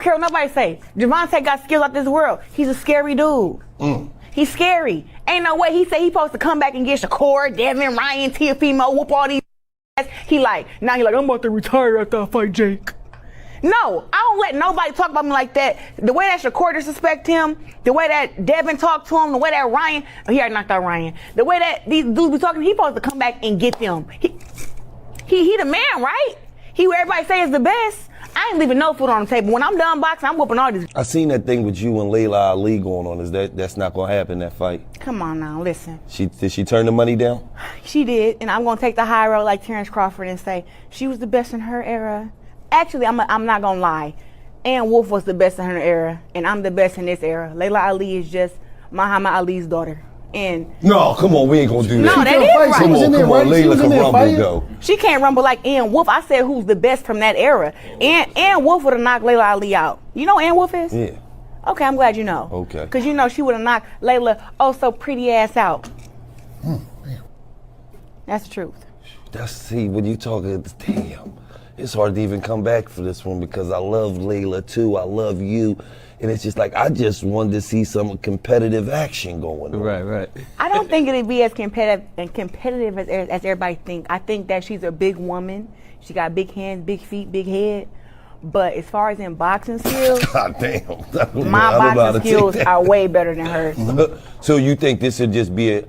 care what nobody say. Gervonta got skills out this world. He's a scary dude. He's scary. Ain't no way he say he supposed to come back and get Shakur, Devin, Ryan, Tiafimo, whoop all these. Now he like, I'm about to retire after I fight Jake. No, I don't let nobody talk about me like that. The way that Shakur disrespect him, the way that Devin talked to him, the way that Ryan, he already knocked out Ryan. The way that these dudes be talking, he supposed to come back and get them. He the man, right? He where everybody say is the best. I ain't leaving no food on the table. When I'm done boxing, I'm whooping all these. I seen that thing with you and Layla Ali going on. Is that's not gonna happen, that fight? Come on now, listen. Did she turn the money down? She did, and I'm gonna take the high road like Terrence Crawford and say she was the best in her era. Actually, I'm not gonna lie. Ann Wolf was the best in her era, and I'm the best in this era. Layla Ali is just Muhammad Ali's daughter. And no, come on, we ain't gonna do that. No, that is right. Come on, Layla can rumble though. She can't rumble like Ann Wolf. I said who's the best from that era. Ann Wolf would have knocked Layla Ali out. You know who Ann Wolf is? Yeah. Okay, I'm glad you know. Okay. Because you know she would have knocked Layla so pretty ass out. That's the truth. See, when you talking, damn, it's hard to even come back for this one because I love Layla too. I love you. And it's just like, I just wanted to see some competitive action going on. Right. I don't think it'd be as competitive as everybody think. I think that she's a big woman. She got big hands, big feet, big head. But as far as in boxing skills, God damn. My boxing skills are way better than hers. So you think this would just be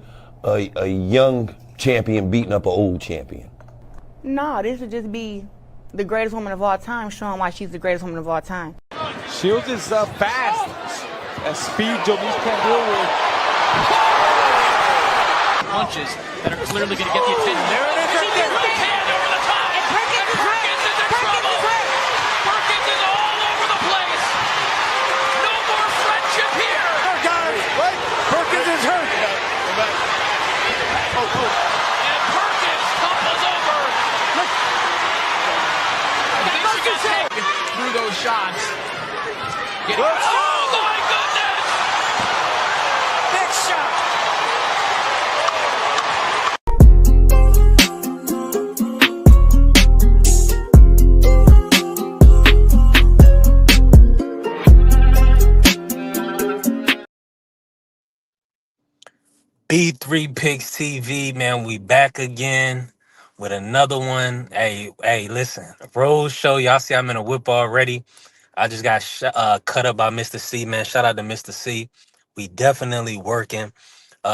a young champion beating up an old champion? No, this would just be the greatest woman of all time, showing why she's the greatest woman of all time. Shields is fast. That speed Jovis can't deal with. Punches that are clearly going to get the attention. There it is. Right there. Right hand over the top. And Perkins is in trouble. Perkins is all over the place. No more friendship here. Guys, wait. Perkins is hurt. And Perkins topples over. Michigan through those shots. Oh my goodness! Big shot. B3 Picks TV, man, we back again with another one. Hey, listen, Rose Show. Y'all see I'm in a whip already. I just got cut up by Mr. C, man. Shout out to Mr. C. We definitely working.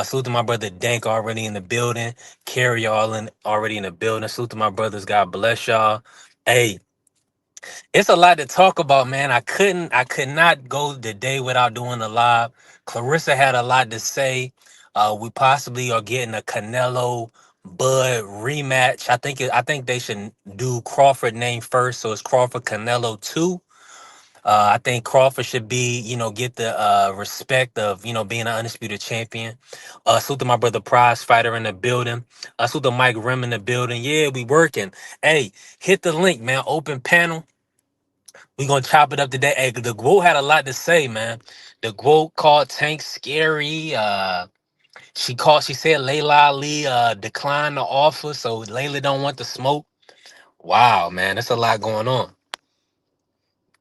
Salute to my brother Dank already in the building. Carrie already in the building. Salute to my brothers. God bless y'all. Hey, it's a lot to talk about, man. I could not go the day without doing a live. Clarissa had a lot to say. We possibly are getting a Canelo Bud rematch. I think they should do Crawford name first, so it's Crawford Canelo 2. I think Crawford should be, get the respect of, being an undisputed champion. Salute to my brother Prize Fighter in the building. Salute to Mike Rim in the building. Yeah, we working. Hey, hit the link, man. Open panel. We gonna chop it up today. Hey, the GWO had a lot to say, man. The GWO called Tank scary. She said Layla Ali declined the offer, so Layla don't want the smoke. Wow, man, that's a lot going on.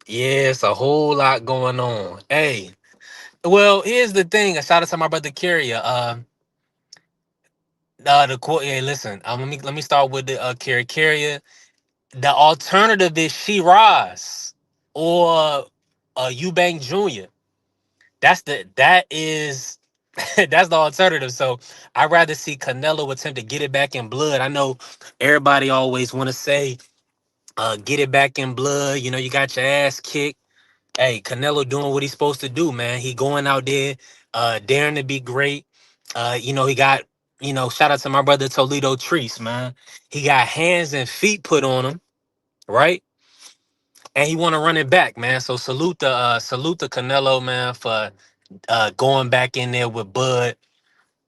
Yeah, it's a whole lot going on. Hey, well, here's the thing. Shout out to my brother Carrier. The quote. Yeah, listen. Let me start with the Carrier. The alternative is Shiraz or Eubank Jr. That is that's the alternative. So I'd rather see Canelo attempt to get it back in blood. I know everybody always want to say, get it back in blood. You got your ass kicked. Hey, Canelo doing what he's supposed to do, man. He going out there, daring to be great. He got, shout out to my brother Toledo Treese, man. He got hands and feet put on him, right? And he want to run it back, man. So salute to Canelo, man, for going back in there with Bud.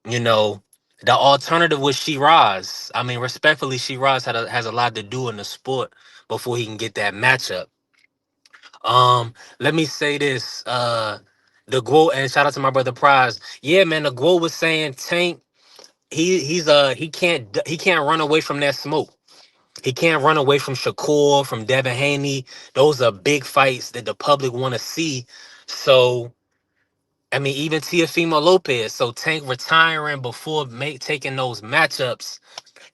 The alternative was Shiraz. I mean, respectfully, Shiraz has a lot to do in the sport before he can get that matchup. Let me say this. The GWO, and shout out to my brother Prize. Yeah, man, the GWO was saying Tank, he can't run away from that smoke. He can't run away from Shakur, from Devin Haney. Those are big fights that the public want to see. So, I mean, even Teofimo Lopez. So Tank retiring before taking those matchups,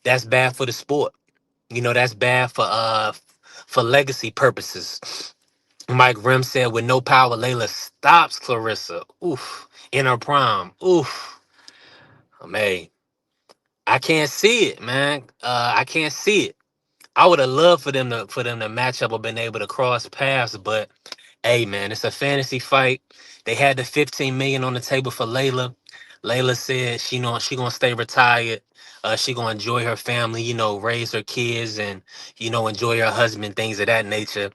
that's bad for the sport. You know, that's bad for legacy purposes. Mike Rim said, with no power, Layla stops Clarissa. Oof. In her prime. Oof. Man, I can't see it, man. I can't see it. I would have loved for them to match up or been able to cross paths, but hey, man, it's a fantasy fight. They had the 15 million on the table for Layla. Layla said she gonna stay retired. She gonna enjoy her family, raise her kids and enjoy her husband, things of that nature.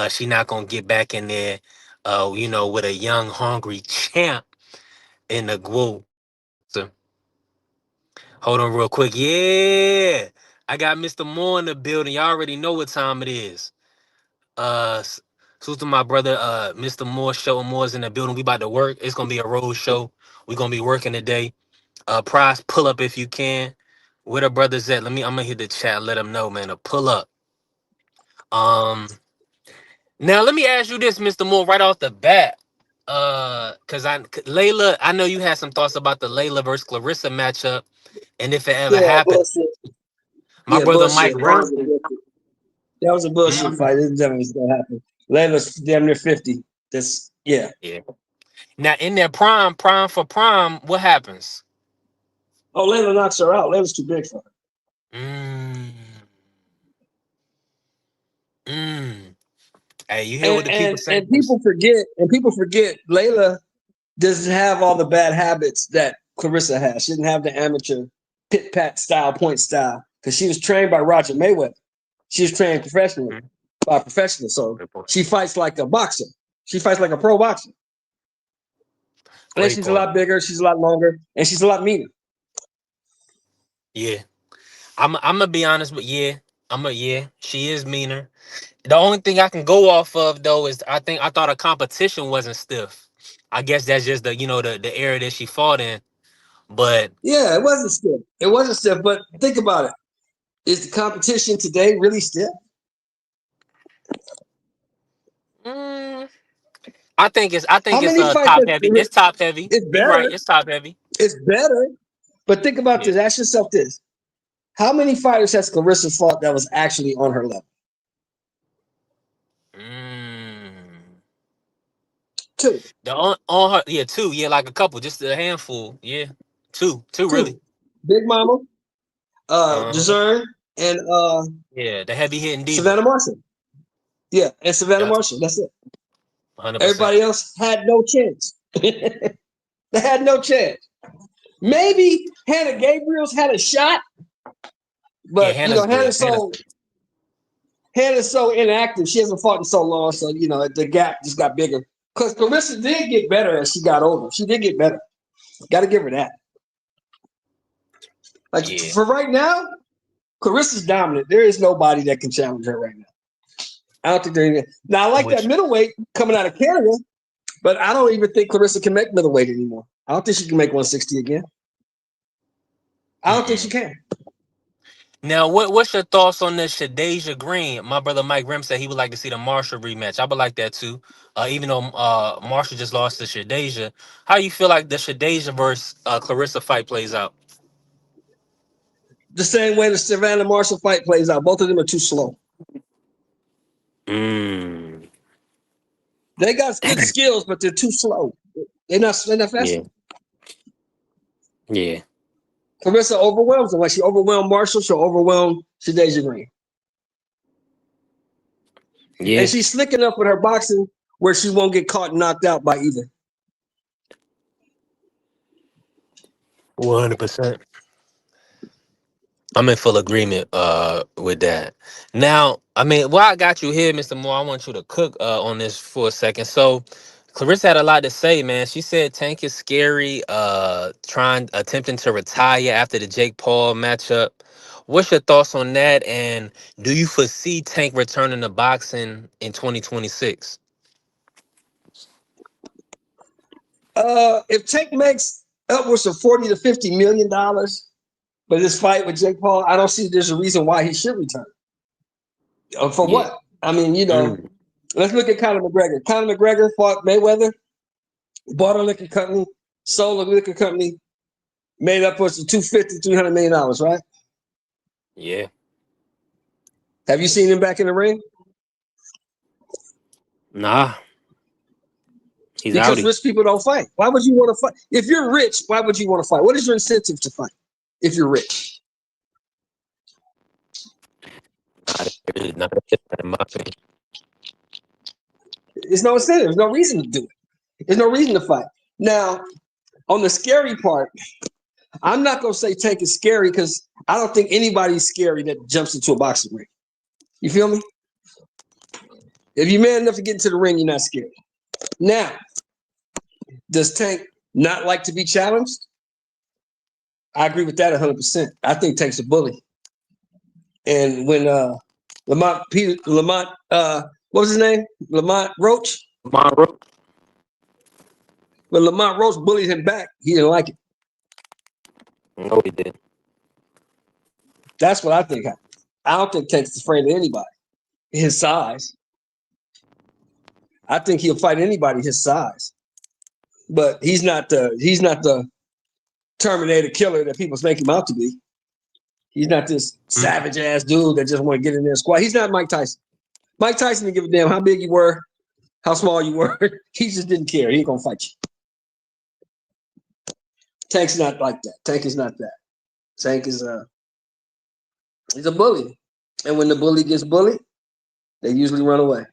She not gonna get back in there, with a young, hungry champ in the group. So, hold on real quick. Yeah. I got Mr. Moore in the building. Y'all already know what time it is. Salute to my brother, Mr. Moore. Show Moore's in the building. We about to work. It's gonna be a road show. We're gonna be working today. Prize, pull up if you can. Where the brothers at? I'm gonna hit the chat, let them know, man, to pull up. Now let me ask you this, Mr. Moore, right off the bat. Layla, I know you had some thoughts about the Layla versus Clarissa matchup, and if it ever Yeah, happened. bullshit. My Yeah, brother Mike bullshit. Rim. That was a bullshit Mhm. fight. This is definitely gonna happen. Layla's damn near 50. That's yeah. Yeah. Now in their prime for prime, what happens? Oh, Layla knocks her out. Layla's too big for her. Mm. Mm. Hey, you hear And what the people and saying? and people forget Layla doesn't have all the bad habits that Clarissa has. She didn't have the amateur pit pat style, point style, because she was trained by Roger Mayweather. She was trained professionally Mhm. by a professional. So Great point. she fights like a boxer. She fights like a pro boxer. And then Great she's a point. lot bigger, she's a lot longer, and she's a lot meaner. Yeah. I'm gonna be honest, but yeah, she is meaner. The only thing I can go off of though is I thought her competition wasn't stiff. I guess that's just the era that she fought in. But Yeah, it wasn't stiff. It wasn't stiff, but think about it. Is the competition today really stiff? mm, I think How it's many fights top has heavy. It's top heavy. it's You right, better? it's top heavy. It's better. But think about Yeah. this. Ask yourself this. How many fighters has Clarissa fought that was actually on her level? Mm. Two. On her, yeah, two, yeah, like a couple, just a handful, yeah, two really. Two. Big Mama, Uh-huh. Dezern, and Yeah, the heavy hitting diva. Savannah Marshall. Yeah, and Savannah Yep, Marshall. That's it. 100%. Everybody else had no chance. They had no chance. Maybe Hannah Gabriel's had a shot, Yeah, but Hannah's good. Hannah's so inactive. She hasn't fought in so long, so the gap just got bigger. Because Clarissa did get better as she got older. She did get better. Got to give her that. Like Yeah, for right now, Clarissa's dominant. There is nobody that can challenge her right now. I don't think there. Now I I'm like that with you. middleweight coming out of Canada, but I don't even think Clarissa can make middleweight anymore. I don't think she can make 160 again. I don't think she Mm-mm. can. Now, what's your thoughts on this Shadeja Green? My brother Mike Rim said he would like to see the Marshall rematch. I would like that too. Even though Marshall just lost to Shadeja, how you feel like the Shadeja versus Clarissa fight plays out? The same way the Savannah Marshall fight plays out. Both of them are too slow. Mm. They got good skills, but they're too slow. They're not fast Yeah, enough. yeah, Clarissa overwhelms them. Like she overwhelmed Marshall, she'll overwhelm Shadeja Green. And yeah. she's slick enough with her boxing where she won't get caught and knocked out by either. 100%. I'm in full agreement with that. Now, I mean, while I got you here, Mr. Moore, I want you to cook on this for a second. So Clarissa had a lot to say, man. She said Tank is scary, attempting to retire after the Jake Paul matchup. What's your thoughts on that? And do you foresee Tank returning to boxing in 2026? If Tank makes upwards of $40 to $50 million for this fight with Jake Paul, I don't see there's a reason why he should return. For Yeah. what? I mean, Mm. let's look at Conor McGregor. Conor McGregor fought Mayweather, bought a liquor company, sold a liquor company, made up for $250, $300 million, right? Yeah. Have you seen him back in the ring? Nah. He's Because outie. rich people don't fight. Why would you want to fight? If you're rich, why would you want to fight? What is your incentive to fight if you're rich? Not in my opinion. There's no incentive. There's no reason to do it. There's no reason to fight. Now, on the scary part, I'm not going to say Tank is scary because I don't think anybody's scary that jumps into a boxing ring. You feel me? If you're man enough to get into the ring, you're not scared. Now, does Tank not like to be challenged? I agree with that 100%. I think Tank's a bully. And when Lamont, what was his name? Lamont Roach? Monroe. When Lamont Roach bullied him back, he didn't like it. No, he didn't. That's what I think happened. I don't think Tank's afraid of anybody his size. I think he'll fight anybody his size. But he's not the Terminator killer that people make him out to be. He's not this savage ass dude that just want to get in there and squat. He's not Mike Tyson. Mike Tyson didn't give a damn how big you were, how small you were. He just didn't care. He ain't gonna fight you. Tank's not like that. Tank is not that. Tank is he's a bully. And when the bully gets bullied, they usually run away.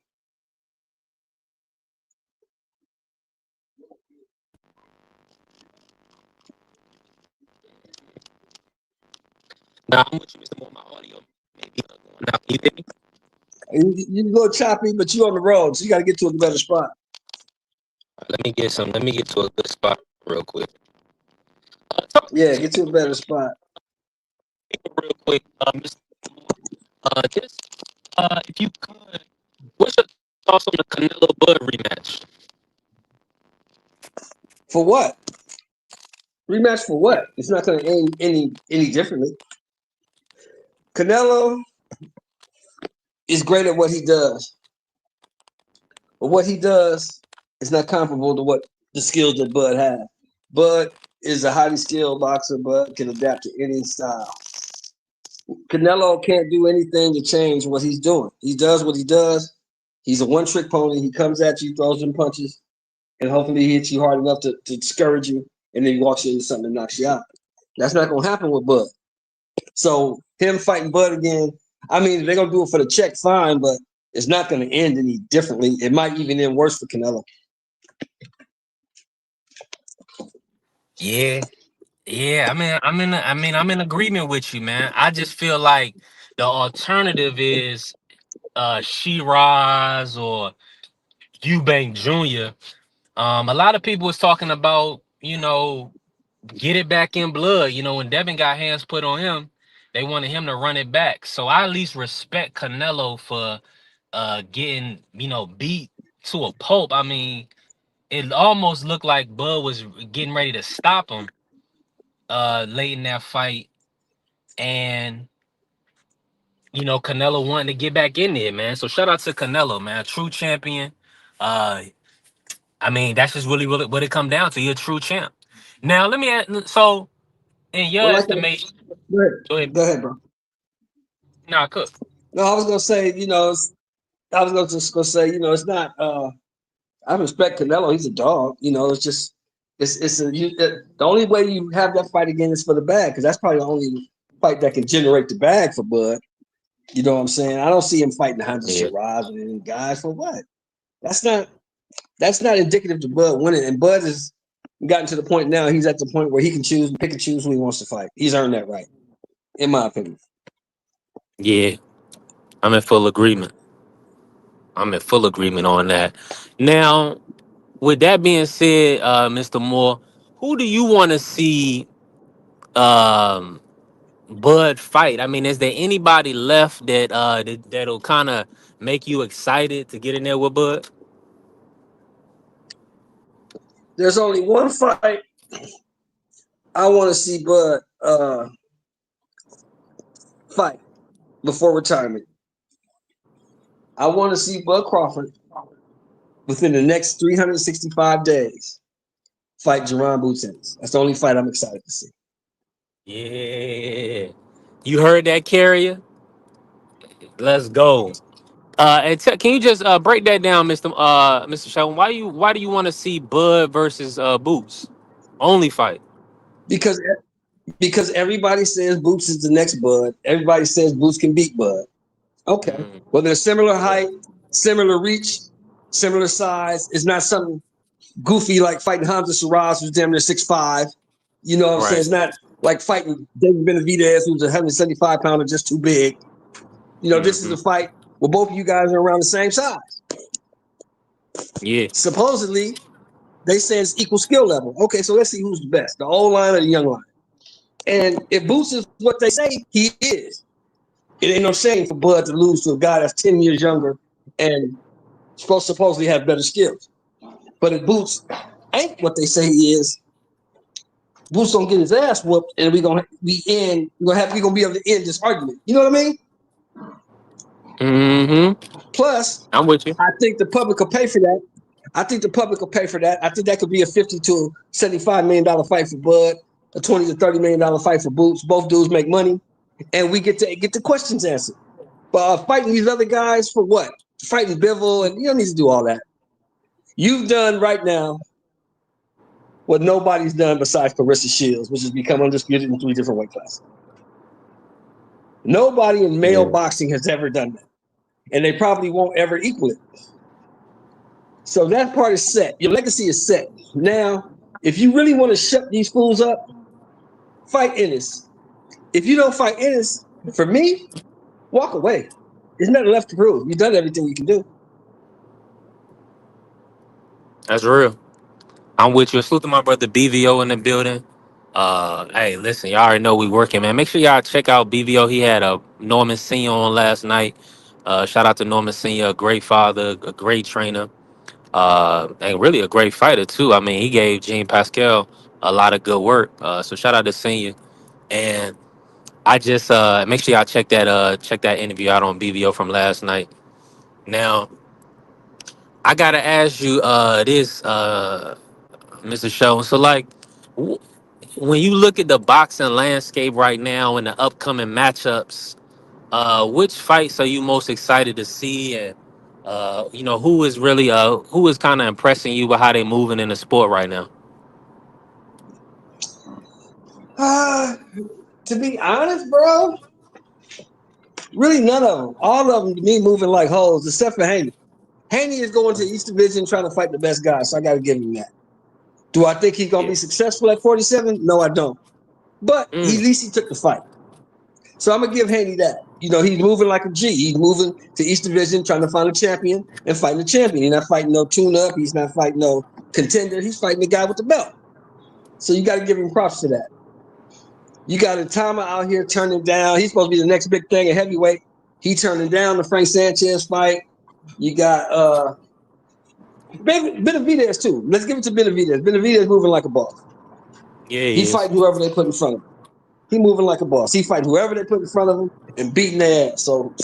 Now, I'm with you, Mr. Moore. My audio maybe going out. You hear me? You can go choppy, but you on the road, so you got to get to a better spot. Let me get to a good spot real quick. Yeah, get to a better spot. Real quick, Mr. Moore. Just if you could, what's your thoughts on the Canelo Bud rematch? For what? Rematch for what? It's not going to end any differently. Canelo is great at what he does, but what he does is not comparable to what the skills that Bud has. Bud is a highly skilled boxer. Bud can adapt to any style. Canelo can't do anything to change what he's doing. He does what he does. He's a one-trick pony. He comes at you, throws some punches, and hopefully he hits you hard enough to discourage you, and then he walks you into something and knocks you out. That's not going to happen with Bud. So him fighting Bud again, I mean, they're going to do it for the check, fine, but it's not going to end any differently. It might even end worse for Canelo. Yeah. Yeah, I'm in agreement with you, man. I just feel like the alternative is Shiraz or Eubank Jr. A lot of people was talking about, get it back in blood. When Devin got hands put on him, they wanted him to run it back. So I at least respect Canelo for getting, beat to a pulp. I mean, it almost looked like Bud was getting ready to stop him late in that fight. And Canelo wanting to get back in there, man. So shout out to Canelo, man. True champion. I mean, that's just really what it come down to. You're a true champ. Now let me ask, so in your Well, estimation, go ahead. go ahead. Go ahead, bro. Nah, cook. No, I was going to say, I was just going to say, it's not. I respect Canelo. He's a dog. It's just the only way you have that fight again is for the bag, because that's probably the only fight that can generate the bag for Bud. You know what I'm saying? I don't see him fighting Hunter Shiraz and any guys for what? That's not indicative to Bud winning. And Bud has gotten to the point now. He's at the point where he can pick and choose who he wants to fight. He's earned that right, in my opinion. Yeah, I'm in full agreement. I'm in full agreement on that. Now, with that being said, Mr. Moore, who do you want to see um, Bud fight? I mean, is there anybody left that'll kind of make you excited to get in there with Bud? There's only one fight I want to see Bud fight before retirement. I want to see Bud Crawford within the next 365 days fight Jerron Boots Ennis. That's the only fight I'm excited to see. Yeah. You heard that, carrier? Let's go. Can you just break that down, Mr. Sheldon? Why do you want to see Bud versus Boots? Only fight. Because because everybody says Boots is the next Bud. Everybody says Boots can beat Bud. Okay. Mm, Well, they're similar yeah. height, similar reach, similar size. It's not something goofy like fighting Hamza Shiraz, who's damn near 6'5". You know what I'm saying? Right. It's not like fighting David Benavidez, who's a 175 pounder, just too big. You know, this is Hmm. a fight where both of you guys are around the same size. Yeah. Supposedly, they say it's equal skill level. Okay, so let's see who's the best, the old line or the young line. And if Boots is what they say he is, it ain't no shame for Bud to lose to a guy that's 10 years younger and supposedly have better skills. But if Boots ain't what they say he is, Boots gonna get his ass whooped, and we gonna be able to end this argument. You know what I mean? Mm-hmm. Plus, I'm with you. I think the public will pay for that. I think that could be a $50 to $75 million fight for Bud, a $20 to $30 million fight for Boots. Both dudes make money, and we get the questions answered. But fighting these other guys for what? Fighting Bivol, and you don't need to do all that. You've done right now what nobody's done besides Carissa Shields, which has become undisputed in 3 different weight classes. Nobody in male Yeah. boxing has ever done that, and they probably won't ever equal it. So that part is set. Your legacy is set. Now, if you really want to shut these fools up, fight Ennis. If you don't fight Ennis, for me, walk away. There's nothing left to prove. You've done everything you can do. That's real. I'm with you. Salute to my brother BVO in the building. Hey, listen, y'all already know we working, man. Make sure y'all check out BVO. He had a Norman Senior on last night. Shout out to Norman Senior, a great father, a great trainer, and really a great fighter too. I mean, he gave Jean Pascal a lot of good work. So shout out to Senior. And I just make sure y'all check that interview out on BVO from last night. Now, I gotta ask you this, Mr. Show. So like, when you look at the boxing landscape right now and the upcoming matchups, which fights are you most excited to see? And who is kind of impressing you with how they moving in the sport right now? Uh, to be honest, bro, really none of them. All of them to me moving like hoes, except for Haney. Haney is going to East Division trying to fight the best guy, so I got to give him that. Do I think he's going to Yeah. be successful at 47? No, I don't. But at Mm, least he took the fight. So I'm going to give Haney that. You know, he's moving like a G. He's moving to East Division, trying to find a champion and fighting a champion. He's not fighting no tune-up. He's not fighting no contender. He's fighting the guy with the belt. So you got to give him props for that. You got Atama out here turning down. He's supposed to be the next big thing at heavyweight. He turning down the Frank Sanchez fight. You got Benavidez too. Let's give it to Benavidez. Benavidez moving like a boss. yeah, He he is. fighting whoever they put in front of him. He moving like a boss. He fighting whoever they put in front of him and beating their ass. So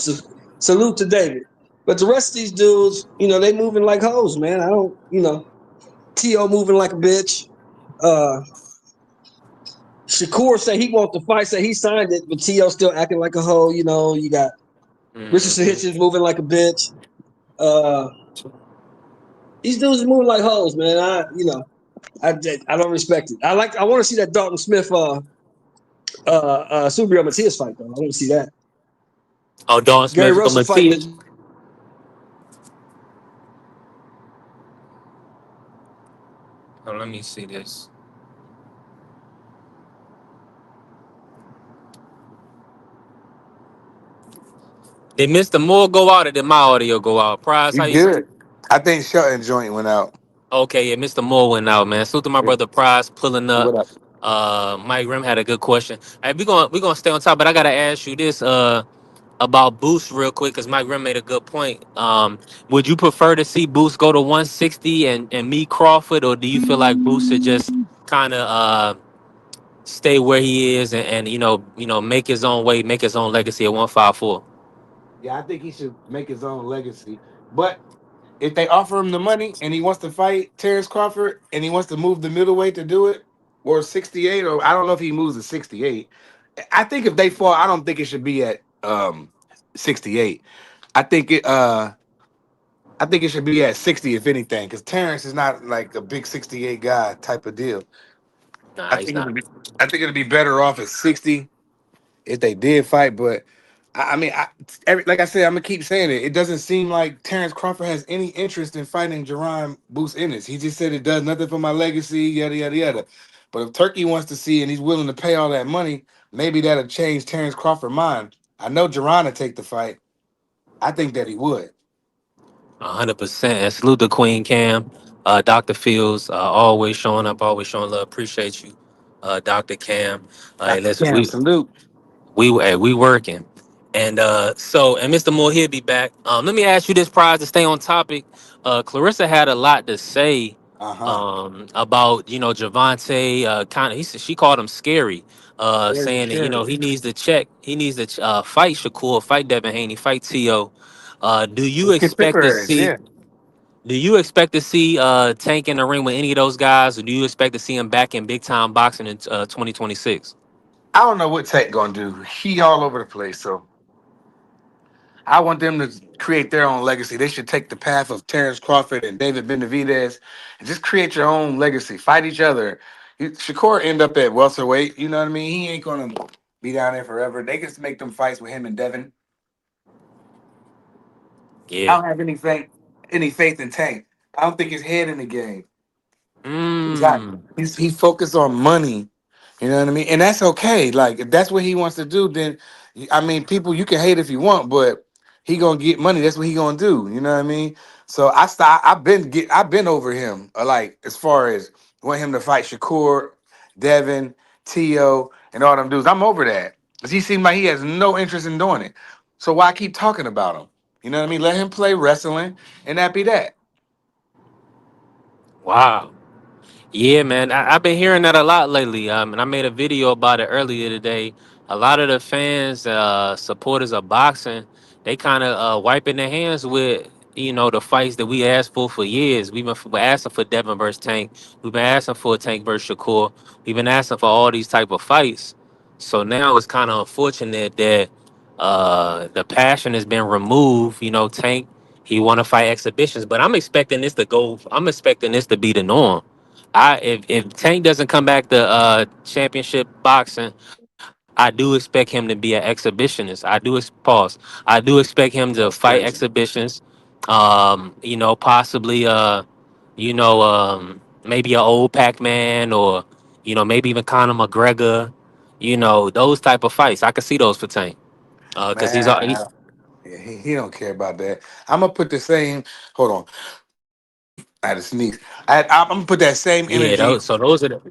salute to David. But the rest of these dudes, you know, they moving like hoes, man. I don't, you know, T.O. moving like a bitch. Shakur say he wants to fight, say he signed it, but T.O. still acting like a hoe. You know, you got Richardson Mhm. Hitchens moving like a bitch. These dudes are moving like hoes, man. I don't respect it. I want to see that Dalton Smith Subriel Matias fight though. I want to see that. Oh, Don Gary Smith, Russell fighting Matias. the Oh, let me see this. Did Mr. Moore go out or did my audio go out? Prize, You how you? good? I think Shelton joint went out. Okay, yeah, Mr. Moore went out, man. Salute to my Yeah. brother Prize pulling up. What up? Mike Rim had a good question. Hey, we're gonna stay on top, but I gotta ask you this about Boost real quick because Mike Rim made a good point. Would you prefer to see Boost go to 160 and meet Crawford, or do you feel like Boost should just kind of stay where he is and make his own way, make his own legacy at 154? Yeah, I think he should make his own legacy. But if they offer him the money and he wants to fight Terrence Crawford and he wants to move the middleweight to do it, or 68, or I don't know if he moves to 68. I think if they fall, I don't think it should be at 68. I think it I think it should be at 60 if anything, because Terrence is not like a big 68 guy type of deal. Nah, I he's think it'd not. be I think it'd be better off at 60 if they did fight, but I mean, like I said, I'm gonna keep saying it. It doesn't seem like Terrence Crawford has any interest in fighting Jerron Boots Ennis. He just said it does nothing for my legacy, yada yada yada. But if Turkey wants to see and he's willing to pay all that money, maybe that'll change Terrence Crawford's mind. I know Jerron would take the fight. I think that he would. 100%. And salute the Queen Cam, Dr. Fields, always showing up, always showing love. Appreciate you, Dr. Cam. Hey, Dr. listen, Cam, salute. we working, and and Mr. Moore he'll be back. Let me ask you this, prize to stay on topic. Clarissa had a lot to say Uh-huh. about Gervonta. Kind of, she called him scary, Very saying that scary. he needs to fight Shakur, fight Devin Haney, fight To. Do you Let's get expect to thicker, see? yeah. Do you expect to see Tank in the ring with any of those guys, or do you expect to see him back in big time boxing in 2026? I don't know what Tech gonna do. He all over the place, so I want them to create their own legacy. They should take the path of Terrence Crawford and David Benavidez and just create your own legacy. Fight each other. Shakur end up at welterweight. You know what I mean? He ain't gonna be down there forever. They can just make them fights with him and Devin. I Yeah. don't have any faith in Tank. I don't think his head in the game. He's not. Mm. He focused on money. You know what I mean? And that's okay. Like if that's what he wants to do, then I mean, people you can hate if you want, but he gonna get money. That's what he gonna do. You know what I mean? So I've been over him. Like as far as want him to fight Shakur, Devin, Tio, and all them dudes. I'm over that because he seemed like he has no interest in doing it. So why keep talking about him? You know what I mean? Let him play wrestling, and that be that. Wow. Yeah, man. I've been hearing that a lot lately. And I made a video about it earlier today. A lot of the fans, supporters of boxing, they kind of wiping their hands with, the fights that we asked for years. We're asking for Devin versus Tank. We've been asking for Tank versus Shakur. We've been asking for all these type of fights. So now it's kind of unfortunate that the passion has been removed. Tank, he want to fight exhibitions, but I'm expecting this to go. I'm expecting this to be the norm. If Tank doesn't come back to championship boxing, I do expect him to be an exhibitionist. Pause. I do expect him to That's fight crazy. exhibitions. Possibly maybe an old Pac-Man, or maybe even Conor McGregor. Those type of fights. I could see those for Tank. Because Man, yeah, he don't care about that. I'm gonna put the same. Hold on, I had to sneeze. I'm gonna put that same yeah. energy. Those are the.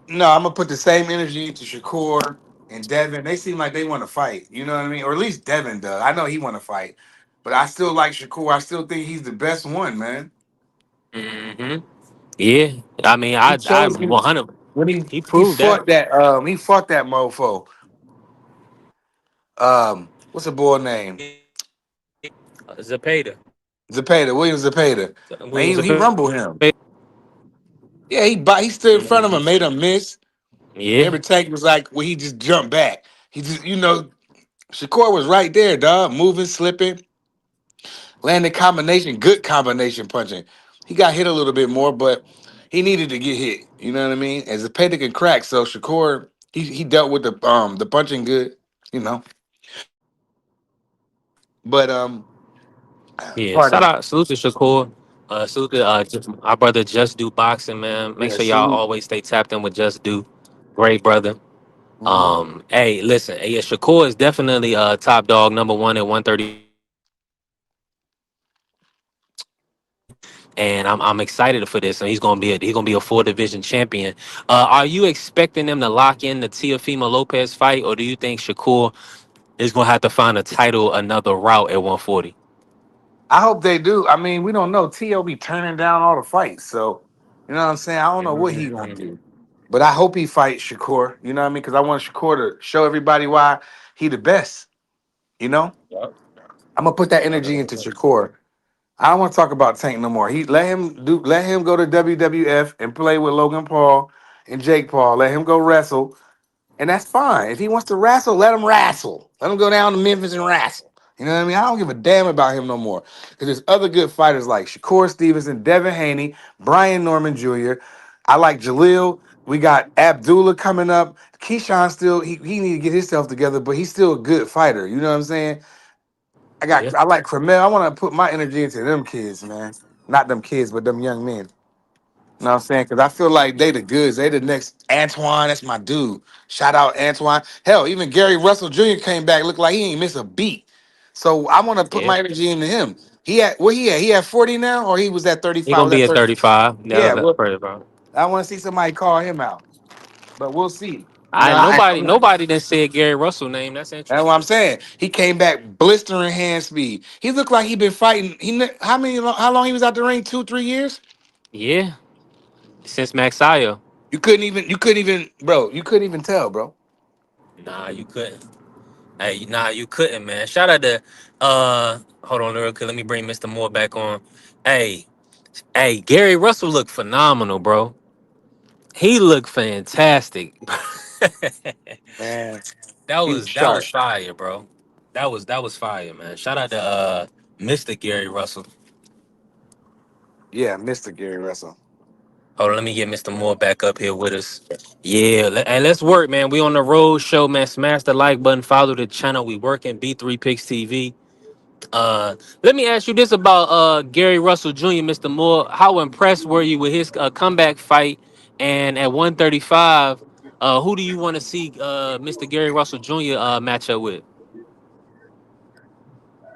No, I'm gonna put the same energy into Shakur and Devin. They seem like they want to fight. You know what I mean? Or at least Devin does. I know he want to fight, but I still like Shakur. I still think he's the best one, man. Hmm. Yeah. I mean, He I showed you 100. when He proved that. he fought that mofo. What's the boy name? Zapata. Zapata, William Zapata. Man, Williams he Zapata. rumbled him. Yeah, he stood in front of him, made him miss. Yeah. Remember, Tank was like, well, he just jumped back. He just, Shakur was right there, dog, moving, slipping, landing combination, good combination punching. He got hit a little bit more, but he needed to get hit. You know what I mean? As a pedic can crack, so Shakur, he dealt with the punching good, you know. But Yeah. Shout pardon me. out. Salute to Shakur. Salute to our brother Just Do Boxing, man. Make Yeah, sure y'all salute. always stay tapped in with Just Do. Great brother. Mhm. Hey, listen. Hey, yeah, Shakur is definitely top dog, number one at 135. And I'm excited for this. And he's gonna be a full division champion. Are you expecting them to lock in the Teofimo Lopez fight, or do you think Shakur is gonna have to find a title another route at 140? I hope they do. I mean, we don't know. T.O. be turning down all the fights, so you know what I'm saying. I don't know what he gonna Mhm. do. But I hope he fights Shakur. You know what I mean? Because I want Shakur to show everybody why he the best. You know, Yep. I'm gonna put that energy into Shakur. I don't want to talk about Tank no more. Let him go to WWF and play with Logan Paul and Jake Paul. Let him go wrestle, and that's fine. If he wants to wrestle, let him wrestle. Let him go down to Memphis and wrestle. You know what I mean? I don't give a damn about him no more. Because there's other good fighters like Shakur Stevenson, Devin Haney, Brian Norman Jr. I like Jaleel. We got Abdullah coming up. Keyshawn still, he need to get himself together, but he's still a good fighter. You know what I'm saying? Yeah. I like Cremel. I want to put my energy into them kids, man. Not them kids, but them young men. You know what I'm saying? Because I feel like they the goods. They the next Antoine. That's my dude. Shout out Antoine. Hell, even Gary Russell Jr. came back. Looked like he ain't miss a beat. So I want to put Yeah. my energy into him. He had what he had? He had 40 now, or he was at He 35? gonna Was be that at 30? 35. Yeah, Yeah, that's well, pretty bro. I want to see somebody call him out. But we'll see. You know I what I'm saying? nobody didn't say Gary Russell name. That's That's what interesting. I'm saying. He came back blistering hand speed. He looked like he been fighting. How long he was out the ring? 2, 3 years? Yeah. Since Max Saya. You couldn't even, bro. You couldn't even tell, bro. Nah, you couldn't. Hey, nah, you couldn't, man. Shout out to hold on real quick. Let me bring Mr. Moore back on. Hey, hey, Gary Russell looked phenomenal, bro. He looked fantastic. Man, he was That was sharp. fire, bro. That was fire, man. Shout out to Mr. Gary Russell. Yeah, Mr. Gary Russell. Hold on, let me get Mr. Moore back up here with us. Yeah, and let's work, man. We on the road show, man. Smash the like button, follow the channel. We working B3 Picks TV. Let me ask you this about Gary Russell Jr., Mr. Moore. How impressed were you with his comeback fight? And at 135, who do you want to see Mr. Gary Russell Jr. Match up with?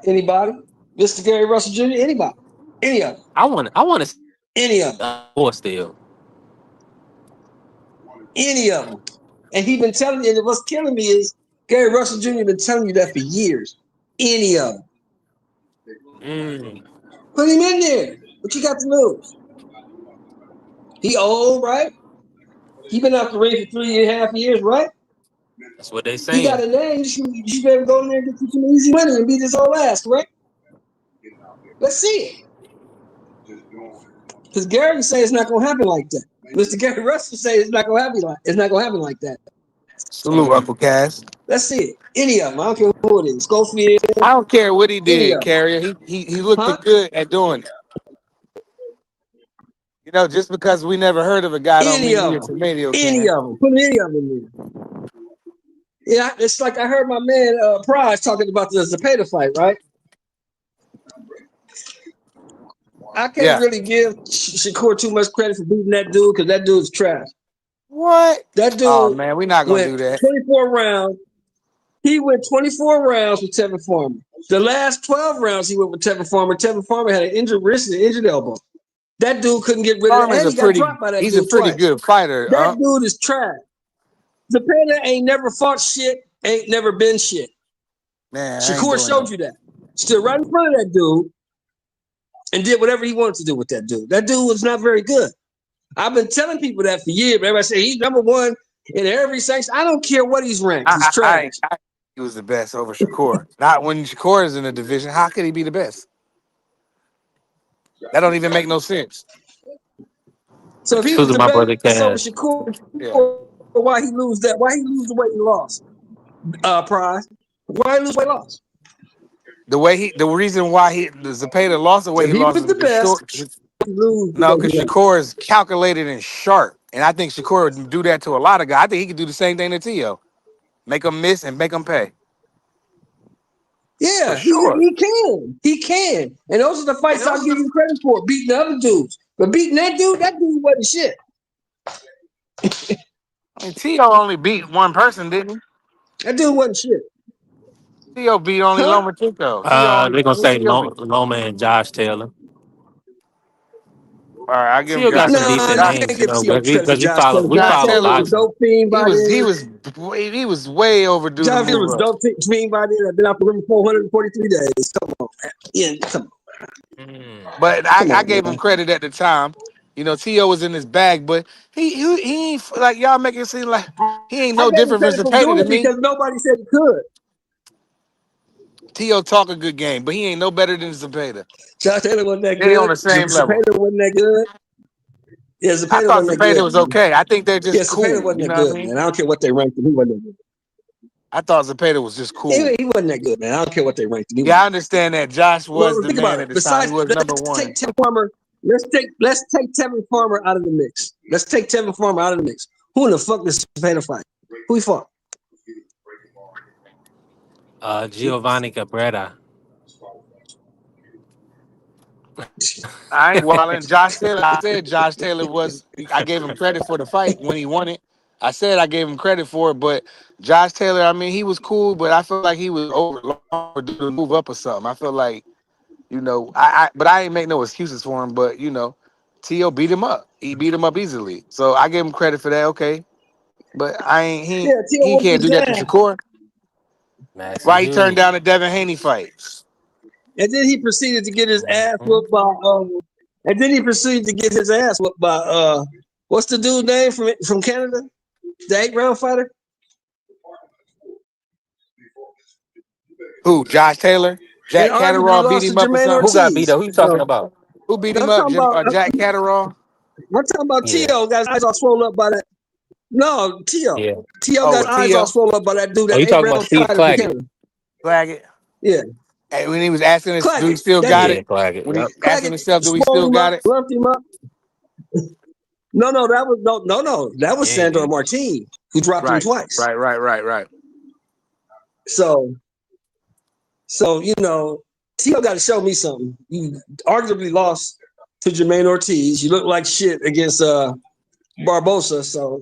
Anybody? Mr. Gary Russell Jr., anybody. Any of them. I want to see Any of them. Moore still. Any of them. And he been telling you, and what's killing me is Gary Russell Jr. been telling you that for years. Any of them. Mm, Put him in there. What you got to lose? He old, right? He been out the ring for 3.5 years, right? that's what they He got saying. a name. You should be able to go in there and get you some easy money and beat his whole ass, correct? Let's see it. Because Gary say it's not gonna happen like that. Mr. Gary Russell say it's not gonna happen like that. Salute, Uncle Cass. Let's see it. Any of them. I don't care who it is. Schofield, I don't care what he any did, of them. Carrier. He looked Huh? good at doing it. You know, just because we never heard of a guy don't Any mean of he a them. tomato Any can. of them. Put any of them in there. Yeah, it's like I heard my man Prize talking about the Zapata fight, right? I can't Yeah. really give Shakur too much credit for beating that dude because that dude's trash. What? That Oh dude man, we're not gonna went do that. 24 rounds. He went 24 rounds with Tevin Farmer. The last 12 rounds he went with Tevin Farmer. Tevin Farmer had an injured wrist and an injured elbow. That dude couldn't get rid of it, Farmer's and a he got pretty dropped by that he's a dude pretty twice. good fighter, That dude is trash. Zapata ain't never fought shit, ain't never been shit. Man, I ain't Shakur doing showed that. you that. Stood right in front of that dude and did whatever he wanted to do with that dude. That dude was not very good. I've been telling people that for years, but everybody say he's number one in every section. I don't care what he's ranked. He's trash. He was the best over Shakur. Not when Shakur is in the division. How could he be the best? That don't even make no sense. So if he was Salute the my brother best over Cass. Shakur, Yeah. why he lose that? Why he lose the weight he lost? Prize. Why he lose weight loss? The reason why the Zapata lost the way If he he lost was is the because best, short. he lose the No, weight because he lost. Shakur is calculated and sharp, and I think Shakur would do that to a lot of guys. I think he could do the same thing to Tio, make them miss and make them pay for Yeah, sure. he can. He can. And those are the fights I'll give him credit for, beating the other dudes. But beating that dude wasn't shit. I mean, Tio only beat one person, didn't That dude wasn't shit. he? Tio beat only Huh? Lomachenko. Tio only They're gonna who say Tio beat. Loma and Josh Taylor. All right, I give him Still got Josh some Taylor. Nah, decent you Josh, names, can't you give know, Tio credit for because Josh Taylor. we Josh Josh follow Taylor Taylor was a was boxing. dope fiend by then. he was way overdue to Josh Taylor move was a up. dope fiend by then. I've been out the room 443 days. Come on, man. Yeah, Mm. But come I on, gave him man. credit at the time. You know, Tio was in his bag, but he ain't like y'all make it seem like he ain't I no gave him different from credit for Zapata doing to it me. because nobody said he could. T.O. talk a good game, but he ain't no better than Zepeda. Josh Taylor wasn't that They on good. the same level. Zapata wasn't that good. Yeah, I Zapata thought wasn't that Zepeda good, was man. okay. I think they're Yeah, just Zapata cool. wasn't You that know what I good, mean? man. I don't care what they ranked him. He wasn't that good. I thought Zepeda was just cool. He wasn't that good, man. I don't care what they ranked him. He Yeah, wasn't I that good. understand that Josh was Well, the think about man it. at the time. He Besides, was number let's take one. Tevin Farmer. Let's take Tevin Farmer out of the mix. Let's take Tevin Farmer out of the mix. Who in the fuck does Zapata fight? Who he fought? Giovanni Cabrera. I ain't walling. Josh Taylor. I said Josh Taylor was. I gave him credit for the fight when he won it. I said I gave him credit for it, but Josh Taylor. I mean, he was cool, but I felt like he was overdue to move up or something. I feel like but I ain't make no excuses for him. But T.O. beat him up. He beat him up easily. So I gave him credit for that. Okay, but I ain't. Yeah, T.O. He whooped can't do his that to ass. Shakur. Maxie Why he turned Dude. down the Devin Haney fight? And then he proceeded to get his ass Mhm. whooped by and then he proceeded to get his ass whooped by what's the dude name from Canada? The 8-round fighter? Who? Josh Taylor? And Jack arguably Catterall beat lost to him up or Jermaine something? Who got beat Ortiz. up? Who you talking about? Who beat him I'm up? talking about Jack Catterall? I'm talking about Yeah, T.O. got his eyes all swollen up by that. No, T.O. yeah. T.O. Oh, got with his eyes all T.O. swollen up by that dude, Oh, that you talking about 8-round Steve fighter from Claggett? Canada. Claggett. Yeah. And when he was asking us, do he Claggett. still That got dude. Yeah, it? Claggett. When he Yep. asking Claggett himself, do he swole still him got up, it? lumped him up. No, that was no. That was Yeah, he Sandor did. Martin who dropped him Right, twice. right. So T.O. got to show me something. You arguably lost to Jermaine Ortiz. You look like shit against Barbosa. So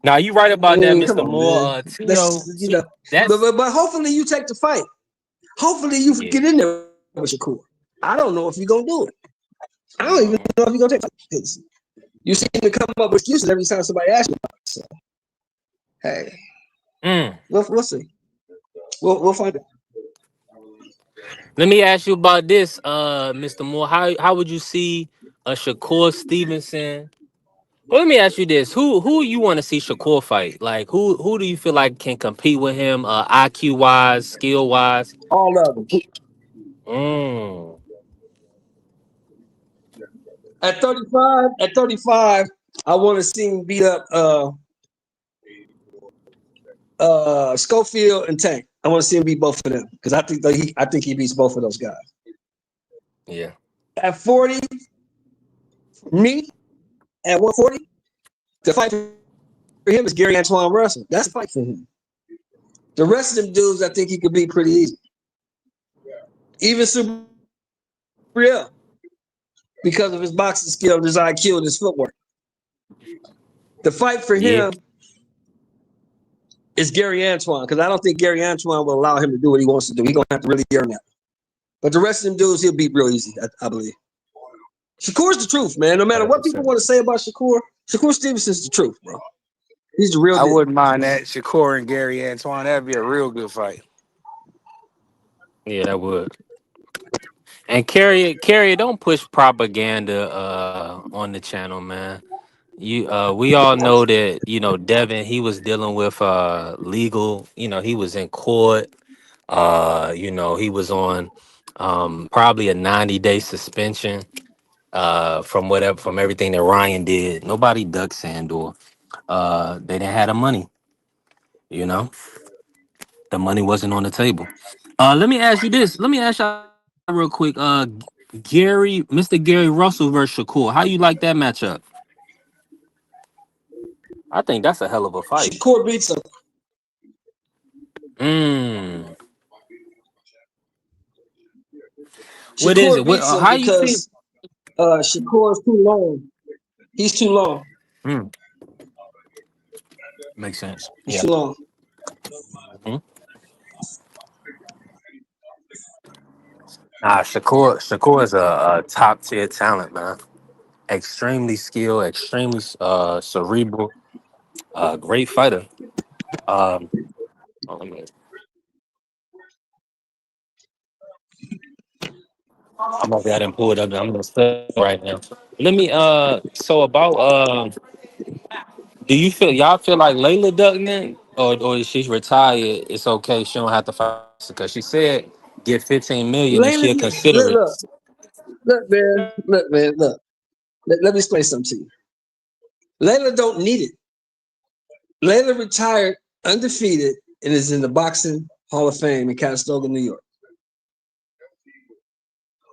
Now you right I about that, mean, come Mr. on, Moore. man. T.O. That's But hopefully you take the fight. Hopefully you yeah. get in there with Shakur. I don't know if you're gonna do it. I don't even Mhm. know if you're gonna take the fight. 'Cause you seem to come up with excuses every time somebody asks you about it. So hey, Mm. we'll see. We'll find out. Let me ask you about this, Mr. Moore. How would you see a Shakur Stevenson? Well, let me ask you this: Who you want to see Shakur fight? Like who do you feel like can compete with him, IQ wise, skill wise? All of them. Mm. At 35, I want to see him beat up Schofield and Tank. I want to see him beat both of them because I think he beats both of those guys. Yeah. At 40, me at 140, the fight for him is Gary Antoine Russell. That's the fight for him. The rest of them dudes, I think he could beat pretty easy. Even Super Real, because of his boxing skill, his IQ, and his footwork. The fight for Yeah. him is Gary Antoine because I don't think Gary Antoine will allow him to do what he wants to do. He's gonna have to really earn that. But the rest of them dudes, he'll beat real easy, I believe. Shakur's the truth, man. No matter what people 100%. want to say about Shakur Stevenson's the truth, bro. He's the real I deal. wouldn't mind that. Shakur and Gary Antoine. That'd be a real good fight. Yeah, that would. And Carrie, don't push propaganda on the channel, man. We all know that, Devin, he was dealing with legal, he was in court. He was on probably a 90-day suspension from everything that Ryan did. Nobody ducked Sandor. They didn't have the money, you know. The money wasn't on the table. Let me ask you this. Let me ask you real quick. Mr. Gary Russell versus Shakur. How you like that matchup? I think that's a hell of a fight. Shakur beats him. Mm. What is Shakur it? beats him How you feel? because Shakur is too long. He's too long. Mm. Makes sense. He's Yeah. too long. Mhm. Shakur is a top tier talent, man. Extremely skilled, extremely cerebral, great fighter. Um, let me- I'm over there and pull it up. I'm gonna start right now. Let me so about do y'all feel like Layla ducked in? or she's retired, it's okay. She don't have to fight because she said get 15 million and Layla, she'll consider it. look, man, look. Let me explain something to you. Layla don't need it. Layla retired undefeated and is in the Boxing Hall of Fame in Calistoga, New York.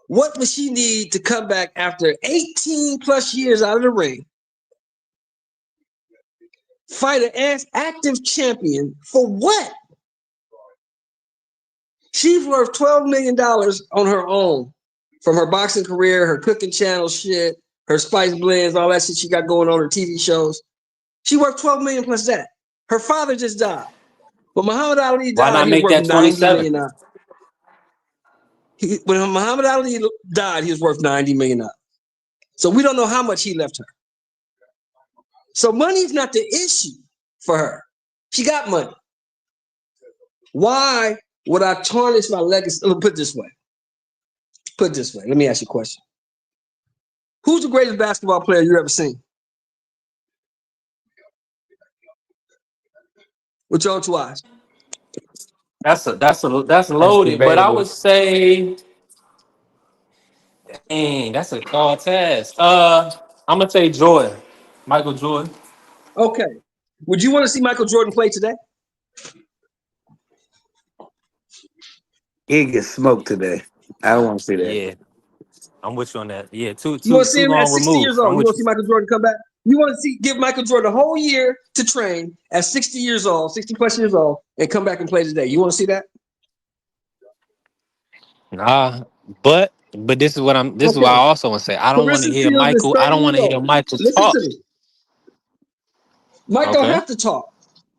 What does she need to come back after 18 plus years out of the ring, fight an active champion for what? She's worth $12 million on her own from her boxing career, her cooking channel shit, her spice blends, all that shit she got going on her TV shows. She worth 12 million plus that. Her father just died. When Muhammad Ali Why died, not he was make worth that 90 27? million. When Muhammad Ali died, he was worth 90 million. So we don't know how much he left her. So money's not the issue for her. She got money. Why would I tarnish my legacy? Let me put it this way. Let me ask you a question. Who's the greatest basketball player you ever seen? With your own two eyes. That's That's loaded. But I would debatable. say, dang, that's a tall task. I'm gonna say Jordan, Michael Jordan. Okay. Would you want to see Michael Jordan play today? He get smoked today. I don't want to see that. Yeah, I'm with you on that. Yeah, too You want too to see too him at long 60 years removed. I'm old? You with want to you. see Michael Jordan come back? You want to give Michael Jordan a whole year to train at 60 years old, 60 plus years old, and come back and play today? You want to see that? Nah, but this is what I'm. This is why I Okay. also want to say I don't want to Carissa hear Shields is Michael. I 30 don't want years to hear old. Michael Listen talk. to me. Mike don't Okay. have to talk.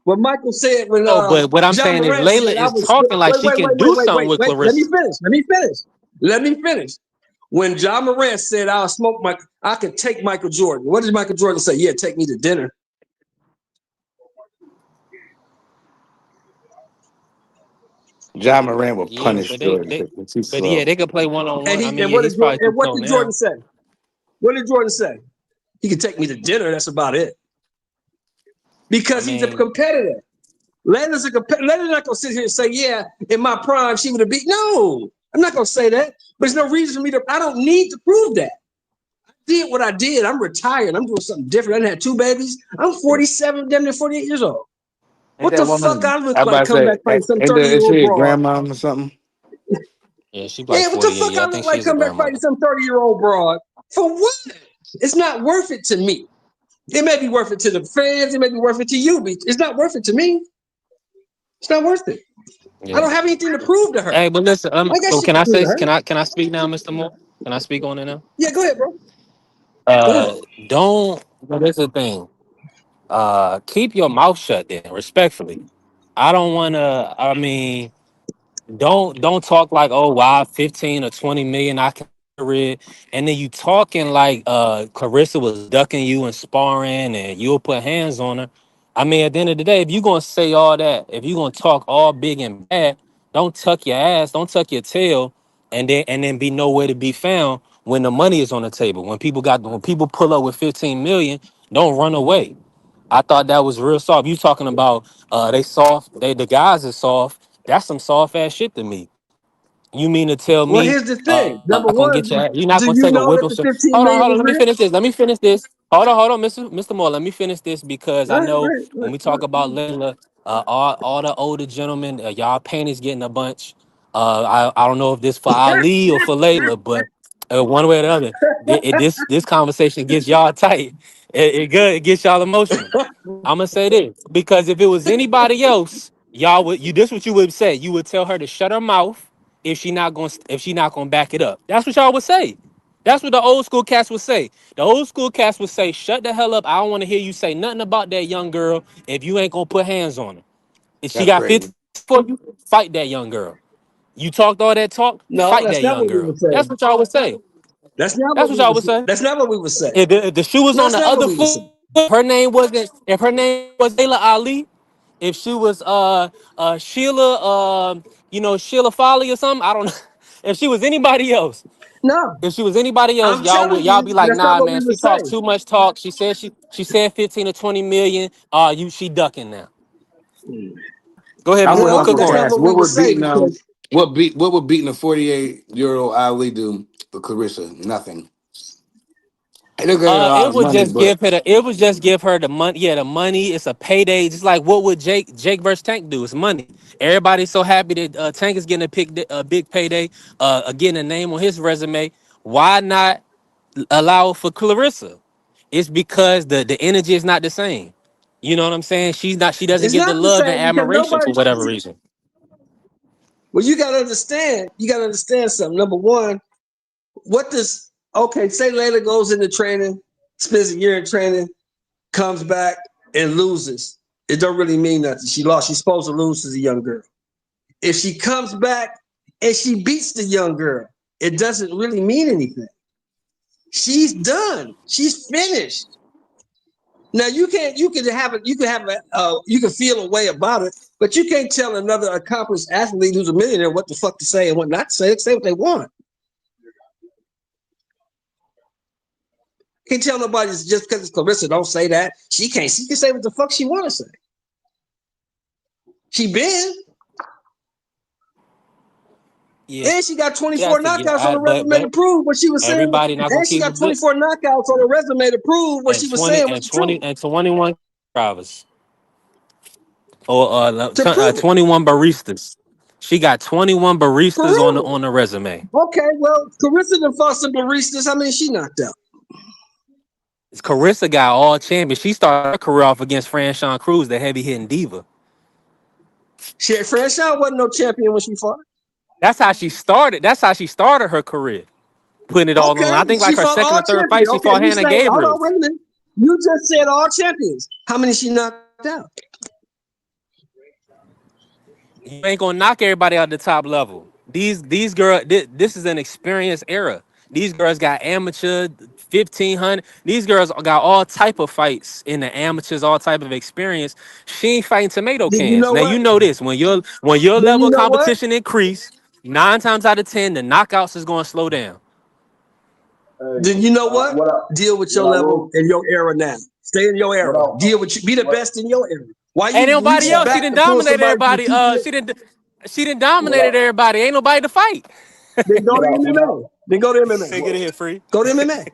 What Michael said when No, but what I'm John saying is Morant said, Layla I is was, talking like she can do something with wait. Let me Clarissa. finish. Let me finish. When John Morant said, I'll smoke I could take Michael Jordan. What did Michael Jordan say? Yeah, take me to dinner. John Moran will Yeah, punish but they Jordan they because he's but yeah, slow. they could play one on And one. I he mean, and yeah, what did he's Jordan probably and too what slow did Jordan now. say? What did Jordan say? He could take me to dinner. That's about it. I Because he's a mean, competitor. Leonard's a competitor. Leonard's not gonna sit here and say, yeah, in my prime, she would have beat. No, I'm not gonna say that. But there's no reason for me to, I don't need to prove that. I did what I did. I'm retired. I'm doing something different. I done had two babies. I'm 47, damn near 48 years old. Ain't What that the fuck woman? I look I like about to coming back say, fighting some ain't that, is 30-year-old she a broad? grandma or something? yeah, she's like Yeah, what the 48. fuck Yeah, I I look think she like is a coming back fighting grandmother. some 30-year-old broad? For what? It's not worth it to me. It may be worth it to the fans. It may be worth it to you, but it's not worth it to me. It's not worth it. I Yeah. don't have anything to prove to her. Hey, but listen, I got so shit can to I prove say? to her. Can I speak now, Mr. Moore? Can I speak on it now? Yeah, go ahead, bro. Go ahead. Don't. But that's the thing. Keep your mouth shut. Then, respectfully, I don't want to. I mean, don't talk like, oh wow, 15 or 20 million I can rid, and then you talking like Clarissa was ducking you and sparring and you'll put hands on her. I mean, at the end of the day, if you're gonna say all that, if you're gonna talk all big and bad, don't tuck your ass, don't tuck your tail, and then be nowhere to be found when the money is on the table. When people pull up with 15 million, don't run away. I thought that was real soft. You talking about they soft, the guys is soft. That's some soft ass shit to me. You mean to tell Well, me here's the thing. Number not gonna one, get your you're not do gonna you take a know whip that and the say, 15 hold on, million hold on, was let me real? finish this. Let me finish this. Hold on, Mr. Moore. Let me finish this because I know when we talk about Layla, all the older gentlemen, y'all panties getting a bunch. I don't know if this for Ali or for Layla, but one way or the other, this conversation gets y'all tight. It gets y'all emotional. I'm gonna say this because if it was anybody else, y'all would you this what you would say. You would tell her to shut her mouth if she not gonna back it up. That's what y'all would say. That's what the old school cats would say. The old school cats would say, "Shut the hell up! I don't want to hear you say nothing about that young girl if you ain't gonna put hands on her. If she That's got 50 crazy. for you, fight that young girl. You talked all that talk, No, fight that's that not young what we girl. would say. That's what y'all would say. That's not That's what what we y'all would would say. say. That's not what we would say. If the shoe was on That's the not what other we would foot, say. if her name was Layla Ali, if she was Sheila Sheila Folly or something, I don't know. If she was anybody else, No, I'm telling y'all you, be like, that's not nah, what we man, would she say. talks too much talk. She said 15 to 20 million. She ducking now. Go ahead, I Mr. would Booker. also That's not Going. ask, what we what would would say beating because what would beating a 48-year-old Ali do for Clarissa? Nothing. They look at a lot It of would money, just but give her the. It would just give her the money. Yeah, the money. It's a payday. Just like what would Jake versus Tank do? It's money. Everybody's so happy that Tank is getting a big payday. Getting a name on his resume. Why not allow it for Clarissa? It's because the energy is not the same. You know what I'm saying? She's not. She doesn't it's get the not the love and same because admiration nobody. for whatever reason. Well, you gotta understand. You gotta understand something. Number one, what does say Layla goes into training, spends a year in training, comes back and loses. It don't really mean nothing. She lost. She's supposed to lose as a young girl. If she comes back and she beats the young girl, it doesn't really mean anything. She's done. She's finished. Now you can have you can feel a way about it, but you can't tell another accomplished athlete who's a millionaire what the fuck to say and what not to say. They say what they want. Can't tell nobody just because it's Clarissa. Don't say that. She can't. She can say what the fuck she want to say. She been. Yeah, And she got you have 24 to get. knockouts on the resume to But prove what she was saying. everybody not gonna And she keep got it good. 24 knockouts on the resume to prove what And she was saying was the truth. 21 drivers or To prove it. 21 baristas. She got 21 For baristas real. on the resume. Okay, well, Carissa done fought some baristas. How many she knocked out? Carissa got all champions. She started her career off against Franchon Cruz, the heavy hitting diva. Franchon wasn't no champion when she fought. That's how she started. That's how she started her career, putting it all on. Okay, I think she like her fought second all or third fight, champions. she Okay, fought you Hannah say, hold on, Gabriel. wait a minute. You just said all champions. How many she knocked out? You ain't gonna knock everybody out the top level. These girls, this is an experienced era. These girls got amateur 1500. These girls got all type of fights in the amateurs, all type of experience. She ain't fighting tomato Then you cans. know Now what? you know this when your Then level you of know what? competition increase, 9 times out of 10, the knockouts is gonna slow down. Then you know what? What I Deal with your what I level will in your era now. Stay in your what era. I Deal with you. Be the what best in your era. Why Ain't you nobody reaching else. She back didn't to pull dominate somebody from everybody. the future? She didn't what I dominated everybody. Ain't nobody to fight. Then go to what I MMA. Then go to MMA. Hey, get in here, free. Go to MMA.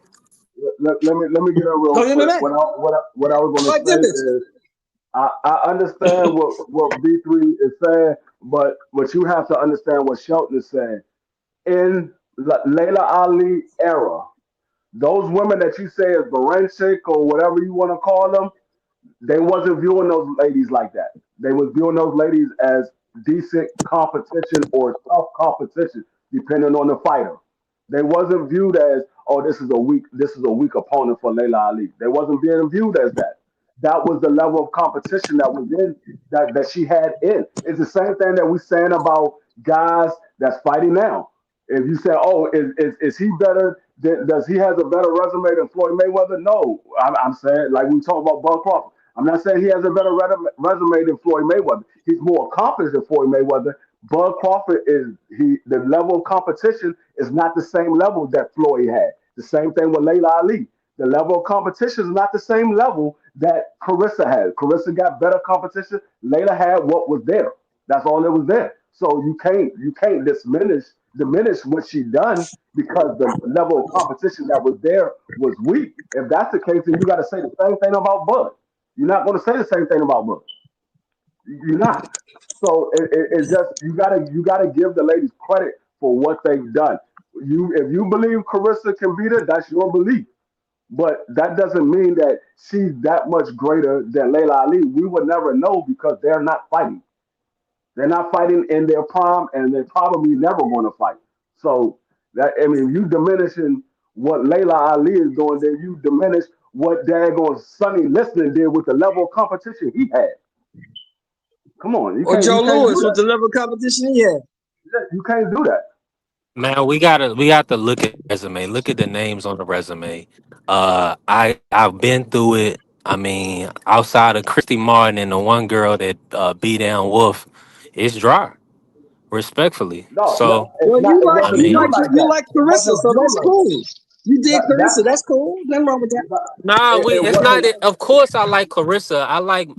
let me get in real Go to quick. MMA. What I was gonna Fight them say bitches. is I understand what B3 is saying, but you have to understand what Shelton is saying. In Layla Ali era, those women that you say is Baranchik or whatever you want to call them, they wasn't viewing those ladies like that. They was viewing those ladies as decent competition or tough competition, depending on the fighter. They wasn't viewed as, oh, this is a weak opponent for Layla Ali. They wasn't being viewed as that. That was the level of competition that was in that she had in. It's the same thing that we're saying about guys that's fighting now. If you say, "Oh, is he better? Does he has a better resume than Floyd Mayweather?" No, I'm saying like we talk about Bud Crawford. I'm not saying he has a better resume than Floyd Mayweather. He's more accomplished than Floyd Mayweather. Bud Crawford is the level of competition is not the same level that Floyd had. The same thing with Layla Ali. The level of competition is not the same level that Carissa had. Carissa got better competition. Layla had what was there. That's all that was there. So you can't diminish what she done because the level of competition that was there was weak. If that's the case, then you got to say the same thing about Bud. You're not going to say the same thing about Bud. You're not. So it's just you gotta give the ladies credit for what they've done. If you believe Carissa can beat her, that's your belief. But that doesn't mean that she's that much greater than Layla Ali. We would never know because they're not fighting. They're not fighting in their prime, and they're probably never going to fight. So that I mean, if you diminishing what Layla Ali is doing, then you diminish what daggone Sonny Liston did with the level of competition he had. Come on, you Or can't Joe you can't do Lewis with that. the level of competition he had. You can't do that. Man, we got to look at the resume. Look at the names on the resume. I've been through it. I mean, outside of Christy Martin and the one girl that beat down Wolf, it's dry, respectfully. No, So it's Well, not. It I wasn't viewed mean, like you that. like It Carissa, wasn't so viewed that's like that. cool. You did Carissa. That That's cool. Nothing wrong with that. Nah, it it's not wasn't it. Of course, I like Carissa. I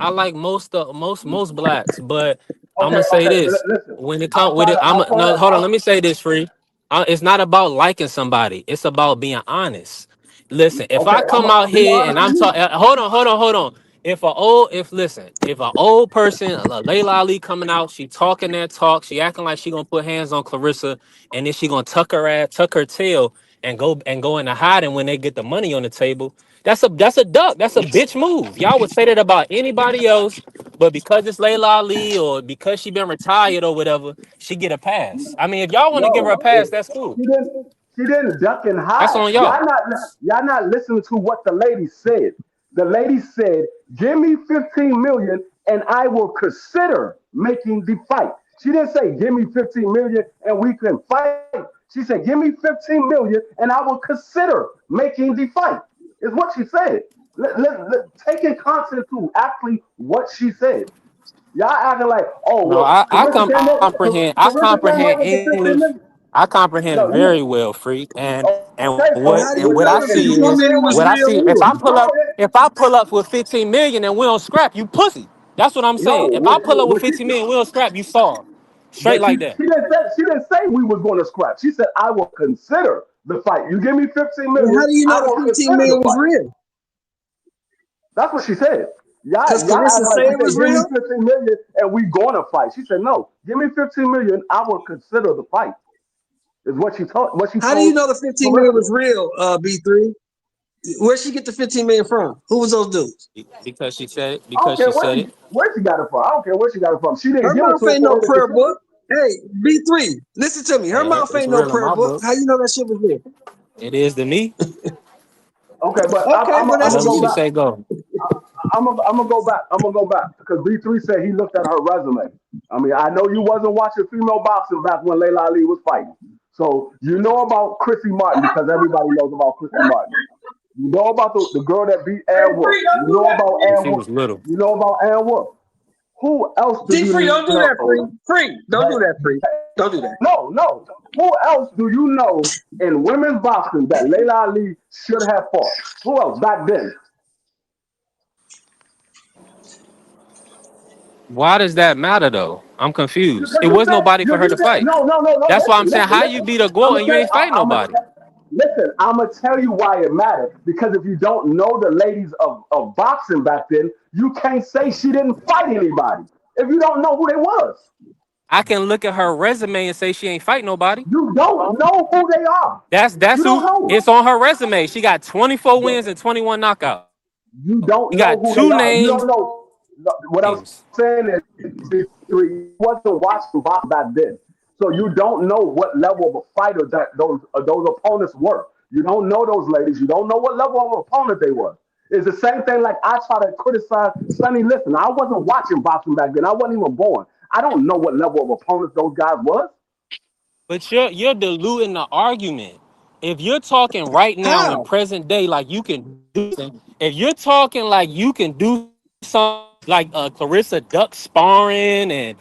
like most blacks, but I'm okay. gonna say Okay, this listen. when it comes with Outside it. of outside No, of hold on. out, Let me say this, free. It's not about liking somebody. It's about being honest. Listen, if okay, I I'm come gonna out be here and honest I'm with you. talking, hold on. If an old person, Layla Ali coming out, she talking that talk, she acting like she gonna put hands on Clarissa, and then she gonna tuck her tail and go into hiding when they get the money on the table. That's a duck. That's a bitch move. Y'all would say that about anybody else, but because it's Layla Ali or because she been retired or whatever, she get a pass. I mean, if y'all want to give her a No, pass, that's cool. she didn't. She didn't duck and That's hide. on y'all. Y'all not listening to what the lady said. The lady said, "Give me 15 million, and I will consider making the fight." She didn't say, "Give me 15 million, and we can fight." She said, "Give me 15 million, and I will consider making the fight." Is what she said. Take in context to actually what she said. Y'all acting like, oh No, well, I Carissa came up comprehend with the 15 English. million. I comprehend No, very well, freak. And okay, But so how do you what know I the and you see 15 is million was understand what what I real see. either? If I pull up with 15 million and we don't scrap, you pussy. That's what I'm saying. no, If I pull up with 15 million, we don't scrap, you soft. Straight but like that. she didn't say we was going to scrap. She said I will consider the fight. You give me 15 Well, how million, do you know I the will 15 consider the million was fight. real? That's what she said. Because Y'all Carissa act like said she it was said, give me real. 15 million and we going to fight. She said, no, give me 15 million, I will consider the fight. Is what she How do you told know the 15 million Carissa. was real, B3? Where'd she get the 15 million from? Who was those dudes? Because she said it. I don't Because care she said it. where she got it from. I don't care where she got it from. She didn't Her give it mouth to her ain't for no her to prayer consider. book. Hey, B3, listen to me. Her Hey, mouth it's ain't no real in prayer my book. book. How you know that shit was real? It is to me. Okay, but Okay, well What I'm that's gonna else go she you. back. say go? I'm gonna go back. I'm gonna go back because B3 said he looked at her resume. I mean, I know you wasn't watching female boxing back when Layla Ali was fighting, so you know about Chrissy Martin because everybody knows about Chrissy Martin. You know about the girl that beat Ann Wolf. You know about When Ann she Wolf. was little. You know about Ann Wolf. Who else do D free, you don't do that, free. know Free, don't do that? that, free. Don't do that. No. Who else do you know in women's boxing that Layla Ali should have fought? Who else back then? Why does that matter though? I'm confused. Because It was nobody for her to fight. no. That's why I'm Listen, saying listen, how you listen. beat a I'm goal gonna and you tell. ain't fight nobody. Listen. I'm gonna tell you why it mattered. Because if you don't know the ladies of boxing back then, you can't say she didn't fight anybody. If you don't know who they was, I can look at her resume and say she ain't fight nobody. you don't know who they are. That's You don't who know. it's on her resume. She got 24 wins and 21 knockouts. You don't You know got who they two are. You don't names. know. What I'm saying is, you wasn't watching boxing back then, so you don't know what level of a fighter that those opponents were. You don't know those ladies. You don't know what level of opponent they were. It's the same thing. Like I try to criticize Sonny Liston. I wasn't watching boxing back then. I wasn't even born. I don't know what level of opponents those guys was. But you're diluting the argument. If you're talking right now in How? present day, like you can do something, if you're talking like you can do something like Clarissa Duck sparring and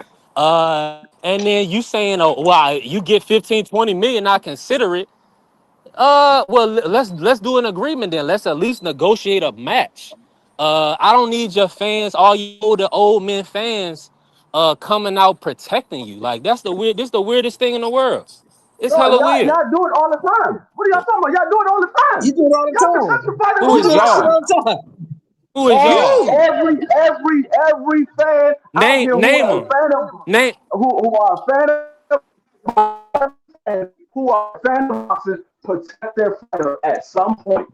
then you saying, oh wow, you get 15, 20 million, I consider it. Well, let's do an agreement then. Let's at least negotiate a match. I don't need your fans, all you old men fans, coming out protecting you. Like this the weirdest thing in the world. It's No, hella weird. y'all do it all the time. What are y'all talking about? Y'all do it all the You time. do it all the Y'all time. professional fighters Who You all do is the that shit y'all? time. all the time. Who is y'all? You. Every fan out here who Name are a them. fan of Name. who are a fan of and who are a fan of boxing protect their fighter at some point.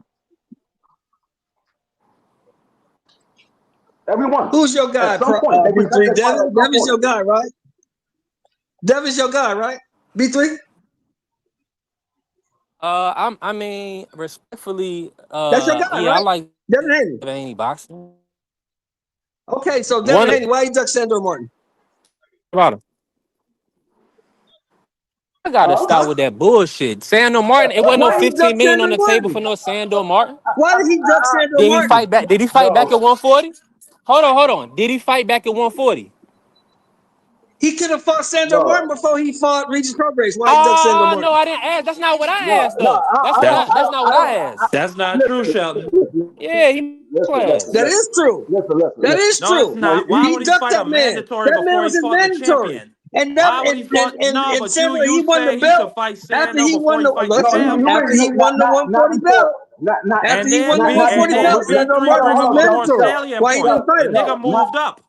Everyone. Who's your At guy, some point. They protect B3? their fighter Devin? at some Devin's point. your guy, right? Devin's your guy, right? B3? I mean, respectfully, That's your guy, yeah, I right? like Devin Haney. any boxing. Okay, so Devin One Haney, why you duck Sandor Martin? about him. I gotta Huh? stop with that bullshit. Sandor Martin, it wasn't no Why he duck 15 million on Sandor the table for Martin? no Sandor Martin. Why did he duck Sandor Did he Martin? fight back? Did he fight back at No. 140? Hold on. Did he fight back at 140? He could have fought Sandro Martin No, before he fought Regis Prograis. Why he ducked Sandro Oh no, Martin? I didn't ask. That's not what I no, asked no. though. That's That's not what I asked. that's not true, Listen, Shelton. Yeah, he listen, class. That is true. That is No, it's true. No, not. Why He would he ducked fight a that man. mandatory That man before he was his fought the mandatory. champion? And that Why would he fought? No, and but Sandro, he you won the said he belt should fight after Sando he before won he the fight the listen, no, you champion. after ain't he won the not 140 before, belt. not After And he won then the B and 140 belt, then before. Sandro B3 Martin bring was up his a more mandatory. salient Why he point. didn't fight The him? nigga moved up.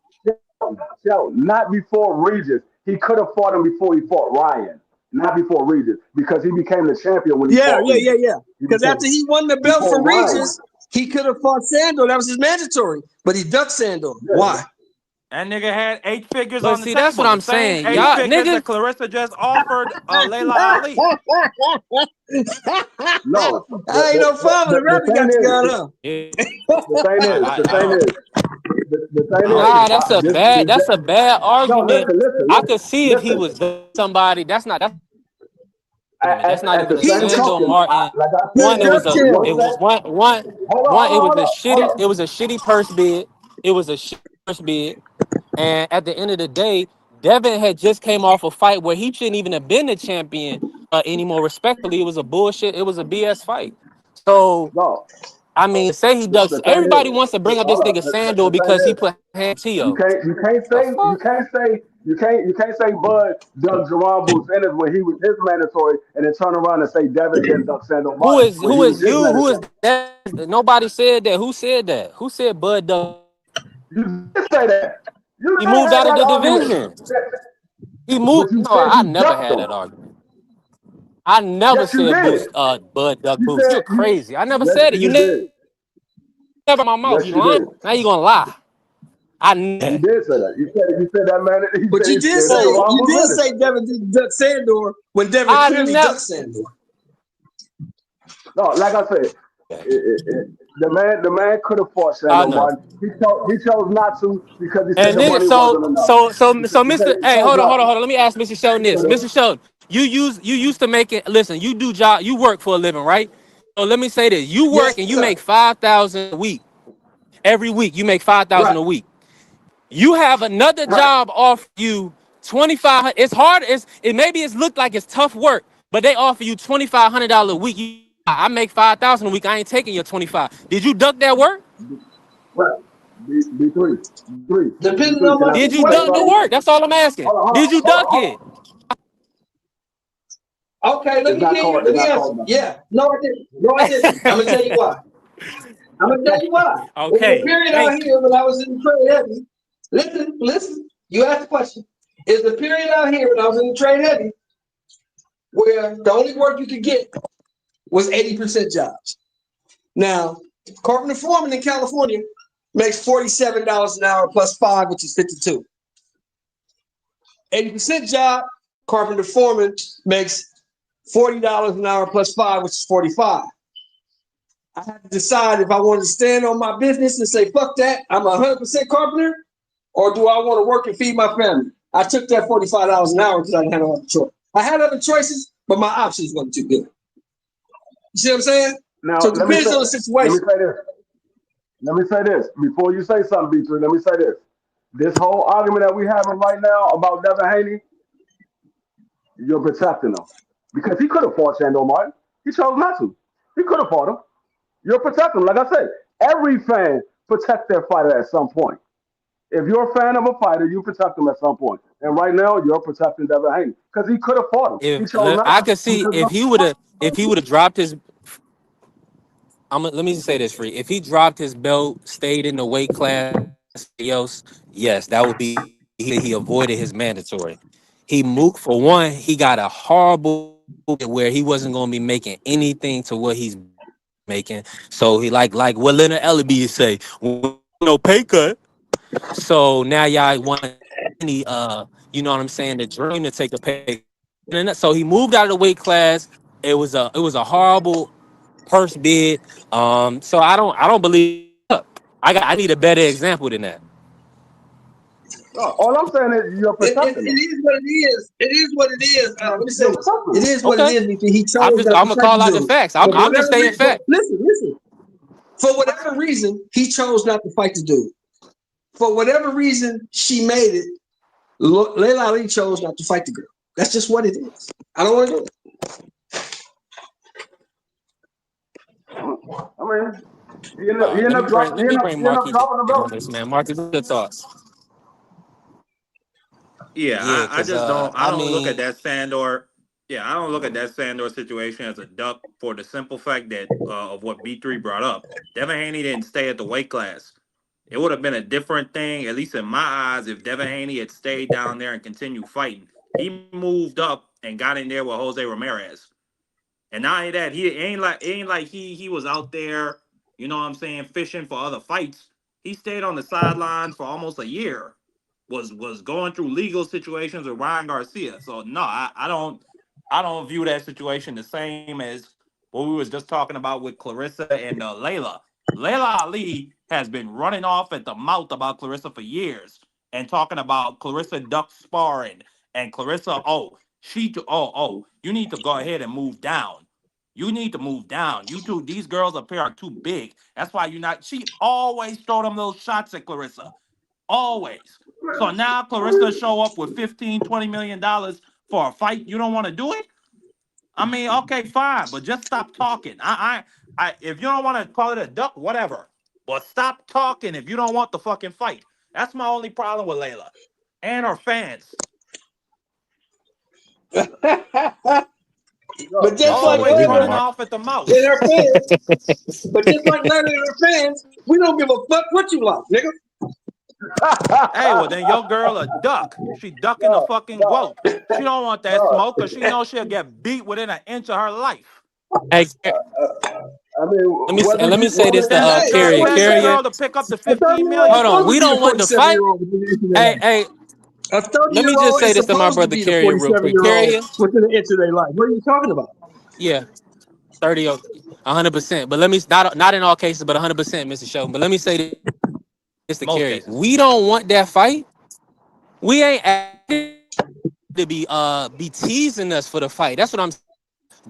Not before Regis. He could have fought him before he fought Ryan. Not before Regis, because he became the champion when he Yeah, fought yeah, Regis. yeah, yeah. He Because after became he won the belt before from Ryan. Regis, he could have fought Sandor. That was his mandatory. But he ducked Sandor. Yeah. Why? That nigga had 8 figures But on the see, that's what table. The I'm same saying. 8 Y'all figures that niggas, Clarissa just offered Layla Ali. No, I ain't no fun when the the rabbit thing got together. is, Huh? yeah, the I thing don't is, I don't see the that's a problem. bad no, argument. I could see if he listen. was somebody. That's argument. That's not At even the a He same just Sando token, Martin. like I he said, One, ducked one it him. was sec. one. It was a Hold shitty. on. It was a shitty purse bid. It was a shitty purse bid. And at the end of the day, Devin had just came off a fight where he shouldn't even have been the champion anymore. Respectfully, it was a bullshit. It was a BS fight. So No, I mean, say he ducks. the thing Everybody is, wants to bring up this hold nigga on. Sando The thing because he is, put hand Tio. The fuck? you can't say Bud dug Jerron Boots Ennis when he was his mandatory, and then turn around and say Devin didn't duck Sando Who Martin is when who he was is his you? Who is mandatory. that? Nobody said that. Who said that? Who said Bud Duck? You did say that. You He just moved had out of that the argument, division. He moved. but you No, said I he never ducked had him. that argument. I never Yes, you said did. boost Bud Duck You Boost. said You're crazy. I never yes, said it. You you did. never my mouth. Yes, You you lying? did. Now you gonna lie. I You never. did say that. You said that man. He But said you he did scared say of Jerron you Boots did Ennis. say Devin didn't duck Sandor when Devin I clearly never. ducked Sandor. No, like I said, the man could have fought I Sando know. Martin. He chose not to because he said And the then money wasn't enough. so Mr. He Hey, chose not to. hold on. Let me ask Mr. Sheldon this. Mr. Sheldon, you used to make it. Listen, you work for a living, right? So let me say this: you Yes, work and you sir. make 5,000 a week. Every week you make 5,000 Right. a week. You have another Right. job off you 2,500. It's hard. Maybe it's looked like it's tough work, but they offer you $2,500 a week. I make 5,000 a week. I ain't taking your 25. Did you duck that work? Right. B3. B3. Depending B3. on Can my I Did you say duck the situation. something? work? That's all I'm asking. Did you duck Hold it? on. Okay, let It's me not hear you. called. Let It's me not answer. called nothing. Yeah. No, I didn't. No, I didn't. I'm gonna tell you why. I'm gonna tell you why. It was a Okay. period out Thank you. here when I was in the trade heavy. Listen. You asked the question. It's a period out here when I was in the trade heavy where the only work you could get was 80% jobs. Now, carpenter foreman in California makes $47 an hour plus 5, which is 52. 80% job, carpenter foreman makes $40 an hour plus 5, which is 45. I had to decide if I wanted to stand on my business and say, fuck that, I'm 100% carpenter, or do I want to work and feed my family? I took that $45 an hour because I didn't have no other choice. I had other choices, but my options wasn't too good. You see what I'm saying? Now So it depends on the let me situation. say this. Let me say this before you say something, B3. Let me say this. This whole argument that we having right now about Devin Haney, you're protecting him because he could have fought Shando Martin. He chose not to. He could have fought him. You're protecting him. Like I said, every fan protects their fighter at some point. If you're a fan of a fighter, you protect them at some point. And right now, you're protecting Devin Haney because he could have fought him. He chose not I to could see because no. if he would have dropped his. Let me just say this, free. If he dropped his belt, stayed in the weight class, else, yes, that would be he avoided his mandatory. He moved for one. He got a horrible where he wasn't going to be making anything to what he's making. So he like what Leonard Ellaby say, no pay cut. So now y'all want any you know what I'm saying, the dream to take a pay. And so he moved out of the weight class. It was a horrible purse bid. So I don't believe. I need a better example than that. No, all I'm saying is you're It protecting them. is what it is. It is what it is. Let me say You're this. protecting It them. is what it Okay, is because he I'm chose not to gonna fight the call out the dude. facts. But I'm just whatever stating reason, fact. listen. For whatever reason, he chose not to fight the dude. For whatever reason, she made it. Layla Ali chose not to fight the girl. That's just what it is. I don't want to do it. I mean, All right, let me bring he ended up Marquis dropping the in on belt. this, man. Marquis, what your thoughts? Yeah, Yeah, I cause just don't. I I don't look at mean, that Sandor. Yeah, I don't look at that Sandor situation as a duck for the simple fact that of what B3 brought up. Devin Haney didn't stay at the weight class. It would have been a different thing, at least in my eyes, if Devin Haney had stayed down there and continued fighting. He moved up and got in there with Jose Ramirez. And not only that, he ain't like he was out there, you know what I'm saying, fishing for other fights. He stayed on the sidelines for almost a year. Was going through legal situations with Ryan Garcia. So no, I don't view that situation the same as what we was just talking about with Clarissa and Layla. Layla Ali has been running off at the mouth about Clarissa for years and talking about Clarissa duck sparring and Clarissa, you need to go ahead and move down. You need to move down. You two, these girls up here are too big. That's why you're not. She always throw them those shots at Clarissa. Always. So now Clarissa show up with 15, $20 million for a fight. You don't want to do it? I mean, okay, fine, but just stop talking. If you don't want to call it a duck, whatever. But stop talking if you don't want the fucking fight. That's my only problem with Layla and her fans. But just That's like an Always agreement, Layla running Mark. off at the mouth. and her fans, but just like Layla and her fans, we don't give a fuck what you like, nigga. Hey, well then your girl a duck. She ducking the No, fucking no, goat. She don't want that no. smoke because she knows she'll get beat within an inch of her life. hey, I mean, let me say this to Tell Hey, Carrier. tell your Carrier, girl to pick up the I thought 15 you were hold million. on. supposed to We be the don't want to fight. 47-year-old within an inch of their Hey, life. hey, A let me 30-year-old just say is this to my supposed to brother be the Carrier real quick. 47-year-old Carrier, within an inch of their life. What are you talking about? yeah, 30, 100%. But let me not in all cases, but 100%, Mr. Show. But let me say this to Most Carrier. cases. We don't want that fight. We ain't asking to be teasing us for the fight. That's what I'm.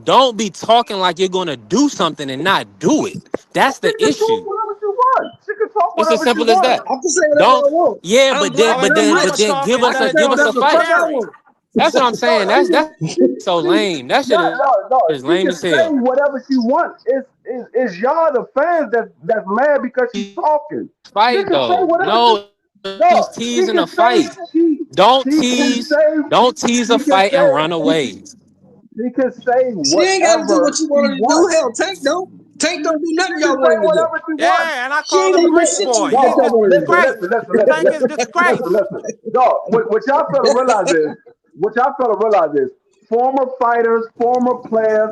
Don't be talking like you're gonna do something and not do it. That's she the can talk issue. whatever she wants. She can talk It's as whatever she simple as wants. that. I can say whatever Don't. I want. Yeah, I'm but black then, Only and but I'm thing then, I'm but a rich. then, talking I can tell it say give to us whatever a the Mr. fuck fight. I Carey. want. That's what I'm No, saying. she That's can. so lame. That shit No. is She lame can as say hell. whatever she wants. It's y'all the fans that's mad because she's talking. She Fight can say though. whatever she. No, he's No, she teasing can a say fight. Don't she can tease. say Don't tease a she can fight and run say away. she can say She ain't got to do what whatever you she want her to do. wants. Hell, Tank don't. Tank don't do She nothing can y'all say want him to do. whatever she wants. Yeah, and I She call ain't him gonna do great shit you boy. what He's No, y'all just want him to do. disgrace. Tank is disgrace. listen. No, what y'all fail to realize is, former fighters, former players,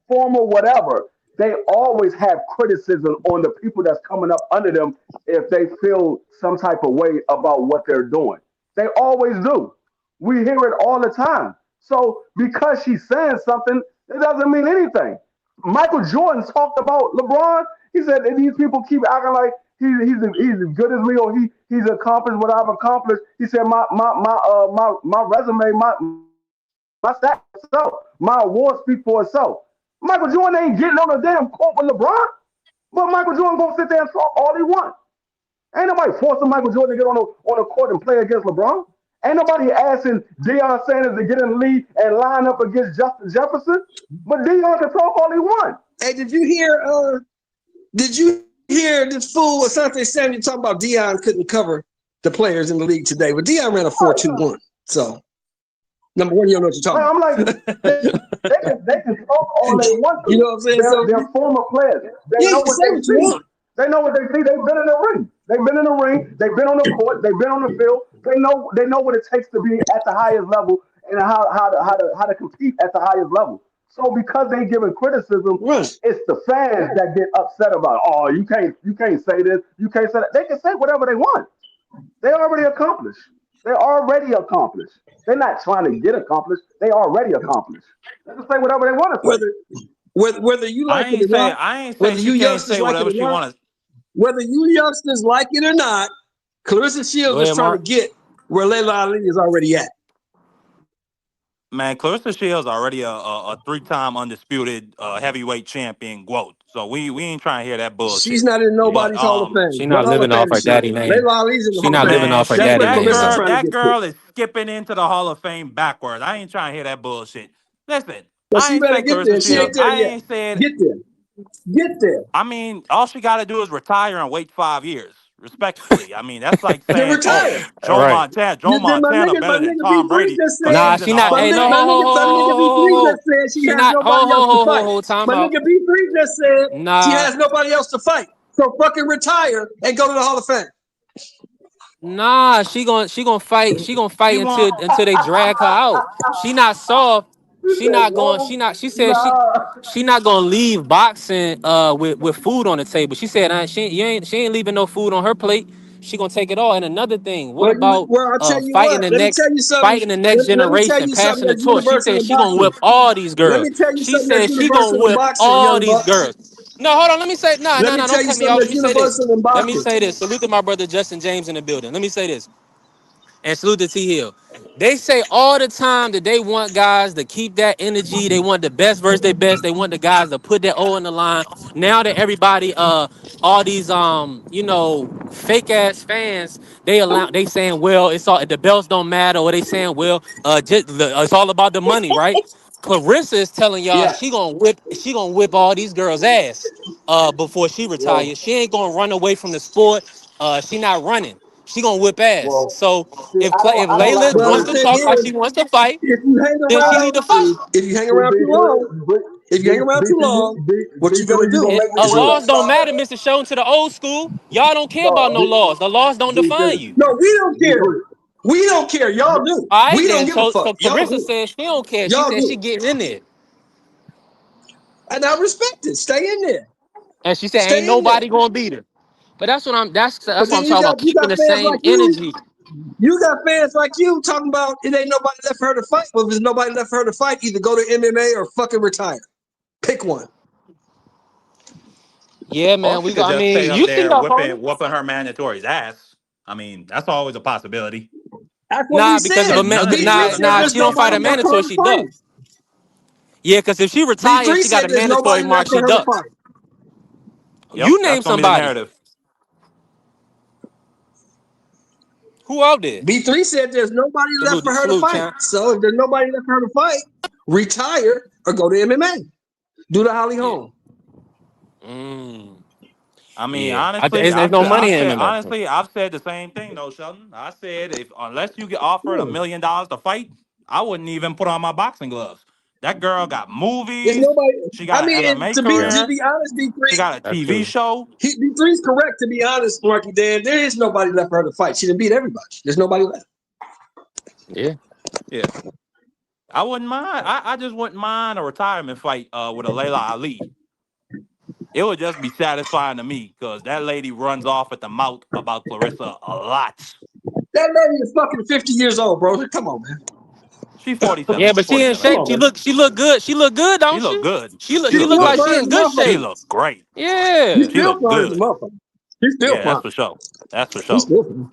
former whatever, they always have criticism on the people that's coming up under them if they feel some type of way about what they're doing. They always do. We hear it all the time. So because she's saying something, it doesn't mean anything. Michael Jordan talked about LeBron. He said that these people keep acting like he's as good as me or he's accomplished what I've accomplished. He said my resume, my stats itself, my award speak for itself. Michael Jordan ain't getting on a damn court with LeBron, but Michael Jordan gonna sit there and talk all he wants. Ain't nobody forcing Michael Jordan to get on a court and play against LeBron. Ain't nobody asking Deion Sanders to get in the league and line up against Justin Jefferson. But Deion can talk all he wants. Hey, did you hear? Did you hear this fool Asante Samuel talking about Deion couldn't cover the players in the league today? But Deion ran a 4.21. So number one, you don't know what you're talking I'm like, about. they can talk all they want You to. know what I'm saying? So They're former players. They yeah, you know can what say they what you see. want. They know what they see. They've been in the ring. They've been in the ring. They've been on the court. They've been on the field. They know what it takes to be at the highest level and how to compete at the highest level. So because they giving criticism, Right. it's the fans that get upset about. Oh, you can't say this. You can't say that. They can say whatever they want. They already accomplished. They're already accomplished. They're not trying to get accomplished. They already accomplished. They can say whatever they want to say. Whether you like it or not, I ain't say whether she you can't youngsters say like it whatever or she not, wants. whether you youngsters like it or not, Clarissa Go Shields is ahead, trying to Mark. get where Layla Ali is already at. Man, Clarissa Shields already a three-time undisputed heavyweight champion, GWOAT. So we ain't trying to hear that She's bullshit. not in Yeah. But nobody's Hall of Fame. She What not Hall of living off Fame her is she in? daddy name. Layla Ali's in the She Hall of not Fame. living man, off her That's daddy where name, Clarissa bro. trying to that get to. girl is skipping into the Hall of Fame backwards. I ain't trying to hear that bullshit. Listen, But I she ain't better say get Clarissa there. She Shields. ain't there I yet. ain't said. Get there. Get there. I mean, all she got to do is retire and wait 5 years. Respectfully, I mean that's like Then saying, "Oh, retire. All right. Joe Then Montana my better than nigga Tom B3 Brady just said, because Nah, he's in she the not. Hall Hey, of no, Fame." my nigga B3 just said she She has not. nobody else to fight. Time My out. nigga B3 just said she Nah, has nobody else to fight. So fucking retire and go to the Hall of Fame. nah. She gonna fight. She gonna fight She until want. they drag her out. She not soft. She not going. She not. She said she not gonna leave boxing with food on the table. She said she ain't leaving no food on her plate. She gonna take it all. And another thing, what about Well, I'll tell you what. fighting the Let me tell next you something. generation, Let me tell you something passing the that's torch? She universal said in she gonna boxing. whip all these Let girls. me tell you She something that's said she gonna universal in whip boxing, all young these bucks. girls. No, hold on. Let me say Let me no. tell Don't you cut me something off. Let that's me say this. universal in Let me boxing. say this. Salute to my brother Justin James in the building. Let me say this. And salute to T Hill. They say all the time that they want guys to keep that energy. They want the best versus their best. They want the guys to put their O in the line. Now that everybody, all these fake ass fans, they saying, well, it's all the belts don't matter, or they saying, well, it's all about the money, right? Clarissa is telling y'all Yeah. she gonna whip all these girls' ass before she Well, retires. She ain't gonna run away from the sport. She not running. She gonna whip ass. well, So see, if I don't like Layla the Well, wants way to say talk like again, she wants to fight, if you hang then she around, need to fight. if you hang see around too long, if you hang around too long, what you gonna B3, you do? gonna And make me bring laws up don't something? matter, Mr. Shown to the old school. Y'all don't care about No, no laws. The laws don't define B3, you. No, we don't care. B3. We don't care. Y'all do. All right, We don't then. give a So fuck. Y'all Clarissa do. says she don't care. She Y'all said she do. getting in there. And I respect it. Stay in there. And she said ain't Stay in there. nobody gonna beat her. But that's But what then I'm talking about. you Keeping got the fans same like you. energy. You got fans like you talking about it ain't nobody left for her to fight. Well, if there's nobody left for her to fight, either go to MMA or fucking retire. Pick one. Yeah, Or man. she We go. could I just stay mean, up you see there your opponent. whooping her mandatory's ass. I mean, that's always a possibility. That's what we Nah, because if said. a Because none of these B3 said nah, motherfuckers there's she don't can't fight a nobody come left back. for her mandatory. to She duck. fight. Yeah, because if she retires and B3 she got said a there's mandatory nobody mark, left for she her to duck. fight. Yep, You that's name gonna be the somebody. narrative. Who out there? B3 said there's nobody left for Salute, her to salute, fight. champ. So if there's nobody left for her to fight, retire or go to MMA. Do the Holly Yeah. Holm. Mm. I mean, Yeah. honestly, There's no money in MMA. I've said the same thing though, Sheldon. I said if unless you get offered $1 million to fight, I wouldn't even put on my boxing gloves. That girl got There's movies. nobody. She I got an mean, and MMA to career. be honest, She B3, got a That's TV true. show. B3's correct. To be honest, Marky Dan, there is nobody left for her to fight. She done beat everybody. There's nobody left. Yeah. Yeah, I wouldn't mind. I just wouldn't mind a retirement fight with a Layla Ali. It would just be satisfying to me because that lady runs off at the mouth about Clarissa a lot. That lady is fucking 50 years old, bro. Come on, man. She's Yeah, 47. but she in 47. Come shape. on, man. She look good. She look good, She don't look she? good. She She She look look still like good. she fine as in a good She motherfucker. shape. look great. She's Yeah. She still look fine as a good. motherfucker. She's still Yeah, that's fine. for sure. That's for She's sure. still fine.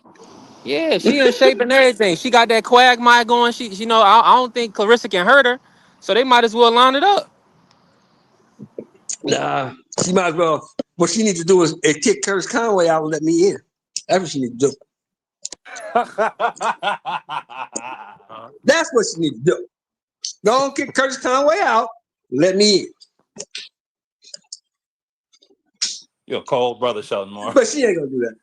Yeah, she in shape and everything. She got that quagmire going. I don't think Clarissa can hurt her. So they might as well line it up. Nah, she might as well. What she needs to do is kick Curtis Conway out and let me in. That's what she needs to do. That's what she needs to do. Don't kick Curtis Conway out. Let me in. You're a cold brother, Sheldon Moore. But she ain't gonna do that.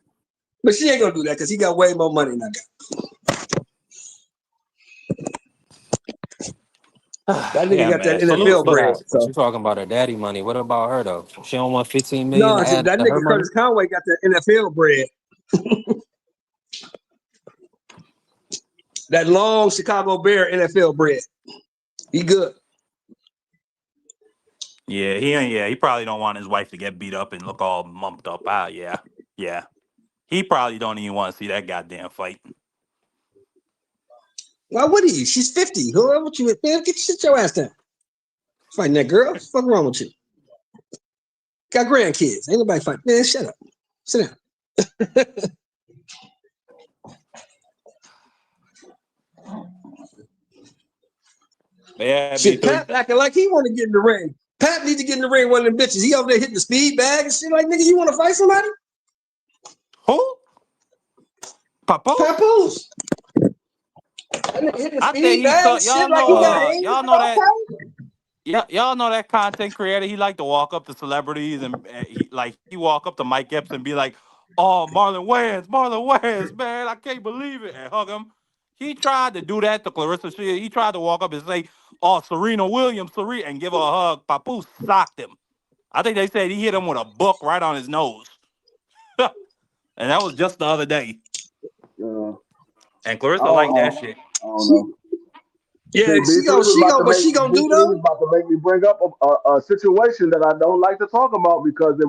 But she ain't gonna do that because he got way more money than I got. That nigga Yeah, got that man. Salute, NFL She salute. bread. got, but So you talking about her daddy money. What about her though? She don't want 15 million no, to add that to her nigga money? Curtis Conway got that NFL bread. That long Chicago Bear NFL bread. He good. Yeah, he ain't. Yeah, he probably don't want his wife to get beat up and look all mumped up. Ah, yeah, yeah. He probably don't even want to see that goddamn fight. Why would he? She's 50. Who wrong with you? Man, sit your ass down. Fighting that girl. What's wrong with you? Got grandkids. Ain't nobody fighting. Man, shut up. Sit down. Yeah, Shit, B3. Pat acting like he want to get in the ring. Pat need to get in the ring with one of them bitches. He over there hitting the speed bag and shit. Like, nigga, you want to fight somebody? Who? Papoose? Papoose. That nigga hitting the I think speed bag and shit like he got hands. Y'all know that content creator. He like to walk up to celebrities and he walk up to Mike Epps and be like, "Oh, Marlon Wayans, man, I can't believe it," and hug him. He tried to do that to Clarissa Shields. He tried to walk up and say, "Oh, Serena Williams, and give her a hug. Papoose socked him. I think they said he hit him with a book right on his nose, and that was just the other day. And Clarissa liked that shit. I don't know. Yeah, See, she gonna do B3 was though. about to make me bring up a situation that I don't like to talk about because it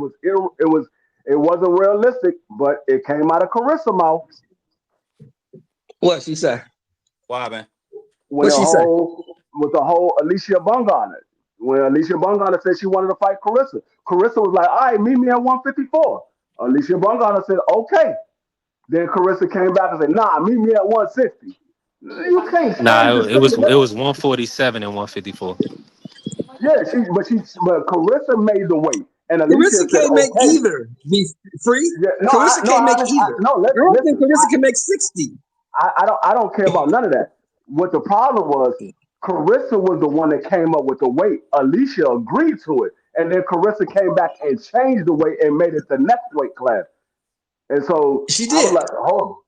wasn't realistic, but it came out of Carissa's mouth. What she say? Why, man? With the whole Alicia Bungana. When Alicia Bungana said she wanted to fight Carissa, Carissa was like, "All right, meet me at 154." Alicia Bungana said, "Okay." Then Carissa came back and said, "Nah, meet me at 160." You can't say Nah, the it was same. 147 and 154. Yeah, but Carissa made the weight, and Alicia Carissa said, can't make "Okay." either. Be free. Yeah, no, Carissa can't make either. I don't think listen. Carissa can make 60. I don't care about none of that. What the problem was, Carissa was the one that came up with the weight. Alicia agreed to it, and then Carissa came back and changed the weight and made it the next weight class. And so She I was did. like, "Oh."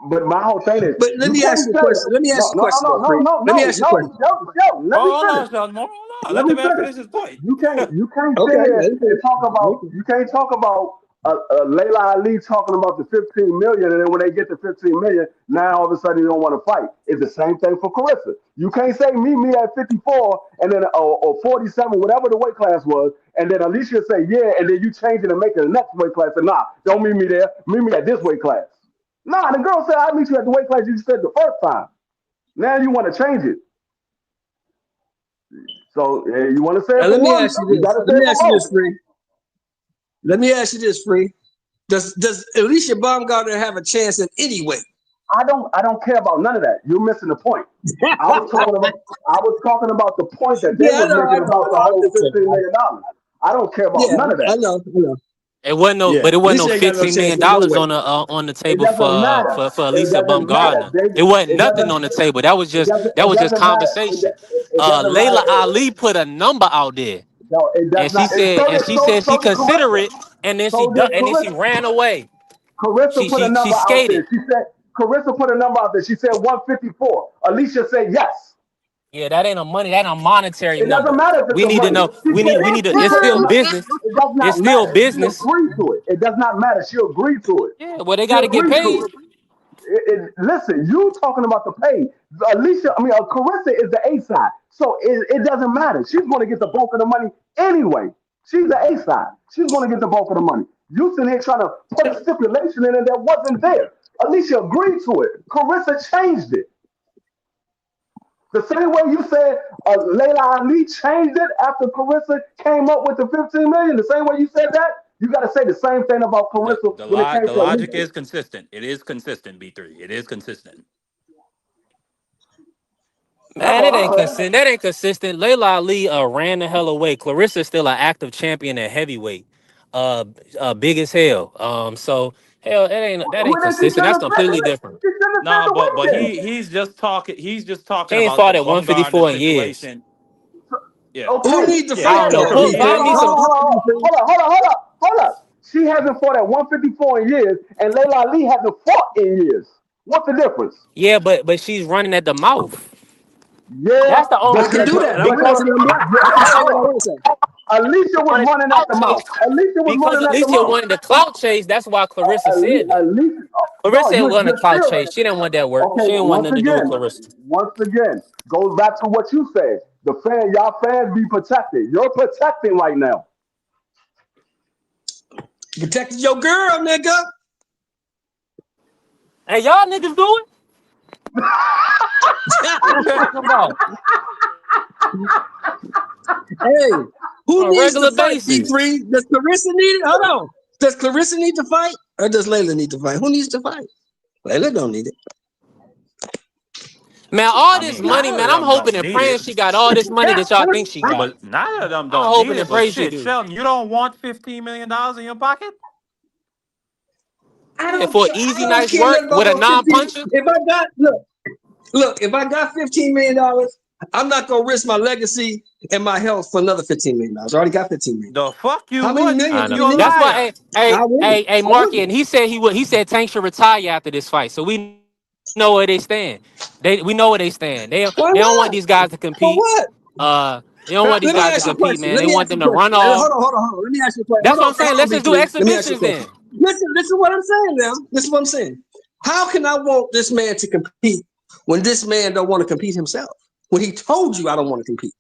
But my whole thing is, But let me ask you a question. Let me ask you a question, though, Free. Let me ask you a question. Let me Hold finish. on, Sean. Hold on. Let Let the me man finish. finish his point. You can't sit Okay. here and talk about. You can't talk about Layla Ali talking about the 15 million, and then when they get to 15 million, now all of a sudden you don't want to fight. It's the same thing for Carissa. You can't say meet me at 54 and then or 47, whatever the weight class was, and then Alicia say yeah, and then you change it and make it the next weight class. And nah, don't meet me there. Meet me at this weight class. Nah, the girl said I'll meet you at the weight class you said the first time. Now you want to change it. So you want to say it Now, for let me one, ask you you this. got to Let say me it ask for you this, both. Free. Let me ask you this, Free. Does Alicia Baumgartner have a chance in any way? I don't care about none of that. You're missing the point. I was talking about the point that they Yeah, I was know. making about the I'm whole just saying. $15 million. I don't care about Yeah, none of I that. know. It wasn't no, Yeah, but it wasn't no Alicia ain't got no chance in no $15 million way. on the It table doesn't matter. for It Alicia doesn't matter. Bumgardner. It wasn't It nothing doesn't. on the table. That was It just doesn't. It doesn't matter. conversation. It doesn't Layla matter. Ali put a number out there, No, it does and not. And she said she so did consider Carissa. it, and then So did she Carissa. ran away. Carissa put a She number out skated. there. Carissa put a number out there. She said 154. Alicia said yes. Yeah, that ain't a money. That ain't a monetary It doesn't number. matter if it's We the need to money. know. We need to. It's still business. It does It's not still matter. She business. agreed to it. It does not matter. She agreed to it. Yeah, well, they She got to get agreed to paid. it. Listen, you talking about the pay. Carissa is the A side. So it doesn't matter. She's going to get the bulk of the money anyway. She's the A side. She's going to get the bulk of the money. You sitting here trying to put a stipulation in it that wasn't there. Alicia agreed to it. Carissa changed it. The same way you said Layla Ali changed it after Carissa came up with the 15 million. The same way you said that, you got to say the same thing about Carissa when it came The to logic Alicia. is consistent. It is consistent, B3. It is consistent. That's Man, all it I'm ain't saying. consistent. That ain't consistent. Layla Ali ran the hell away. Clarissa's still an active champion at heavyweight. Big as hell. So hell, that ain't Well, then she consistent. That's shouldn't have said completely it. different. She shouldn't have said No, the but weight then. he's just She talking ain't about fought the at Bumgarner 154 in years. situation. Yeah. Who Okay. need to Yeah, I fight don't he know. though? just Proof. he Find me some. Hold up. She hasn't fought at 154 in years, and Layla Ali hasn't fought in years. What's the difference? Yeah, but she's running at the mouth. Yeah, That's the I only can do difference. that. I'm a Because person. I'm black. yeah, I can say hold what I on. want to say. Alicia was wanted the running at clout the mouth. chase. Alicia was Because running at the Alicia mouth. wanted the clout chase. That's why Clarissa said that. Alicia, no, Clarissa wanted the you're clout still chase. She didn't want that work. okay. She didn't want nothing to do with Clarissa. Once again, goes back to what you said. Y'all fans be protected. You're protecting right now. Protected your girl, nigga. Hey, y'all niggas do it? What you talking about? Hey, who On a needs to regular fight, basis. B3? Does Clarissa need it? Hold on. Does Clarissa need to fight? Or does Layla need to fight? Who needs to fight? Layla don't need it. Man, all I this mean, money, none of man. I'm them hoping don't and need praying it, she got all this money that y'all think she got. but none of them I'm don't need hoping it. and But pray she shit, do. Sheldon, you don't want $15 million in your pocket? I Yeah, don't for care. I easy, don't nice care work nothing about with a no 15. non-puncher. If I got look, if I got $15 million, I'm not gonna risk my legacy and my health for another $15 million. I already got $15 million. The fuck you How many wouldn't. million I do know. you You're a need? That's why, liar. I wouldn't. hey, I Marky, wouldn't. and he said he would. He said Tank should retire after this fight. So we know where they stand. We know where they stand. Why They don't want not? these guys to For compete. what? They don't want these Let me guys to ask you a compete, question. man. Let They me want ask you them a to question. run off. Hold on. Let me ask you a question. That's what I'm saying. Hold on, Let's just do B3. Let me ask you a exhibitions question. then. Listen to what I'm saying now. This is what I'm saying. How can I want this man to compete when this man don't want to compete himself? When he told you I don't want to compete.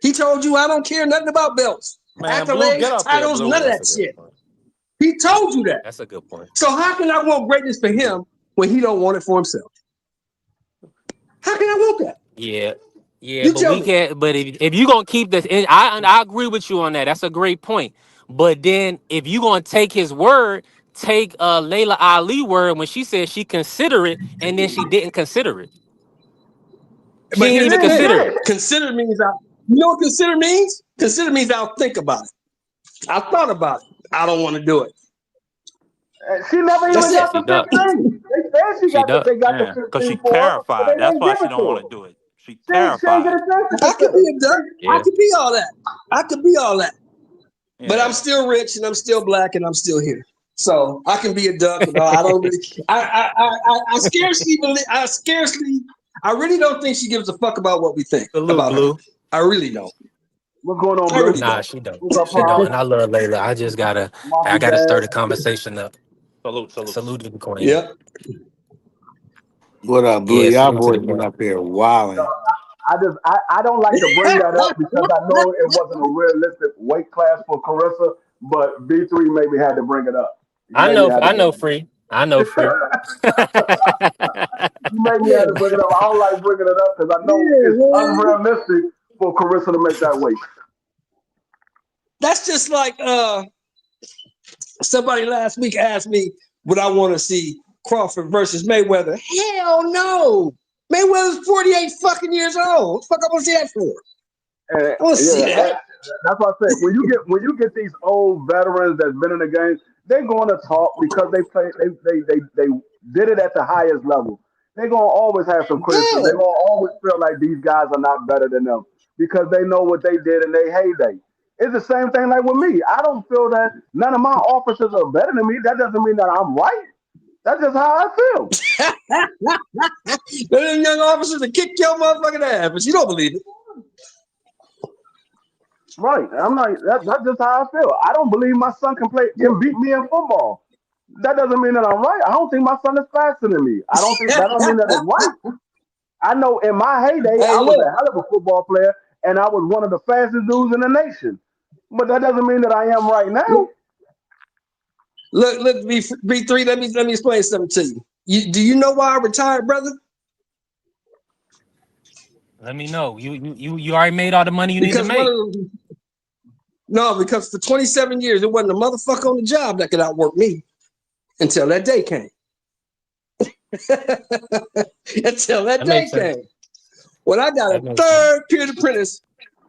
He told you I don't care nothing about belts, Man, Blue, accolades, get up here, titles, none Blue. of That's that a good shit. point. He told you that. That's a good point. So how can I want greatness for him when he don't want it for himself? How can I want that? Yeah. Yeah, You but tell we me. can't. But if you gonna keep this, and I agree with you on that. That's a great point. But then if you gonna take his word, take Layla Ali word when she said she consider it, and then she didn't consider it. She But ain't here's even the Yeah, he thing. consider it. did. Consider means you know what consider means? Consider means I'll think about it. I thought about it. I don't want to do it. She never That's even it. got She the does. 15. They said She does. they got the Yeah, because 15 she for her, but they terrified. That's didn't why give she it don't to want her. to do it. She She ain't get terrified. a chance to I could consider. be a duck. I Yeah. could be all that. I could be all that. But I'm Yeah. still rich and I'm still black and I'm still here. So I can be a duck. No, I don't really. I scarcely believe. I really don't think she gives a fuck about what we think Salute, about her. Blue. I really don't. What's going on, I Blue? really Nah, don't. she don't. What's up, She don't. And Paul? I love Layla. I Marky gotta stir the Dad. conversation up. Salute, salute. Salute to the queen. Yep. What up, Blue? Yeah, Y'all salute to the boys been queen. up here wilding. I don't like to bring that up because I know it wasn't a realistic weight class for Carissa, but B3 made me had to bring it up. He made me had to I bring know it up. free. I know free. He made me have to bring it up. I don't like bringing it up because I know Yeah, it's man. unrealistic for Carissa to make that weight. That's just like somebody last week asked me would I want to see Crawford versus Mayweather. Hell no. Mayweather's 48 fucking years old. What the fuck I want to see that for? And I want to see yeah, that. that's what I said. When you get these old veterans that's been in the game, they're going to talk because they did it at the highest level. They're gonna always have some criticism. They're Yeah. gonna always feel like these guys are not better than them because they know what they did in their heyday. It's the same thing like with me. I don't feel that none of my officers are better than me. That doesn't mean that I'm right. That's just how I feel. Them young officers that kick your motherfucking ass, but you don't believe it. Right. I'm not. That's just how I feel. I don't believe my son can beat me in football. That doesn't mean that I'm right. I don't think my son is faster than me. I don't think that don't mean that it's right. I know in my heyday Hey, I was look, a hell of a football player and I was one of the fastest dudes in the nation. But that doesn't mean that I am right now. look, B3. Let me explain something to you. Do you know why I retired, brother? Let me know. You already made all the money you need to Because make. because for 27 years it wasn't a motherfucker on the job that could outwork me until that day came. Until that That day makes sense. came. When I got a That makes sense. third period apprentice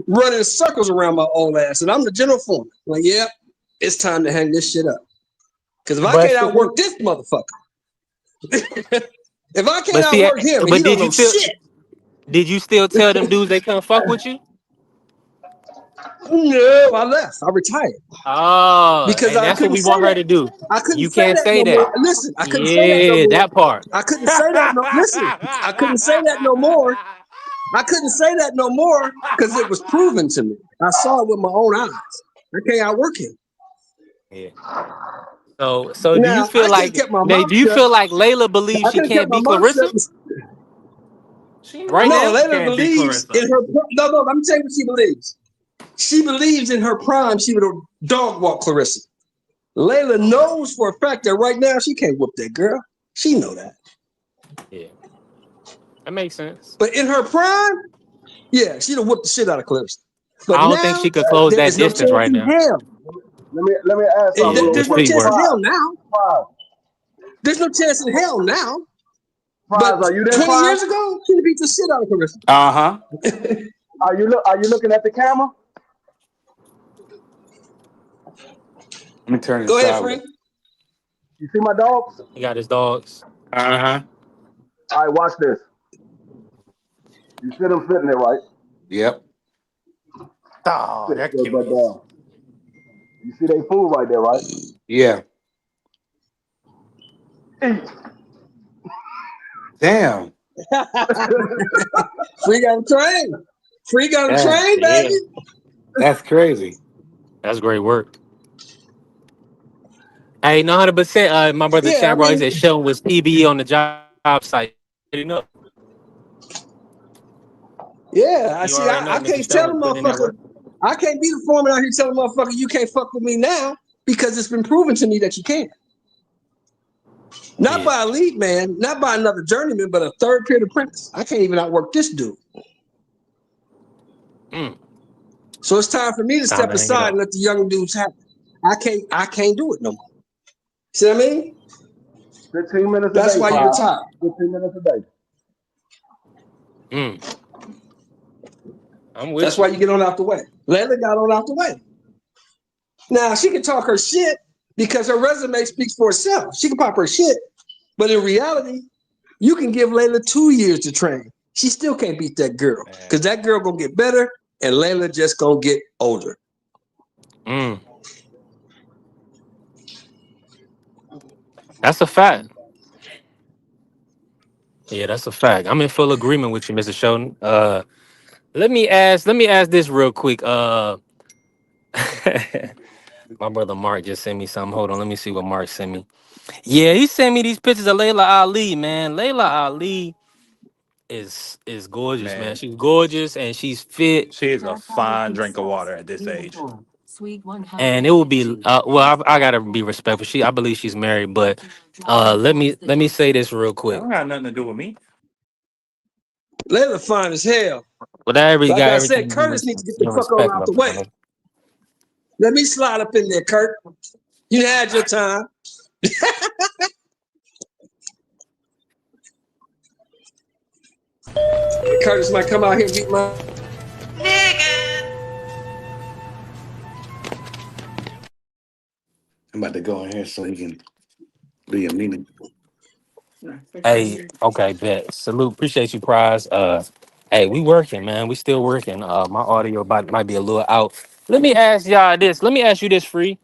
running circles around my old ass, and I'm the general foreman. Like, yeah, it's time to hang this shit up. Because if I But can't see, outwork this motherfucker, if I can't but see, outwork him, and he but don't know shit. did you still tell them dudes they couldn't fuck with you? No, I left. I retired Oh, because and I that's what couldn't we say want her that. to do. I couldn't You say can't that say no more. that. Listen, I couldn't say that no Yeah, more. that part. I couldn't say that no. Listen, I couldn't say that no more. I couldn't say that no more because it was proven to me. I saw it with my own eyes. I can't outwork him. Yeah. So do you Now feel I could have like kept my Nate, mouth do you shut. feel like Layla believes I she could have kept can't my beat mouth shut. Clarissa She right No, now? knows she Layla can't beat believes Clarissa. in her. No. Let me tell you what she believes. She believes in her prime. She would have dog walked Clarissa. Layla knows for a fact that right now she can't whoop that girl. She know that. Yeah. That makes sense. But in her prime, yeah, she'd have whooped the shit out of Clarissa. But I don't think now she could close there that is no distance chance right in now. hell. Let me ask something Yeah, real the There's no quick. speed chance in work. hell now. Five. There's no chance in hell now. But Are you there, 20 Prize? years ago, she beat the shit out of Clarissa. Uh-huh. Are you looking at the camera? Let me turn it Go ahead, sideways. Free. You see my dogs? He got his dogs. Uh-huh. All right, watch this. You see them sitting there, right? Yep. Oh, Sit that their cute. butt down. You see they food right there, right? Yeah. Eat. Damn. Free got a train. Free got a Yeah. train, Yeah, baby. That's crazy. that's great work. Hey, no 100%. My brother Yeah, I Champ, he mean, said Sheldon was PBE on the job site. You know, yeah. I you see. already I know Mr. can't tell Sheldon the was putting in that motherfucker. work. I can't be the foreman out here telling the motherfucker you can't fuck with me now because it's been proven to me that you can. Not Yeah. by a lead man, not by another journeyman, but a third period apprentice. I can't even outwork this dude. Mm. So it's time for me to It's time step to hang it aside up. and let the young dudes happen. I can't do it no more. See what I mean? 15 minutes a That's day, why you Prize. retire. 15 minutes a day. Mm. I'm That's with why you. you get on out the way. Layla got on out the way. Now she can talk her shit because her resume speaks for itself. She can pop her shit, but in reality, you can give Layla 2 years to train. She still can't beat that girl because Man. that girl gonna get better and Layla just gonna get older. Mm. That's a fact. Yeah, that's a fact. I'm in full agreement with you, Mr. Sheldon. Let me ask this real quick. My brother Mark just sent me something. Hold on, let me see what Mark sent me. Yeah, he sent me these pictures of Layla Ali, man. Layla Ali is gorgeous, man. Man, She's gorgeous and she's fit. she is a fine drink of water at this age. And it will be well, I gotta be respectful. I believe she's married, but let me say this real That quick. don't got nothing to do with me. Layla fine as hell. Well, that every Like got I everything said, to do Curtis with needs to get the your fuck on respect, out my the way. brother. Let me slide up in there, Kurt. You had your time. Curtis might come out here and beat my. I'm about to go in here so he can be a meeting. Hey, okay, bet. Salute, appreciate you, Prize. Hey, we working, man. We still working. My audio might be a little out. Let me ask y'all this. Let me ask you this, Free.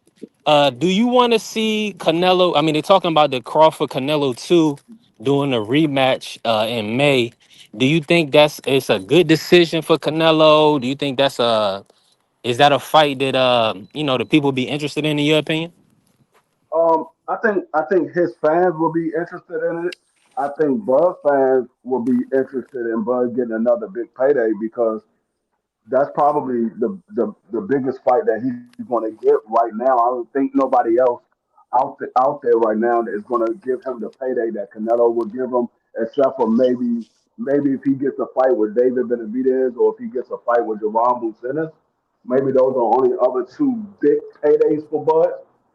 Do you want to see Canelo? I mean, they're talking about the Crawford Canelo 2 doing a rematch in May. Do you think it's a good decision for Canelo? Do you think is that a fight that the people be interested in your opinion? I think his fans will be interested in it. I think Bud fans will be interested in Bud getting another big payday because that's probably the biggest fight that he's going to get right now. I don't think nobody else out there right now that is going to give him the payday that Canelo will give him, except for maybe if he gets a fight with David Benavidez or if he gets a fight with Jaron Bucenis. Maybe those are only other two big paydays for Bud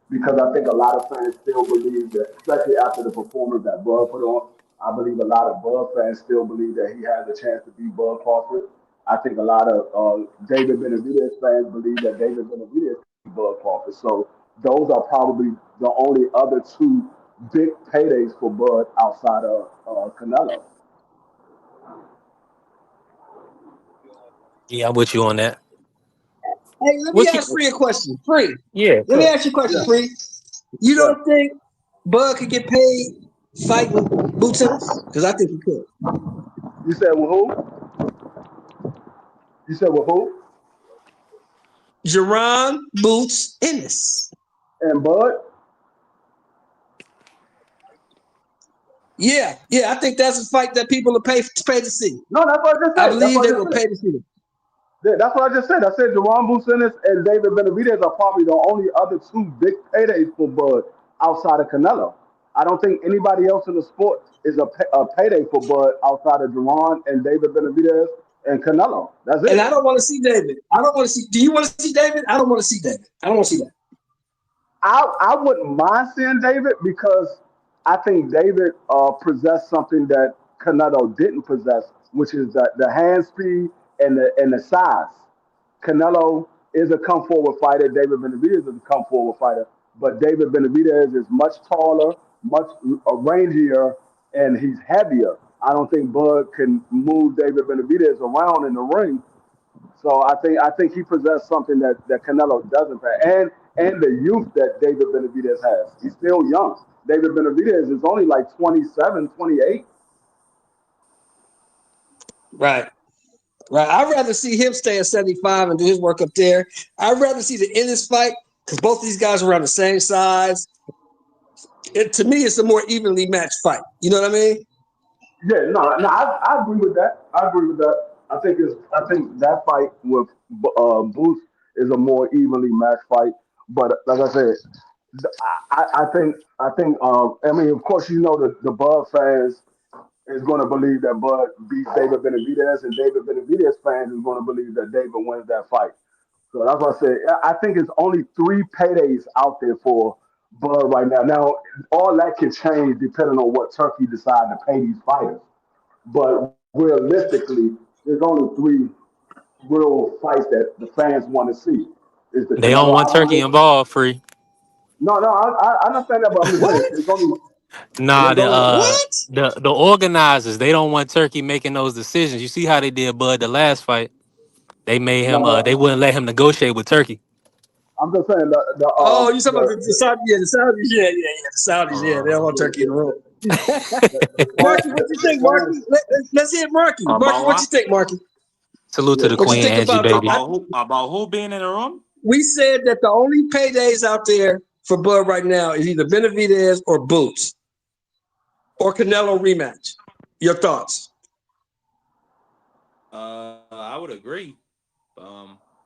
because I think a lot of fans still believe that, especially after the performance that Bud put on, I believe a lot of Bud fans still believe that he has a chance to beat Bud Crawford. I think a lot of David Benavidez fans believe that David Benavidez can beat Bud Crawford. So those are probably the only other two big paydays for Bud outside of Canelo. Yeah, I'm with you on that. Hey, let me What you? ask Free a question. Free. Yeah, Let me sure. ask you a question, Yeah, Free. You yeah. don't think Bud could get paid fighting boot tennis? Because I think he could. You said with who? You said with who? Jerron Boots Ennis. And Bud? Yeah, I think that's a fight that people will pay to see. No, that's what I just I said. That's believe what they I just will said. pay to see it. Yeah, that's what I just said. I said Jaron Bucenis and David Benavidez are probably the only other two big paydays for Bud outside of Canelo. I don't think anybody else in the sport is a payday for Bud outside of Jaron and David Benavidez and Canelo. That's And it. I don't want to see David. I don't want to see. Do you want to see David? I don't want to see David. I don't want to see that. I wouldn't mind seeing David because I think David possessed something that Canelo didn't possess, which is the hand speed and the size. Canelo is a come forward fighter. David Benavidez is a come forward fighter, but David Benavidez is much taller, much rangier, and he's heavier. I don't think Bud can move David Benavidez around in the ring. So I think he possessed something that Canelo doesn't have, and the youth that David Benavidez has. He's still young. David Benavidez is only like 27, 28. Right. Right. I'd rather see him stay at 75 and do his work up there. I'd rather see the Ennis fight because both these guys are around the same size. To me, it's a more evenly matched fight. You know what I mean? Yeah, no, I agree with that. I agree with that. I think that fight with Booth is a more evenly matched fight. But like I said, I mean, of course, the Bud fans is going to believe that Bud beats David Benavidez, and David Benavidez fans is going to believe that David wins that fight. So that's what I said. I think it's only 3 paydays out there for Bud right now. Now, all that can change depending on what Turkey decide to pay these fighters. But realistically, there's only 3 real fights that the fans want to see. Is the They don't Canelo want Turkey Alvarez? involved, free. No, I understand that, but I'm just saying What? Nah, there's only What? the organizers, they don't want Turkey making those decisions. You see how they did Bud the last fight? They made him they no. wouldn't let him negotiate with Turkey. I'm just saying Oh, you talking about the Saudis? Yeah, the Saudis. Yeah, the Saudis. Yeah, they don't want Turkey in the room. the Marky, what you think, Marky? fans. Let's hit Marky. Marky, About what you what? think, Marky? Salute to Yeah, the What you Queen, think Angie about the? baby. About who being in the room? We said that the only paydays out there for Bud right now is either Benavidez or Boots or Canelo rematch. Your thoughts? I would agree.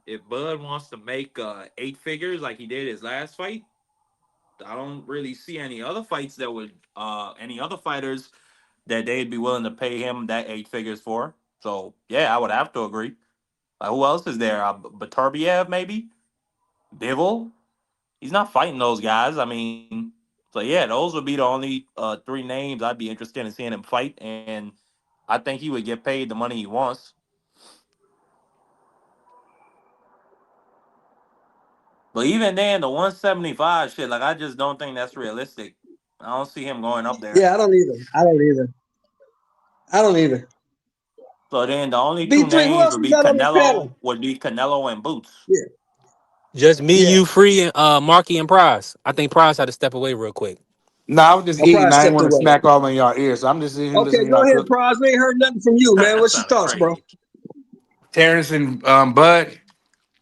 If Bud wants to make 8 figures like he did his last fight, I don't really see any other fights that would any other fighters that they'd be willing to pay him that 8 figures for. So yeah, I would have to agree. Who else is there? Baturbiev maybe, Bivol. He's not fighting those guys. I mean, so yeah, those would be the only 3 names I'd be interested in seeing him fight, and I think he would get paid the money he wants. But even then, the 175 shit, like I just don't think that's realistic. I don't see him going up there. Yeah, I don't either. I don't either. So then the only two B3, who names else would we be got on this panel? Canelo and Boots. Yeah, Just me, yeah. you, free, and Marky and Prize. I think Prize had to step away real quick. No, I was just I'll eating. probably I didn't stepped want to away. smack all in y'all ears, so I'm just sitting here Okay, listening to go y'all ahead, cook. Prize. We ain't heard nothing from you, man. That What's your sounded thoughts, bro? crazy. Terrence and Bud.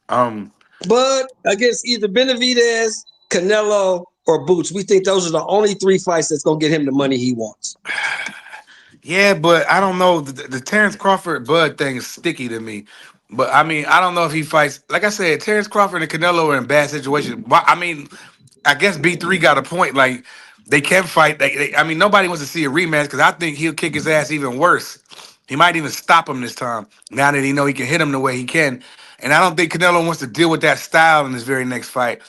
Um, Bud against either Benavidez, Canelo, or Boots. We think those are the only 3 fights that's gonna get him the money he wants. yeah, but I don't know. The Terrence Crawford Bud thing is sticky to me. But I mean, I don't know if he fights. Like I said, Terrence Crawford and Canelo are in bad situations. I mean, I guess B3 got a point. Like they can fight. I mean, nobody wants to see a rematch because I think he'll kick his ass even worse. He might even stop him this time. Now that he know he can hit him the way he can, and I don't think Canelo wants to deal with that style in his very next fight.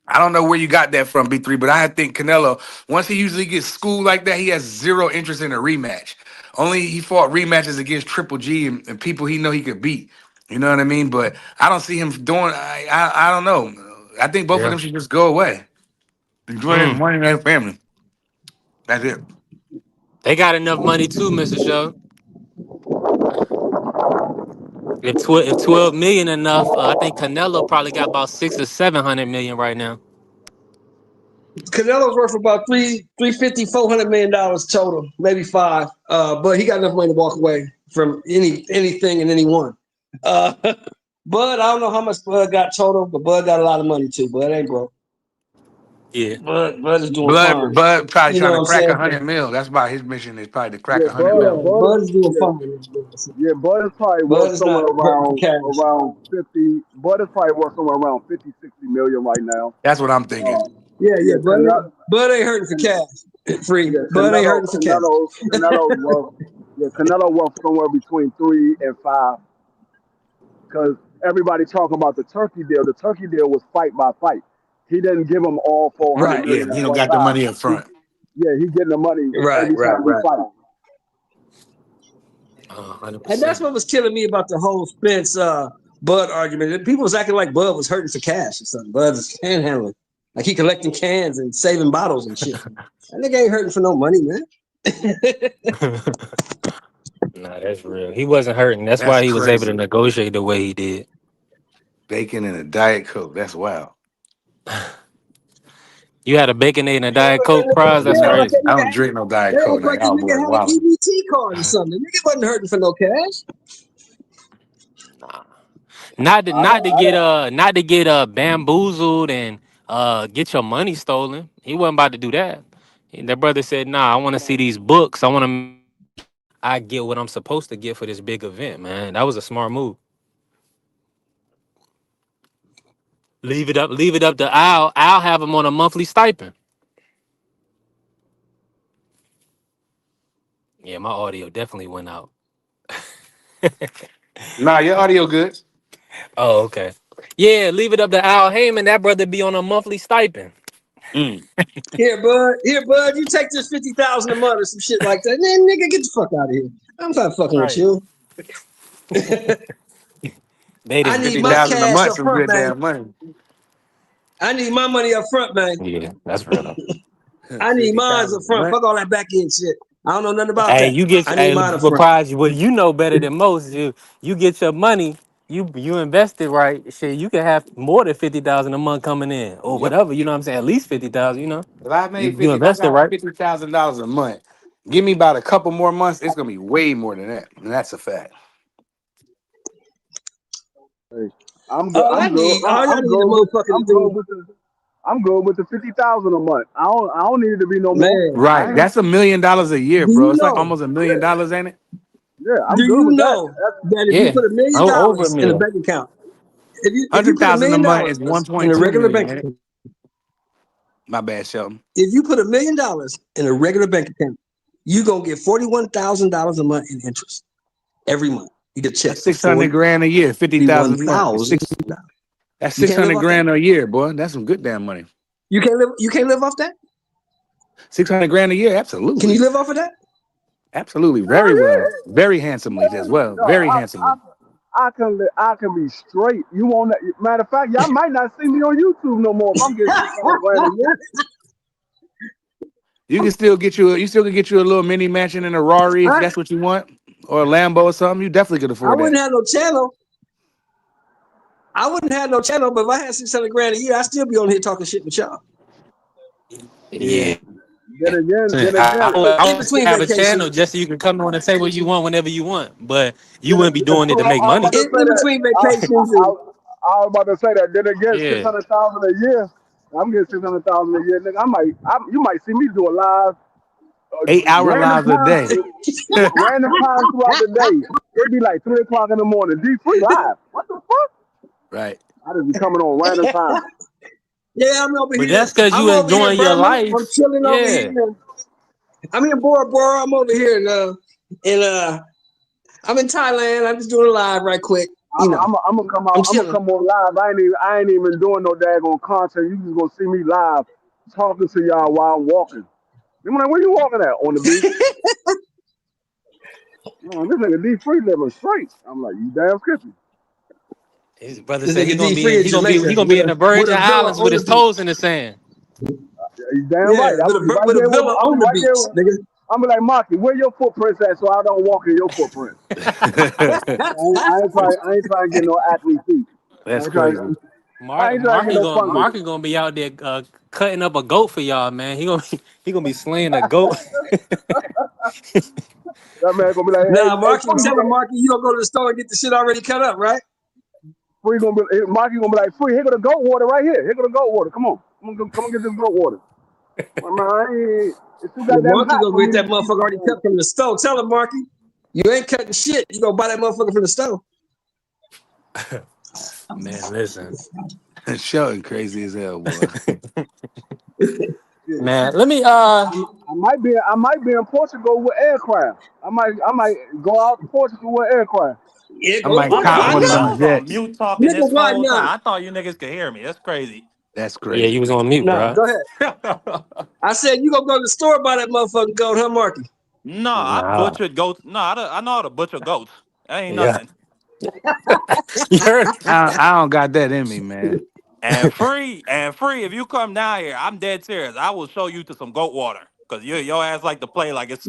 I don't know where you got that from, B3, but I think Canelo, once he usually gets schooled like that, he has zero interest in a rematch. Only he fought rematches against Triple G and people he know he could beat. You know what I mean? But I don't see him doing. I don't know. I think both of Yeah. them should just go away. Enjoy their money and their family. That's it. They got enough money too, Mr. Show. If 12 million enough, I think Canelo probably got about 600 or 700 million right now. Canelo's worth about 350, $400 million total, maybe 5. But he got enough money to walk away from anything and anyone. Uh, Bud, I don't know how much Bud got total, but Bud got a lot of money too. Bud ain't broke. Yeah. Bud is doing Bud, fine. Bud probably You know trying what to I'm crack saying? 100 mil. That's about his mission is probably to crack Yeah, 100 mil. Bud is doing Yeah, fine. yeah, Bud is probably Bud worth is somewhere not hurting for around cash. around 50. Bud is probably worth somewhere around 50, 60 million right now. That's what I'm thinking. Yeah, Yeah, Bud ain't hurting for cash. Free. Yeah, Bud ain't hurting for cash. Canelo worth somewhere between 3 and 5. Because everybody talking about the Turkey deal. The Turkey deal was fight by fight. He didn't give them all 400 Right, Yeah, million at he don't one got the time. money up front. He getting the money right, every right, time he right. fight. And that's 100%. what was killing me about the whole Spence Bud argument. People was acting like Bud was hurting for cash or something. Bud was panhandling. Like he collecting cans and saving bottles and shit. That nigga ain't hurting for no money, man. Nah, that's real. He wasn't hurting. That's That's why he was able to crazy. negotiate the way he did. Bacon and a Diet Coke. That's wild. You had a Baconade and a They Diet Coke prize. That's act like crazy. that I nigga don't drink no Diet they Coke. act Like like the y'all nigga boy had an wild. EBT card or something. The nigga wasn't hurting for no cash. Not to get bamboozled and get your money stolen. He wasn't about to do that. That brother said, "Nah, I want to see these books. I get what I'm supposed to get for this big event, man." That was a smart move. Leave it up to Al. I'll have him on a monthly stipend. Yeah, my audio definitely went out. Nah, your audio good. Oh, okay. Yeah, leave it up to Al Heyman. That brother be on a monthly stipend. Mm. Here, bud, you take this 50,000 a month or some shit like that. Man, nigga, get the fuck out of here. I'm not fucking with Right. you. They I didn't. need Fifty my thousand a cash month, up some front, good man. damn money. I need my money up front, man. Yeah, that's real though. I need mine up 50,000 a front. month. Fuck all that back end shit. I don't know nothing about Hey, that. you get I need hey, mine up but front. prize. Well, you know better than most. You get your money. You invest it right. Shit, you can have more than 50,000 a month coming in, or Yep. whatever. You know what I'm saying? At least 50,000. You know, If I made you 50, if I invest it got right. $50,000 a month, give me about a couple more months, it's gonna be way more than that. And that's a fact. Hey, I'm good. All I'm I good. need, all y'all need a motherfucker to I'm good do, with the. I'm good with the 50,000 a month. I don't need it to be no more. man. I Right. ain't. That's $1 million a year, Do bro. you It's like know? almost $1 million, ain't it? Yeah, I'm Do good you with that. know that if you Yeah, put $1 million over a in a meal. bank account, if you put $1 100,000 a million month is in a 1.2 regular million, bank ain't it? account, My bad, Shelton. if you put $1 million in a regular bank account, you gonna get $41,000 a month in interest every month. You get a check That's for 600 grand a year, 50,000 a month. 41,000. That's You can't live 600 off that. grand a year, boy. That's some good damn money. You can't live. You can't live off that. 600 grand a year, Can you absolutely. live off of that? Absolutely. Hell Very well. yeah. Very handsomely as well. No, Very handsomely. I can be straight. You want that? Matter of fact, y'all might not see me on YouTube no more if I'm getting 600 grand a year. You still can get you a little mini mansion in a Rari if I that's what you want, or a Lambo or something. You definitely could I afford that. wouldn't have no channel. I wouldn't have no channel, but if I had 600 grand a year, I'd still be on here talking shit with y'all. Yeah. Then I again, would, In I would between have a vacations. channel just so you can come on and say what you want whenever you want, but you wouldn't be doing it to make I was about money. to say In that. between vacations and I was about to say that. Then again, Yeah. 600,000 a year. I'm getting 600,000 a year, nigga. You might see me do a live, 8 hour random lives a day. time, random time throughout the day. It'd be like 3 o'clock in the morning. D3 live. What the fuck? Right. I just be coming on random time. yeah, I'm over But here. that's because I'm you over here in enjoying your Burma. I'm life. chilling over Yeah. here. I'm in Bora Bora. I'm over here in I'm in Thailand. I'm just doing a live right quick. You know, I'm gonna come I'm out. I'm gonna chilling. come on live. I ain't even doing no daggone content. You just gonna see me live, talking to y'all while I'm walking. I'm like, where you walking at? On the beach? Oh, this nigga D3 living straight. I'm like, you damn skippy. His brother This said nigga D free in he Jamaica gonna be in the with Virgin a villa Islands with on his the beach. toes in the sand. You damn Yeah, right. I'm gonna be right with a there with. villa I'm on gonna be the right there. beach, nigga. I'm gonna be like, Marky, where your footprints at, so I don't walk in your footprint. I ain't trying to get no athlete feet. I That's ain't trying. crazy. I ain't trying to get no fungus. Mark is gonna be out there cutting up a goat for y'all, man. He gonna be slaying a goat. That man gonna be like, Nah, hey, Marky, tell him, Marky, you gonna go to the store and get the shit already cut up, right? Free gonna be, Marky gonna be like, free. Here go the goat water right here. Here go the goat water. Come on, come on, get this goat water. Man, it's too Yeah, goddamn Marky hot gonna for me get to that eat motherfucker already cut from the store. Tell him, Marky, you ain't cutting shit. You gonna buy that motherfucker from the store. Man, listen. Shelton crazy as hell, boy. Man, let me I might be in Portugal with aircraft. I might go out to Portugal with aircraft. Yeah, I go. might My cop Why bad, one of nigga. I not? them was on jets. mute talking Nigga, this why whole time. not? I thought you niggas could hear me. That's crazy. That's yeah, you crazy. was on mute, Nah, bro. go ahead. I said you gonna go to the store buy that motherfucking goat, huh, Marky? No, I Nah. butchered goats. No, I know how to butcher goats. That ain't Yeah. nothing. You heard? I don't got that in me, man. And free, if you come down here, I'm dead serious. I will show you to some goat water. Cause your ass like to play like it's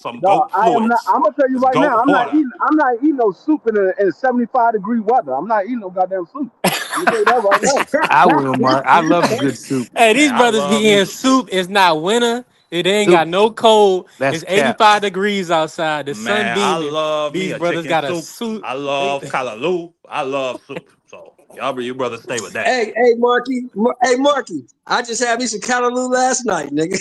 some No, goat I am not. fluids. I'm gonna tell you It's right now. goat water. I'm not eating no soup in 75-degree weather. I'm not eating no goddamn soup. I'm gonna tell you that right now. I will, Mark. I love a good soup. Hey, these Man, I brothers love be me in some soup. soup. It's not winter. It ain't Soup, got no cold. that's It's cap. 85 degrees outside. The sun Man, I beaming. love me These a brothers chicken got a soup. suit. I love callaloo. I love soup. So you brothers stay with that. Hey, Marky. I just had me some callaloo last night, nigga.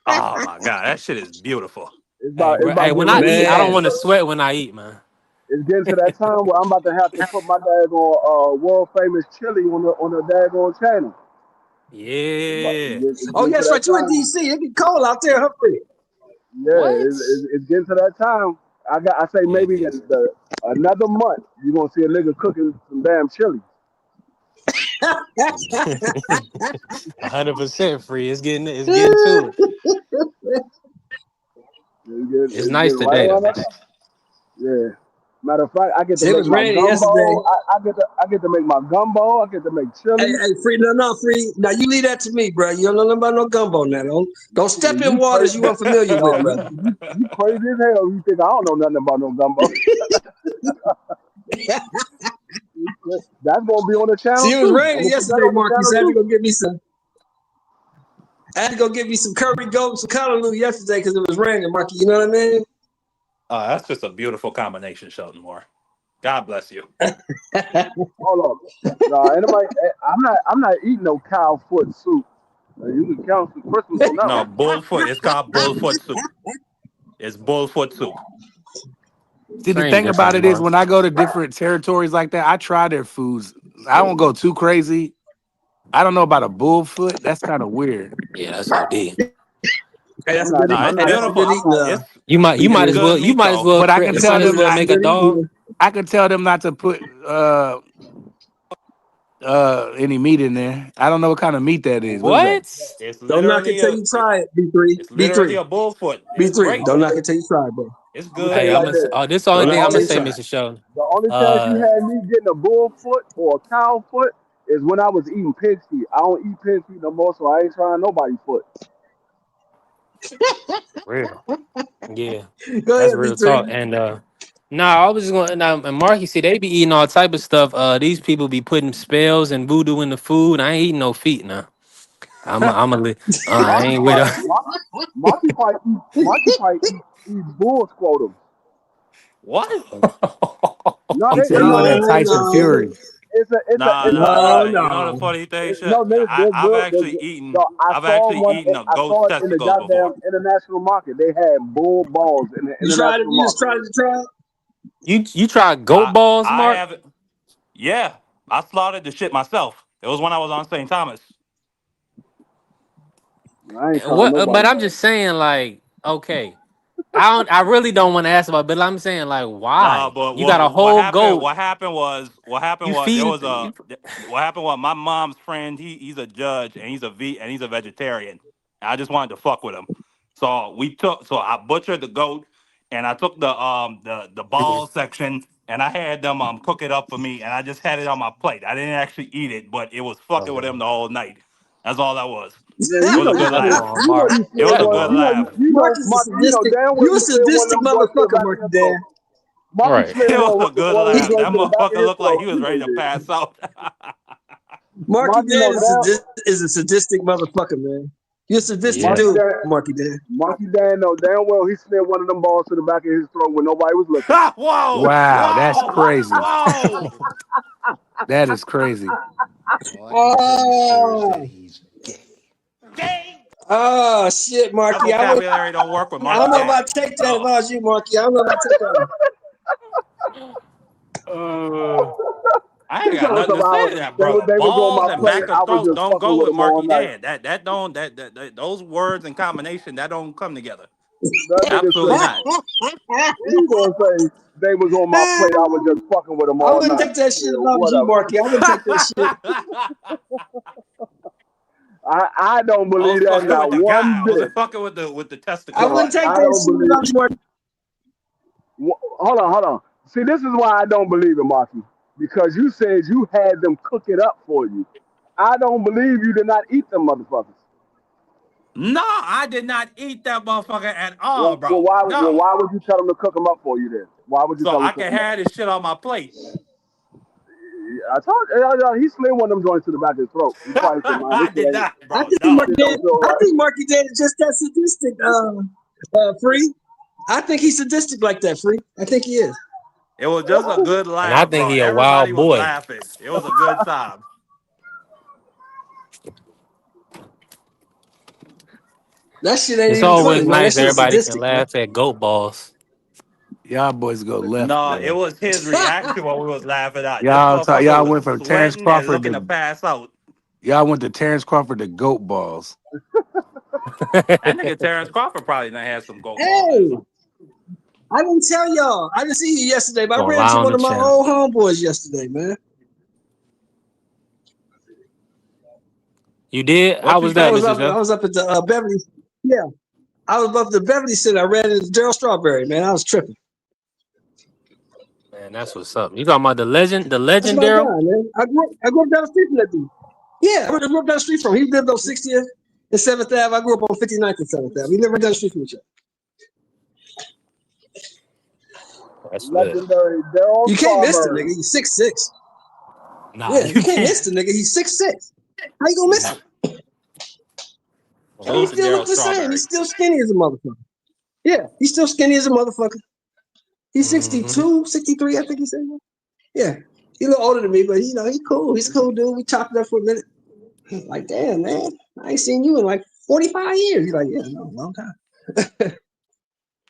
Oh my god, that shit is beautiful. Hey, It's bro. Hey, about when getting I ready to eat, I don't Man. want to sweat when I eat, man. it's getting to that time where I'm about to have to put my daggone world famous chili on the daggone channel. Yeah. It's Oh, getting to yes, that right. You in time. DC. It be cold out there, huh? Yeah, What? it's getting to that time. I say Yeah, it maybe is. another month you're gonna see a nigga cooking some damn chili. 100% free. It's getting to it. It's It's nice getting right today around though. that time. Yeah. Matter of fact, I get to It make was my raining yesterday. gumbo. I get to make my gumbo. I get to make chili. Free. No, free. Now you leave that to me, bro. You don't know nothing about no gumbo now. Don't step in You waters crazy? you unfamiliar No, with, brother. you crazy as hell. You think I don't know nothing about no gumbo? That's gonna be on the See, channel it was too. I'm raining gonna put that yesterday, on the Marky. channel So I had to too. go get me some. I had to go get me some curry goat, some callaloo yesterday because it was raining, Marky. You know what I mean? That's just a beautiful combination, Shelton Moore. God bless you. Hold on. No, anybody. I'm not eating no cow foot soup. You can count some Christmas on that No, one. bullfoot. It's called bullfoot soup. It's bullfoot soup. See, the Same thing about difference, it is bro. when I go to different territories like that, I try their foods. I don't go too crazy. I don't know about a bullfoot. That's kind of weird. Yeah, that's OD. Hey, that's I'm a not. good No, eating. I'm it's Hey, not. that's a good beautiful. I'm eating. not. You It's might as good well meat though. But I can you It's a might tell as good. them well It's a make a good dog. eating. I can tell them not to put any meat in there. I don't know what kind of meat that is. What is that? What? It's Don't knock it literally till a you try it. B3. it's literally B3. a bullfoot. It's B3. great. Don't knock it till you try it, bro. It's I'm gonna tell good. Hey, you I'm like gonna. this. This the The only Don't thing knock I'm it gonna till only you say, try it. Mr. Sheldon. the only chance you Uh, had me getting a bull foot or a cow foot is when I was eating pig feet. I don't eat pig feet no more, so I ain't trying nobody's foot. real. Yeah, Go that's ahead, real talk. B3. And nah, I was just going. Now, and Marky, see, they be eating all type of stuff. These people be putting spells and voodoo in the food. I ain't eating no feet now. I'm a. I Marky ain't with probably, her. Marky probably eat bull scrotum. What? No, He said he want that No, Tyson Fury. no, You know the no. funny thing, No, they're I've good. They're actually good. eaten. No, I I've saw actually one. eaten a I goat's saw it in the testicles before. goddamn international market. They had bull balls in the You tried it. international You just market. tried it to try it. You try goat balls, I Mark? have. Yeah, I slaughtered the shit myself. It was when I was on St. Thomas. I ain't trying What? But nobody. I'm just saying, like, okay. I don't. I really don't want to ask about, it, but I'm saying, like, Nah, why? but You got a what whole happened? goat. What happened You was there feeding? was a. What happened was my mom's friend. He's a judge and he's a vegetarian. And I just wanted to fuck with him, so I butchered the goat and I took the ball section and I had them cook it up for me and I just had it on my plate. I didn't actually eat it, but it was fucking with him the whole night. That's all that was. Yeah, It you was know a you good That's still, laugh. wrong, Mark. It was still a That's going. good wrong. laugh. Mark is a Marky, sadistic. damn well You a you still one sadistic of them joints to the motherfucker, back of Marky your throat. Dan. Marky Right. slid It was a good one of them laugh. That joints to the back of motherfucker his looked like throat. he was You know ready you to did. pass out. Marky Marky know Dan damn. is a sadistic motherfucker, man. You're a sadistic Yeah. Marky dude, Dan. Marky Dan. Marky Dan know damn well he slid one of them balls to the back of his throat when nobody was looking. Whoa, Wow, that's whoa, crazy. whoa. That is crazy. Oh, oh shit, That Marky. vocabulary don't work with I Marky don't know if I Dan. take that if No. I was you, Marky. I don't know if I take that. Uh, I He ain't got told us nothing to say about to that, brother. they was on Balls my and plate. back I of was throat just don't fucking go with with him all Marky night. Dan. That don't those words in combination that don't come together. That nigga Absolutely said not. he gonna say they was on my plate. I was just fucking with him I all wouldn't night. take that shit Yeah, if I was you, whatever. Marky. I wouldn't take that shit. I don't I was believe that fucking with not the guy. one I wasn't bit. fucking with the I testicle wouldn't part. take I that don't shit believe. about Mark. Hold on, hold on. See, this is why I don't believe it, Marky. Because you said you had them cook it up for you. I don't believe you did not eat them motherfuckers. No, I did not eat that motherfucker at all, bro. Well, No. why would you tell them to cook them up for you then? Why would you So tell them I to cook can them up? have this shit on my plate. I told you, he slid one of them joints to the back of his throat. He probably said, "Man, I did not, I bro. think this No. shit don't feel I right." think Marky Dan is just that sadistic, Free. I think he's sadistic like that, Free. I think he is. It was just a good And I laugh, think bro. he a Everybody wild was boy. laughing. It was a good time. That shit ain't It's even funny, always man. That nice shit's everybody can sadistic, man. laugh at goat balls. Y'all boys go left, No, it man. was his reaction when we was laughing at. This Y'all motherfucker was went from Terrence sweating and Crawford looking to to pass out. y'all went to Terrence Crawford to goat balls. That nigga Terrence Crawford probably done had some goat balls in Hey, him. I didn't tell y'all. I didn't see you yesterday, but I Gonna ran lie into on one the of my champ. old homeboys yesterday, man. You did? How What you was I that, say? was Mr. up. Jeff? I was up at the Beverly. Yeah, I was up the Beverly Center. I ran into Daryl Strawberry, man. I was tripping. Man, that's what's up. You talking about the That's legend, my Daryl? guy, man. I grew up down the street from that dude. Yeah, I grew up down the street from him. He lived on 60th and 7th Ave. I grew up on 59th and 7th Ave. We lived right down the street from each other. That's lit. Legendary Daryl You can't miss the nigga. Strawberry. He's 6'6". Nah, Yeah, you you can't miss can't. the nigga. He's 6'6". How you gonna miss Yeah. him? And he Salute to still look Daryl the same. Strawberry. He's still skinny as a motherfucker. Yeah, he's still skinny as a motherfucker. He's Hmm. 62, 63, I think he said. Yeah, he's a little older than me, but he cool. He's a cool dude. We chopped it up for a minute. Like, damn, man, I ain't seen you in like 45 years. He's like, yeah, no, a long time.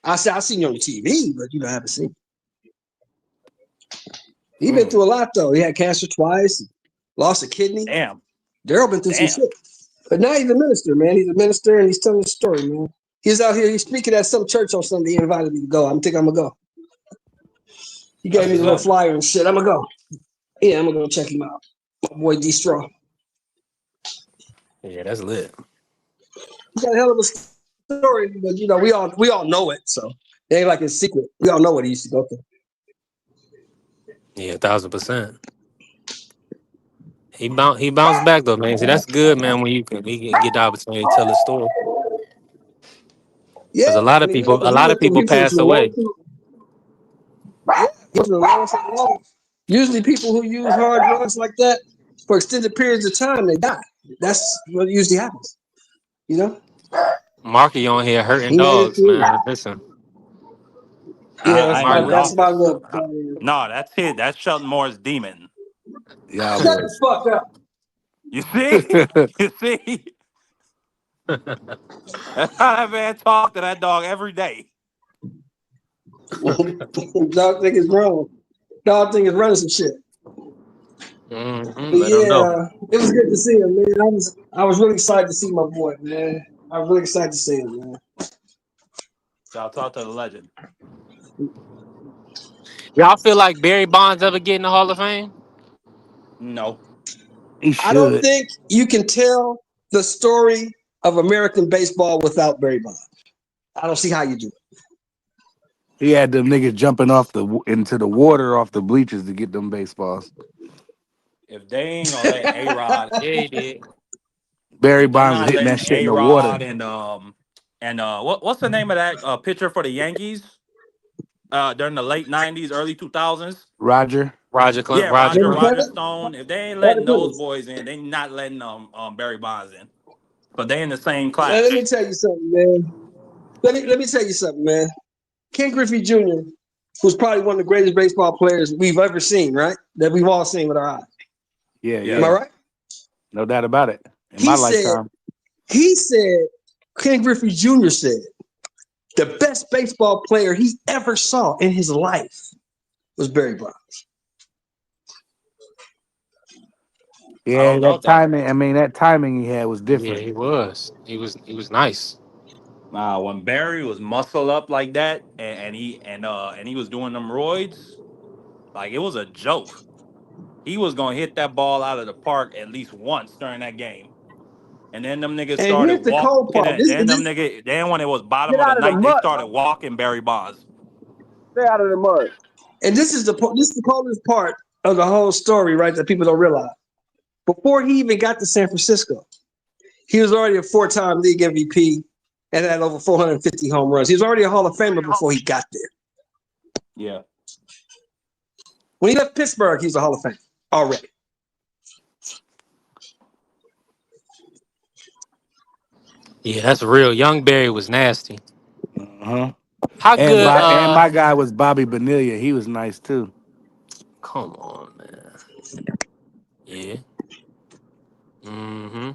I said, I seen you on TV, but I haven't seen you. He been through a lot though. He had cancer twice, lost a kidney. Damn. Daryl been through some Damn. shit. But now he's a minister, man. He's a minister and he's telling the story, man. He's out here, he's speaking at some church on Sunday. He invited me to go. I'm gonna go. He gave That's me the what's little up. flyer and shit. I'm gonna go. Yeah, I'm gonna go check him out. My boy D Straw. Yeah, that's lit. He got a hell of a story, but we all know it, so it ain't like it's secret. We all know what he used to go through. Yeah, 1000%. He bounced back though, man. See, that's good, man. When you can get the opportunity to tell the story, because Yeah, I mean, a because lot of he people went pass through a away. yeah, he went through the lowest of the lowest. Usually, people who use hard drugs like that for extended periods of time, they die. That's what usually happens. You know, Marky on here hurting he made it dogs, through. man. Listen, Yeah, I ain't Marky, gonna that's lie. my little. No, that's it. That's Shelton Moore's demon. Y'all Shut the boys. fuck up. You see? You see? That's how that man talk to that dog every day. Dog think it's wrong. Dog think it's running some shit. But let them know. yeah, it was good to see him, man. I was really excited to see my boy, man. I was really excited to see him, man. Y'all talk to the legend. Y'all feel like Barry Bonds ever get in the Hall of Fame? No. He I don't should. think you can tell the story of American baseball without Barry Bonds. I don't see how you do it. He had them niggas jumping into the water off the bleachers to get them baseballs. If they ain't gonna let A Rod, Yeah, he did. Barry if they Bonds was not hitting that letting shit in A the water. Rod and what's the name of that pitcher for the Yankees? During the late '90s, early 2000s. Roger. Yeah, Roger Maybe Clemens. Roger Clemens? Stone. If they ain't Roger letting those Clemens. boys in, they not letting Barry Bonds in. But they in the same Let class. me tell you something, man. Let me tell you something, man. Ken Griffey Jr., who's probably one of the greatest baseball players we've ever seen, right? That we've all seen with our eyes. Yeah, Am I Yes. yeah. right? No doubt about it. In my He said, lifetime. he said, Ken Griffey Jr. said, the best baseball player he ever saw in his life was Barry Bonds. I Yeah, don't that doubt that. timing. I mean, that timing he had was Yeah, different. he was. He was nice. When Barry was muscle up like that, and he was doing them roids, like it was a joke. He was gonna hit that ball out of the park at least once during that game. And then them niggas And started here's the cold walking part. it. Then when it was bottom Get of the out of the ninth, they mud, started man. walking Barry Bonds. Stay out of the mud. And this is the coldest part of the whole story, right? That people don't realize. Before he even got to San Francisco, he was already a 4-time league MVP and had over 450 home runs. He was already a Hall of Famer before he got there. Yeah. When he left Pittsburgh, he was a Hall of Famer already. Yeah, that's real. Young Barry was nasty. Uh-huh. How And good? my guy was Bobby Bonilla. He was nice too. Come on, man. Yeah. Mm-hmm.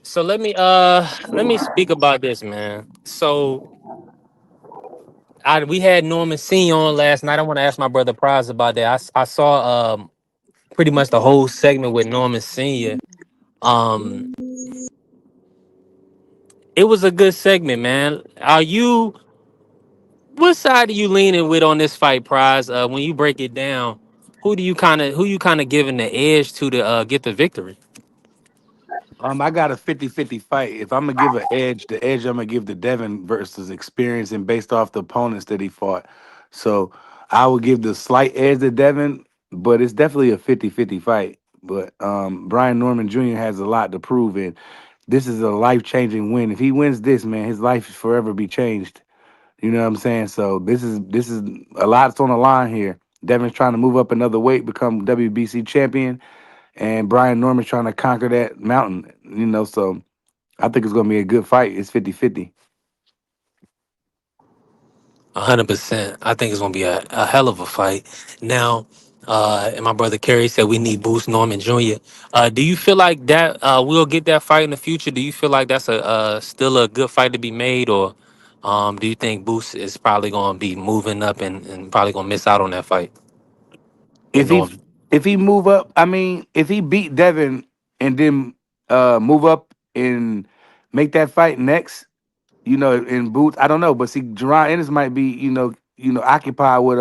So let me speak about this, man. So we had Norman Senior on last night. I want to ask my brother Prize about that. I saw pretty much the whole segment with Norman Senior. Um, it was a good segment, man. What side are you leaning with on this fight, Prize? When you break it down, who you kind of giving the edge to get the victory? I got a 50-50 fight. If I'm gonna give an edge, the edge I'm gonna give to Devin versus experience and based off the opponents that he fought. So I would give the slight edge to Devin, but it's definitely a 50-50 fight. But Brian Norman Jr. has a lot to prove, and this is a life-changing win. If he wins this, man, his life is forever be changed. You know what I'm saying? So this is a lot's on the line here. Devin's trying to move up another weight, become WBC champion, and Brian Norman's trying to conquer that mountain. So I think it's gonna be a good fight. It's 50-50. 100%. I think it's gonna be a hell of a fight. Now, and my brother Kerry said we need Boost Norman Jr. Do you feel like that we'll get that fight in the future? Do you feel like that's a still a good fight to be made, or do you think Boost is probably gonna be moving up and probably gonna miss out on that fight with If he Norman? if he move up, I mean, if he beat Devin and then move up and make that fight next, in Boots, I don't know, but see, Jerron Ennis might be, occupied with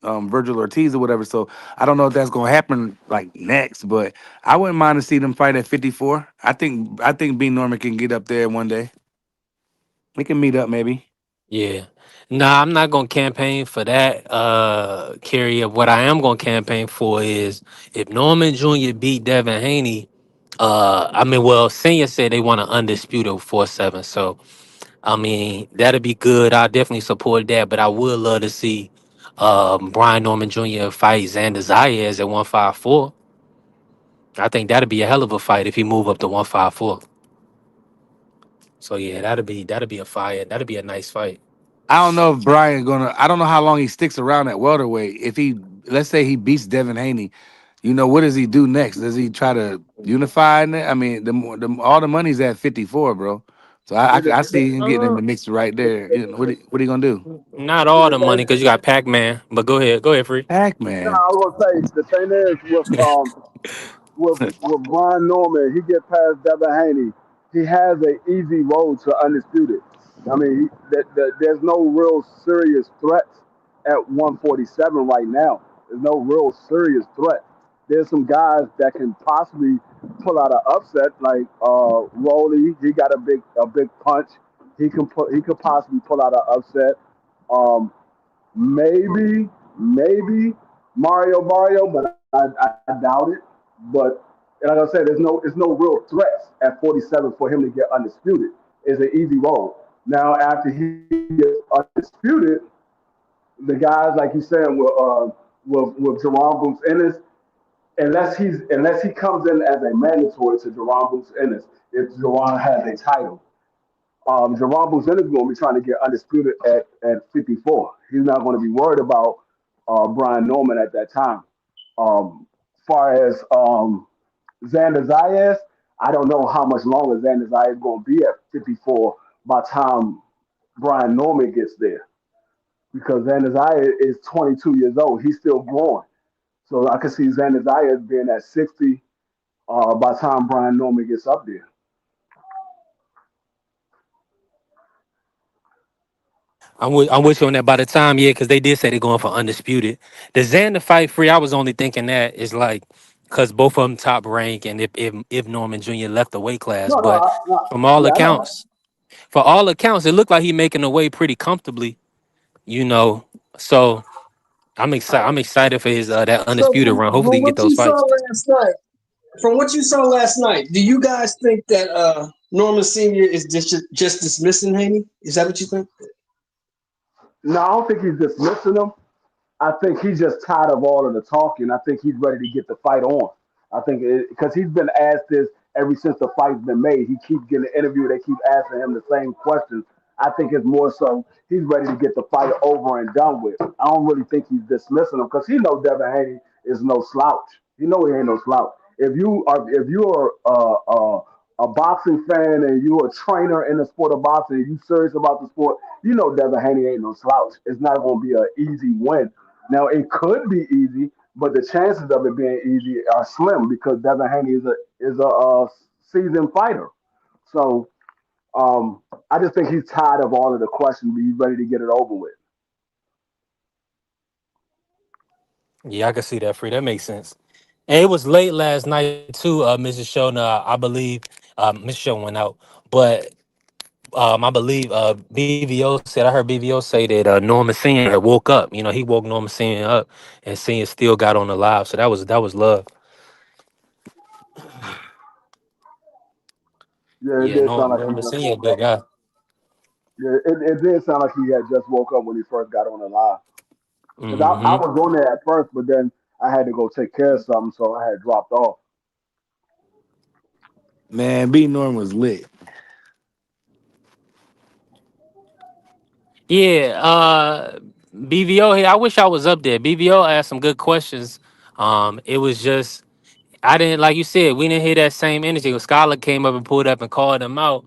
Virgil Ortiz or whatever. So I don't know if that's gonna happen like next, but I wouldn't mind to see them fight at 54. I think B Norman can get up there one day. We can meet up maybe. Yeah. Nah, I'm not gonna campaign for that, Kerry. What I am gonna campaign for is if Norman Jr. beat Devin Haney. Well, Senior said they want to undisputed 4-7. So, I mean, that'd be good. I definitely support that. But I would love to see Brian Norman Jr. fight Xander Zayas at 154. I think that'd be a hell of a fight if he move up to 154. So yeah, that'd be a fire. That'd be a nice fight. I don't know if Brian gonna. I don't know how long he sticks around at welterweight. If he, let's say, he beats Devin Haney, what does he do next? Does he try to unify? I mean, all the money's at 54, bro. So I see him getting in Uh, the mix right there. What he gonna do? Not all the money because you got Pac Man. But go ahead, free. Pac No, Man. I was gonna say the thing is with Brian Norman, he get past Devin Haney, he has an easy road to undisputed. I mean, there's no real serious threats at 147 right now. There's no real serious threat. There's some guys that can possibly pull out an upset, like Rolly. He got a big punch. He could possibly pull out an upset. Um, maybe Mario, but I doubt it. But like I said, there's no real threats at 47 for him to get undisputed. It's an easy road. Now after he gets undisputed, the guys like he's saying with Jerome Boots Ennis, unless he comes in as a mandatory to Jerome Boots Ennis, if Jerome has a title. Gervonta Davis is going to be trying to get undisputed at 54. He's not going to be worried about Brian Norman at that time. Far as Xander Zayas, I don't know how much longer Xander Zayas is going to be at 54 by the time Brian Norman gets there. Because Xander Zayas is 22 years old. He's still growing. So I could see Xander Zayas being at 60 by the time Brian Norman gets up there. I'm with you on that by the time, yeah, because they did say they're going for undisputed. The Xander fight free, I was only thinking that is like, because both of them top rank, and if Norman Jr. left the weight class, No, no, but no. from all Yeah, I know. accounts, it looked like he making the weight pretty comfortably, you know. So I'm excited. I'm excited for his that So undisputed run. Hopefully, he from can get what those you saw fights. last night, do you guys think that Norman Senior is just dismissing Haney? Is that what you think? No, I don't think he's dismissing them. I think he's just tired of all of the talking. I think he's ready to get the fight on. I think because he's been asked this ever since the fight's been made. He keeps getting an interview. They keep asking him the same questions. I think it's more so he's ready to get the fight over and done with. I don't really think he's dismissing him because he knows Devin Haney is no slouch. He know he ain't no slouch. If you're a boxing fan and you're a trainer in the sport of boxing and you serious about the sport, you know Devin Haney ain't no slouch. It's not going to be an easy win. Now it could be easy, but the chances of it being easy are slim because Devin Haney is a seasoned fighter. So I just think he's tired of all of the questions, but he's ready to get it over with. Yeah, I can see that, Free. That makes sense. And it was late last night too, Mrs. Shona. I believe Mrs. Shona went out, but I believe BVO said. I heard BVO say that Norman Senior had woke up. You know, he woke Norman Senior up, and Senior still got on the live. So that was love. Yeah, it Yeah, did no, sound like he Norman just Senior, a woke good up. guy. Yeah, it did sound like he had just woke up when he first got on the live. Because I Hmm. was on there at first, but then I had to go take care of something, so I had dropped off. Man, B Norm was lit. Yeah, BVO here. I wish I was up there. BVO asked some good questions. It was just I didn't like you said, we didn't hear that same energy. When Scholar came up and pulled up and called him out.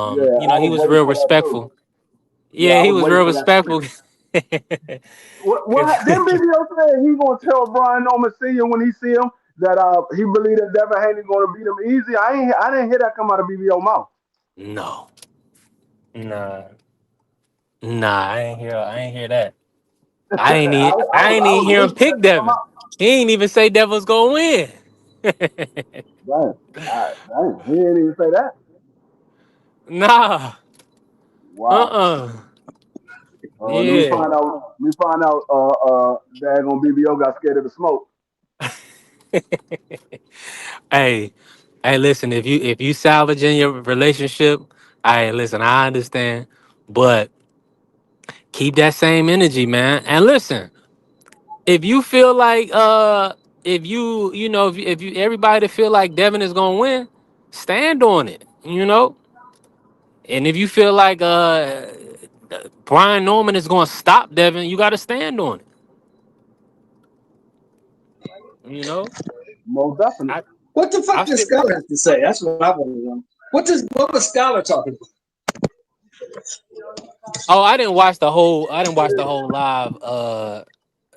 Yeah, You know, I he was was waiting real for that too. respectful. Yeah, Yeah, I he was was waiting real for that too. respectful. What 'Cause- then BBO said he gonna tell Brian Norman Sr. when he see him that he believe that Devin Haney gonna beat him easy. I didn't hear that come out of BBO mouth. no, nah, nah. I ain't hear that. I ain't I even was hear him waiting for that pick to come Devin. out. He ain't even say Devin's gonna win. Dang, dang, he didn't even say that. Nah. Wow. Uh-uh. Let me Yeah. find out. Let me find out. That gonna BBO got scared of the smoke. Hey, hey, listen, if you salvaging your relationship, hey, listen, I understand. But keep that same energy, man. And listen, if you feel like if you know if you everybody feel like Devin is gonna win, stand on it, you know. And if you feel like Brian Norman is gonna stop Devin, you gotta stand on it, you know. Most definitely. I What the fuck I does feel Scholar have to say? That's what I want to know. What was Scholar talking about? oh I didn't watch the whole live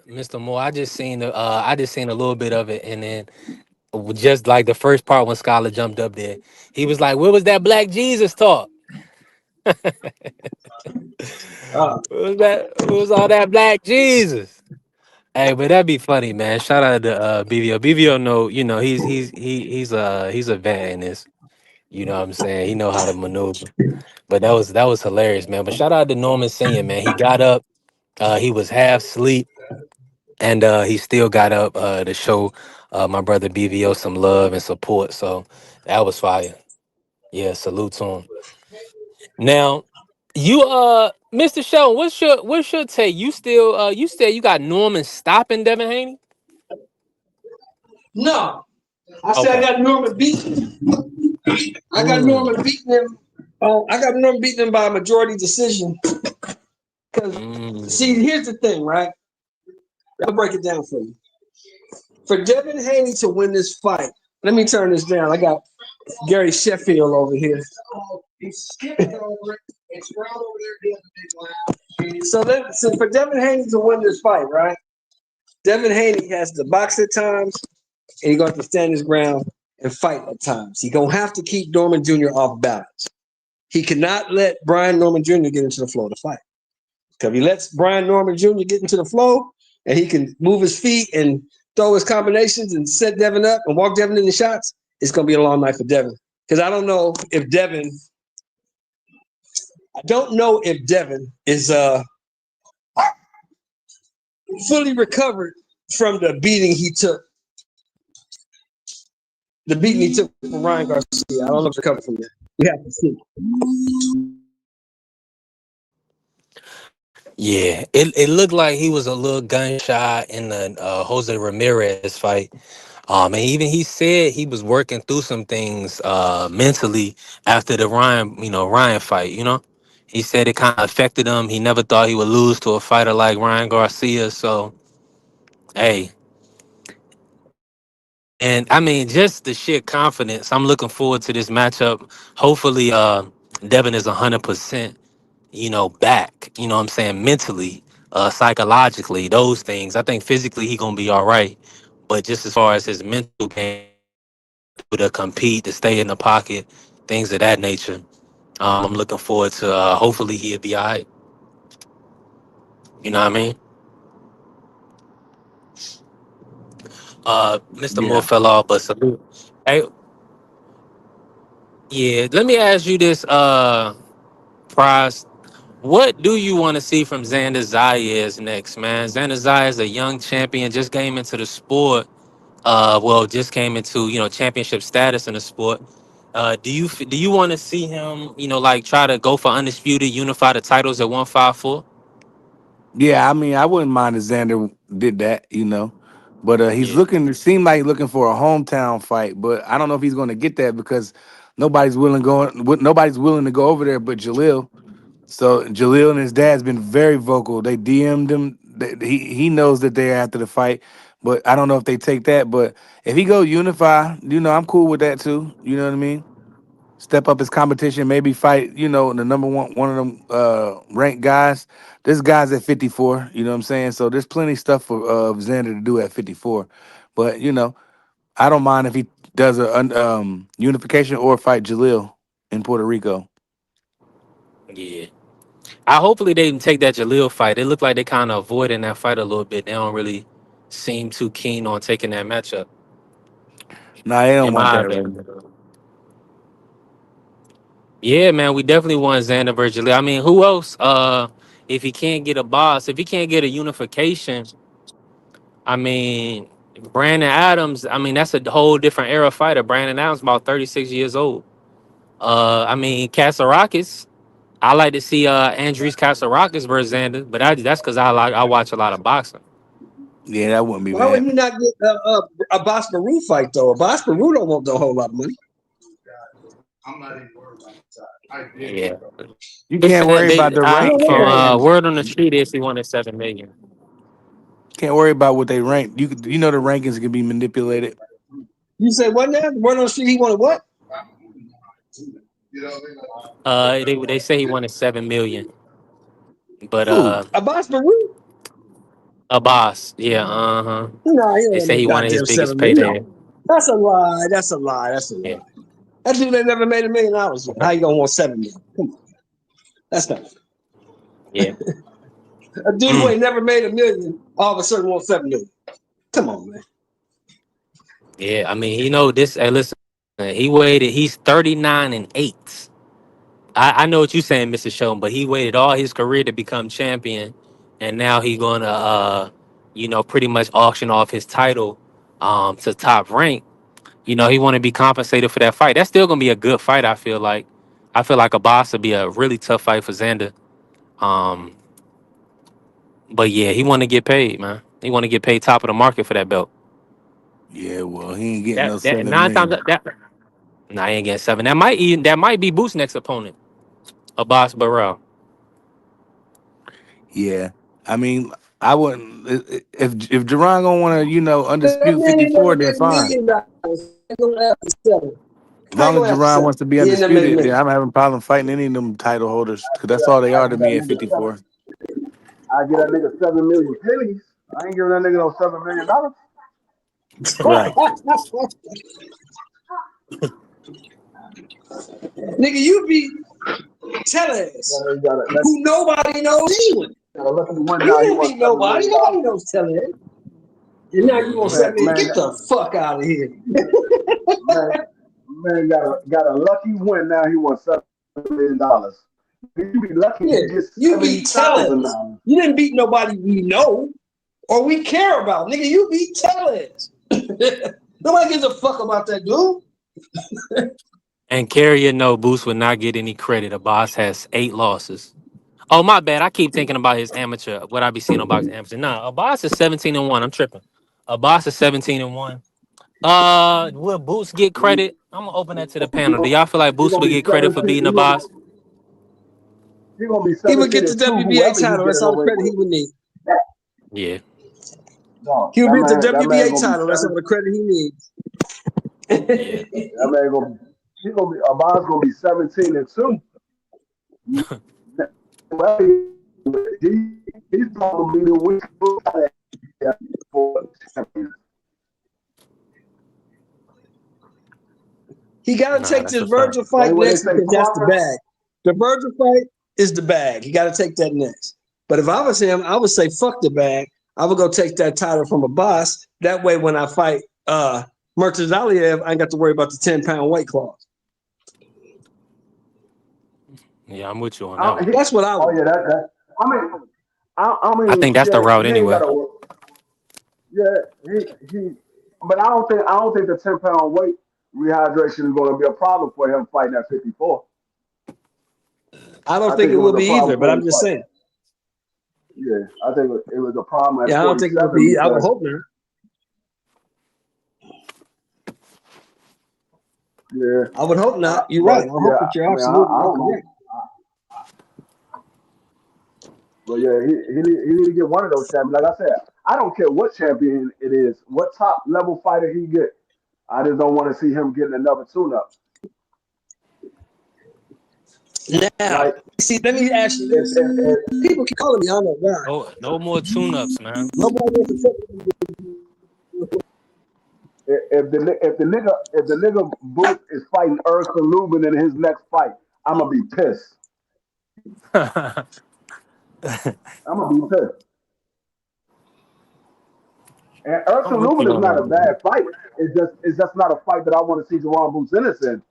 Mr. Moore. I just seen a little bit of it, and then just like the first part when Scholar jumped up there, he was like, "Where was that Black Jesus talk? Uh, What was all that Black Jesus?" Hey, but that'd be funny, man. Shout out to BVO. BVO know, you know, he's a vet in this. You know what I'm saying? He know how to maneuver. But that was hilarious, man. But shout out to Norman Senior, man. He got up, he was half asleep, and he still got up to show my brother BVO some love and support. So that was fire. Yeah, salute to him. Now, you Mr. Sheldon, what's your take? You still you got Norman stopping Devin Haney? no, I said I Okay. got Norman beating. I got Mm, Norman beating him. I got Norman beating him by a majority decision. Because see, mm, here's the thing, right? I'll break it down for you. For Devin Haney to win this fight, let me turn this down. I got Gary Sheffield over here. He skipped over it. It's right over there doing the big loud. So for Devin Haney to win this fight, right? Devin Haney has to box at times, and he's going to have to stand his ground and fight at times. He's going to have to keep Norman Jr. off balance. He cannot let Brian Norman Jr. get into the flow of the fight. Because if he lets Brian Norman Jr. get into the flow, and he can move his feet and throw his combinations and set Devin up and walk Devin in the shots, it's going to be a long night for Devin. Because I don't know if Devin is fully recovered from the beating he took. The beating he took from Ryan Garcia. I don't know if he's recovered from that. We have to see. Yeah, it looked like he was a little gun shy in the Jose Ramirez fight. And even he said he was working through some things mentally after the Ryan fight. He said it kind of affected him. He never thought he would lose to a fighter like Ryan Garcia. So hey, and I mean just the sheer confidence. I'm looking forward to this matchup. Hopefully, Devin is 100%. Back, what I'm saying, mentally, psychologically, those things. I think physically he gonna be all right. But just as far as his mental game to compete, to stay in the pocket, things of that nature. I'm looking forward to hopefully he'll be all right. You know what I mean? Mr. Moore Yeah. fell off, but salute. Hey, yeah, let me ask you this, Prize. What do you want to see from Xander Zayas next, man? Xander Zayas, a young champion, just came into the sport. Just came into championship status in the sport. Do you want to see him like try to go for undisputed, unify the titles at 154? Yeah, I mean, I wouldn't mind if Xander did that. But he's Yeah, looking, it seemed like he's looking for a hometown fight, but I don't know if he's going to get that because nobody's willing to go over there but Jalil. So Jalil and his dad's been very vocal. They DM'd him. He knows that they're after the fight, but I don't know if they take that. But if he go unify, I'm cool with that too. You know what I mean? Step up his competition, maybe fight, the number one of them ranked guys. This guy's at 54, you know what I'm saying? So there's plenty of stuff for Xander to do at 54. But, I don't mind if he does a unification or fight Jalil in Puerto Rico. yeah. I hopefully they take that Jalil fight. It looked like they kind of avoiding that fight a little bit. They don't really seem too keen on taking that matchup, Nah, they don't in want my that right opinion. now. Yeah, man, we definitely want Xander versus Jalil. I mean, who else? If he can't get a boss, if he can't get a unification, I mean, Brandon Adams. I mean, that's a whole different era fighter. Brandon Adams about 36 years old. I mean, Casarakis. I like to see Andries Casarakis versus Xander, but that's because I watch a lot of boxing. Yeah, that wouldn't be Why would bad. he not get a Boss Baru fight, though? A Boss Baru don't want a whole lot of money. Yeah, You they can't said worry about the You rank. don't want from that kind of money. word on the street is he wanted 7 million. Can't worry about what they rank. The rankings can be manipulated. You say what now? The word on the street, he wanted what? They say he wanted 7 million, but Who? A Boss Baru? a boss, yeah, No, he don't They want say no he wanted his goddamn biggest 7 million. payday. That's a lie. That's a lie. That's a Yeah, lie. That dude ain't never made $1 million yet. How you gonna want 7 million? Come on. That's not yeah. a dude who Mm. ain't never made $1 million, all of a sudden wants 7 million. Come on, man. Yeah, I mean, this. Hey, listen, he waited. He's 39-8. I know what you're saying, Mr. Show, but he waited all his career to become champion, and now he's gonna, pretty much auction off his title, to Top Rank. He want to be compensated for that fight. That's still gonna be a good fight. I feel like. I feel like a boss would be a really tough fight for Xander. Um, but yeah, he want to get paid, man. He want to get paid top of the market for that belt. Yeah, well, he ain't getting no That seven nine times million. that. Nah, he ain't getting 7. That might be Boots' next opponent, Abbas Barrel. Yeah, I mean, I wouldn't if Jerron gonna want to, That undisputed man ain't never 54, then made $1 fine. million. Ain't gonna have to sell it. As How you long as gonna have to Jerron sell it? wants to be He ain't never made $1 undisputed, then million. I'm having a problem fighting any of them title holders because that's all they I are to get that me at nigga 54. I get that nigga 7 million pennies. I ain't giving that nigga no $7 million. Right. Nigga, you be Tellez, That nigga who nobody knows anyway. gotta let him win He now. He didn't wants beat $7 nobody. million. Nobody knows Tellez. And now you gonna say, man, Man, get the fuck out of here. man got a lucky win. Now he won $7 million. You be lucky Yeah, to get you beat Tellez. $70,000. You didn't beat nobody we know or we care about. Nigga, you beat Tellez. Nobody gives a fuck about that dude. And Carrier, no, Boost would not get any credit. A boss has 8 losses. Oh, my bad. I keep thinking about his amateur. What I be seeing on box amateur. Nah, a boss is 17-1. I'm tripping. A boss is 17-1. Will Boost get credit? I'm gonna open that to the panel. Do y'all feel like He Boost gonna would be get credit for 17. beating the boss? He gonna be He would 17 get the and 2. WBA Whoever he title. get That's in the all the ring credit he with. would need. Yeah. No, He would get the that man WBA gonna be title. That's all 17. the credit he needs. Yeah. That man gonna he gonna be Abad's gonna be 17 and 2. He's probably the weak for champions. He got to Nah, take that's this a fact. Virgil Like fight when they next say because that's the Crawford, bag. The Virgil fight is the bag. He got to take that next. But if I was him, I would say fuck the bag. I would go take that title from a boss. That way, when I fight Murtazaliev, I ain't got to worry about the 10-pound weight clause. Yeah, I'm with you on that one. That's what I would. yeah, that. I I mean, think that's the yeah, route he ain't anyway. gotta. Yeah, he. But I don't think the 10-pound weight rehydration is going to be a problem for him fighting at 54. I don't I think think it it was will a be problem either, but for I'm him just fighting. saying. Yeah, I think it was a problem at Yeah, I don't think it will 47 be. I would because hope not. yeah, I would hope not. You're right. but I hope yeah, that you're I mean absolutely I don't know, correct. but yeah, he need to get one of those champions. Like I said, I don't care what champion it is, what top level fighter he get. I just don't want to see him getting another tune-up. Now, Like see, let me ask you if this. if if People keep calling me. I don't know why. Oh, no more tune-ups, man. Nobody wants to take if the nigga Booth is fighting Erkan Lubin in his next fight, I'm gonna be pissed. I'm gonna be pissed. And I'm Erkan with Lubin you is on not a that. bad fight. It's just not a fight that I want to see Jawan Booth in.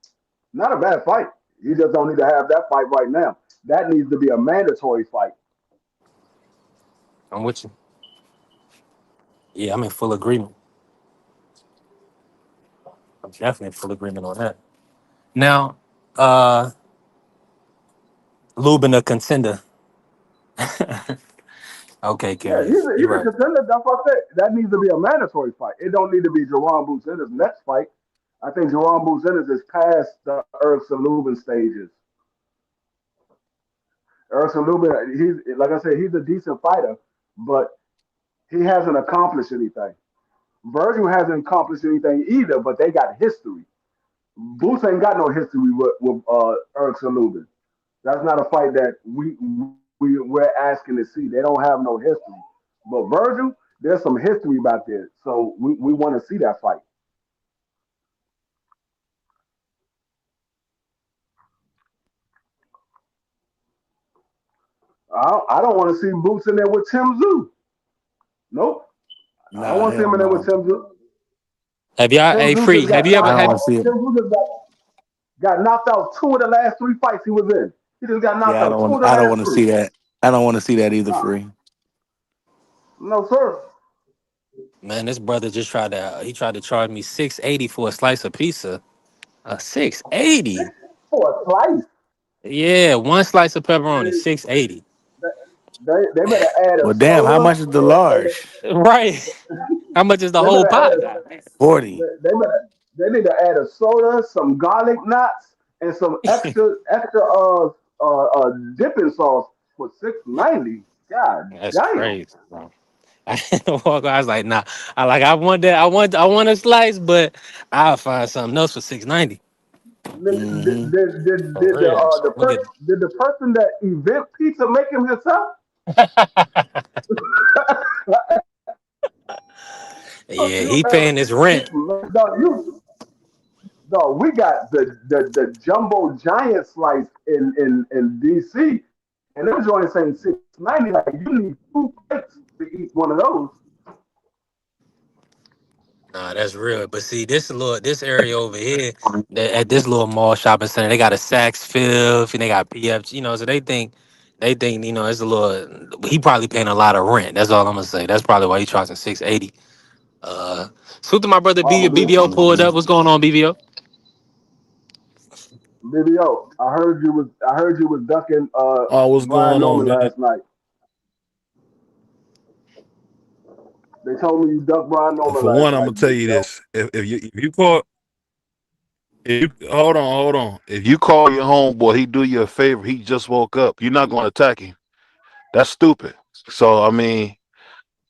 Not a bad fight. You just don't need to have that fight right now. That needs to be a mandatory fight. I'm with you. Yeah, I'm in full agreement. I'm definitely in full agreement on that. Now, Lubin a contender. Okay, Yeah, Carrier, you're he's a right. contender. That's what I said. That needs to be a mandatory fight. It don't need to be Jawan Booth in his next fight. I think Jawan Booth is past the Erkan Lubin stages. Ersan Lubin, he's like I said, he's a decent fighter, but he hasn't accomplished anything. Virgil hasn't accomplished anything either, but they got history. Booth ain't got no history with Ersan Lubin. That's not a fight that we're asking to see. They don't have no history. But Virgil, there's some history back there, so we want to see that fight. I don't want to see Boots in there with Tim Zoo. Nope. I don't Nah, want to see hell him in there with no. Tim Zoo. Have y'all, Tim hey, Zoo Free, just have got you ever I knocked don't had, want out. to see it. Tim Zoo just got knocked out 2 of the last 3 fights he was in. He just got knocked Yeah, out 2 of the I don't last want to 3. see that. I don't want to see that either, No, Free. no sir. man, this brother just he tried to charge me 680 for a slice of pizza. 680? For a slice. Yeah, one slice of pepperoni, 680. They better add a Well, damn, how soda. much is the large? Right. How much is the They whole better add pot? a, 40. they need to add a soda, some garlic knots, and some extra dipping sauce for $6.90. God That's damn. crazy, bro. I was like, nah. I want a slice, but I'll find something else for 690. Mm-hmm. For real. I'm gonna get Did the person that event pizza make him himself? Yeah, he paying his rent. No, no, we got the jumbo giant slice in DC, and them joints saying $6.90. Like you need 2 plates to eat one of those. Nah, that's real. But see, this area over here, at this little mall shopping center, they got a Saks Fifth and they got PF. So they think, it's a little. He probably paying a lot of rent. That's all I'm gonna say. That's probably why he charging 680. Uh, salute to my brother Probably. BBO pulled up. What's going on, BBO? Video. I heard you was ducking Oh, what's Brian going on, Norman man? last night. They told me you ducked Brian Norman For last one, I'm night, gonna tell Big you Joe. this: if you call, if you, hold on, if you call your homeboy, he do you a favor. He just woke up. You're not gonna attack him. That's stupid. So I mean,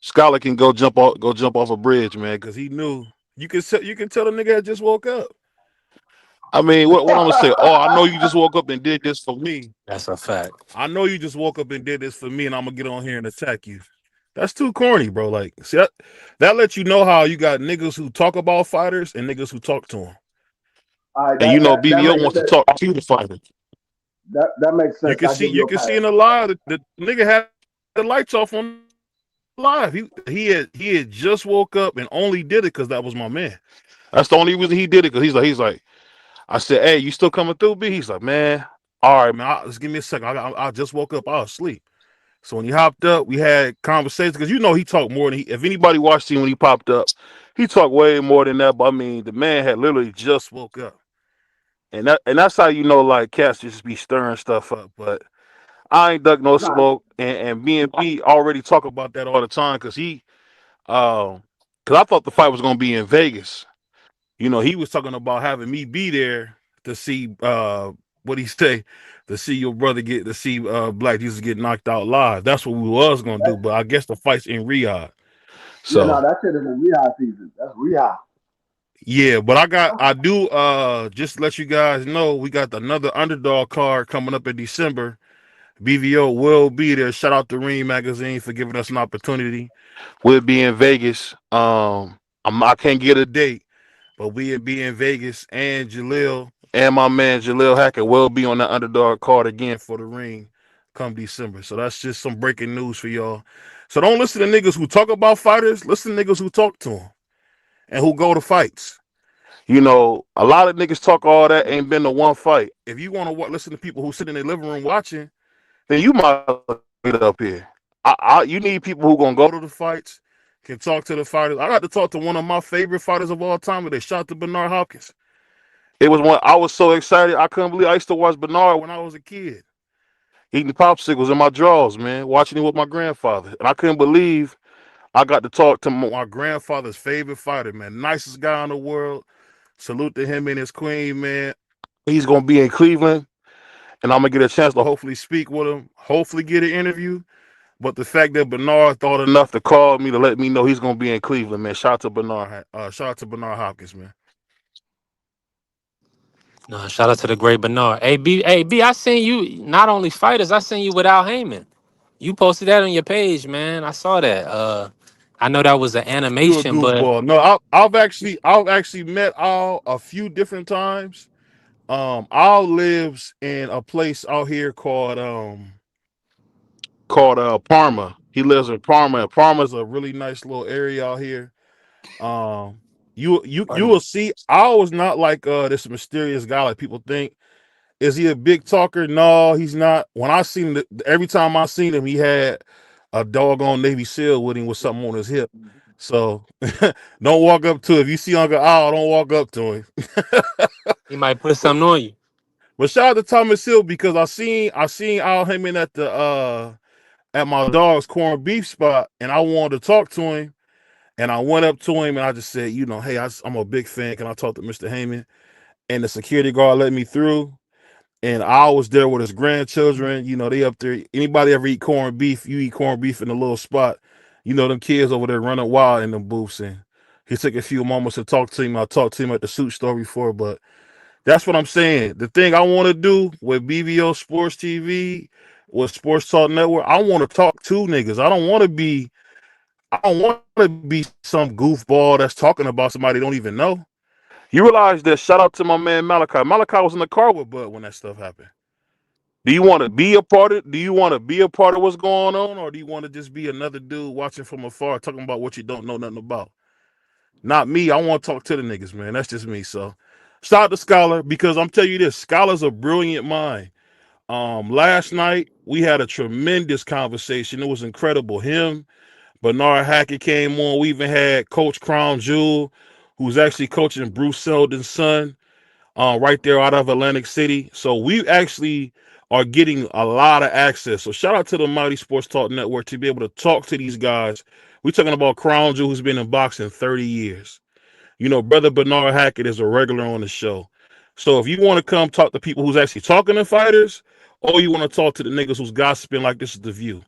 Scholar can go jump off a bridge, man, because he knew. You can tell the nigga that just woke up. I mean, what I'm gonna say? Oh, I know you just woke up and did this for me. That's a fact. I know you just woke up and did this for me, and I'm gonna get on here and attack you. That's too corny, bro. Like, see, that lets you know how you got niggas who talk about fighters and niggas who talk to them. All right, And BBO wants to talk to the fighter. that makes You sense. can I see, give you you a can see pass. in the live that the nigga had the lights off on live. He had just woke up and only did it because that was my man. That's the only reason he did it, because he's like, I said, hey, you still coming through, B? He's like, man, all right, man, just give me a second. I just woke up. I was asleep. So when he hopped up, we had conversations, because he talked more than if anybody watched him when he popped up, he talked way more than that. But I mean, the man had literally just woke up, and that's how like cats just be stirring stuff up. But I ain't duck no Nah, smoke, and me and B already talk about that all the time, because I thought the fight was gonna be in Vegas. He was talking about having me be there to see what he say, to see your brother to see Black Jesus get knocked out live. That's what we was gonna do, that, but I guess the fight's in Riyadh. yeah, no, So that shit is in rehab season. That's rehab. yeah, but I do just to let you guys know, we got another underdog card coming up in December. BVO will be there. Shout out to Ring Magazine for giving us an opportunity. We'll be in Vegas. I can't get a date, but we'll be in Vegas, and Jalil and my man Jalil Hackett will be on the underdog card again for the Ring come December. So that's just some breaking news for y'all. So don't listen to niggas who talk about fighters. Listen to niggas who talk to them and who go to fights. A lot of niggas talk all that, ain't been to one fight. If you want to listen to people who sit in their living room watching, then you might get up here. You need people who gonna go to the fights, can talk to the fighters. I got to talk to one of my favorite fighters of all time, when they shot to Bernard Hopkins. It was one I was so excited. I couldn't believe I used to watch Bernard when I was a kid, eating popsicles in my drawers, man, watching it with my grandfather, and I couldn't believe I got to talk to my grandfather's favorite fighter, man, nicest guy in the world. Salute to him and his queen, man. He's gonna be in Cleveland, and I'm gonna get a chance to hopefully speak with him, hopefully get an interview. But the fact that Bernard thought enough to call me to let me know he's gonna be in Cleveland, man. Shout out to Bernard. Shout out to Bernard Hopkins, man. No, shout out to the great Bernard. Hey B, I seen you not only fighters, I seen you with Al Heyman. You posted that on your page, man. I saw that. I know that was an You a animation, but goofball. No, I've actually met Al a few different times. Al lives in a place out here called Parma. He lives in Parma, and Parma's a really nice little area out here. Um, you will see. Al was not like this mysterious guy like people think. Is he a big talker? No, he's not. When I seen him, every time I seen him, he had a doggone Navy SEAL with him with something on his hip. So don't walk up to him. If you see Uncle Al, don't walk up to him. he might put but something on you. but shout out to Thomas Hill, because I seen Al Heyman at my dog's corned beef spot, and I wanted to talk to him. And I went up to him and I just said, hey, I'm a big fan. Can I talk to Mr. Heyman? And the security guard let me through. And I was there with his grandchildren. They up there. Anybody ever eat corned beef? You eat corned beef in a little spot. Them kids over there running wild in the booths. And he took a few moments to talk to him. I talked to him at the suit store before, but that's what I'm saying. The thing I want to do with BVO Sports TV, with Sports Talk Network, I want to talk to niggas. I don't want to be some goofball that's talking about somebody they don't even know. You realize that? Shout out to my man Malachi. Malachi was in the car with Bud when that stuff happened. Do you want to be a part of? Do you want to be a part of what's going on, or do you want to just be another dude watching from afar, talking about what you don't know nothing about? Not me. I want to talk to the niggas, man. That's just me. So shout out to Scholar because I'm telling you this, Scholar's a brilliant mind. Last night we had a tremendous conversation. It was incredible. Him, Bernard Hackett came on. We even had Coach Crown Jewel, who's actually coaching Bruce Seldon's son, right there out of Atlantic City. So we actually are getting a lot of access. So shout out to the Mighty Sports Talk Network to be able to talk to these guys. We're talking about Crown Jewel, who's been in boxing 30 years. You know, brother Bernard Hackett is a regular on the show. So if you want to come talk to people who's actually talking to fighters, or you want to talk to the niggas who's gossiping like this is the view,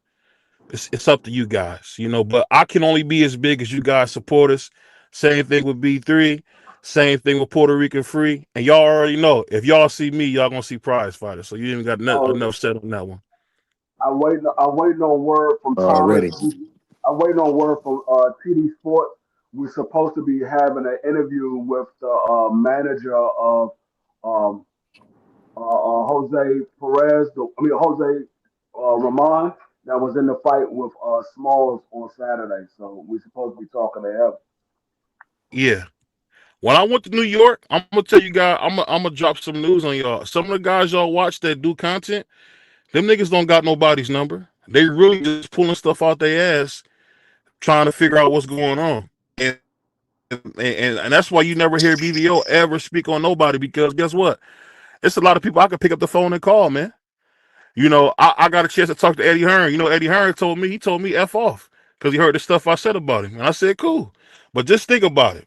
it's up to you guys, you know. But I can only be as big as you guys support us. Same thing with B3, same thing with Puerto Rican Free. And y'all already know, if y'all see me, y'all gonna see prize fighters. So you even got enough said on that one. I'm waiting on word from Thomas. Already. I'm waiting on word from TD Sports. We're supposed to be having an interview with the manager of um, Jose Perez. Jose Ramon that was in the fight with Smalls on Saturday. So we're supposed to be talking to him. Yeah. When I went to New York, I'm gonna tell you guys, I'm gonna drop some news on y'all. Some of the guys y'all watch that do content, them niggas don't got nobody's number. They really just pulling stuff out their ass, trying to figure out what's going on. And that's why you never hear BVO ever speak on nobody, because guess what? It's a lot of people I could pick up the phone and call, man. You know, I got a chance to talk to Eddie Hearn. You know, Eddie Hearn told me F off because he heard the stuff I said about him. And I said, cool. But just think about it.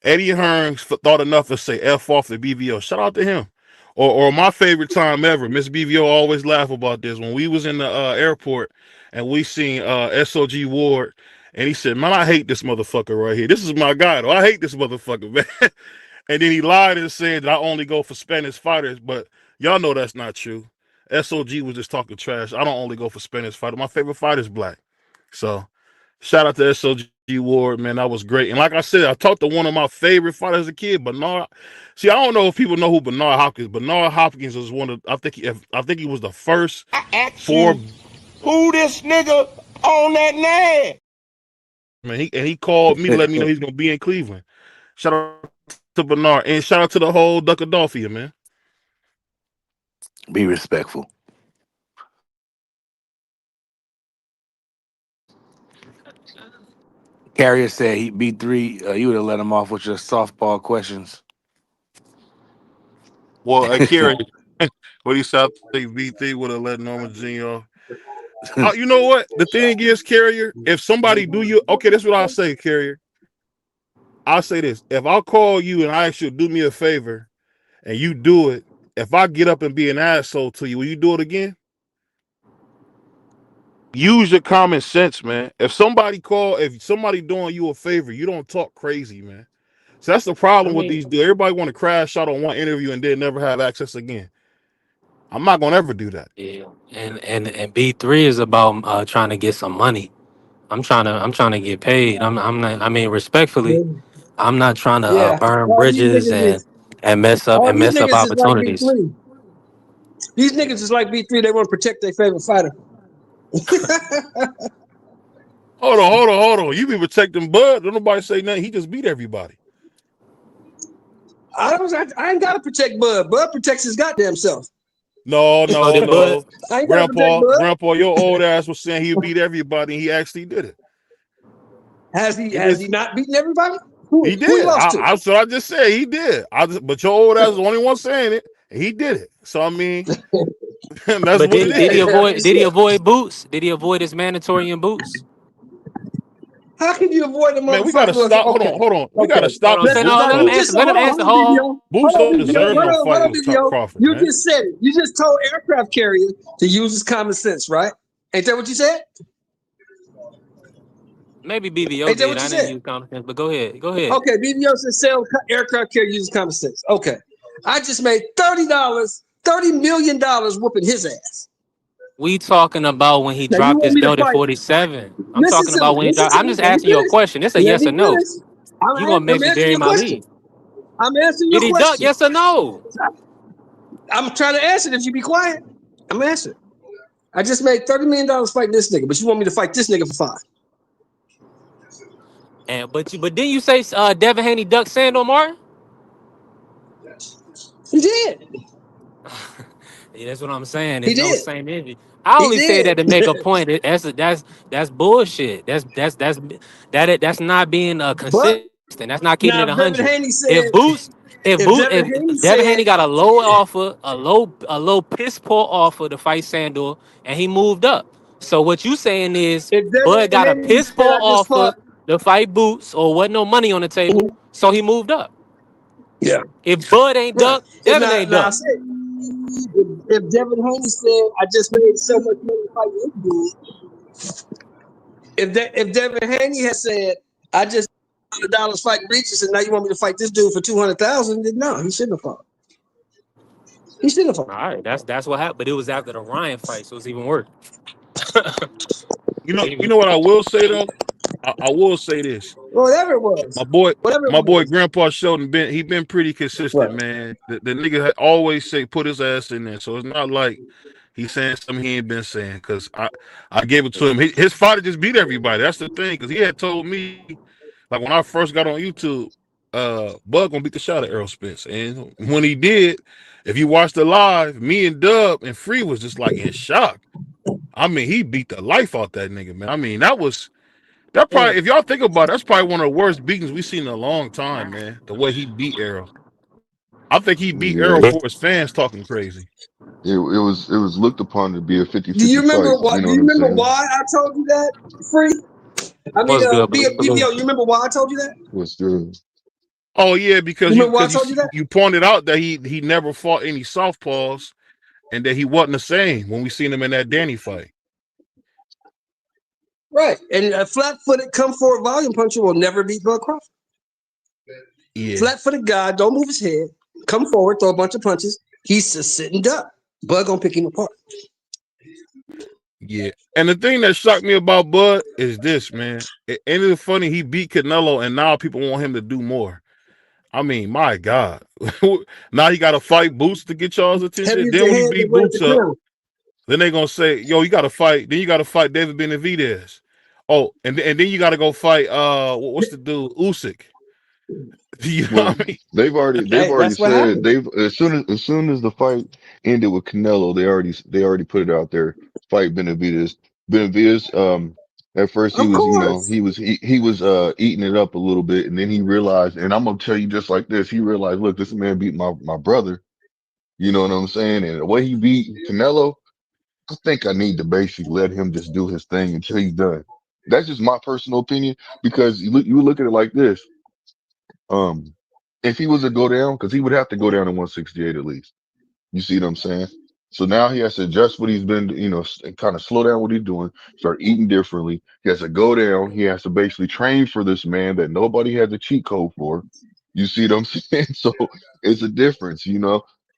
Eddie Hearn thought enough to say F off the BVO. Shout out to him. Or my favorite time ever, Miss BVO always laugh about this. When we was in the airport and we seen SOG Ward, and he said, man, I hate this motherfucker right here. This is my guy, though. I hate this motherfucker, man. And then he lied and said that I only go for Spanish fighters, but y'all know that's not true. SOG was just talking trash. I don't only go for Spanish fighters. My favorite fighter is black. So shout out to SOG Ward, man. That was great. And like I said, I talked to one of my favorite fighters as a kid, Bernard. See, I don't know if people know who Bernard Hopkins. Bernard Hopkins was one of, I think he was the first four. Who this nigga on that name? Man, he called me, let me know he's gonna be in Cleveland. Shout out to Bernard, and shout out to the whole Duckadelphia, man. Be respectful. Carrier said he beat three. You would have let him off with your softball questions. Well, Kerry, what he said, I think VT would have let Norman Jr. off. You know what? The thing is, Carrier, if somebody do you, okay, that's what I'll say, Carrier. I'll say this. If I call you and I ask you to do me a favor and you do it, if I get up and be an asshole to you, will you do it again? Use your common sense, man. If somebody doing you a favor, you don't talk crazy, man. So that's the problem with these dudes. Everybody want to crash out on one interview and then never have access again. I'm not gonna ever do that. Yeah, and B3 is about trying to get some money. I'm trying to get paid. I'm not. I mean, respectfully, I'm not trying to Yeah, burn bridges and mess up all these niggas is like opportunities. B3. These niggas is like B3. They want to protect their favorite fighter. Hold on. You be protecting Bud. Don't nobody say nothing. He just beat everybody. I ain't gotta protect Bud. Bud protects his goddamn self. No. Grandpa, your old ass was saying he beat everybody, and he actually did it. Has he not beaten everybody? He did. Who he lost to? I just said he did. But your old ass is the only one saying it, and he did it. So I mean, that's But what it did he is. avoid? Did he avoid boots? Did he avoid his mandatory in boots? How can you avoid the motherfucker? Man, we gotta stop. Okay. Hold on. We gotta stop Hold on, this no, Boots let him talk. answer. Let him answer. Hold on, Boots don't deserve no hold fight on, with video. Crawford, You man. just said it. You just told aircraft carrier to use his common sense, right? Ain't that what you said? Maybe BBO Ain't that did. what I you didn't said? use common sense, but go ahead. Okay, BBO said sell aircraft carrier uses common sense. Okay. I just made $30 million whooping his ass. We talking about when he Now you dropped want his me to belt at fight? 47. I'm Listen talking to about me. when he Listen dropped. to I'm me. just Let me asking you a finish. question. It's a Let yes me or no. finish. You gonna I'm make me answering bury your my question. lead. I'm answering Did your he duck? question. Yes or no? I'm trying to answer it. If you be quiet, I'm answering. I just made $30 million fighting this nigga, but you want me to fight this nigga for $5? But didn't you say Devin Haney ducked Sandor Martin? He did. Yeah, that's what I'm saying. He There's no did. same energy. I He only say did. that to make a point. That's bullshit. That's not being But consistent. That's not keeping now it if Devin 100. Haney If said, Boots, if Devin Haney if Devin said, Haney got a low offer, a low piss poor offer to fight Sandor, and he moved up. So what you saying is if Bud Devin got a Haney piss said, poor I just offer fought. to fight Boots, or wasn't no money on the table, Mhm. so he moved up. Yeah. If Bud ain't Right. duck, And Devin now, ain't now I duck. said, if Devin Haney said, I just made so much money fighting this dude, if Devin Haney had said, I just $100 fighting Regis, and now you want me to fight this dude for 200,000, then no, he shouldn't have fought. He shouldn't have All fought. right, that's what happened. But it was after the Ryan fight, so it's even worse. You know what I will say though. I will say this. Whatever it My was, boy, whatever it my boy, was. Grandpa Sheldon he been pretty consistent, Right. man. The nigga always say put his ass in there, so it's not like he's saying something he ain't been saying. Cause I gave it to him. His father just beat everybody. That's the thing. Cause he had told me like when I first got on YouTube, Bud gonna beat the shot at Earl Spence, and when he did, if you watched the live, me and Dub and Free was just like in shock. I mean, he beat the life out that nigga, man. I mean, that Mm. probably, if y'all think about it, that's probably one of the worst beatings we've seen in a long time, man. The way he beat Errol. I think he beat Yeah, Errol for his fans talking crazy. it was looked upon to be a Do you 50-50 remember fight. what? You know Do what you I'm remember saying? why I told you that? Free. I mean, What's good, bro? BBO. You remember why I told you that? What's good? Oh yeah, You because remember why I told you that? you pointed out that he never fought any southpaws and that he wasn't the same when we seen him in that Danny fight. Right. And a flat-footed, come-forward volume puncher will never beat Bud Crawford. Yeah, Flat-footed guy, don't move his head, come forward, throw a bunch of punches. He's just sitting duck. Bud gonna pick him apart. yeah. And the thing that shocked me about Bud is this, man. Ain't it funny he beat Canelo and now people want him to do more. I mean, my God. Now he got to fight Boots to get y'all's attention. Heaviest Then the when he hand that beat weighs the Boots up, crown. then they gonna say, "Yo, you got to fight." Then you got to fight David Benavidez. Oh, and then you got to go fight what's the dude Usyk? You know Well, what I mean? they've Hey, already that's what said happened. they've as soon as the fight ended with Canelo, they already put it out there. Fight Benavidez. Benavidez, at first he Of was, course. he was eating it up a little bit, and then he realized, and I'm gonna tell you just like this, he realized, look, this man beat my brother. You know what I'm saying? And the way he beat Canelo, I think I need to basically let him just do his thing until he's done. That's just my personal opinion because you look at it like this. Um, if he was to go down, because he would have to go down to 168 at least. You see what I'm saying? So now he has to adjust what he's been, kind of slow down what he's doing, start eating differently. He has to go down. He has to basically train for this man that nobody has a cheat code for. You see what I'm saying? So it's a difference.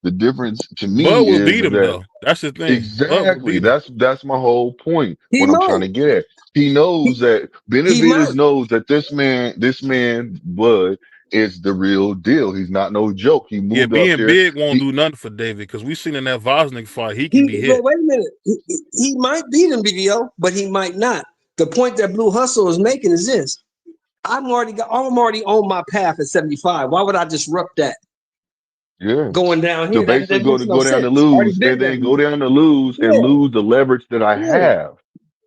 The difference to Bud me will is beat him that though. That's the thing. Bud will exactly beat him. that's my whole point. He What I'm trying might. to get at. He knows He, that he Benavidez might. knows that this man Bud is the real deal. He's not no joke. He Yeah, moved out being there. big won't He do nothing for David because we seen in that Vosnik fight he can be hit. Wait a minute. He might beat him, BBO, but he might not. The point that Blue Hustle is making is this. I'm already on my path at 75. Why would I disrupt that Yeah. going down To here? That basically makes no go down to sense. I already lose been and there. then go down to lose and Yeah, lose the leverage that I yeah. have.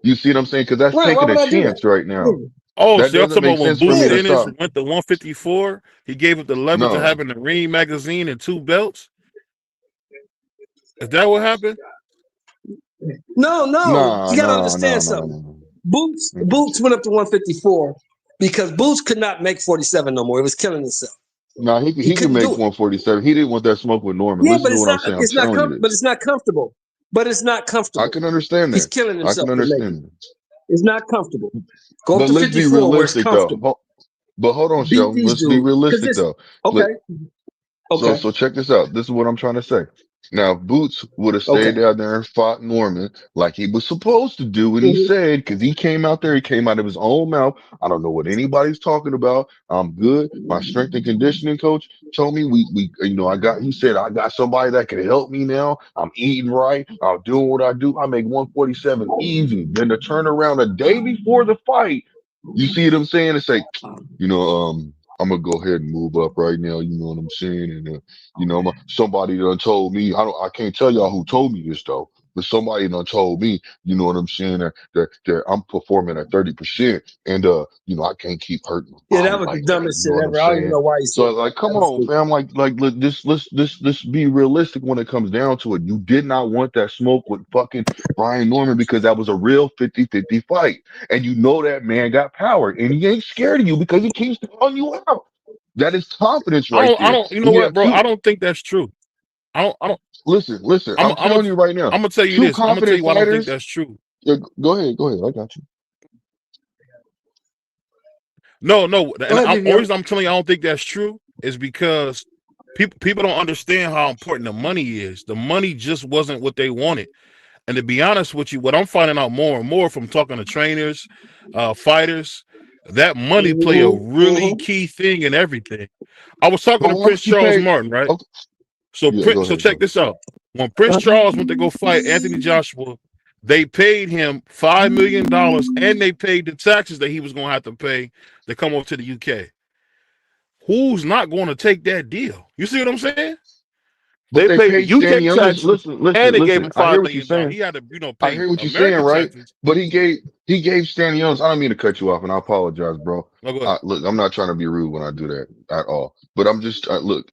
You see what I'm saying? Because that's Right. Why taking would a I do that? chance right now. Yeah. Oh, That so y'all doesn't talking make about when sense for Boots me to Yeah. Ennis stop. went to 154? He gave up the leverage of No, having the Ring magazine and 2 belts. Is that what happened? No, no. nah, You got to nah, understand nah, nah, something. nah. Boots went up to 154 because Boots could not make 47 no more. It was killing itself. Nah, he He he can couldn't make do it. 147. He didn't want that smoke with Norman. Yeah, Listen but to it's what I'm not. saying. I'm It's not. telling you But this. it's not comfortable. But it's not I comfortable. can understand He's that. killing I can himself to make it. understand that. It's not comfortable. Go up But to let's be 54 where it's realistic though. comfortable. But hold on, Beat Sheldon. these Let's be dudes because realistic it's though. okay. So Okay. so check this out. This is what I'm trying to say. Now, Boots would have Okay. stayed down there and fought Norman like he was supposed to do what he Mhm. said, because he came out there, he came out of his own mouth. I don't know what anybody's talking about. I'm good. My strength and conditioning coach told me he said, I got somebody that can help me now. I'm eating right. I'm doing what I do. I make 147 easy. Then to turn around a day before the fight. You see what I'm saying? It's like, you know, I'm gonna go ahead and move up right now. You know what I'm saying? And you know, somebody done told me. I can't tell y'all who told me this though, but somebody done told me. You know what I'm saying? That I'm performing at 30%, and you know, I can't keep hurting my Yeah, that body was the like that. You dumbest know shit what I'm ever. I don't even saying? know why he said So that. like, come That was on, stupid. fam. Like, let's be realistic when it comes down to it. You did not want that smoke with fucking Brian Norman because that was a real 50-50 fight. And you know that man got power and he ain't scared of you because he keeps calling you out. That is confidence right I there. don't. You know When you what, have bro? I two, don't think that's true. I don't. listen, I'm. I'm telling you right now, I'm gonna tell you two this. I'm gonna tell you confident why I don't think fighters. that's true. Yeah, go ahead. I got you. No. Go And ahead, only BBO. reason I'm telling you I don't think that's true is because people don't understand how important the money is. The money just wasn't what they wanted. And to be honest with you, what I'm finding out more and more from talking to trainers, fighters, that money play a really Mm-hmm. key thing in everything. I was talking But to why Prince don't you Charles pay? Martin, right? Okay, yeah, go So ahead, check go. this out. When Prince Charles went to go fight Anthony Joshua, they paid him $5 million and they paid the taxes that he was going to have to pay to come over to the UK. Who's not going to take that deal? You see what I'm saying? But They they paid paid the UK Stanionis. taxes and they gave Listen. him I hear $5 what you're million. saying. He had to, I pay hear what you're saying, American right? taxes. But he gave Stanionis. I don't mean to cut you off, and I apologize, bro. No, go ahead. Look, I'm not trying to be rude when I do that at all. But I'm just look.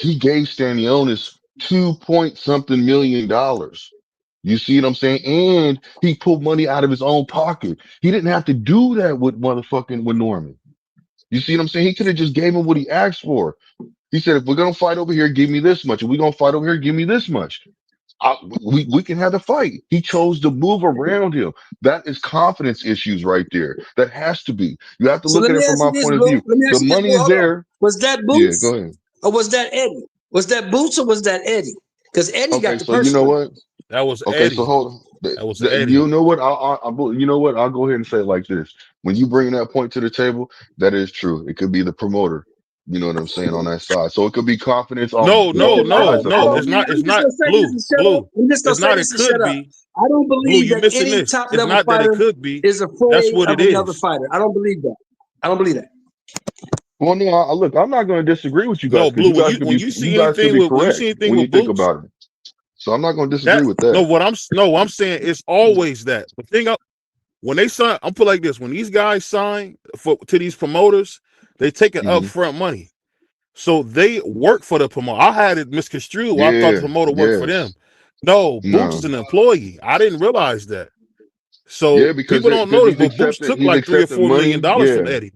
He gave Stanionis 2 point something million dollars. You see what I'm saying? And he pulled money out of his own pocket. He didn't have to do that with motherfucking with Norman. You see what I'm saying? He could have just gave him what he asked for. He said, if we're gonna fight over here, give me this much. If we're gonna fight over here, give me this much. We can have the fight. He chose to move around him. That is confidence issues right there. That has to be. You have to So look let at me it from ask you my this, point of Blue. view. Let me The ask you this, money Blue. is Hold on. there. Was that Yeah, go Boots ahead. or was that Eddie? Was that Boots or was that Eddie? Because Eddie Okay, got the so you purse know money. what? That was Okay, so Eddie. hold on. That was You Eddie. know what? You know what? I'll go ahead and say it like this. When you bring that point to the table, that is true. It could be the promoter. You know what I'm saying on that side. So it could be confidence on No, both sides of I no. it. don't It's believe. not. I'm It's just not gonna say this blue. and shut up. Blue. I'm just gonna It's say not. It this and shut could up. be. I don't Blue, believe you that missing any this. top It's level not that it fighter could be. is That's afraid what of it another is. fighter. I don't believe that. I don't believe that. Well, no, look, I'm not going to disagree with you guys No, because blue. you guys could When be you you see guys could anything be with when you correct see anything when you with think Boots, about it. So I'm not going to disagree that with no. that. I'm saying it's always that. The thing up when they sign, I'm put like this. When these guys sign to these promoters, they take an Hmm. upfront money. So they work for the promoter. I had it misconstrued. I thought the Yeah. promoter worked for them. Yes. No, Boots is No. an employee. I didn't realize that. Yeah, So because people don't because know this, but Boots took he's like three or accepting four million money. dollars from Yeah. Eddie.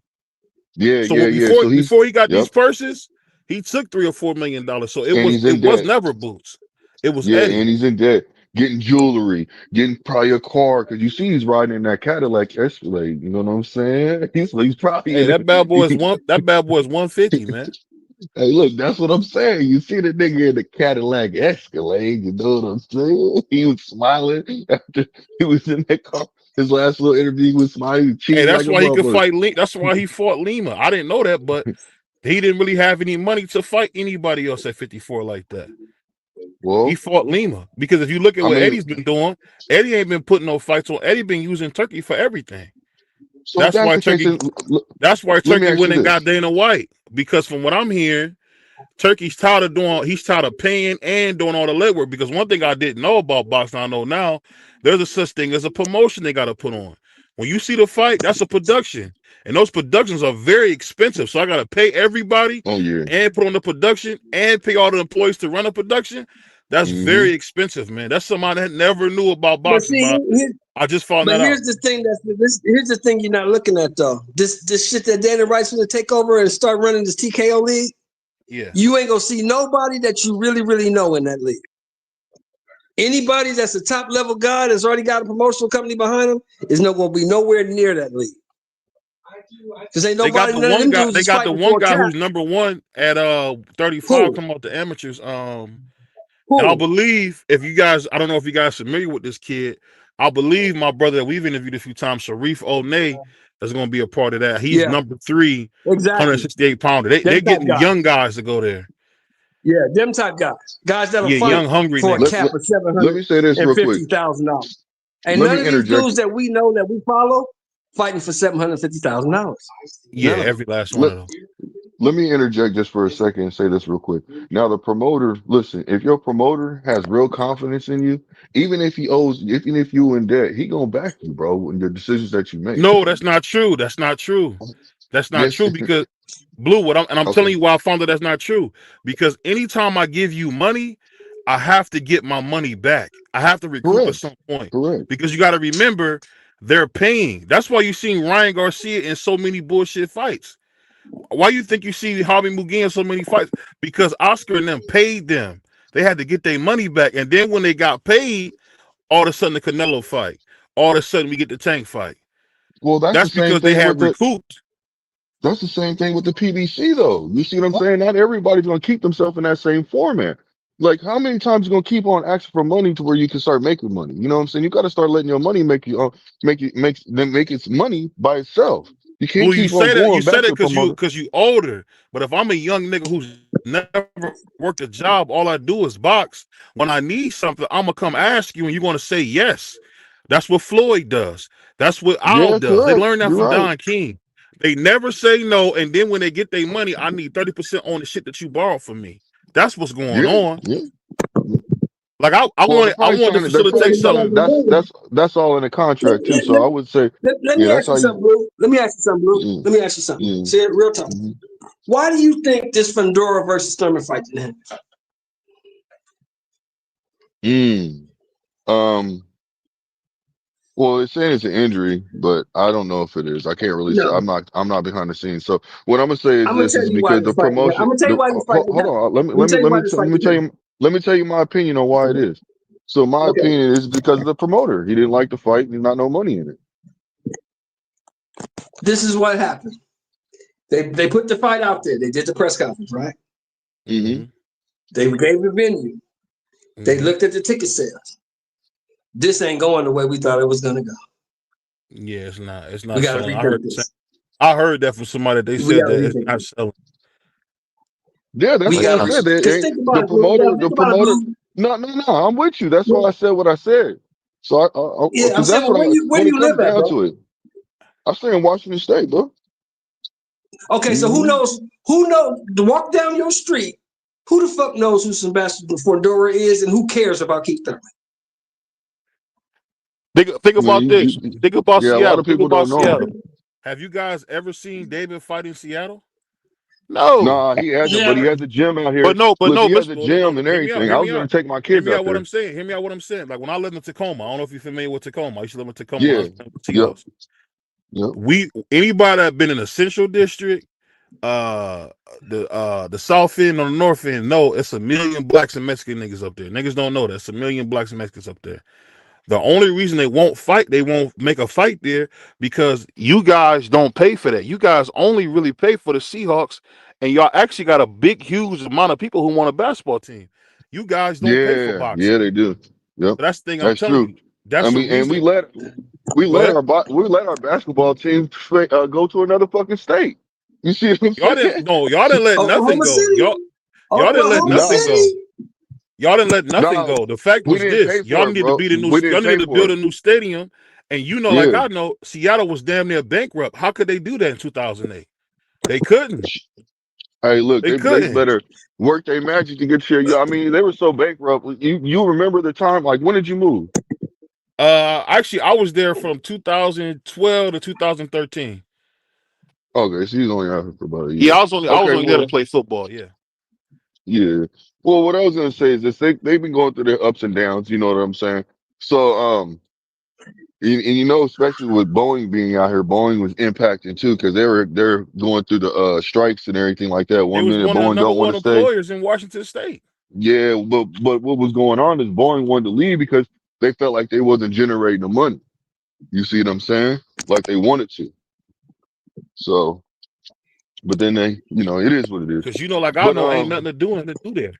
Yeah. So Yeah. Yeah. So he's before he got these yep, purses, he took $3 or $4 million. So and he's it in was debt. never Boots. It was Yeah, Eddie. and he's in debt, getting jewelry, getting probably a car because you see he's riding in that Cadillac Escalade. You know what I'm saying? He's probably Hey, in. that bad boy is 150, man. Hey, look, that's what I'm saying. You see the nigga in the Cadillac Escalade, you know what I'm saying? He was smiling after he was in that car. His last little interview, he was smiling, he was Hey, cheating like that's a why he could motherfucker. fight That's why he fought Lima. I didn't know that, but he didn't really have any money to fight anybody else at 54 like that. He Well, fought Lima because if you look at I what mean, Eddie's been doing, Eddie ain't been putting no fights on. Eddie been using Turkey for everything. so if That's that's why the case, Turkey. then look, That's why let me Turkey ask you went and got this. Dana White because from what I'm hearing, Turkey's tired of doing. He's tired of paying and doing all the legwork. Because one thing I didn't know about boxing, I know now, there's a such thing as a promotion they got to put on. When you see the fight, that's a production, and those productions are very expensive. So I got to pay everybody Oh, yeah. and put on the production and pay all the employees to run a production. That's Hmm. very expensive, man. That's something I never knew about But boxing, see, but I just found but that out. here's the thing here's the thing you're not looking at though. This shit that Dana White's gonna take over and start running this TKO league. Yeah. You ain't gonna see nobody that you really, really know in that league. Anybody that's a top level guy that's already got a promotional company behind him is not gonna be nowhere near that league. Because ain't They got nobody, the none of one them guy. dudes They is got the fighting one for a guy cap. who's number one at 35 Who? coming out the amateurs. And I Who? believe if you guys, I don't know if you guys are familiar with this kid. I believe my brother that we've interviewed a few times, Sharif O'Nay, is going to be a part of that. He's Yeah, number 3, exactly. 168 pounder. They're Them type getting guys. young guys to go there. Yeah, them type guys. Guys that'll Yeah, fight young hungry for a Let, niggas. cap let, of seven let hundred me say this and real quick. fifty thousand dollars. And Let none me of these interject. dudes that we know that we follow fighting for $750,000. Yeah, No. every last one Let, of them. let me interject just for a second and say this real quick. Now, the promoter, listen, if your promoter has real confidence in you, even if even if you in debt, he gonna back you, bro, in the decisions that you make. No, that's not true. That's not true. That's not Yes. true because Blue, I'm Okay. telling you why I found that that's not true. Because anytime I give you money, I have to get my money back. I have to recoup at Correct. some point. Correct. Because you got to remember, they're paying. That's why you seen Ryan Garcia in so many bullshit fights. Why you think you see Javi Muguin in so many fights? Because Oscar and them paid them. They had to get their money back. And then when they got paid, all of a sudden the Canelo fight. All of a sudden we get the Tank fight. Well, that's the That's same because they thing with have the recouped. That's the same thing with the PBC though. You see what I'm saying? Not everybody's gonna keep themselves in that same format. Like how many times you gonna keep on asking for money to where you can start making money? You know what I'm saying? You gotta start letting your money make you make its money by itself. You can't Blue, you keep on say that going back to the promoter. because you older. But if I'm a young nigga who's never worked a job, all I do is box. When I need something, I'm gonna come ask you, and you're gonna say yes. That's what Floyd does. That's what Al Yeah, does. They correct. learned that You're from right. Don King. They never say no, and then when they get their money, I need 30% on the shit that you borrowed from me. That's what's going Yeah, on. yeah. Like Well, I wanted to So facilitate you something. that's all in the let, contract too. let, So I would say, let yeah, me that's ask you how you. something, Blue. Let me ask you something, Blue. Mm, Let me ask you something. mm, Say it real talk. mm, Why do you think this Fedora versus Thurman fight didn't happen? mm. Um. Well, it's saying it's an injury, but I don't know if it is. I can't really say. No. I'm not behind the scenes. So what I'm gonna say is I'm gonna this: tell is you why because this the fight didn't happen. I'm promotion. gonna tell you why this fight didn't Hold happen. on. I'm gonna tell you why this fight didn't happen. Let me tell you my opinion on why it is. So my Okay. opinion is because of the promoter. He didn't like the fight. There's not no money in it. This is what happened. They put the fight out there. They did the press conference, right? Hmm. Mm-hmm. They gave the venue. They Mm-hmm. looked at the ticket sales. This ain't going the way we thought it was gonna go. Yeah, it's not. It's We not gotta selling. I heard rethink this. I heard that from somebody. They We said gotta that it's rethink not this. selling. Yeah, that's We what I gotta said. because think about The it, Blue. You promoter. gotta The think about it, promoter. Blue. No. I'm with you. That's why I said what I said. So Yeah, I'm because saying, that's well, what I where when do it you live comes at, down bro? to it. I stay in Washington State, bro. Okay, so who Hmm. knows? Who knows? To walk down your street, who the fuck knows who Sebastian Fedora is, and who cares about Keith Thurman? Think Well, about this. Think about yeah, a lot Seattle. of Think people about don't know. Seattle. Have you guys ever seen David fight in Seattle? No. Nah, he hasn't, but he Never. has a gym out here. But Look, no, he has Miss a no, gym no, and hear me out, everything. hear I me was out. gonna take my Hear kids me out out what there. I'm saying. Hear me out what I'm saying. Like when I lived in Tacoma, I don't know if you're familiar with Tacoma. I used to live in Tacoma when I Yeah. was playing with Yep. Seahawks. Yep. Anybody that been in the Central District, the South End or the North End, no, it's a million blacks and Mexican niggas up there. Niggas don't know that. It's a million blacks and Mexicans up there. The only reason they won't fight, they won't make a fight there because you guys don't pay for that. You guys only really pay for the Seahawks, and y'all actually got a big, huge amount of people who want a basketball team. You guys don't pay for Yeah. Yeah, boxing. they do. Yep. So that's the thing I'm That's telling true. you. That's the And reason. Go let ahead. we let our basketball team go to another fucking state. You see what I'm saying? Y'all didn't let nothing Oklahoma go. City. Y'all didn't let Oklahoma nothing Nah, go. City. Y'all didn't let nothing nah, go. The fact we was didn't this: pay for it, bro. We y'all didn't needed pay to for build it. a new stadium, and you know, like Yeah. I know, Seattle was damn near bankrupt. How could they do that in 2008? They couldn't. Hey, look, They they couldn't. better work their magic to get your. I mean, they were so bankrupt. You remember the time? Like, when did you move? Actually, I was there from 2012 to 2013. Okay, so he's only out here for about a Yeah, year. I was Okay, only there to well, play football. Yeah, yeah. Well, what I was gonna say is this: they've been going through their ups and downs. You know what I'm saying? So, and you know, especially with Boeing being out here, Boeing was impacting too because they're going through the strikes and everything like that. they One was minute one of the Boeing number don't want one to stay. employers in Washington State. Yeah, but what was going on is Boeing wanted to leave because they felt like they wasn't generating the money. You see what I'm saying? Like they wanted to. So, but then it is what it is. Because like I But know, ain't nothing to do there.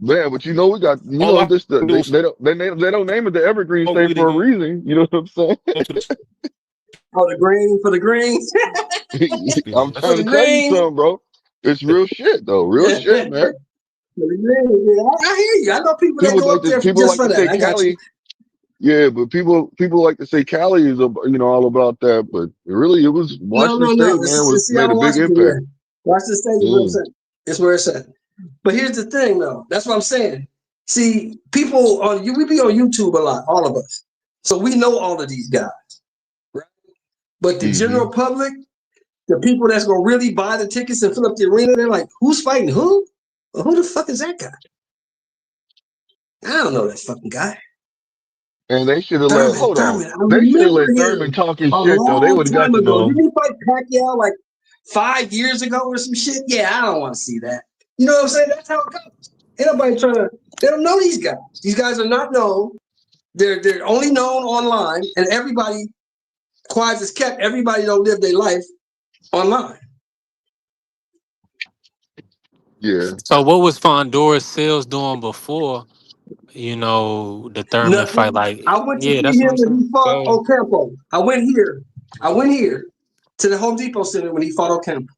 man, but we got All I this do is they don't name it the Evergreen smoke State weed for a and reason. You know what I'm saying? go to the. Oh, the green for the greens. I'm For trying the to tell you green. something, bro. It's real shit though, real For shit, man. the green. Yeah, I hear you. I know people that go up there People just like for to that. say I got you. Cali. Yeah, but people like to say Cali is all about that, but really it was No, Washington no, no. State, man, was made Seattle, a big Washington, impact. yeah. Washington State is where it's Mm, at. It's where it's at. But here's the thing, though. That's what I'm saying. See, people on we be on YouTube a lot, all of us. So we know all of these guys, right? But the hmm. general public, the people that's gonna really buy the tickets and fill up the arena, they're like, who's fighting who? Well, who the fuck is that guy? I don't know that fucking guy. And they should have let Thurman, hold on. Thurman. I They should have remember let Thurman him talk his a shit though. They long would have got time to ago. know Didn't him. he fight Pacquiao like 5 years ago or some shit? Yeah, I don't want to see that. You know what I'm saying? That's how it goes. Ain't nobody trying to. They don't know these guys. These guys are not known. They're only known online, and everybody, quiet as kept. Everybody don't live their life online. Yeah. So what was Fondora's sales doing before, the Thurman fight? Nothing. Like, I went to yeah, see that's what him I'm when saying. he fought So Ocampo. I went here. To the Home Depot Center when he fought Ocampo.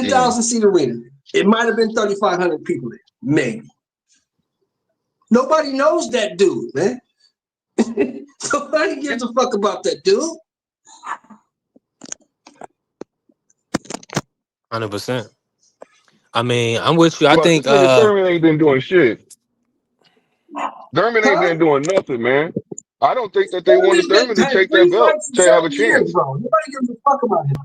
Mm. 10,000 seat arena. It might have been 3,500 people there, maybe. Nobody knows that dude, man. Nobody gives a fuck about that dude. 100%. I mean, I'm with you. I About to think say Thurman ain't been doing shit. Thurman ain't Huh? been doing nothing, man. I don't think that they wanted Thurman Thurman to had take that 3 belt fights in to have a 7 years, chance. bro. Nobody gives a fuck about him.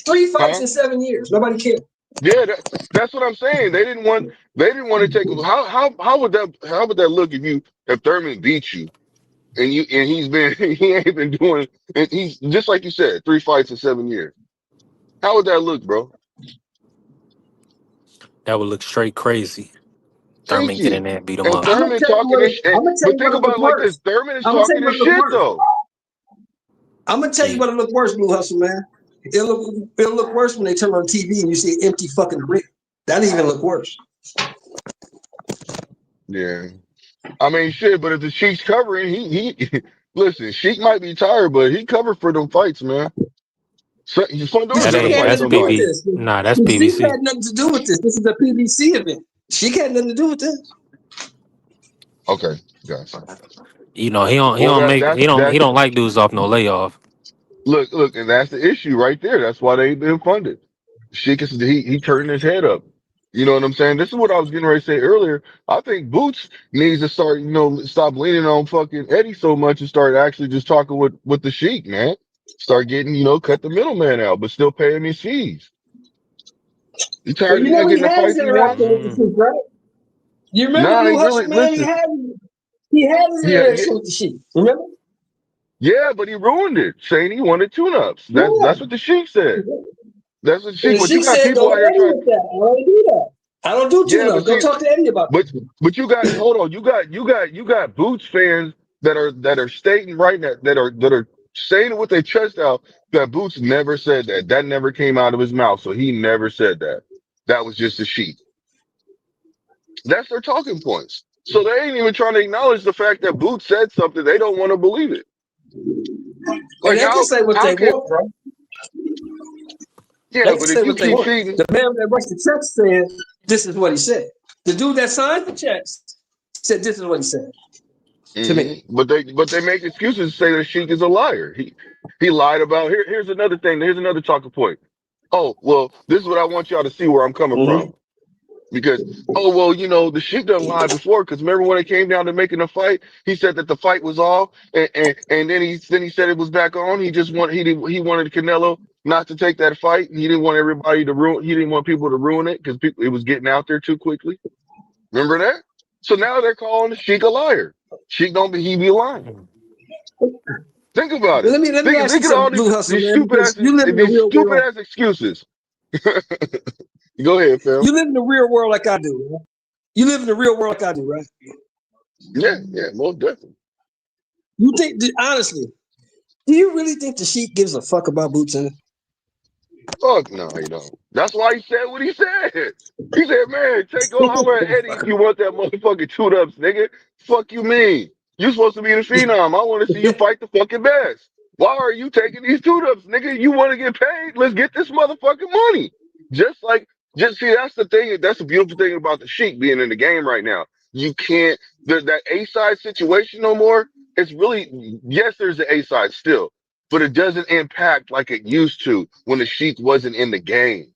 3 fights Huh? in 7 years. Nobody cares. Yeah, that's what I'm saying. They didn't want to take how would that look if Thurman beat you and he ain't been doing and he's just like you said, 3 fights in 7 years. How would that look, bro? that would look straight crazy. Thank Thurman get you. in there and beat him And up. I'm gonna Thurman tell you talking what. his shit. I'm gonna tell But you what think it about look it like this. worse. Thurman is I'm gonna tell talking you what his it look shit worse. though. I'm gonna tell you Yeah. what it look worse, Blue Hustle, man. It'll look worse when they turn on TV and you see an empty fucking arena. That even look worse. Yeah. I mean shit, but if the Sheik's covering, he listen, Sheik might be tired, but he covered for them fights, man. So Fondora's That She gonna ain't had fight that's nothing to do with somebody. PB. this. Nah, that's She PBC. had nothing to do with this. This is a PBC event. She had nothing to do with this. Okay, gotcha. He Well don't that make that's he that's don't like dudes off no layoff. look, and that's the issue right there. That's why they ain't been funded. Sheik is he turning his head up. You know what I'm saying? This is what I was getting ready to say earlier. I think Boots needs to start, stop leaning on fucking Eddie so much and start actually just talking with the Sheik, man. Start getting, cut the middleman out, but still pay him his fees. You Well, tired of you him not know he getting the had his fights he want? interaction with the Mm. Sheik, right? You remember Nah, Blue he really Hustle, man? He listen. had his Yeah, yeah, interaction with the Sheik. Remember? yeah, but he ruined it, saying he wanted tune-ups. That's what the Sheik said. Yeah. That's what the And Sheik. the But you Sheik got said, people "Go out to here Eddie trying. with that. I don't do that. I don't do Yeah, tune-ups. but Go see, talk to Eddie about but that." but you got hold on. You got Boots fans that are stating right now that are saying it with their chest out that Boots never said that. That never came out of his mouth. So he never said that. That was just a sheep. That's their talking points. So they ain't even trying to acknowledge the fact that Boots said something. They don't want to believe it. And Like they can how say what how they can want, bro. yeah, They can but if say you what they keep want. feeding The man that writes the checks said, "This is what he said." The dude that signed the checks said, "This is what he said to me." but they make excuses and say that Sheik is a liar. He lied about here's another thing. Here's another talking point. Oh, well, this is what I want y'all to see where I'm coming Mm-hmm. from. Because, oh, well, the Sheik done lied before. Because remember when it came down to making a fight, he said that the fight was off, and then he said it was back on. He wanted Canelo not to take that fight. He didn't want everybody to ruin. He didn't want people to ruin it because it was getting out there too quickly. Remember that? So now they're calling the Sheik a liar. Sheik don't he be lying. Think about it. Let me Think ask you think of all something, Blue Hustle, these man, stupid because ass you live in the these real stupid world. ass excuses. Go ahead, Phil. You live in the real world like I do. Man. You live in the real world like I do, right? Yeah, yeah, most definitely. You think, honestly, do you really think the Sheik gives a fuck about Boots in it? Fuck no, he don't. That's why he said what he said. He said, "Man, go holler at Eddie if you want that motherfucking toot ups, nigga. Fuck you mean? You supposed to be the phenom. I want to see you fight the fucking best. Why are you taking these toot ups, nigga? You want to get paid? Let's get this motherfucking money. Just like, just see, that's the thing. That's the beautiful thing about the Sheik being in the game right now. You can't that A side situation no more. It's really, yes, there's the A side still, but it doesn't impact like it used to when the Sheik wasn't in the game.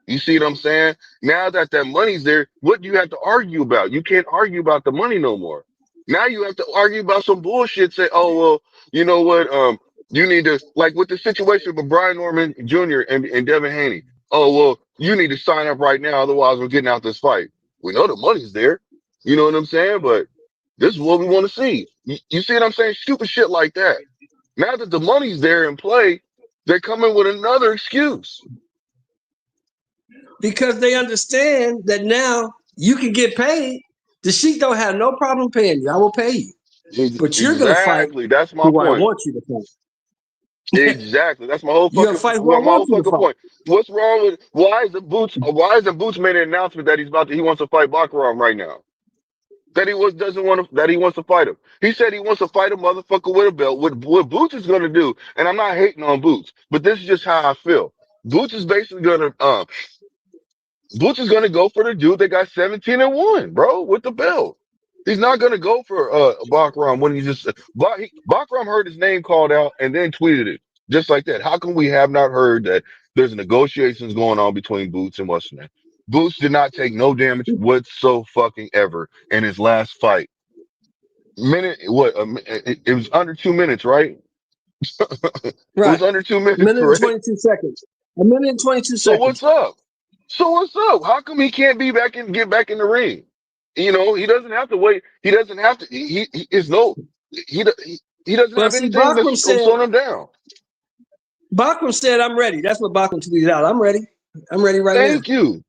You see what I'm saying? Now that that money's there, what do you have to argue about? You can't argue about the money no more. Now you have to argue about some bullshit. Say, oh well, you know what? You need to like with the situation with Brian Norman Jr. and Devin Haney. Oh well, you need to sign up right now, otherwise we're getting out this fight. We know the money's there. You know what I'm saying? But this is what we want to see. You see what I'm saying? Stupid shit like that. Now that the money's there in play, they're coming with another excuse. Because they understand that now you can get paid. The Sheik don't have no problem paying you. I will pay you, but you're gonna fight Exactly. That's my who I point. want you to fight. Exactly. That's my whole You're gonna fucking fight who I my want whole you to fucking fight. point. What's wrong with why is the Boots made an announcement that he wants to fight Bakaram right now? That he was doesn't want to that he wants to fight him. He said he wants to fight a motherfucker with a belt. What Boots is gonna do, and I'm not hating on Boots, but this is just how I feel. Boots is basically gonna Butch is gonna go for the dude that got 17-1, bro, with the belt. He's not gonna go for Bakram when he just Bakram heard his name called out and then tweeted it just like that. How come we have not heard that there's negotiations going on between Boots and what's his name? Boots did not take no damage whatso fucking ever in his last fight. Minute what? It was under 2 minutes, right? It Right. was under 2 minutes, A minute and correct? 22 seconds. A minute and 22 So seconds. what's up? So what's up? How come he can't be back and get back in the ring? You know, he doesn't have to wait. He doesn't have to. He is no. He doesn't But have see, anything that's slowing him down. Bachram said, I'm ready. That's what Bachram tweeted out. I'm ready. I'm ready right now. Thank you,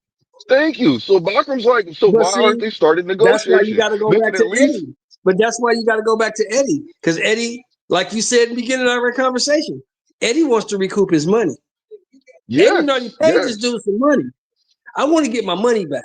thank you. So Bakram's like, so But why aren't see, they started that's why you negotiations? got to go They back can at to least Eddie. But that's why you got to go back to Eddie. Because Eddie, like you said in the beginning of our conversation, Eddie wants to recoup his money. Eddie already yes, paid this yes. dude some money. I want to get my money back.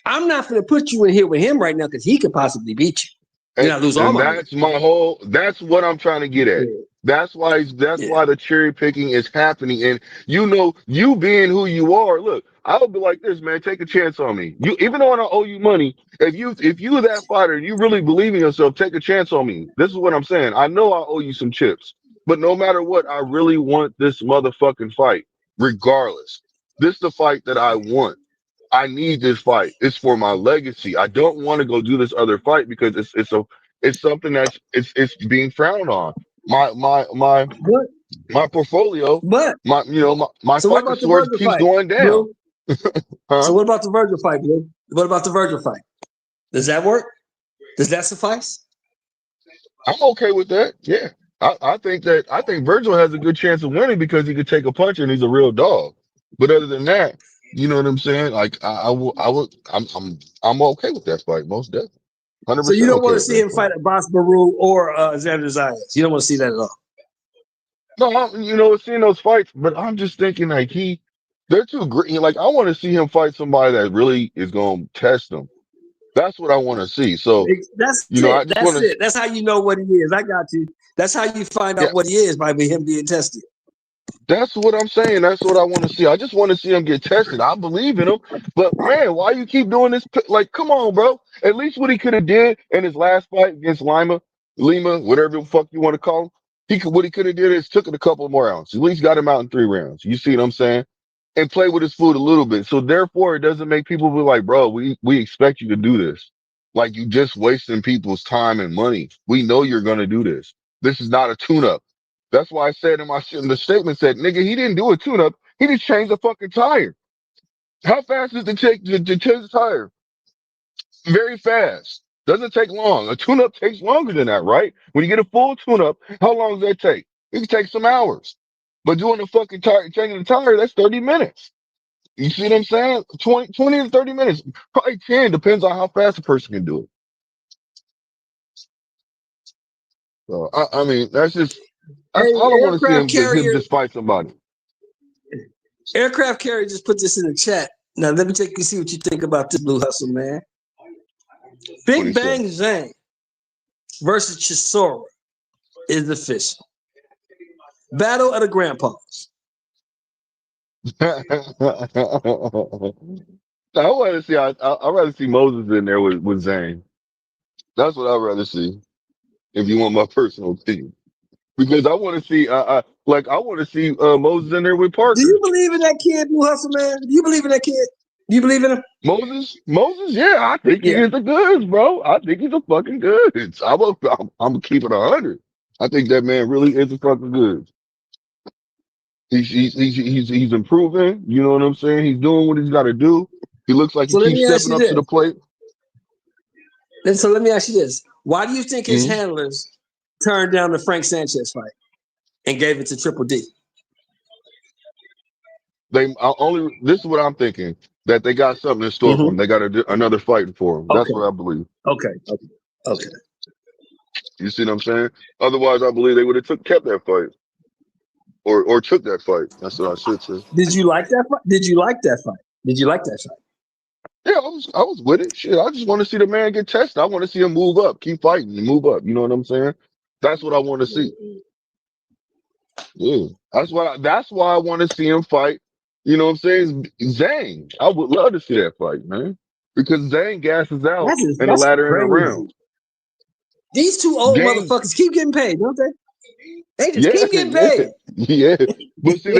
I'm not going to put you in here with him right now because he could possibly beat you. Then I lose all And my money. that's my whole that's what I'm trying to get at. Yeah. That's Yeah. why the cherry picking is happening. And you know, you being who you are, look, I would be like this, man, take a chance on me. You even though I don't owe you money, if you that fighter and you really believe in yourself, take a chance on me. This is what I'm saying. I know I owe you some chips, but no matter what, I really want this motherfucking fight, regardless. This is the fight that I want. I need this fight. It's for my legacy. I don't want to go do this other fight because it's something it's being frowned on. My But, my portfolio, but, my so what fighter about the scores Virgil keeps fight, going down. Blue? Huh? So what about the Virgil fight, Blue? What about the Virgil fight? Does that work? Does that suffice? I'm okay with that. Yeah. I think Virgil has a good chance of winning because he could take a punch and he's a real dog. But other than that, you know what I'm saying? Like I'm okay with that fight, most definitely. So you 100% don't want okay to with see that him fight. fight Abbas Baru or Xander Zayas. You don't want to see that at all. No, you know, seeing those fights, but I'm just thinking like they're too great. Like I want to see him fight somebody that really is going to test him. That's what I want to see. So, That's you know, it. I just That's want to. it. That's how you know what he is. I got you. That's how you find Yeah, out what he is by him being tested. that's what I'm saying. That's what I want to see. I just want to see him get tested. I believe in him, but man, why you keep doing this? Like, come on, bro. At least what he could have did in his last fight against Lima, whatever the fuck you want to call him. What he could have did is took it a couple more rounds. At least got him out in 3 rounds. You see what I'm saying? And play with his food a little bit. So therefore, it doesn't make people be like, bro, we expect you to do this. Like you just wasting people's time and money. We know you're gonna do this. This is not a tune-up. That's why I said in my in the statement said, nigga, he didn't do a tune-up. He just changed the fucking tire. How fast does it take to change the tire? Very fast. Doesn't take long. A tune-up takes longer than that, right? When you get a full tune-up, how long does that take? It can take some hours. But doing the fucking tire, changing the tire, that's 30 minutes. You see what I'm saying? 20 to 30 minutes. Probably 10, depends on how fast a person can do it. So, I mean, that's Hey, all I want to see him just fight somebody. aircraft carrier just put this in the chat. Now let me take you see what you think about this Blue Hustle, man. What he Big say? Bang Zhang versus Chisora is official. Battle of the Grandpas. I want to see. I'd rather see Moses in there with Zane. That's what I'd rather see. If you want my personal opinion, because I want to see, I want to see Moses in there with Do you Parker. believe in that kid, Blue Hustle, man? Do you believe in that kid? Do you believe in him? Moses, yeah, I think he Yeah. is the goods, bro. I think he's a fucking goods. I'm gonna keep it 100. I think that man really is a fucking goods. He's improving. You know what I'm saying? He's doing what he's got to do. He looks like he So let keeps me ask stepping you up to the this. plate. So let me ask you this. Why do you think his Mhm. handlers turned down the Frank Sanchez fight and gave it to Triple D? This is what I'm thinking, that they got something in store for him. Mm-hmm. They got another fight for him. That's Okay. what I believe. Okay. Okay. Okay. You see what I'm saying? Otherwise, I believe they would have kept that fight, or took that fight. That's what I should say. Did you like that fight? Did you like that fight? Did you like that fight? Yeah, I was with it. Shit, I just want to see the man get tested. I want to see him move up, keep fighting, and move up. You know what I'm saying? That's what I want to see. Yeah, that's why I want to see him fight. You know what I'm saying? Zhang. I would love to see that fight, man, because Zhang gasses out in the That's latter end of crazy. rounds. These two old Game, motherfuckers keep getting paid, don't they? They just yeah, keep getting yeah, paid. yeah. But see,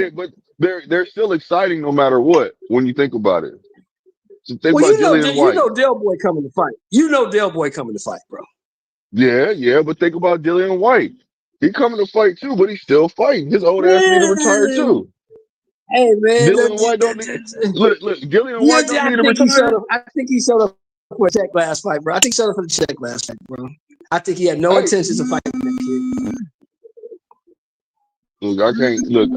they're still exciting no matter what when you think about it. So think Well, about Jillian you White. know, Del Boy coming to fight. You know, Del Boy coming to fight, bro. Yeah, yeah, but think about Dillian White. He coming to fight too, but he's still fighting. His old ass need to retire Man, too. hey man, Dillian White don't need look. Dillian White don't I need to think he showed retire. up. I think he showed up for a check last fight, bro. I think he showed up for the check last fight, bro. I think he had no Hey, intentions of fighting that kid. look, I can't look.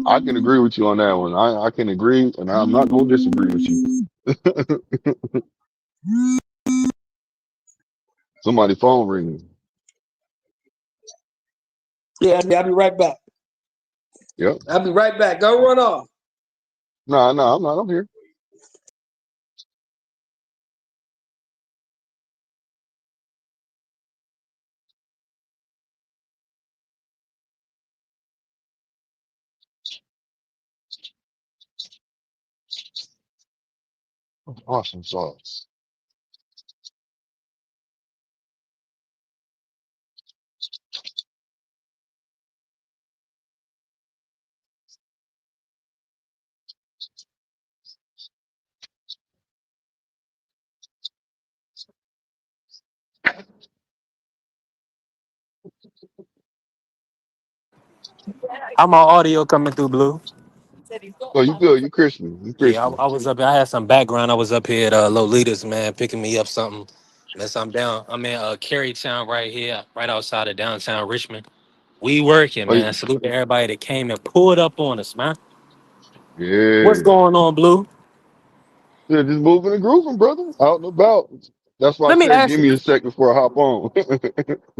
I can agree with you on that one. I can agree, and I'm not going to disagree with you. Somebody phone ringing. Yeah, I'll be right back. Yep. I'll be right back. Go run off. No, no, I'm not. I'm here. Awesome sauce. How my audio coming through, Blue? Oh, you good? You crispy? You Yeah, crispy? I was up here. I had some background. I was up here at Lolita's, man, picking me up something. Unless I'm down. I'm in Carytown right here, right outside of downtown Richmond. We working, Oh, man. Salute to everybody that came and pulled up on us, man. What's yeah. going on, Blue? Yeah, just moving and grooving, brother. Out and about. That's why I Let me said, ask give you me a sec before I hop on.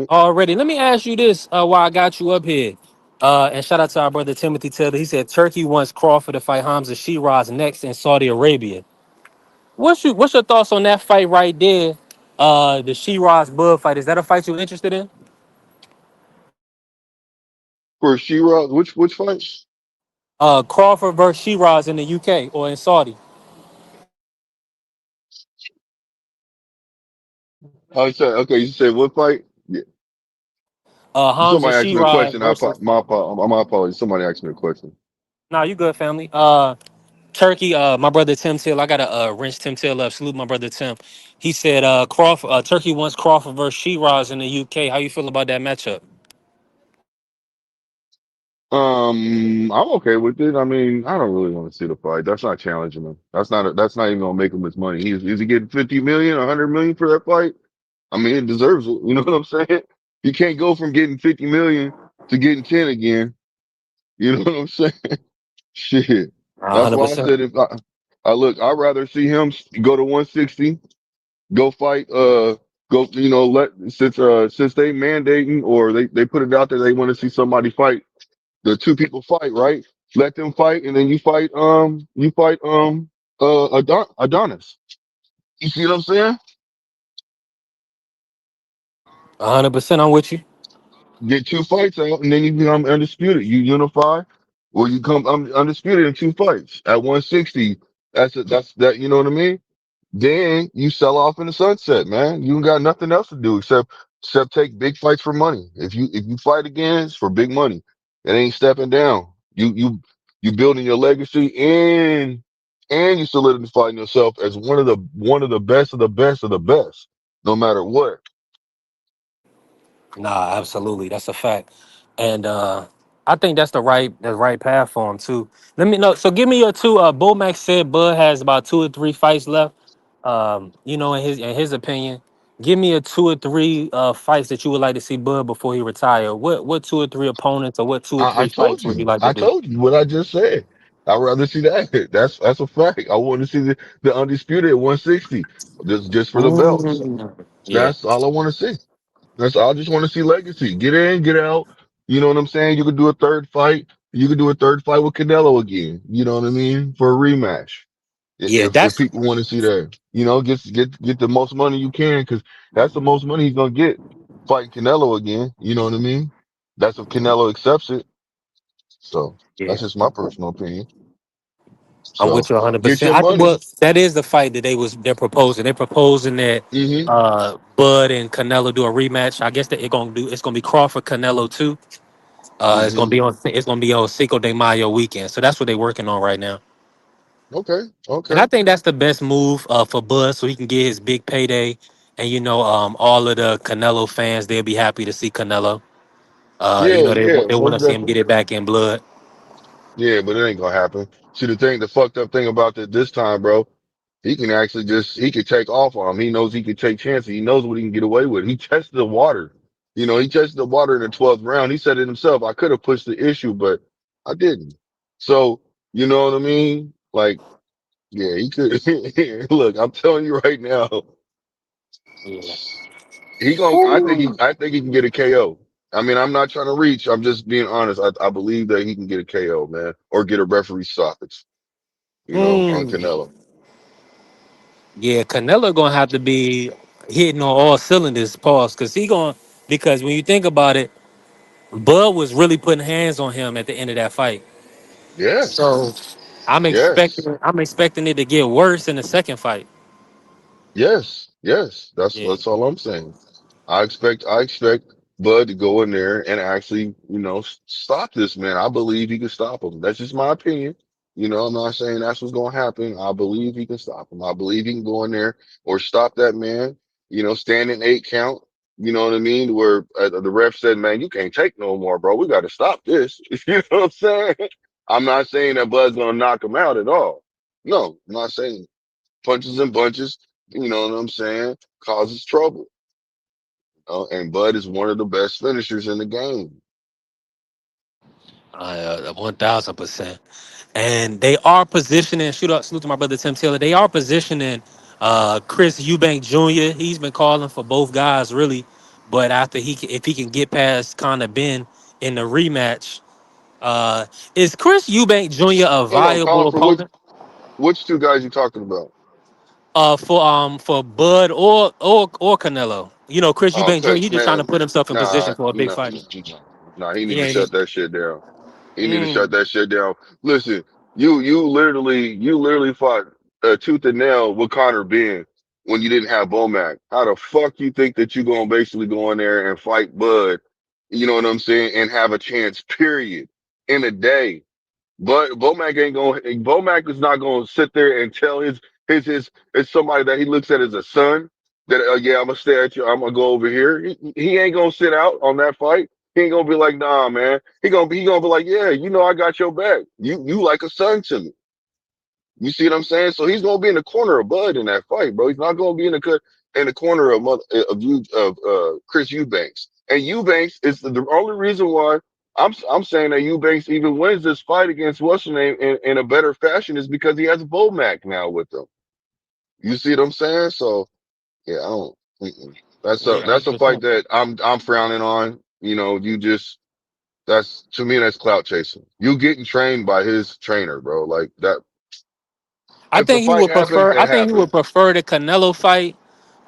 already. Let me ask you this while I got you up here. And shout out to our brother Timothy Taylor. He said Turkey wants Crawford to fight Hamza Shiraz next in Saudi Arabia. What's your thoughts on that fight right there? The Shiraz Bud fight. Is that a fight you're interested in? For She-Ra, which fight? Crawford versus Shiraz in the UK or in Saudi. Oh, you said what fight? Yeah. Hamza Somebody asked me a Shiraz question. versus. My apologies. Somebody asked me a question. Nah, you good, family. Turkey. My brother Tim Till. I gotta wrench Tim Till up. Salute my brother Tim. He said Crawford. Turkey wants Crawford versus Shiraz in the UK. How you feel about that matchup? I'm okay with it. I mean, I don't really want to see the fight. That's not challenging him. That's not even gonna make him his money. Is he getting 50 million, 100 million for that fight? I mean, it deserves it. You know what I'm saying? You can't go from getting 50 million to getting 10 again. You know what I'm saying? Shit. That's why I 100%. said I'd rather see him go to 160, go fight, since they mandating or they put it out there, they want to see somebody fight. The two people fight, right? Let them fight, and then Adonis. You see what I'm saying? 100%. I'm with you. Get two fights out, and then you become undisputed. You unify, or you come undisputed in two fights at 160. That's that. You know what I mean? Then you sell off in the sunset, man. You ain't got nothing else to do except Except take big fights for money. If you fight again, it's for big money. It ain't stepping down. You building your legacy and you solidifying yourself as one of the best of the best of the best, no matter what. Nah, absolutely. That's a fact. And I think that's the right path for him too. Let me know. So give me your two. Bo Max said Bud has about 2 or 3 fights left. In his opinion. Give me a 2 or 3 fights that you would like to see Bud before he retire. What 2 or 3 opponents or what two or I three told fights would you you. like to I do? told you what I just said. I'd rather see that. That's a fact. I want to see the undisputed at 160, just for the belts. Yeah. That's all I want to see. That's all. I just want to see legacy. Get in, get out. You know what I'm saying? You could do a third fight. You could do a third fight with Canelo again. You know what I mean? For a rematch. Yeah, If that's people want to see that, get the most money you can, because that's the most money he's gonna get fighting Canelo again. You know what I mean? That's if Canelo accepts it. So yeah. that's just my personal opinion. I'm with So you 100. get percent your I money. well, that is the fight that they're proposing. They're proposing that Hmm. Bud and Canelo do a rematch. I guess that it's gonna be Crawford Canelo too. Hmm. It's gonna be on Cinco de Mayo weekend. So that's what they're working on right now. Okay. And I Okay. think that's the best move for Bud, so he can get his big payday. And all of the Canelo fans, they'll be happy to see Canelo. Yeah. They Yeah. want Most to see him definitely. get it back in blood. Yeah, but it ain't gonna happen. See, the fucked up thing about this time, bro. He could take off on him. He knows he could take chances. He knows what he can get away with. He tested the water. He tested the water in the 12th round. He said it himself. I could have pushed the issue, but I didn't. So, you know what I mean? Like, yeah, he could. Look, I'm telling you right now, Yeah. I think he can get a KO. I mean, I'm not trying to reach. I'm just being honest. I believe that he can get a KO, man, or get a referee stoppage, on Mm. Canelo. Yeah, Canelo gonna have to be hitting on all cylinders, pause, because when you think about it, Bud was really putting hands on him at the end of that fight. Yes. So I'm Yes. expecting I'm expecting it to get worse in the second fight. Yes. Yes. Yeah. That's all I'm saying. I expect Bud to go in there and actually, stop this man. I believe he can stop him. That's just my opinion. I'm not saying that's what's going to happen. I believe he can stop him. I believe he can go in there or stop that man, stand in 8 count. You know what I mean? Where the ref said, man, you can't take no more, bro. We got to stop this. You know what I'm saying? I'm not saying that Bud's going to knock him out at all. No, I'm not saying punches and bunches, you know what I'm saying, causes trouble. And Bud is one of the best finishers in the game. 1000%. And they are positioning. Salute to my brother Tim Taylor. They are positioning Chris Eubank Jr. He's been calling for both guys really, but if he can get past Conor Ben in the rematch, uh, is Chris Eubank Jr. a Hold on, viable calling for which opponent which two guys you talking about? for Bud or Canelo? Chris Oh, Eubank Jr. cut, He's just trying to man. put himself in position Nah, for a big nah, fight. nah. He need to Yeah, shut that shit down. He need to shut mm, that shit down. Listen, you literally fought tooth and nail with Conor Ben when you didn't have Bomac. How the fuck you think that you gonna basically go in there and fight Bud? You know what I'm saying? And have a chance, period, in a day. But Bomac ain't going. Bomac is not going to sit there and tell his it's somebody that he looks at as a son that yeah, I'm gonna stay at you. I'm gonna go over here. He ain't gonna sit out on that fight. He ain't gonna be like, nah, man. He gonna be like, yeah, I got your back. You like a son to me. You see what I'm saying? So he's gonna be in the corner of Bud in that fight, bro. He's not gonna be in the corner of Chris Eubanks. And Eubanks is the only reason why I'm saying that Eubanks even wins this fight against what's his name in a better fashion is because he has Bomac now with him. You see what I'm saying? So yeah, I don't. yeah, That's a fight 100%. that I'm frowning on. That's to me that's clout chasing. You getting trained by his trainer, bro. Like that. If the fight happened, I it think he would happened. prefer the Canelo fight,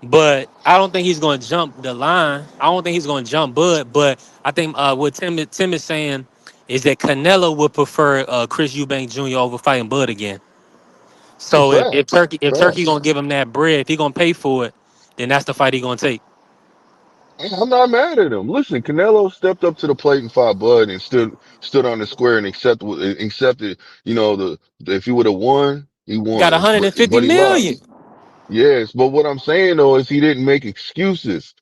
but I don't think he's going to jump the line. I don't think he's going to jump Bud, but I think what Tim is saying is that Canelo would prefer Chris Eubank Jr. over fighting Bud again. Oh, So facts, If Turkey facts. gonna give him that bread, if he gonna pay for it, then that's the fight he gonna take. I'm not mad at him. Listen, Canelo stepped up to the plate and fought Bud and stood on the square and accepted. You know, if he would have won, he He got won, 150 but he million. lost. Yes, but what I'm saying though is he didn't make excuses.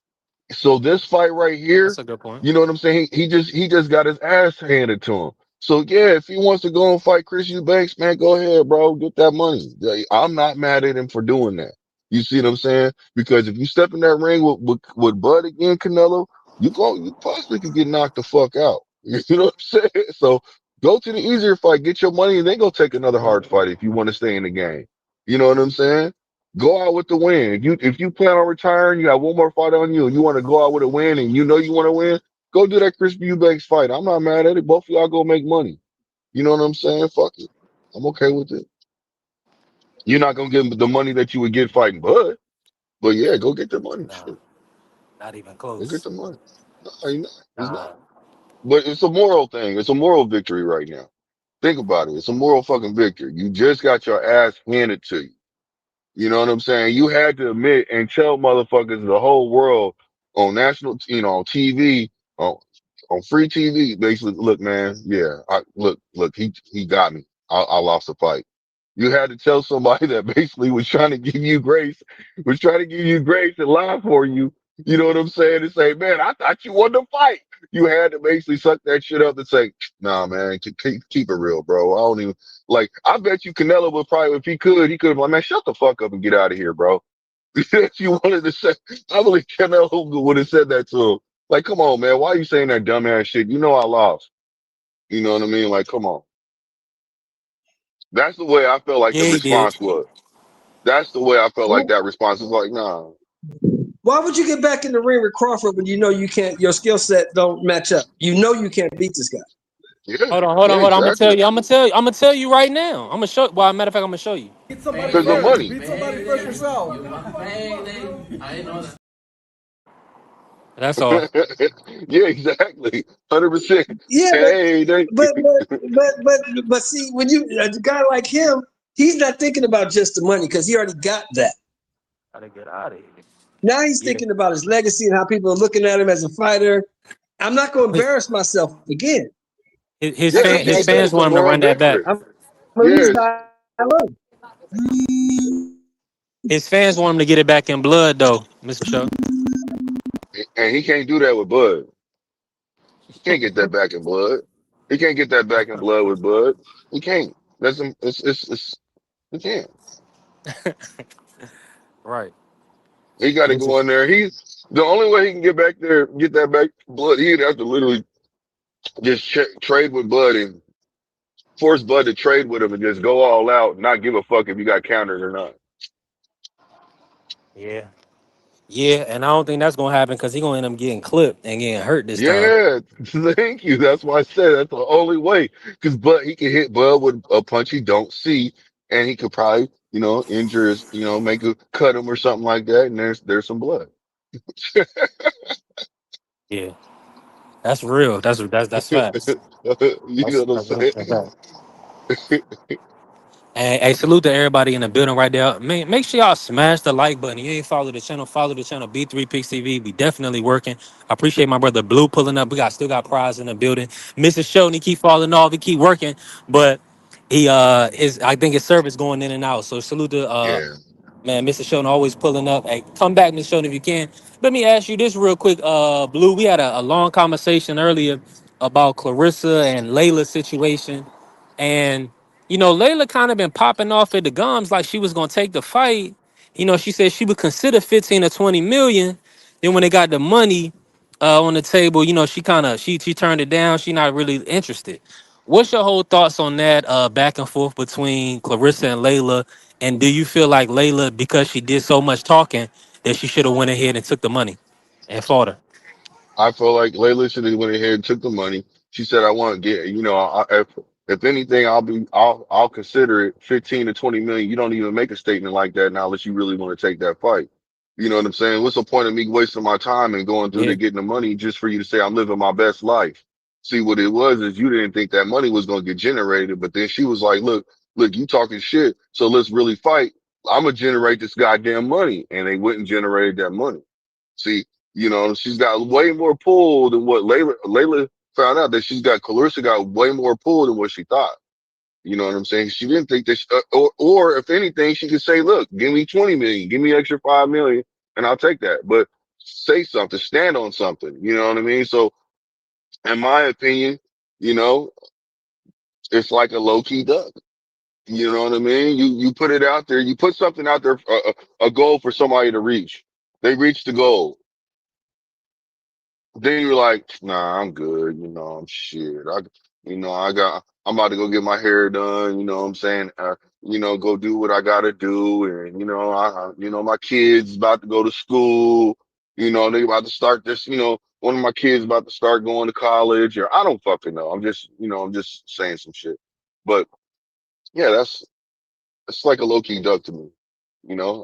So this fight right That's here, a good point. you know what I'm saying? He just got his ass handed to him. So yeah, if he wants to go and fight Chris Eubanks, man, go ahead, bro. Get that money. Like, I'm not mad at him for doing that. You see what I'm saying? Because if you step in that ring with Bud again, Canelo, you possibly could get knocked the fuck out. You know what I'm saying? So go to the easier fight, get your money, and then go take another hard fight if you want to stay in the game. You know what I'm saying? Go out with the win. If you plan on retiring, you got one more fight on you, and you want to go out with a win, and you know you want to win, go do that Chris Eubanks fight. I'm not mad at it. Both of y'all go make money. You know what I'm saying? Fuck it. I'm okay with it. You're not gonna get the money that you would get fighting Bud, but yeah, go get the money. Nah, Shit, not even go get close. the money. No, you're not. It's not. Nah. But it's a moral thing. It's a moral victory right now. Think about it. It's a moral fucking victory. You just got your ass handed to you. You know what I'm saying? You had to admit and tell motherfuckers the whole world on national, on TV, on free TV, basically, look, man, yeah, look, he got me. I lost the fight. You had to tell somebody that basically was trying to give you grace, and lie for you. You know what I'm saying? And say, man, I thought you won the fight. You had to basically suck that shit up and say, nah, man, keep it real, bro. I don't even. Like, I bet you Canelo would probably, if he could have like, man, shut the fuck up and get out of here, bro. If you wanted to say, I believe Canelo would have said that to him. Like, come on, man, why are you saying that dumbass shit? You know I lost. You know what I mean? Like, come on. That's the way I felt like the Yeah, he did. response was. That's the way I felt like Well, that response was like, nah. why would you get back in the ring with Crawford when you know you can't? Your skill set don't match up. You know you can't beat this guy. Yeah, Hold on, hold yeah, on, hold on. I'm gonna tell exactly. you. I'm gonna tell you. I'm gonna tell you right now. I'm gonna show. Well, matter of fact, I'm gonna show you. Beat somebody Because the first. money. Beat somebody first yourself. That's all. Yeah, exactly. 100%. Yeah, Hey, but but see, when you a guy like him, he's not thinking about just the money because he already got that. Gotta get out of here. Now he's Yeah. thinking about his legacy and how people are looking at him as a fighter. I'm not going to His embarrass myself again. his, yeah, That's fan, what his they he say. said fans it's a want him to moral run that back. victory. I'm gonna lose Yes. by I love. His fans want him to get it back in blood, though, Mr. Show. And he can't do that with Bud. He can't get that back in blood. He can't get that back in blood with Bud. He can't. That's him. He can't. Right. He got to Mr. go in there. He's the only way he can get back there, get that back blood. He'd have to literally just trade with Bud and force Bud to trade with him and just go all out, not give a fuck if you got countered or not. Yeah. Yeah, and I don't think that's gonna happen because he's gonna end up getting clipped and getting hurt this time. Yeah, thank you. That's why I said that's the only way. Because Bud, he can hit Bud with a punch he don't see, and he could probably, injure his, make a cut him or something like that, and there's some blood. Yeah, that's real. That's facts. You know what I'm That's saying? facts. And hey, salute to everybody in the building right there. Make sure y'all smash the like button. You ain't follow the channel, follow the channel B3 Pix TV. We definitely working. I appreciate my brother Blue pulling up. We still got prize in the building. Mrs. Shoney keep falling off. He keep working, but he is I think his service going in and out. So salute to Yeah, man, Mr. Sheldon always pulling up. Hey, come back, Mr. Sheldon, if you can. Let me ask you this real quick, Blue. We had a long conversation earlier about Clarissa and Layla's situation. And, Layla kind of been popping off at the gums like she was gonna take the fight. She said she would consider 15 or 20 million. Then when they got the money on the table, she kind of she turned it down. She not really interested. What's your whole thoughts on that back and forth between Clarissa and Layla? And do you feel like Layla, because she did so much talking, that she should have went ahead and took the money and fought her? I feel like Layla should have went ahead and took the money. She said, "I want to get, if anything, I'll consider it 15 to 20 million. You don't even make a statement like that now unless you really want to take that fight. You know what I'm saying? What's the point of me wasting my time and going through Yeah, to getting the money just for you to say I'm living my best life? See, what it was is you didn't think that money was going to get generated, but then she was like, look, you talking shit, so let's really fight. I'm gonna generate this goddamn money," and they wouldn't generate that money. See. You know, she's got way more pull than what Layla found out that she's got. Clarissa got way more pull than what she thought. You know what I'm saying? She didn't think that, or if anything, she could say, "Look, give me 20 million, give me extra 5 million, and I'll take that." But say something, stand on something. You know what I mean? So, in my opinion, you know, it's like a low key duck. You know what I mean? You put it out there, you put something out there, a goal for somebody to reach. They reach the goal. Then you're like, nah, I'm good. You know, I'm shit. I'm about to go get my hair done. You know what I'm saying? Go do what I gotta do. And, my kids about to go to school. You know, they about to start this, one of my kids about to start going to college, or I don't fucking know. I'm just saying some shit. But yeah, it's like a low key duck to me.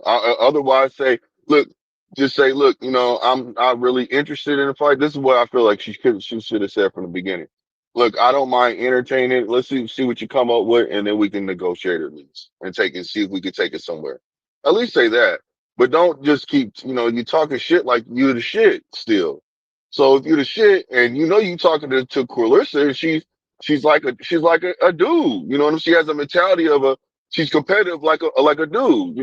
Otherwise look, just say, look, I'm not really interested in a fight. This is what I feel like she should have said from the beginning. Look, I don't mind entertaining it. Let's see what you come up with, and then we can negotiate at least and see if we can take it somewhere. At least say that. But don't just keep, you talking shit like you the shit still. So if you the shit and you talking to Clarissa, she's like a dude. You know what I mean? She has a mentality of she's competitive like a dude,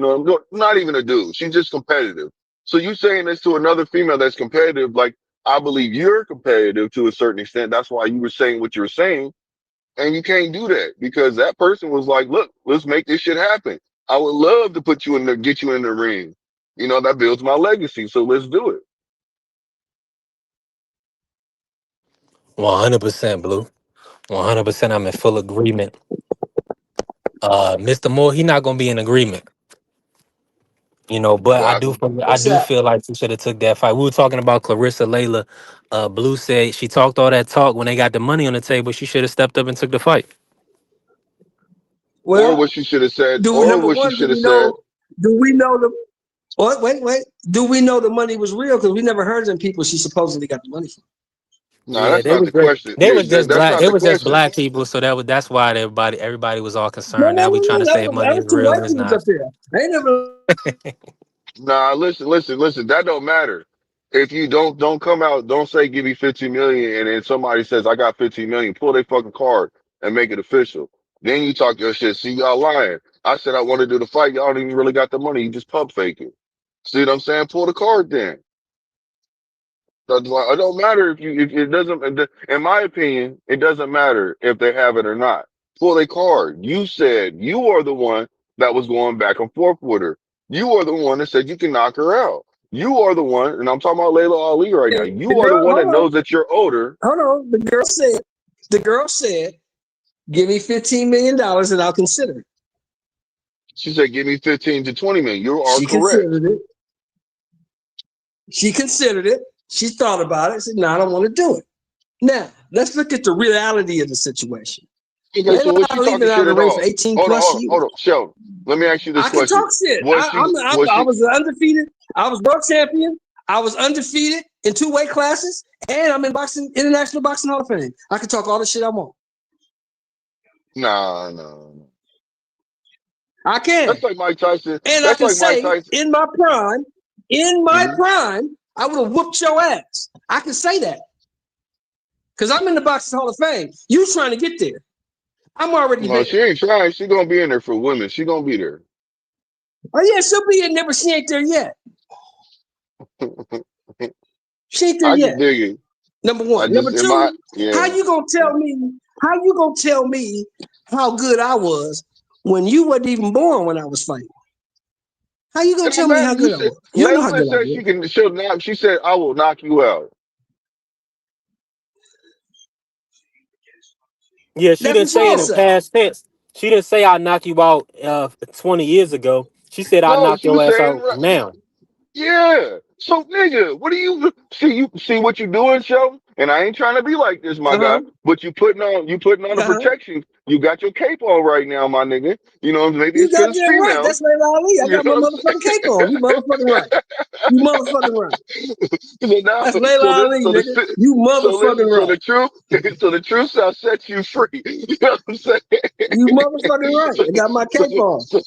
not even a dude. She's just competitive. So you saying this to another female that's competitive, like I believe you're competitive to a certain extent. That's why you were saying what you were saying. And you can't do that because that person was like, look, let's make this shit happen. I would love to put you in there, get you in the ring. That builds my legacy. So let's do it. 100%, Blue. 100%. I'm in full agreement. Mr. Moore, he not gonna be in agreement. But What I do happened? feel I What's do that? feel like she should have took that fight. We were talking about Clarissa Layla. Blue said she talked all that talk when they got the money on the table. She should have stepped up and took the fight. Or Well, what she should have said, do or number what she one, do should have we said. know? Do we know the? Wait. Do we know the money was real? Because we never heard them people she supposedly got the money from. No, Yeah, that's not the question. they Yeah, was just that's black. not They the was just question. black people. So that's why everybody was all No, concerned. no, Now we no, trying no. to say That money was is two real. white It's people not. up there. They ain't never. Nah, listen. That don't matter. If you don't come out, don't say give me 15 million, and then somebody says I got 15 million, pull their fucking card and make it official. Then you talk your shit. See, y'all lying. I said I want to do the fight. Y'all don't even really got the money. You just pump faking. See what I'm saying? Pull the card then. It don't matter if it doesn't. In my opinion, it doesn't matter if they have it or not. Pull a card. You said you are the one that was going back and forth with her. You are the one that said you can knock her out. You are the one, and I'm talking about Layla Ali right now. The You are the girl, one that knows that you're older. hold on. The girl said, "Give me $15 million and I'll consider it." She said, "Give me 15 to 20 million." You are She correct. considered it. She considered it. She thought about it. Said, "No, I don't want to do it." Now, let's look at the reality of the situation. Okay, so Layla was she Ali talking been out of shit the at ring for all? 18 Hold on, plus hold on, years. hold on, Sheldon. Let me ask you this I can question: talk shit. Was she? Was I she? was undefeated. I was world champion. I was undefeated in 2 weight classes, and I'm in International Boxing Hall of Fame. I can talk all the shit I want. Nah, no. I can. That's like Mike Tyson. And I That's can like Mike say Tyson. in my prime, Mhm. I would have whooped your ass. I can say that. Because I'm in the Boxing Hall of Fame. You trying to get there. I'm already No, there. she ain't trying. She gonna be in there for women. She gonna be there. Oh, yeah, she'll be in there, but she ain't there yet. She ain't there I yet. can dig it. Number I one. Number just am I two, how yeah. you gonna tell me how good I was when you wasn't even born when I was fighting? How you gonna It don't tell me matter. how You good I said was? You don't know how Layla good I said was. she'll knock. She said I will knock you out. Yeah, she That's didn't what say y'all in the say. past tense. She didn't say I knock you out 20 years ago. She said I No, knock she your was ass saying out now. yeah. So nigga, what do you see what you doing, Sheldon? And I ain't trying to be like this, my Uh-huh. guy. But you putting on the Uh-huh. protection. You got your cape on right now, my nigga. Maybe You it's because it's goddamn right. female. That's Layla Ali. I You got know my what motherfucking cape on. You motherfucking right. You motherfucking right. I'm saying? So now, That's Layla so this, Ali, so nigga. the, You so listen, motherfucking so right. the truth, so the truth shall set you free. You know what I'm saying? You motherfucking right. so, I got my so, cape on. so,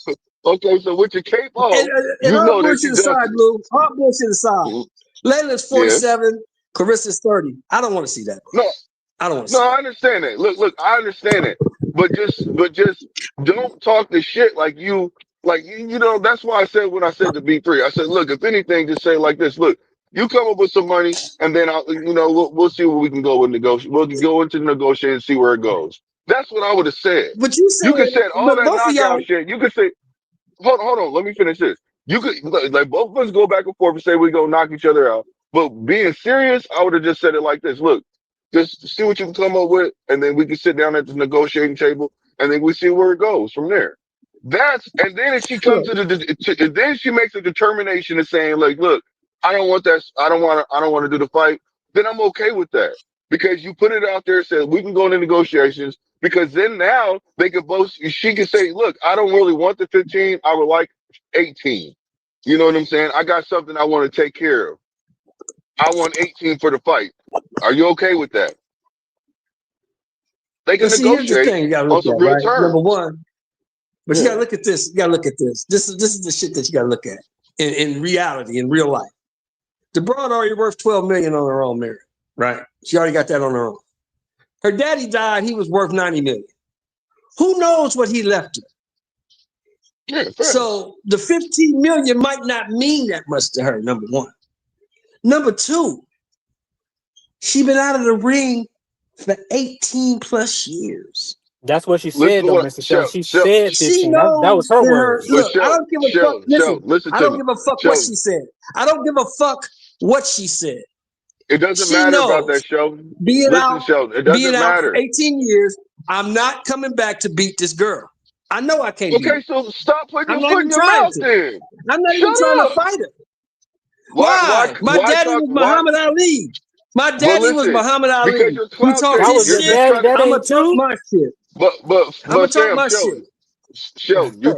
okay, so with your cape And, on, and you all know that bullshit you're aside, ducking. Blue. All bullshit aside. Layla's Yeah. 47, Carissa's 30. I don't want to see that, bro. No, I don't want to no, see I that. understand that. Look, I understand it. But just don't talk the shit like you know, that's why I said when I said to B3, I said, look, if anything, just say like this, look, you come up with some money and then I'll you know, we'll see what we can go and negotiate. We'll go into negotiate and see where it goes. That's what I would have said. But you You could said, say all but that both of knockout y'all, shit. You could say hold on. Let me finish this. You could like both of us go back and forth and say we go knock each other out. But being serious, I would have just said it like this. Look, just see what you can come up with, and then we can sit down at the negotiating table, and then we see where it goes from there. And then if she comes look, and then she makes a determination of saying, like, look, I don't want that. I don't want to do the fight. Then I'm okay with that because you put it out there, said we can go into negotiations. Because then now they could both. She can say, look, I don't really want the 15. I would like 18. You know what I'm saying? I got something I want to take care of. I want 18 for the fight. Are you okay with that? They can but see, here's the negotiate thing you gotta on look some at, real right? Number terms. one, but you Yeah. gotta look at this. You gotta look at this. This is the shit that you gotta look at in reality, in real life. The broad already worth 12 million on her own merit, right? She already got that on her own. Her daddy died, he was worth 90 million. Who knows what he left her? Yeah, facts. So the 15 million might not mean that much to her, number one. Number two, she been out of the ring for 18 plus years. That's what she Listen said, to though, what Mr. Sheldon. She said She 15. That was knows her in her words. but look. I Sheldon, don't give a fuck. Sheldon, Listen, Sheldon, listen I to don't me. give a fuck what Sheldon, she said. I don't give a fuck what she said. it doesn't She matter about knows that, Sheldon. being Listen, out, Sheldon, it being doesn't out for matter. 18 years, I'm not coming back to beat this girl. I know I can't beat Okay, her. so stop putting I'm your not foot even in your trying mouth to. then. I'm not Shut even trying to up. fight her. Why? My Why daddy talk? was Why? Muhammad Ali. My But daddy was listen, Muhammad because Ali. you're You cloud talk That chasing. this was You're your shit, just daddy. trying to. That I'ma ain't talk you. my shit. I'ma But talk Sam, my shit. Sheldon, you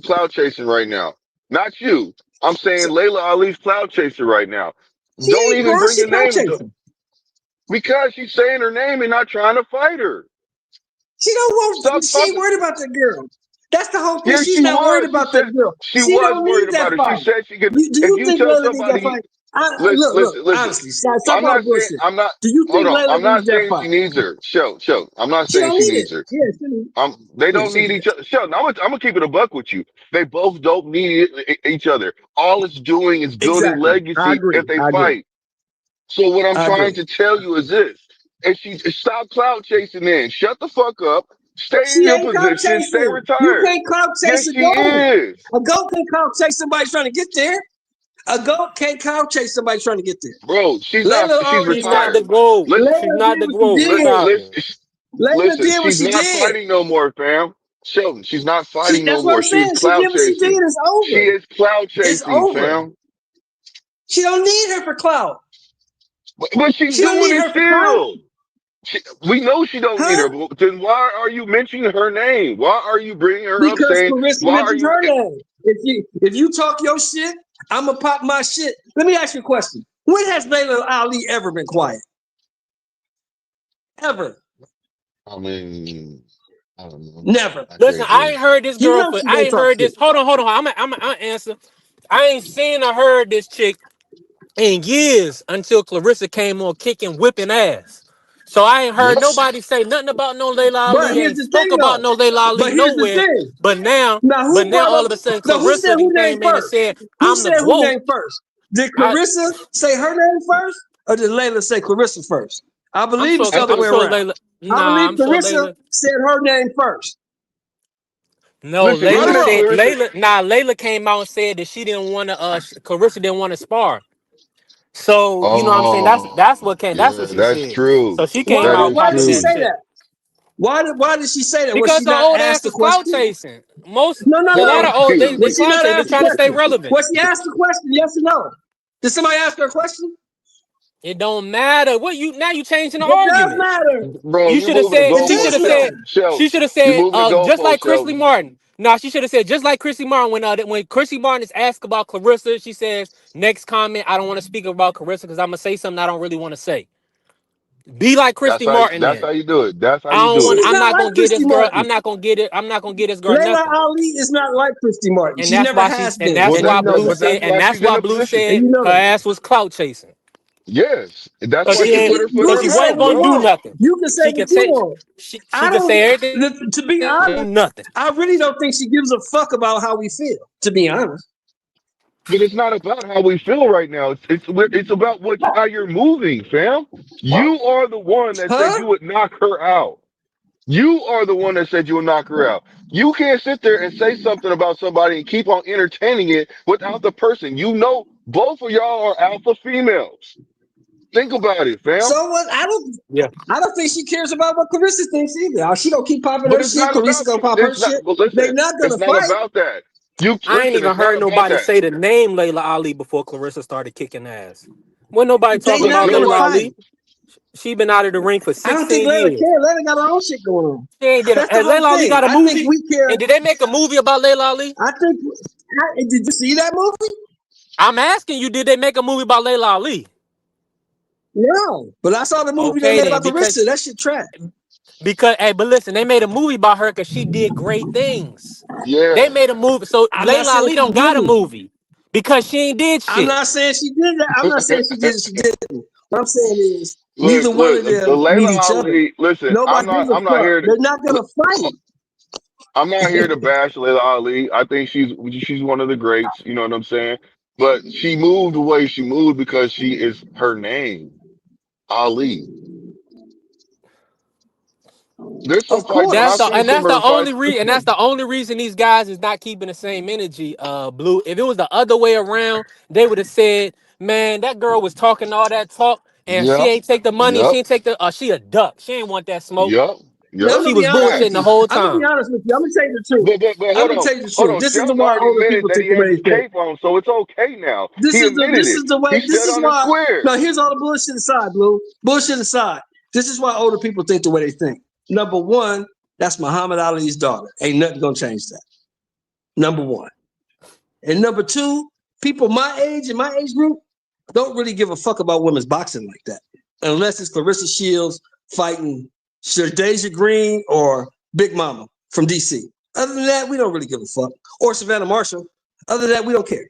cloud chasing right now. Not you. I'm saying Layla Ali's cloud chasing right now. She Don't ain't, even bro. bring She your clout name into chasing. because she's saying her name and not trying to fight her. She don't want. Stop She ain't talking. worried about that girl. That's the whole thing. Yeah, She's she not worried was. She about that said girl. she She was don't need worried that about it. She fight. said she could. Do If you you think tell Layla needs that somebody, fight? listen, Look. listen. Honestly, stop I'm all the not saying bullshit. I'm not. Do you Hold think on. Layla I'm not needs that saying fight? she needs her. Show. I'm not She saying don't she need it. needs her. Yeah, she need. They Yeah, don't she need need. each other. Sheldon, I'm gonna keep it a buck with you. They both don't need each other. All it's doing is building Exactly. I legacy agree. if they I agree. fight. So what I'm I trying agree. to tell you is this: if she stop cloud chasing, in, shut the fuck up, stay in She your ain't clout position, stay chasing. You retired. can't clout chase Yes, a she goat. is, A goat can't clout chase somebody trying to get there. A goat can't clout chase somebody trying to get there. bro. She's not. Layla She's already She's not the retired. goal. Listen, She's Layla not did the what she goal. did. Stop listen, it. Layla listen. did what She's she not did. fighting no more, fam. Sheldon, she's not fighting no That's what more. I'm She's saying. She cloud did what she did. chasing. It's She over. is cloud It's chasing, over. fam. She don't need her for clout. But she's She don't doing need it her for clout. still. We know she don't need Huh? her, but then why are you mentioning her name? Why are you bringing her up Because saying, Carissa why are mentions you? her name. If you talk your shit, I'ma pop my shit. Let me ask you a question. When has Layla Ali ever been quiet? Ever? I mean, I don't know. Never. I Listen, can't I really. ain't heard this You girl know for. she I don't ain't talk heard shit. this. Hold on. I'm answer. I ain't seen or heard this chick in years until Clarissa came on kicking, whipping ass. So I ain't heard Yep. nobody say nothing about no Layla But Ali. here's Ain't the spoke thing about though. no Layla Ali But here's the nowhere. thing. But now, Now but who now brought all up of a sudden no, who said Clarissa who then name came in and first? said, Who "I'm the said who GOAT." name first? Did I, Clarissa say her name first? Or did Layla say Clarissa first? I I'm believe sure. it's the other I'm way sure around. Layla. I Nah, believe I'm sure Clarissa Layla. said her name first. No, Listen, Right Layla or even if wrong? said Clarissa, Layla. Nah, Layla came out and said that she didn't want to. Clarissa didn't want to spar. So you know what I'm saying. That's oh, what came. That's what yeah, she that's said. true. So she came That out is Why did popping she that true. say shit that? Why did she say that? Was because she the not old ass asked the is clout question? chasing. Most No, no, a lot of no. old they Was she clout not chasing. They're asked the trying to stay question? relevant. Was she asked the question? Yes or no? Did somebody ask her a question? It don't matter. What you now you changing the It does argument. matter. Bro, You you should have moving the said It she should does goalpost, have Sheldon. said matter. she Sheldon, should have you said moving the just goalpost, like Chrisley Sheldon. Martin. No, she should have said just like Chrissy Martin when Chrissy Martin is asked about Clarissa, she says next comment I don't want to speak about Clarissa because I'm gonna say something I don't really want to say. Be like Christy Martin That's how then. you do it. That's how I you don't do want. it. She's I'm not not like gonna get Christy this girl. Martin. I'm not gonna get this girl Layla nothing. Ali is not like Christy Martin. And She that's never why has and been, that's Well, and why you know Blue that. but said, that's why she's in a position. And you know her that. ass was clout chasing. Yes, that's Cause why she she put ain't, her foot in cause her she Blue, wasn't mouth, gonna bro. do Blue, nothing. you can say She what could you say want. she I could say don't. everything, To be honest, nothing. I really don't think she gives a fuck about how we feel. To be honest, But it's not about how we feel right now. It's about how you're moving, fam. You are the one that said huh? you would knock her out. You are the one that said you would knock her out. You can't sit there and say something about somebody and keep on entertaining it without the person. You know, both of y'all are alpha females. Think about it, fam. So what? I don't. Yeah. I don't think she cares about what Clarissa thinks either. She gonna keep popping But her it's shit. not Clarissa about. gonna pop her It's not. shit. But They listen, not it's gonna not fight. about that. You I ain't listen. even It's not heard about nobody that. say the name Layla Ali before Clarissa started kicking ass. When nobody They talking But not about gonna Layla nobody. fight. Ali, she been out of the ring for I don't think 16 Layla years. care. Layla got her own shit going on. She ain't did That's the Has whole Layla Ali thing. got a I think movie? we care. And did they make a movie about Layla Ali? I think. Did you see that movie? I'm asking you, did they make a movie about Layla Ali? No, but I saw the movie they Okay made then, about Clarissa. That shit trash. because hey, but listen, they made a movie about her because she did great things. They Yeah. made a movie, so I'm not Layla saying Ali she don't got a didn't. movie because she ain't did I'm shit. not saying she did that. I'm not saying she did it. She didn't. What I'm saying is neither Look, one of look. them Layla need each other. Ali. Listen, Nobody gives a I'm not fuck. here to. They're not gonna fight. I'm not here to bash Layla Ali. I think she's one of the greats. You know what I'm saying? But she moved the way she moved because she is her name, Ali. There's some Of fights when I've course. seen some of her fights. That's the only reason these guys is not keeping the same energy. Blue. If it was the other way around, they would have said, "Man, that girl was talking all that talk, and she Yep, ain't take the money. yep, She ain't take the. She a duck. She ain't want that smoke. yep, Now I'm yep. She gonna was be honest with bullshitting the you. Facts. whole I'm gonna be time." honest with you. I'm gonna tell you the truth. But I'm hold gonna on, tell you the hold truth. on. This is the Shelton why already older admitted people that think he the has way his they think. cape on, so it's okay now. This He is the admitted this it. is the way He this stood is on his why square. now here's all the bullshit aside, Blue. Bullshit aside. This is why older people think the way they think. Number one, that's Muhammad Ali's daughter. Ain't nothing gonna change that. Number one. And number two, people my age and my age group don't really give a fuck about women's boxing like that. Unless it's Clarissa Shields fighting Shadeja Green or Big Mama from DC. Other than that, we don't really give a fuck. Or Savannah Marshall. Other than that, we don't care.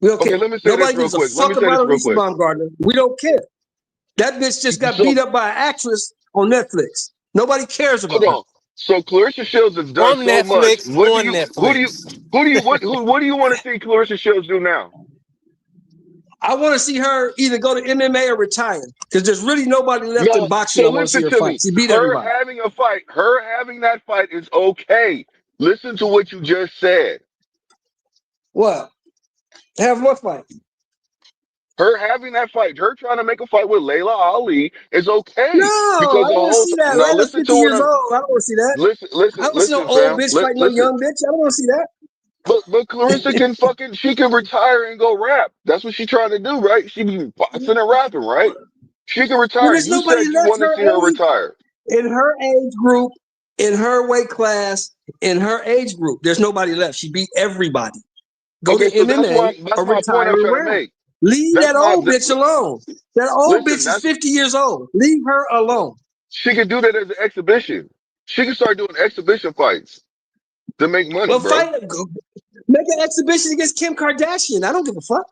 We don't Okay, care. let me say this Nobody real gives a quick. Let me fuck say about this real Alicia quick. Baumgartner. We don't care. That bitch just got So beat up by an actress on Netflix. Nobody cares hold about her. on. So Clarissa Shields has done From so much. Netflix on Netflix. What do you want to see Clarissa Shields do now? I want to see her either go to MMA or retire because there's really nobody left in No, boxing so I want to see listen her to fight. me. She beat Her everybody. having a fight, her having that fight is okay. Listen to what you just said. What? Have what fight? Her having that fight, her trying to make a fight with Layla Ali is No, okay I because don't the want to whole see that. now Layla's listen 50 to what years I'm old. I don't want to see that. I don't want to see no listen, old fam. bitch fighting no Listen. young bitch. I don't want to see that. But Clarissa can she can retire and go rap. That's what she trying to do, right? She be boxing and rapping, right? She can Well, retire. there's You nobody said you left want to her see her age, retire. in her age group, in her weight class, in her age group. There's nobody left. She beat everybody. Go to Okay, so MMA that's or my point I'm retire and trying to rap. make. Leave That's that my old bitch alone. That old listen, bitch is that's 50 years old. Leave her alone. she can do that as an exhibition. She can start doing exhibition fights to make money, Well, bro. make an exhibition against Kim Kardashian. I don't give a fuck.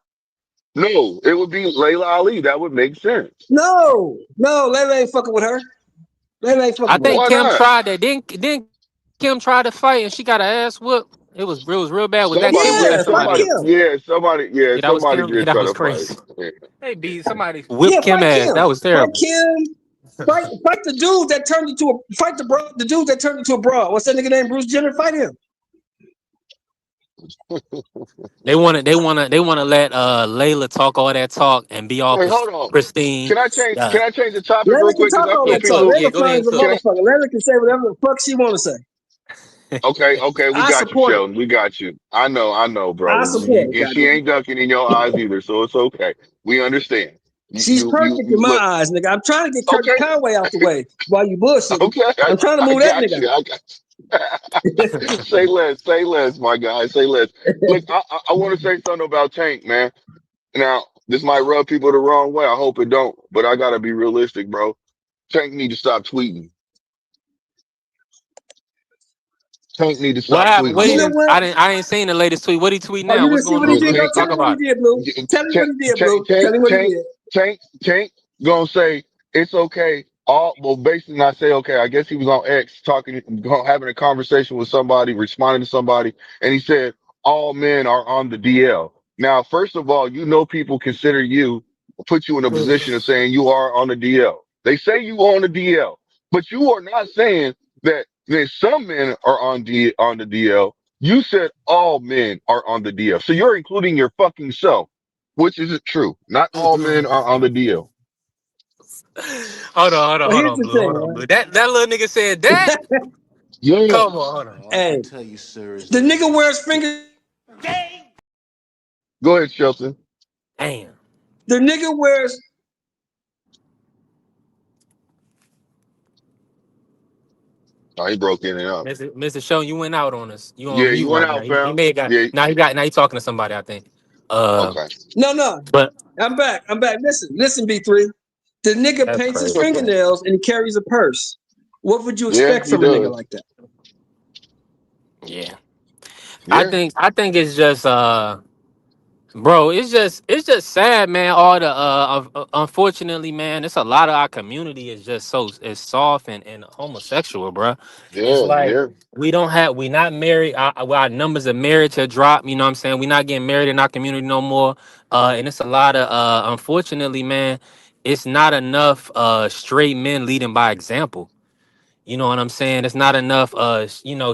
No, it would be Layla Ali. That would make sense. No, Layla ain't fucking with her. Layla ain't I fucking with her. think Why Kim not? tried that. Didn't Kim try to fight and she got her ass whooped? It was real bad. Was that Kim? Was that somebody else? Yeah, Yeah, that was somebody Kim. Yeah, did that try was to fight. crazy. Yeah. Hey, B, somebody whipped Yeah, Kim fight ass. Kim. That was Fight terrible. Kim. Fight the dude that turned into a fight the dude that turned into a broad. What's that nigga name? Bruce Jenner. Fight him. They wanna let Layla talk all that talk and be all Wait, hold on. pristine. Can I change the topic real Layla can quick? Because talk I all feel Yeah, that talk. people. yeah, Layla go fine ahead as a to Can I? motherfucker. Layla can say whatever the fuck she want to say. it. Okay, we I got you, support her. Sheldon. We got you. I know, I bro. support her. And she Goddamn. ain't ducking in your eyes either, so it's okay. We understand. She's perfect in my Look. eyes, nigga. I'm trying to get Kurt Okay, Conway out the way while you bullshitting. okay. I'm trying to I move that got nigga you. I got you. Say less, my guy. Say less. Look, I want to say something about Tank, man. Now, This might rub people the wrong way. I hope it don't. But I gotta be realistic, bro. Tank need to stop tweeting. Tank need to What stop happened? tweeting, What You he? know bro. what? I ain't seen the latest tweet. What he tweet Oh, now? you What's didn't see going what he on? Look, did? Go Tank, tell Talk me what about he it. did, Blue. Tell me what he did, Blue. Tell me what he did. Tank gonna say all well basically not say okay. I guess he was on X talking, having a conversation with somebody, responding to somebody, and he said all men are on the DL. Now, first of all, people consider you, put you in a position of saying you are on the DL. They say you on the DL, but you are not saying that some men are on the DL. You said all men are on the DL, so you're including your fucking self, which isn't true. Not all men are on the DL. Well, Hold here's on, the Blue, hold on, thing, Blue. That little nigga said that. man. Yeah. Come on, hold All I on. can Hey, tell you, sir, is the that nigga wears finger. Go ahead, Shelton. Damn, The nigga wears. Oh, he broke in and out. Mr. Show, you went out on us. You on Yeah, you mute went right now. out, He fam. may have got Yeah. now he talking to somebody. I think. Uh, Okay. No, no. but I'm back. I'm back. Listen, B3. The nigga that's paints his It's crazy. okay. fingernails and he carries a purse. What would you Yeah, expect he from a nigga does. like that? Yeah, Yeah. I think it's just bro, it's just sad, man. All the unfortunately, man, it's a lot of our community is just is soft and homosexual, bro. It's Yeah. like Yeah. we not married. Our numbers of marriage have dropped. You know what I'm saying? We not getting married in our community no more. And it's a lot of unfortunately, man. It's not enough straight men leading by example. You know what I'm saying? It's not enough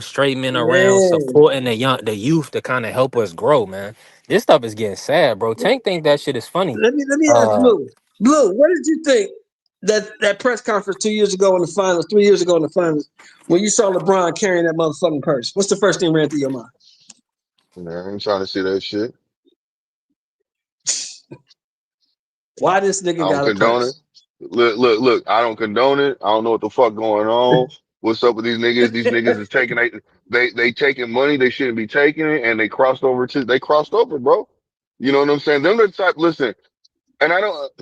straight men around Man. supporting the youth to kind of help us grow, man. This stuff is getting sad, bro. Tank think that shit is funny. Let me ask Uh Blue. Blue, what did you think that press conference 2 years ago in the finals, 3 years ago in the finals, when you saw LeBron carrying that motherfucking purse? What's the first thing ran through your mind? Man, I ain't trying to see that shit. Why this I nigga don't got a condone it. purse? Look. I don't condone it. I don't know what the fuck going on. What's up with these niggas? These niggas is taking they taking money they shouldn't be taking it, and they crossed over, bro. You know what I'm saying? Them the type. Listen, and I don't.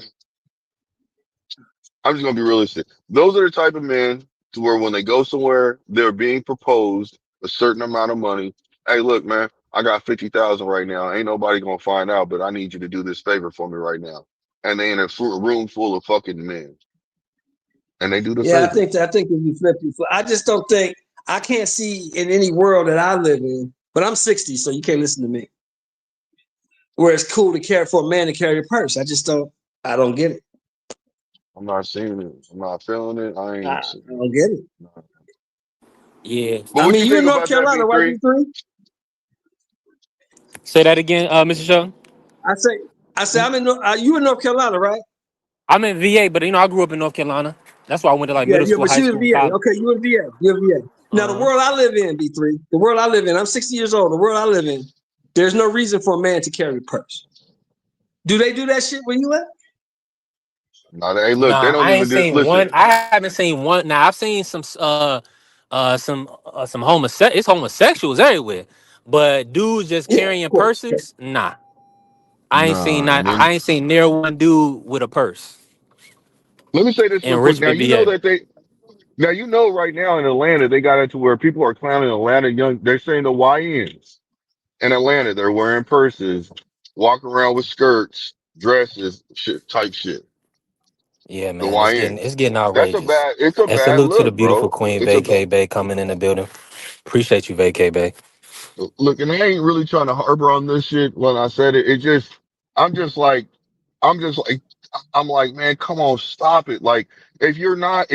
I'm just gonna be realistic. Those are the type of men to where when they go somewhere, they're being proposed a certain amount of money. Hey, look, man, I got 50,000 right now. Ain't nobody gonna find out, but I need you to do this favor for me right now. And they in a room full of fucking men, and they do the Yeah, favor. I think if you flip, you flip. I just don't think I can't see in any world that I live in, but I'm 60, so you can't listen to me. Where it's cool to carry for a man to carry a purse. I don't get it. I'm not seeing it. I'm not feeling it. I I ain't. don't get it. yeah. But I what mean, you you think in North about that, Carolina, right, B3? B3? Say that again, Mr. Show. I say, I'm in. You in North Carolina, right? I'm in VA, but I grew up in North Carolina. That's why I went to like Yeah, middle yeah, school, but high you in school, VA. college. Okay, you in VA. You in VA. Now the Uh-huh. world I live in, B3. The world I live in. I'm 60 years old. The world I live in. There's no reason for a man to carry a purse. Do they do that shit where you at? No, hey, look, they Nah, don't I ain't even do. seen Listen, one. I haven't seen one. Now I've seen some it's homosexuals everywhere, but dudes just Yeah, carrying of course. purses. Nah, I ain't seen nah. that. I ain't seen near one dude with a purse Let me say this in real quick. Now Richmond, you know VA. that they. Now you know right now in Atlanta they got it to where people are clowning Atlanta young. They're saying the YNs in Atlanta they're wearing purses, walking around with skirts, dresses, shit type shit. Yeah, The man, it's YNs. getting That's a outrageous. bad. It's a And bad salute to the look, beautiful bro. Queen It's a bad Vacay Bay coming in the building. Appreciate you, Vacay Bay. look, and I ain't really trying to harbor on this shit when I said it. It just, I'm just like, I'm just like, I'm like, man, come on, stop it. Like, if you're not,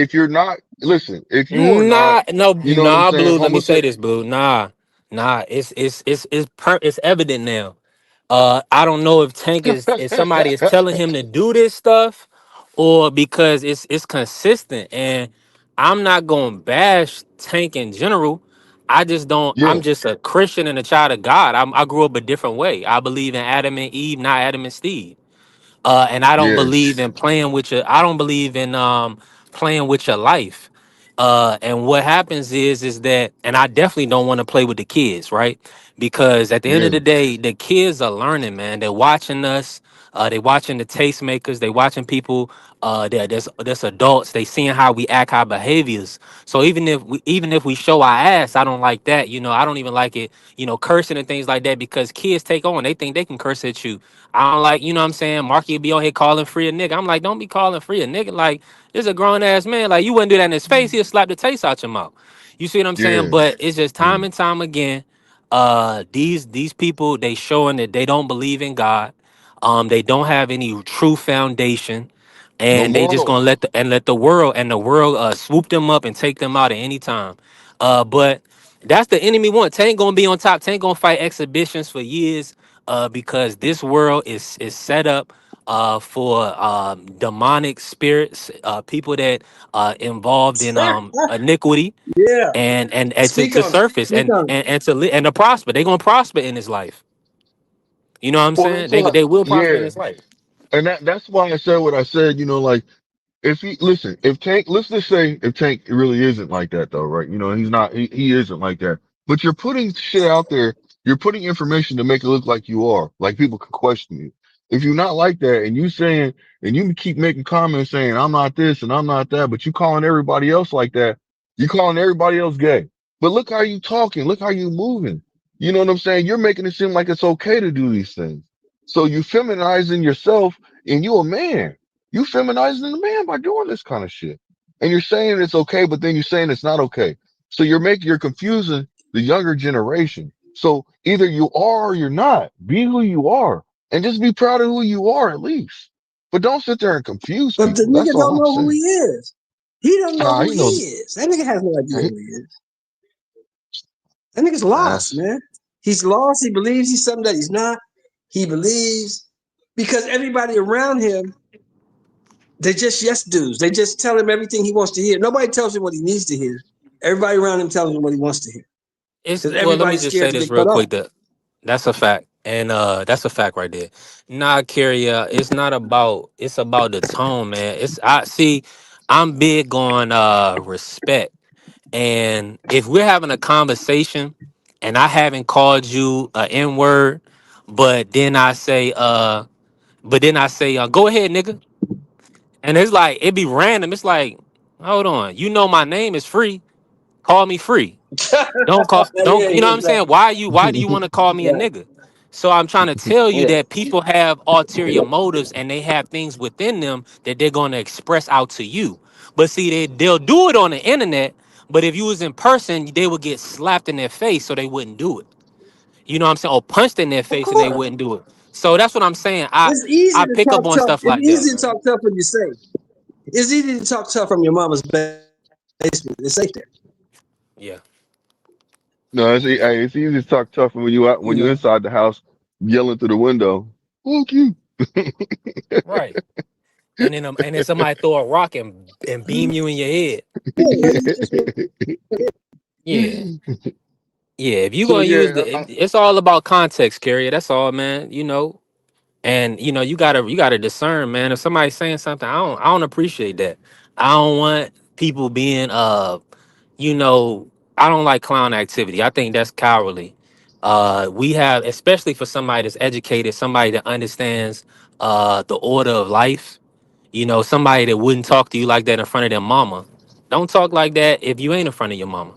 listen, if you are not, Nah, no, you know what I'm nah, saying, Blue. Let me say homosexual. this, Blue. Nah. It's evident now. I don't know if Tank is somebody is telling him to do this stuff, or because it's consistent. And I'm not gonna bash Tank in general. I just don't. I'm Yeah, just a Christian and a child of God. I grew up a different way. I believe in Adam and Eve, not Adam and Steve. And I don't yeah, believe in playing with your. I don't believe in playing with your life. And what happens is that, and I definitely don't want to play with the kids, right? Because at the end of yeah, the day, the kids are learning, man. They're watching us. They watching the tastemakers. They watching people. That's adults. They seeing how we act, our behaviors. So even if we show our ass, I don't like that. I don't even like it. Cursing and things like that because kids take on. They think they can curse at you. I don't like. What I'm saying. Marky be on here calling free a nigga. I'm like, don't be calling free a nigga. Like, this a grown ass man. Like, you wouldn't do that in his face. He'll slap the taste out your mouth. You see what I'm saying? Yeah. But it's just time Mm. and time again. These people, they showing that they don't believe in God. They don't have any true foundation, No and they just gonna morals. let the world swoop them up and take them out at any time. But that's the enemy one. Tank gonna be on top. Tank gonna fight exhibitions for years. Because this world is set up for demonic spirits, people that involved in iniquity Yeah. and to, Speak to on it. surface Speak on it. and to prosper. They're gonna prosper in this life. You know what I'm Well, saying? that's They why. they will prosper in Yeah, this life. and that's why I said what I said. Like if he listen, if Tank, let's just say if Tank really isn't like that though, right? He's not. He isn't like that. But you're putting shit out there. You're putting information to make it look like you are, like people can question you. If you're not like that, and you keep making comments saying I'm not this and I'm not that, but you calling everybody else like that, you calling everybody else gay. But look how you talking. Look how you moving. You know what I'm saying? You're making it seem like it's okay to do these things. So you feminizing yourself, and you a man. You feminizing the man by doing this kind of shit. And you're saying it's okay, but then you're saying it's not okay. So you're confusing the younger generation. So either you are or you're not. Be who you are and just be proud of who you are at least. But don't sit there and confuse But the people. nigga That's all don't I'm know who he saying. is. He don't know Nah, who he he knows. is. That nigga has no idea He, who he is. That nigga's lost, That's man. He's lost. He believes he's something that he's not. He believes because everybody around him, they just yes dudes. They just tell him everything he wants to hear. Nobody tells him what he needs to hear. Everybody around him tells him what he wants to hear. Because Well, let me everybody's just scared say to this get real cut off. quick. That's a fact, and that's a fact right there. Nah, Carrie, it's not about. It's about the tone, man. I see. I'm big on respect, and if we're having a conversation, and I haven't called you a N word, but then I say, go ahead, nigga, and it's like it be random. It's like, hold on, my name is free. Call me free. Don't call, Yeah, don't, you know what I'm saying? exactly. Why do you want to call me a Right. nigga? So I'm trying to tell you Yeah. that people have ulterior motives and they have things within them that they're going to express out to you. But see, they'll do it on the internet, but if you was in person, they would get slapped in their face, so they wouldn't do it. You know what I'm saying? Or punched in their Of face and they course. wouldn't do it. So that's what I'm saying. I It's easy I to pick talk up on tough. stuff It's like that, easy to man. talk tough when you're safe. It's easy to talk tough from your mama's basement. It's safe there. Yeah. no, it's easy to talk tough when You when you're know. inside the house yelling through the window. Fuck you. Right. And then somebody throw a rock and beam you in your head. Yeah. Yeah, if you So gonna use yeah, it's all about context, Carrier. That's all, man. And you gotta discern, man. If somebody's saying something, I don't appreciate that. I don't want people being you know, I don't like clown activity. I think that's cowardly. We have, especially for somebody that's educated, somebody that understands the order of life. Somebody that wouldn't talk to you like that in front of their mama. Don't talk like that if you ain't in front of your mama.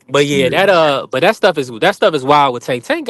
But yeah, yeah. that stuff is wild with Tank. Tank.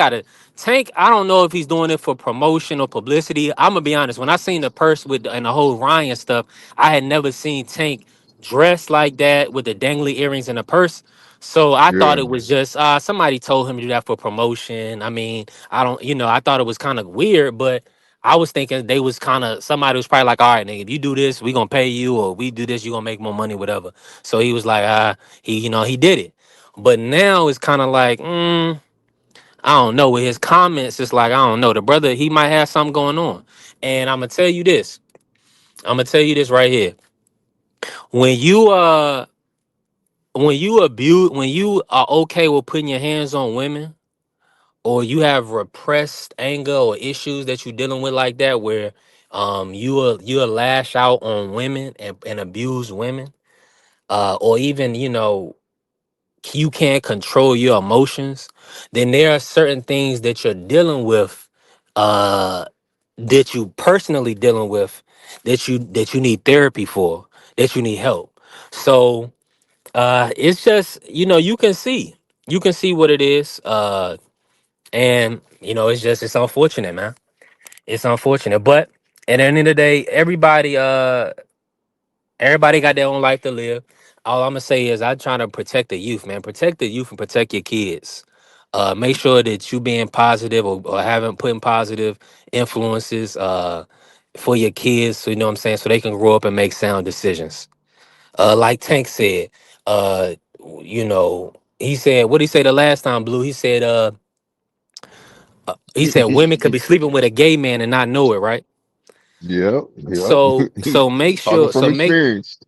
I don't know if he's doing it for promotion or publicity. I'm gonna be honest. When I seen the purse and the whole Ryan stuff, I had never seen Tank dressed like that with the dangly earrings and a purse. So I thought Yeah. it was just somebody told him to do that for promotion. I mean, I don't, I thought it was kind of weird, but I was thinking they was kind of somebody was probably like, all right, nigga, if you do this, we gonna pay you, or we do this, you gonna make more money, whatever. So he was like, he did it. But now it's kind of like, I don't know. With his comments, it's like, I don't know. The brother, he might have something going on. And I'm gonna tell you this. I'm gonna tell you this right here. When when you are okay with putting your hands on women, or you have repressed anger or issues that you're dealing with like that, where you'll lash out on women and abuse women, or even you can't control your emotions, then there are certain things that you're dealing with uh that you personally dealing with, that you need therapy for, that you need help. So it's just, you can see what it is. And it's just, it's unfortunate, man. It's unfortunate. But at the end of the day, everybody got their own life to live. All I'm gonna say is I'm trying to protect the youth, man. Protect the youth and protect your kids. Make sure that you being positive, or having putting positive influences for your kids, so you know what I'm saying, so they can grow up and make sound decisions. Like Tank said, uh, he said, what did he say the last time, Blue? He said women could be sleeping with a gay man and not know it, right? Yep, yep. So make Talking sure, from experience.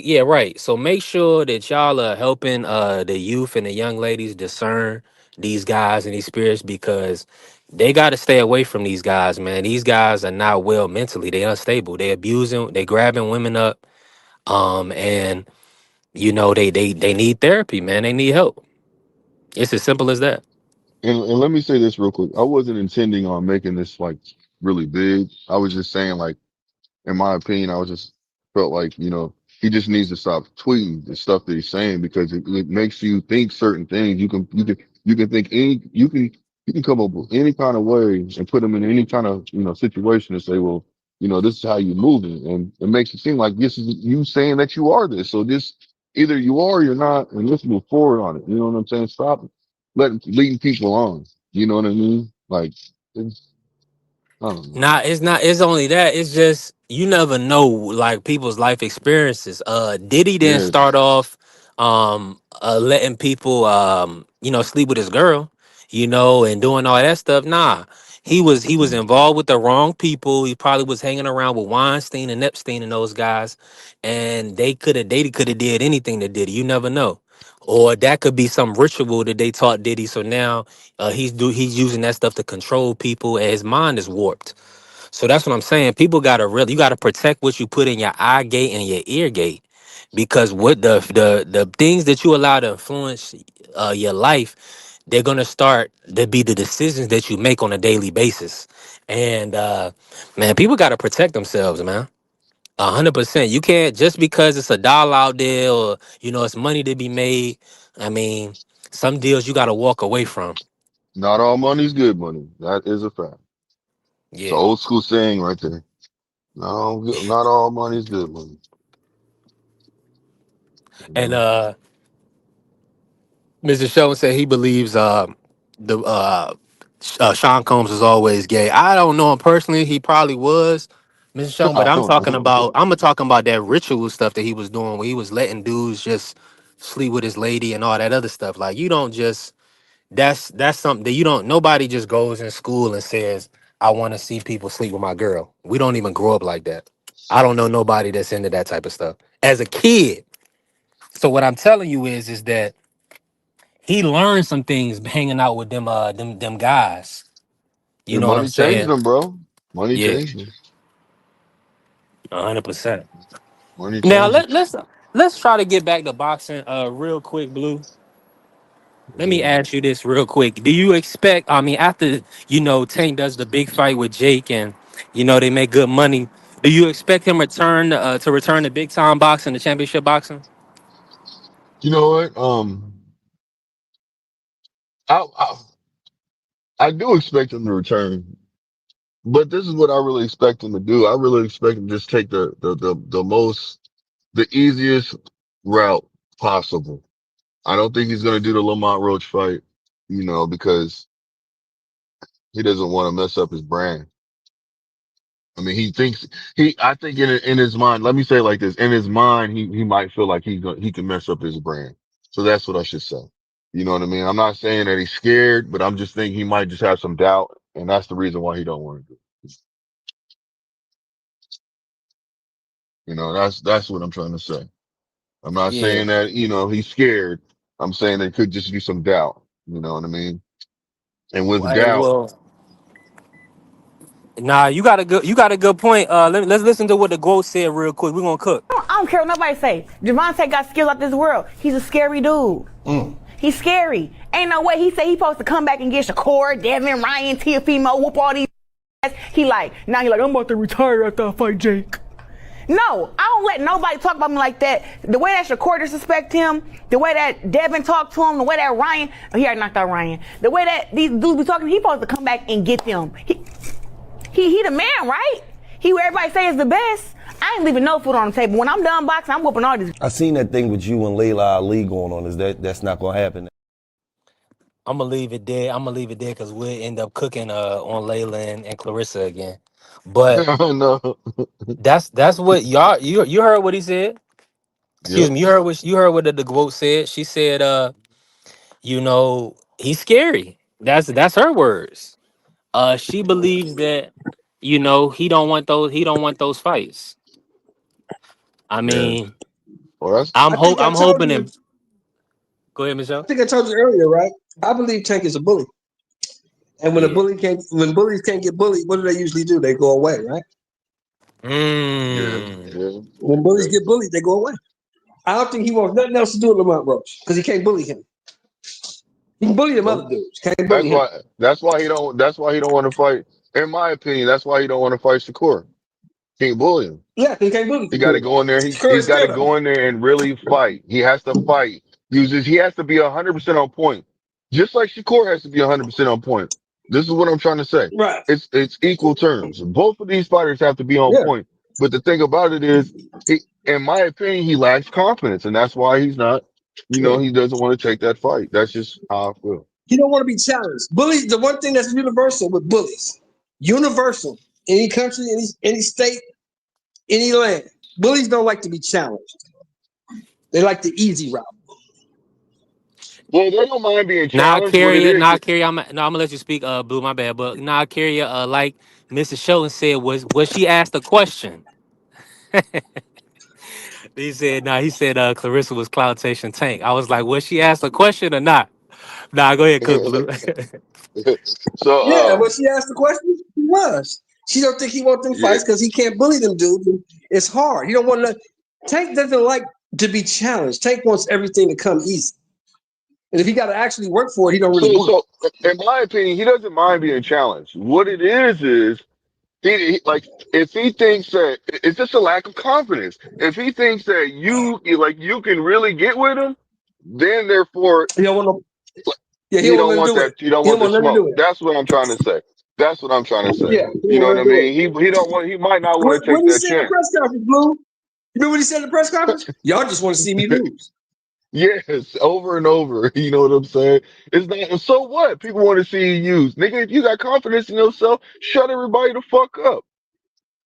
yeah, right. So make sure that y'all are helping the youth and the young ladies discern these guys and these spirits, because they got to stay away from these guys, man. These guys are not well mentally. They unstable. They abusing. They grabbing women up. And they need therapy, man. They need help. It's as simple as that. And let me say this real quick. I wasn't intending on making this like really big. I was just saying like, in my opinion, I was just felt like, he just needs to stop tweeting the stuff that he's saying, because it makes you think certain things. You can think you can come up with any kind of way and put them in any kind of, situation and say, well, this is how you're moving. And it makes it seem like this is you saying that you are this. So this, either you are or you're not, and let's move forward on it. You know what I'm saying? Stop leading people on. You know what I mean? Like, I don't know. Nah, it's not. It's only that. It's just, you never know, like, people's life experiences. Diddy didn't start Yes. off letting people sleep with his girl, and doing all that stuff. Nah, he was involved with the wrong people. He probably was hanging around with Weinstein and Epstein and those guys, and they could have did anything to Diddy. You never know. Or that could be some ritual that they taught Diddy. So now he's using that stuff to control people, and his mind is warped. So that's what I'm saying. People gotta really, you gotta protect what you put in your eye gate and your ear gate, because what the things that you allow to influence your life, they're gonna start to be the decisions that you make on a daily basis. And man, people gotta protect themselves, man. 100%. You can't, just because it's a dollar out there, or it's money to be made. I mean, some deals you gotta walk away from. Not all money's good money. That is a fact. It's an Yeah. old school saying right there. Not all money's good money. You And know? Mr. Sheldon said he believes the Sean Combs is always gay. I don't know him personally. He probably was, Mr. Sheldon, but I don't know. I'm talking about that ritual stuff that he was doing, where he was letting dudes just sleep with his lady and all that other stuff. Like, you don't just that's something that you don't. Nobody just goes in school and says, "I want to see people sleep with my girl." We don't even grow up like that. I don't know nobody that's into that type of stuff as a kid. So what I'm telling you is that he learned some things hanging out with them guys. You And know what I'm money changed saying? them, bro. Money Yeah, changed them. 100%. Money Now changed them. let's try to get back to boxing real quick, Blue. Let me Yeah. ask you this real quick. Do you expect, I mean, after, Tank does the big fight with Jake, and, they make good money, do you expect him to return to big time boxing, the championship boxing? You know what? I do expect him to return, but this is what I really expect him to do. I really expect him to just take the easiest route possible. I don't think he's going to do the Lamont Roach fight, because he doesn't want to mess up his brand. I mean, I think in his mind, let me say it like this, in his mind, he might feel like he can mess up his brand. So that's what I should say. You know what I mean? I'm not saying that he's scared, but I'm just thinking he might just have some doubt. And that's the reason why he don't want to do it. That's what I'm trying to say. I'm not Yeah. saying that, he's scared. I'm saying there could just be some doubt. You know what I mean? And with Hey, doubt, well, nah, you got a good point. Let's listen to what the GOAT said real quick. We're gonna cook. I don't care what nobody say. Gervonta got skills out this world. He's a scary dude. He's scary. Ain't no way he said he supposed to come back and get Shakur, Devin, Ryan, Tiafimo, whoop all these ass. He like, I'm about to retire after I fight Jake. No, I don't let nobody talk about me like that. The way that Shakur disrespect him, the way that Devin talked to him, the way that Ryan, he already knocked out Ryan. The way that these dudes be talking, he supposed to come back and get them. He the man, right? He who everybody say is the best. I ain't leaving no food on the table. When I'm done boxing, I'm whooping all these. I seen that thing with you and Layla Ali going on. Is that's not gonna happen? I'm gonna leave it there. I'm gonna leave it there because we'll end up cooking on Layla and Clarissa again. But No. that's what y'all you heard what he said. Excuse Yep. me, you heard what the quote said. She said, he's scary. That's her words. She believes that, he don't want those fights. I Yeah. mean, Well, that's I'm hoping him. Go ahead, I Michelle. think I told you earlier, right? I believe Tank is a bully. And when Yeah. when bullies can't get bullied, what do they usually do? They go away, right? yeah. Mm. Yeah. When bullies Yeah. get bullied, they go away. I don't think he wants nothing else to do with Lamont Roach because he can't bully him. He can bully them other Well, dudes. Can't that's bully him. why. That's why he don't want to fight. In my opinion, that's why he don't want to fight Shakur. Can't bully him. Yeah, he can't bully He got to Shakur. go in there. Shakur He's is got to scared of him. go in there and really fight. He has to fight. He has to be 100% on point, just like Shakur has to be 100% on point. This is what I'm trying to say. Right. It's equal terms. Both of these fighters have to be on Yeah. point. But the thing about it is, in my opinion, he lacks confidence, and that's why he's not. He doesn't want to take that fight. That's just how I feel. He don't want to be challenged. Bullies, the one thing that's universal with bullies, universal, any country, any state, any land, bullies don't like to be challenged. They like the easy route. Well, they don't mind being Now challenged. What it carrier, is, now carrier. I'm gonna let you speak. Blue, my bad. But now carrier, like Mrs. Shelton said, was she asked a question? He said, he said, Clarissa was cloud chasing Tank. I was like, was she asked a question or not? Nah, go ahead, cook Blue. Yeah, so when she asked the question, he was. She don't think he want them yeah. fights because he can't bully them dudes. It's hard. He don't want to. Tank doesn't like to be challenged. Tank wants everything to come easy. And if he got to actually work for it, he don't really So, want so in my opinion, he doesn't mind being challenged. What it is like if he thinks that it's just a lack of confidence. If he thinks that you can really get with him, then therefore it. He don't want no. like, Yeah, he he don't want don't nothing to want do with it. that. He don't He want don't the want nothing to do smoke. with it. That's what I'm trying to say. That's what I'm trying to say. Yeah, he You don't know what want I to do mean? it. He don't want. He might not want to What take did he that say in the chance. press conference, Blue? You remember what he said in the press conference? Y'all just want to see me lose. Yes, over and over. You know what I'm saying? It's not. So what? People want to see you use, nigga. If you got confidence in yourself, shut everybody the fuck up.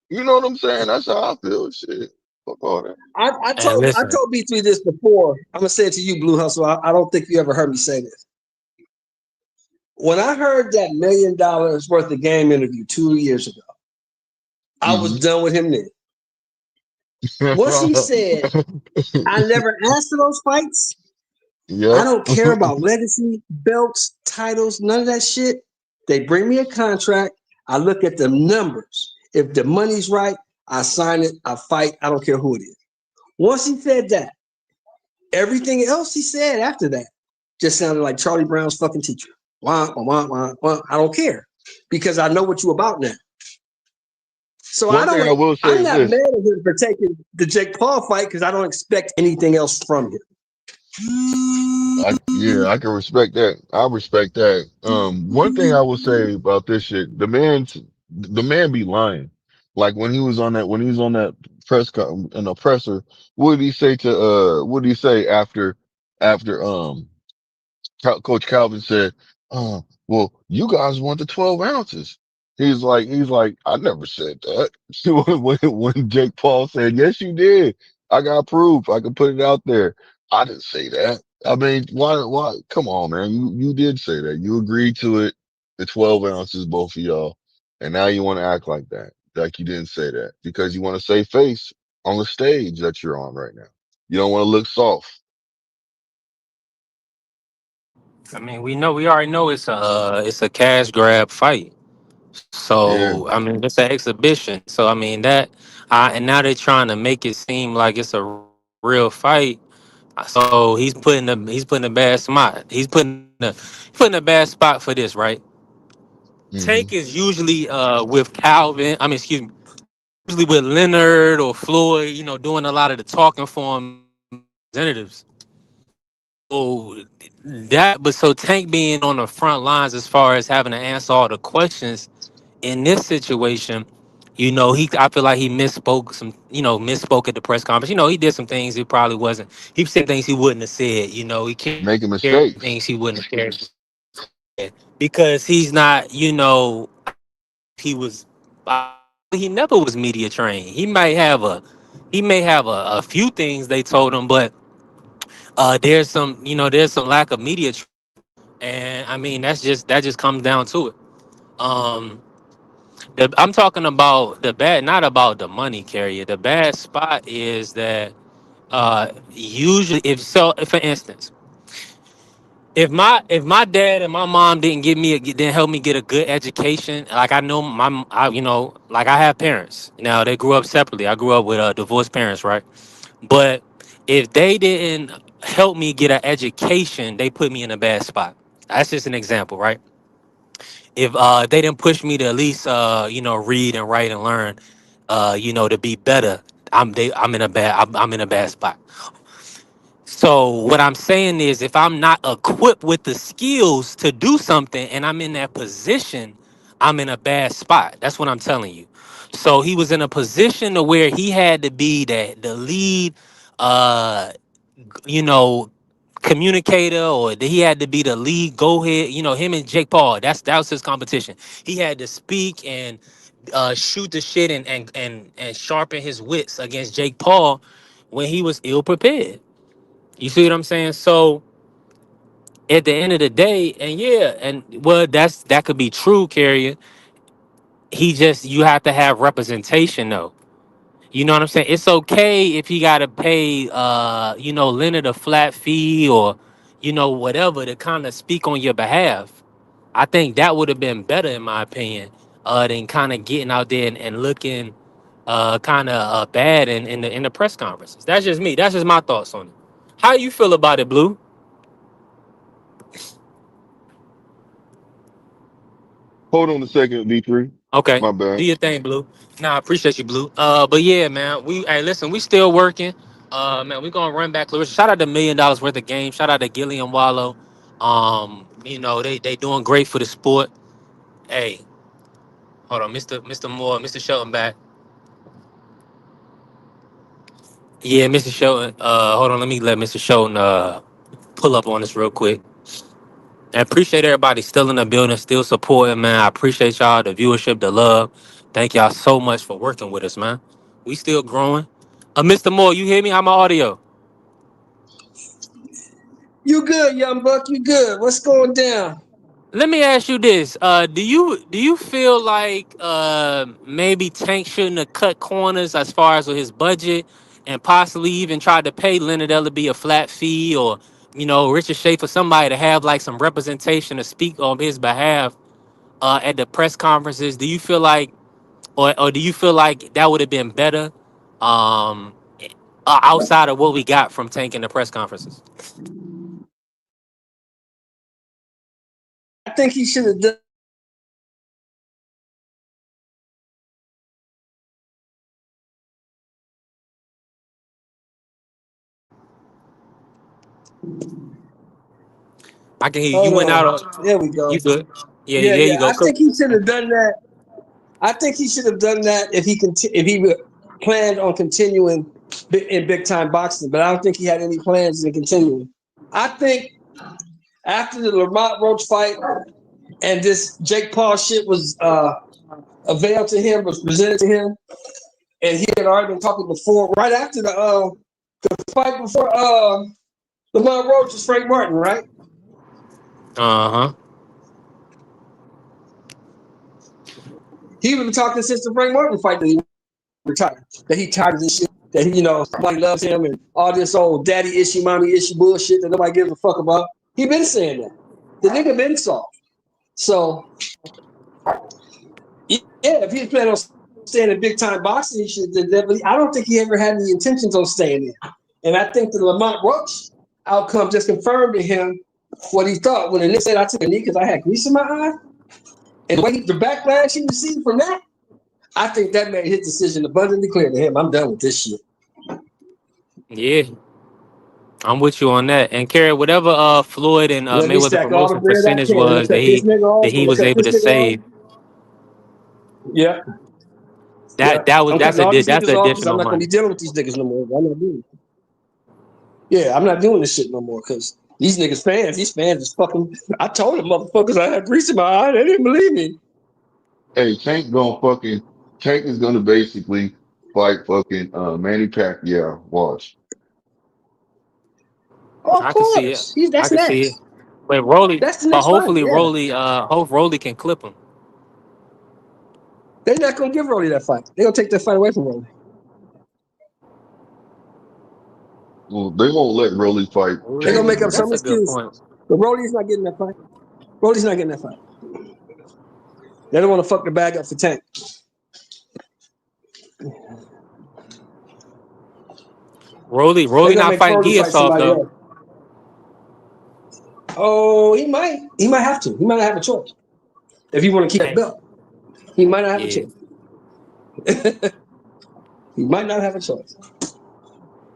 You know what I'm saying? That's how I feel. Shit. Fuck all that. I And told I listen, told B3 this before. I'm gonna say it to you, Blue Hustle. I don't think you ever heard me say this. When I heard that $1 million worth of game interview 2 years ago, I was Mhm. done with him then. Once he said, I never asked for those fights, I Yep. don't care about legacy, belts, titles, none of that shit. They bring me a contract. I look at the numbers. If the money's right, I sign it, I fight, I don't care who it is. Once he said that, everything else he said after that just sounded like Charlie Brown's fucking teacher. Wah, wah, wah, wah, wah. I don't care because I know what you're about now. So One thing I will say I'm is not mad this. at him for taking the Jake Paul fight because I don't expect anything else from him. Yeah, I can respect that. I respect that. One thing I will say about this shit, the man be lying. Like when he was on that in the presser, what did he say after Coach Calvin said, well, you guys want the 12 ounces. He's like, I never said that. When Jake Paul said, yes, you did. I got proof. I can put it out there. I didn't say that. I mean, why? Come on, man. You did say that. You agreed to it. The 12 ounces, both of y'all. And now you want to act like that. Like you didn't say that because you want to save face on the stage that you're on right now. You don't want to look soft. I mean, we already know it's a cash grab fight. Yeah. So I mean, it's an exhibition. So I mean and now they're trying to make it seem like it's a real fight So he's putting a bad spot. He's putting a bad spot for this, right? Hmm. Tank is usually with Calvin. I mean, excuse me, usually with Leonard or Floyd. Doing a lot of the talking for him, representatives. So so Tank being on the front lines as far as having to answer all the questions in this situation, I feel like he misspoke at the press conference. He did some things he probably wasn't. He said things he wouldn't have said. He Making cared mistakes. things he wouldn't have cared because he's not. He was. He never was media trained. He may have a few things they told him, but there's some lack of media, and I mean that just comes down to it. Um, I'm talking about the bad, not about the money carrier. The bad spot is that usually, if for instance, if my dad and my mom didn't help me get a good education, like I know like I have parents now. They grew up separately. I grew up with divorced parents, right? But if they didn't help me get an education, they put me in a bad spot. That's just an example, right? If they didn't push me to at least read and write and learn, to be better, I'm in a bad spot. So what I'm saying is, if I'm not equipped with the skills to do something and I'm in that position, I'm in a bad spot. That's what I'm telling you. So he was in a position to where he had to be the lead, uh, you know, communicator, or he had to be the lead go ahead. Him and Jake Paul. That was his competition. He had to speak and shoot the shit and sharpen his wits against Jake Paul when he was ill prepared. You see what I'm saying? So at the end of the day, and yeah, and well, that could be true, Carrier. You have to have representation though. You know what I'm saying? It's okay if he gotta pay Leonard a flat fee, or whatever, to kind of speak on your behalf. I think that would have been better in my opinion, than kind of getting out there and looking kind of bad in the press conferences. That's just me. That's just my thoughts on it. How you feel about it, Blue? Hold on a second, V3. Okay. My Do bad. your thing, Blue. Nah, I appreciate you, Blue. But yeah, man. Hey, listen, we still working. Man, we gonna run back, Clarissa. Shout out to $1 million worth of games. Shout out to Gillian Wallow. They doing great for the sport. Hey, hold on, Mr. Moore, Mr. Shelton back. Yeah, Mr. Shelton. Hold on, let me let Mr. Shelton pull up on this real quick. I appreciate everybody still in the building, still supporting, man. I appreciate y'all, the viewership, the love. Thank y'all so much for working with us, man. We still growing. Mr. Moore, you hear me? How my audio? You good, young buck? You good? What's going down? Let me ask you this. Do you feel like maybe Tank shouldn't have cut corners as far as with his budget, and possibly even tried to pay Leonard Ellerbe a flat fee, or Richard Schaefer, somebody to have like some representation to speak on his behalf at the press conferences? Do you feel like, or do you feel like that would have been better, um, outside of what we got from Tank in the press conferences? I think he should have done. I can hear you. You Hold went out. on. There we You go. good? Yeah, Yeah, there yeah. you go. I think he should have done that. I think he should have done that if he planned on continuing in big time boxing. But I don't think he had any plans in continuing. I think after the Lamont Roach fight and this Jake Paul shit was availed to him, was presented to him, and he had already been talking before, right after the fight before Lamont Roach was Frank Martin, right? Uh-huh. He was talking since the Frank Martin fight that he retired, that he tired of this shit, that he, nobody loves him and all this old daddy issue, mommy issue bullshit that nobody gives a fuck about. He been saying that. The nigga been soft. So yeah, if he's planning on staying in big time boxing, he should. I don't think he ever had any intentions on staying there. And I think the Lamont Roach outcome just confirmed to him what he thought when the Knicks said I took a knee because I had grease in my eye. And the backlash he received from that, I think that made his decision abundantly clear to him. I'm done with this shit. Yeah, I'm with you on that. And Kerry, whatever Floyd and Let me Mayweather stack all the promotion bread I percentage can. I'm gonna was cut this nigga off. I'm he gonna was cut able this to nigga off. save, Yeah, yeah. I'm that's cutting all these that's niggas off because I'm additional not gonna be money. dealing with these niggas no more. I'm not doing it. Yeah, I'm not doing this shit no more because these niggas fans, these fans is fucking. I told them motherfuckers I had grease in my eye. They didn't believe me. Hey, Tank is gonna basically fight fucking Manny Pacquiao. Watch. Oh, of I can see it. course, I that's can see it. next. But That's the next fight. hopefully Yeah, Rolly can clip him. they're not gonna give Rolly that fight. They're gonna take that fight away from Rolly. Well, they won't let Rolly fight They're Tank gonna Ooh, make up again. some that's a good excuse. point. But Rolly's not getting that fight. Rolly's not getting that fight. They don't want to fuck the bag up for Tank. They're Rolly gonna not make fighting Rolly fight Giasov somebody though. else. Oh, he might. He might have to. He might not have a choice. If he want to keep that Hey, belt, he might not have a yeah, choice. He might not have a choice.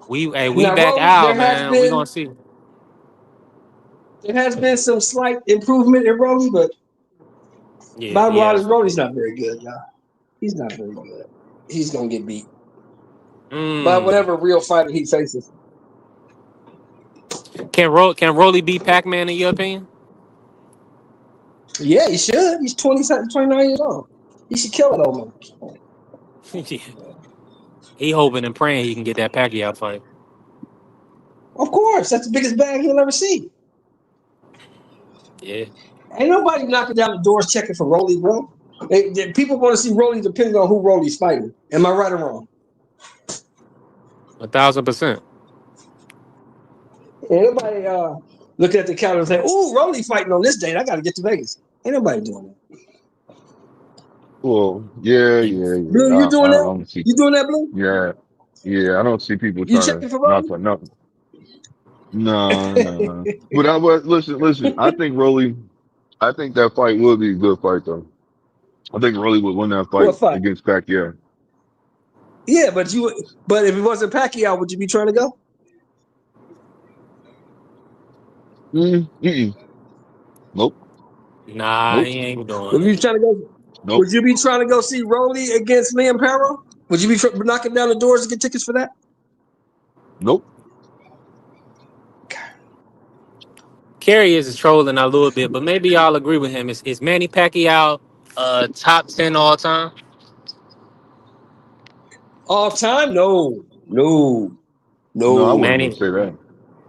we Now, back Rolly, out, man. We gonna see. there has been some slight improvement in Rolly, but Yeah, bottom he line is has for Rolly's sure. not very good, y'all. He's not very good. He's gonna get beat by Mm. whatever real fighter he faces. Can Rolly beat Pac-Man in your opinion? Yeah, he should. He's 29 years old. He should kill it, old man. Yeah. He hoping and praying he can get that Pacquiao fight. Of course, that's the biggest bag he'll ever see. Yeah, Ain't nobody knocking down the doors checking for Rolly, bro. People want to see Rolly depending on who Rolly's fighting. Am I right or wrong? 1,000%. Ain't nobody looking at the calendar and say, "Ooh, Rolly fighting on this date. I got to get to Vegas." Ain't nobody doing that. Well, yeah, He, yeah, Blue, yeah. you I doing that? don't see. You doing that, Blue? Yeah, yeah. I don't see people You trying to checking for not Rolly? for nothing. No, no. But listen. I think that fight would be a good fight though. I think Rolly would win that fight What fight? against Pacquiao. Yeah, but if it wasn't Pacquiao, would you be trying to go? Mm. Nope, nah, nope, he ain't doing Would you it. be trying to go? nope, Would you be trying to go see Rolly against Liam Perro? Would you be knocking down the doors to get tickets for that? nope. Kerry is trolling a little bit, but maybe y'all agree with him. Is Manny Pacquiao top 10 all time? All time? No, no, No, I no, wouldn't even Manny, say that.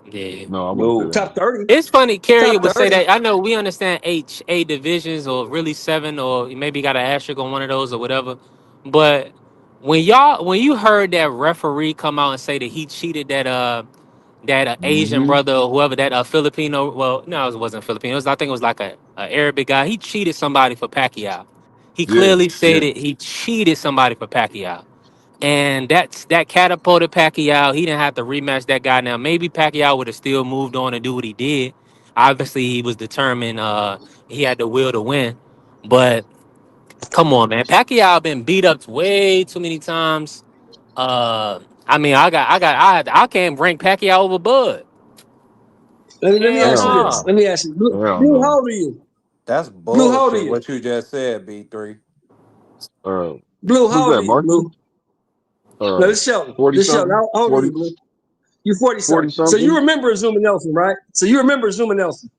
yeah. No, I wouldn't say no. that. Top 30. It's funny Kerry Top would say 30. that. I know we understand eight divisions or really seven or maybe got an asterisk on one of those or whatever. But when you heard that referee come out and say that he cheated that Asian Hmm. brother or whoever that Filipino, well no, it wasn't Filipino, I think it was like a Arabic guy. He cheated somebody for Pacquiao. He Yeah, clearly yeah. stated he cheated somebody for Pacquiao. And that catapulted Pacquiao. He didn't have to rematch that guy. Now maybe Pacquiao would have still moved on and do what he did. Obviously, he was determined. He had the will to win. But come on, man, Pacquiao been beat up way too many times. I mean, I can't rank Pacquiao over Bud. Let me Hell ask you Hell this. no. no. Let me ask you. Hell Blue, how no. old are you? That's Blue, how old are bullshit. you? What you just said, B3. Uh, Blue, who's how old are that, you, Marky? Blue? No, this Shelton. 40 This Shelton. something, How old are you, 40, Blue? You 40 40 something. So you something. remember Zuma Nelson, right? So you remember Zuma Nelson.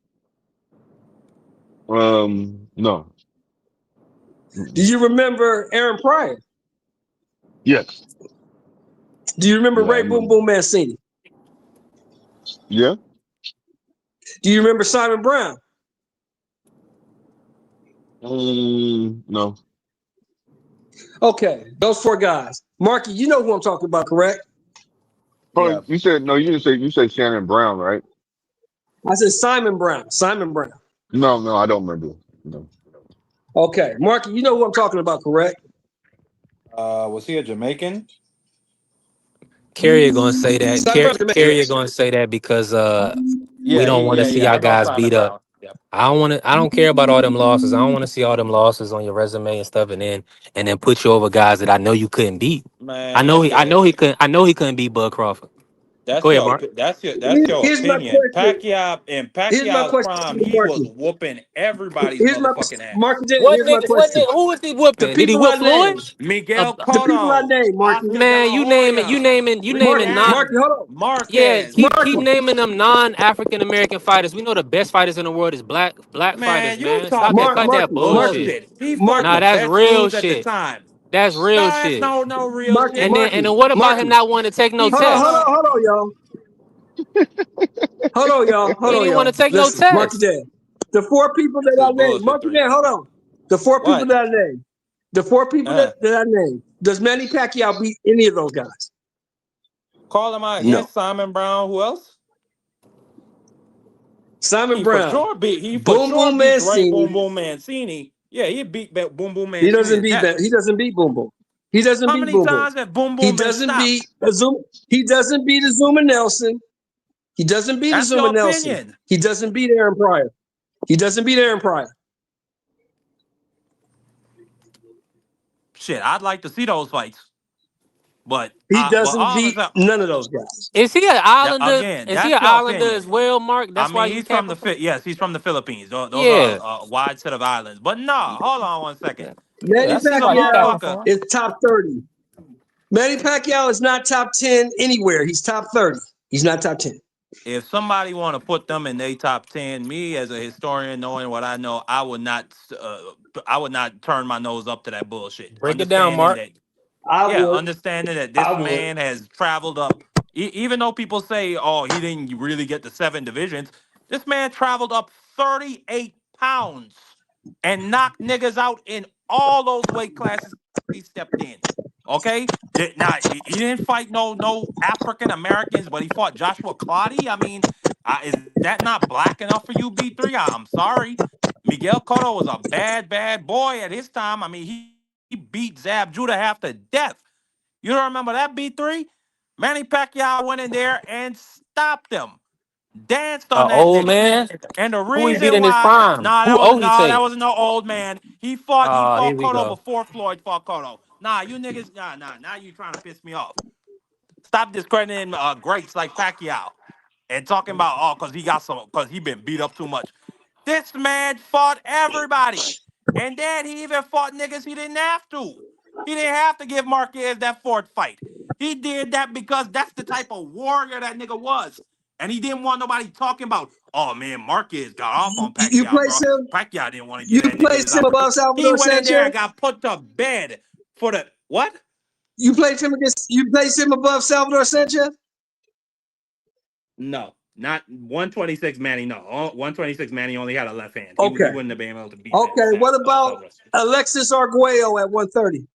No. Do Mm-mm. you remember Aaron Pryor? Yes. Do you remember Yeah, I Ray Boom remember. Boom Mancini? Yeah. Do you remember Simon Brown? No. Okay, those four guys. Marky, you know who I'm talking about, correct? Oh, Yeah. you said no. You didn't say. You said Shannon Brown, right? I said Simon Brown. Simon Brown. No, no, I don't remember. No. Okay, Marky, you know who I'm talking about, correct? Was he a Jamaican? Carrier gonna say that. Stop the Carrier Matrix. gonna say that because we Yeah, don't want to see our I know guys Simon beat up. Brown. Yep. I don't want to. I don't care about all them losses. I don't want to see all them losses on your resume and stuff, and then put you over guys that I know you couldn't beat. Man, listen. I know he couldn't beat Bud Crawford. Go ahead, Mark. That's your Here's my opinion. question. In Here's my Pacquiao's question prime, to he was Marky. whooping everybody's Here's my motherfucking ass. Marky J. What Here's my nigga? What question. nigga? Who was he The whooping? Did he people whoop I Floyd? named. Miguel The people I Cotto, named, Marky. Oscar De Man, La you naming, Hoya, you Marky, naming Ricky non. Marky, hold on. Yeah, Marquez. keep Marky, naming them non-African American fighters. We know the best fighters in the world is black fighters, Man, you man. talking Stop that Marky, bullshit. bullshit. He fought Marky, Nah, the that's best real dudes at the shit. time. That's real Nah, that's shit. no real shit. And then what about him Marky. not wanting to take no He Hold on, fought hold tests? on, hold on, y'all. He didn't want to take no Listen, Marky tests. J. The four people This that is I named, bullshit Marky three. J, hold on. The four people What? that I named, the four people Uh, that I named, does Manny Pacquiao beat any of those guys? call him out No. against Simon Brown. Who else? Simon He for Brown, sure beat. He for Boom sure Boom beats Ray Boom Mancini. Boom Mancini. Yeah, he beat Boom Boom He Mancini doesn't to beat death. He doesn't beat Boom Boom. He doesn't How beat many Boom Boom. times has Boom He Boom been doesn't beat stopped? Azuma. He doesn't beat Azuma Nelson. He doesn't beat That's your Azuma Nelson. opinion. He doesn't beat Aaron Pryor. He doesn't beat Aaron Pryor. Shit, I'd like to see those fights, but He but doesn't all of beat a none of those guys. Is he an islander? again, Is he that's an your islander opinion. as well, Mark? I That's why mean, you he's from capping the for? Yes, he's from the Philippines. Those are Yeah. a wide set of islands. But no, hold on one second. Yeah, Manny that This seems like you capping Pacquiao motherfucker, for him. is top 30. Manny Pacquiao is not top 10 anywhere. He's top 30. He's not top 10. if somebody want to put them in their top 10, me as a historian, knowing what I know, I would not turn my nose up to that bullshit. Break it down, Mark. I would. Understanding that I this would. man has traveled up, even though people say, "Oh, he didn't really get the 7 divisions," this man traveled up 38 pounds and knocked niggas out in all those weight classes he stepped in. Okay, now he didn't fight no African Americans, but he fought Joshua Clottey. I mean, is that not black enough for you, B3? I'm sorry. Miguel Cotto was a bad boy at his time. I mean, he beat Zab Judah half to death. You don't remember that, B3? Manny Pacquiao went in there and stopped him, danced on that Old nigga. man. And the Who he beat reason in his why, prime? Who he that take? wasn't no old man. He Oh, here fought we Cotto go. before Floyd fought Cotto. Nah, you niggas, nah. Now you trying to piss me off. Stop discrediting greats like Pacquiao and talking about cause he been beat up too much. This man fought everybody. And then he even fought niggas he didn't have to. He didn't have to give Marquez that fourth fight. He did that because that's the type of warrior that nigga was. And he didn't want nobody talking about, oh man, Marquez got off on You Pacquiao, bro. place him. Pacquiao didn't want to You give that nigga his place him opportunity. above He Salvador went in there Sanchez. and got put to bed for the what? You placed him against. You placed him above Salvador Sanchez. No, not 126 Manny. No, 126 Manny only had a left hand. He Okay. wouldn't have been able to beat Okay. What about Salvador. Alexis Arguello at 130?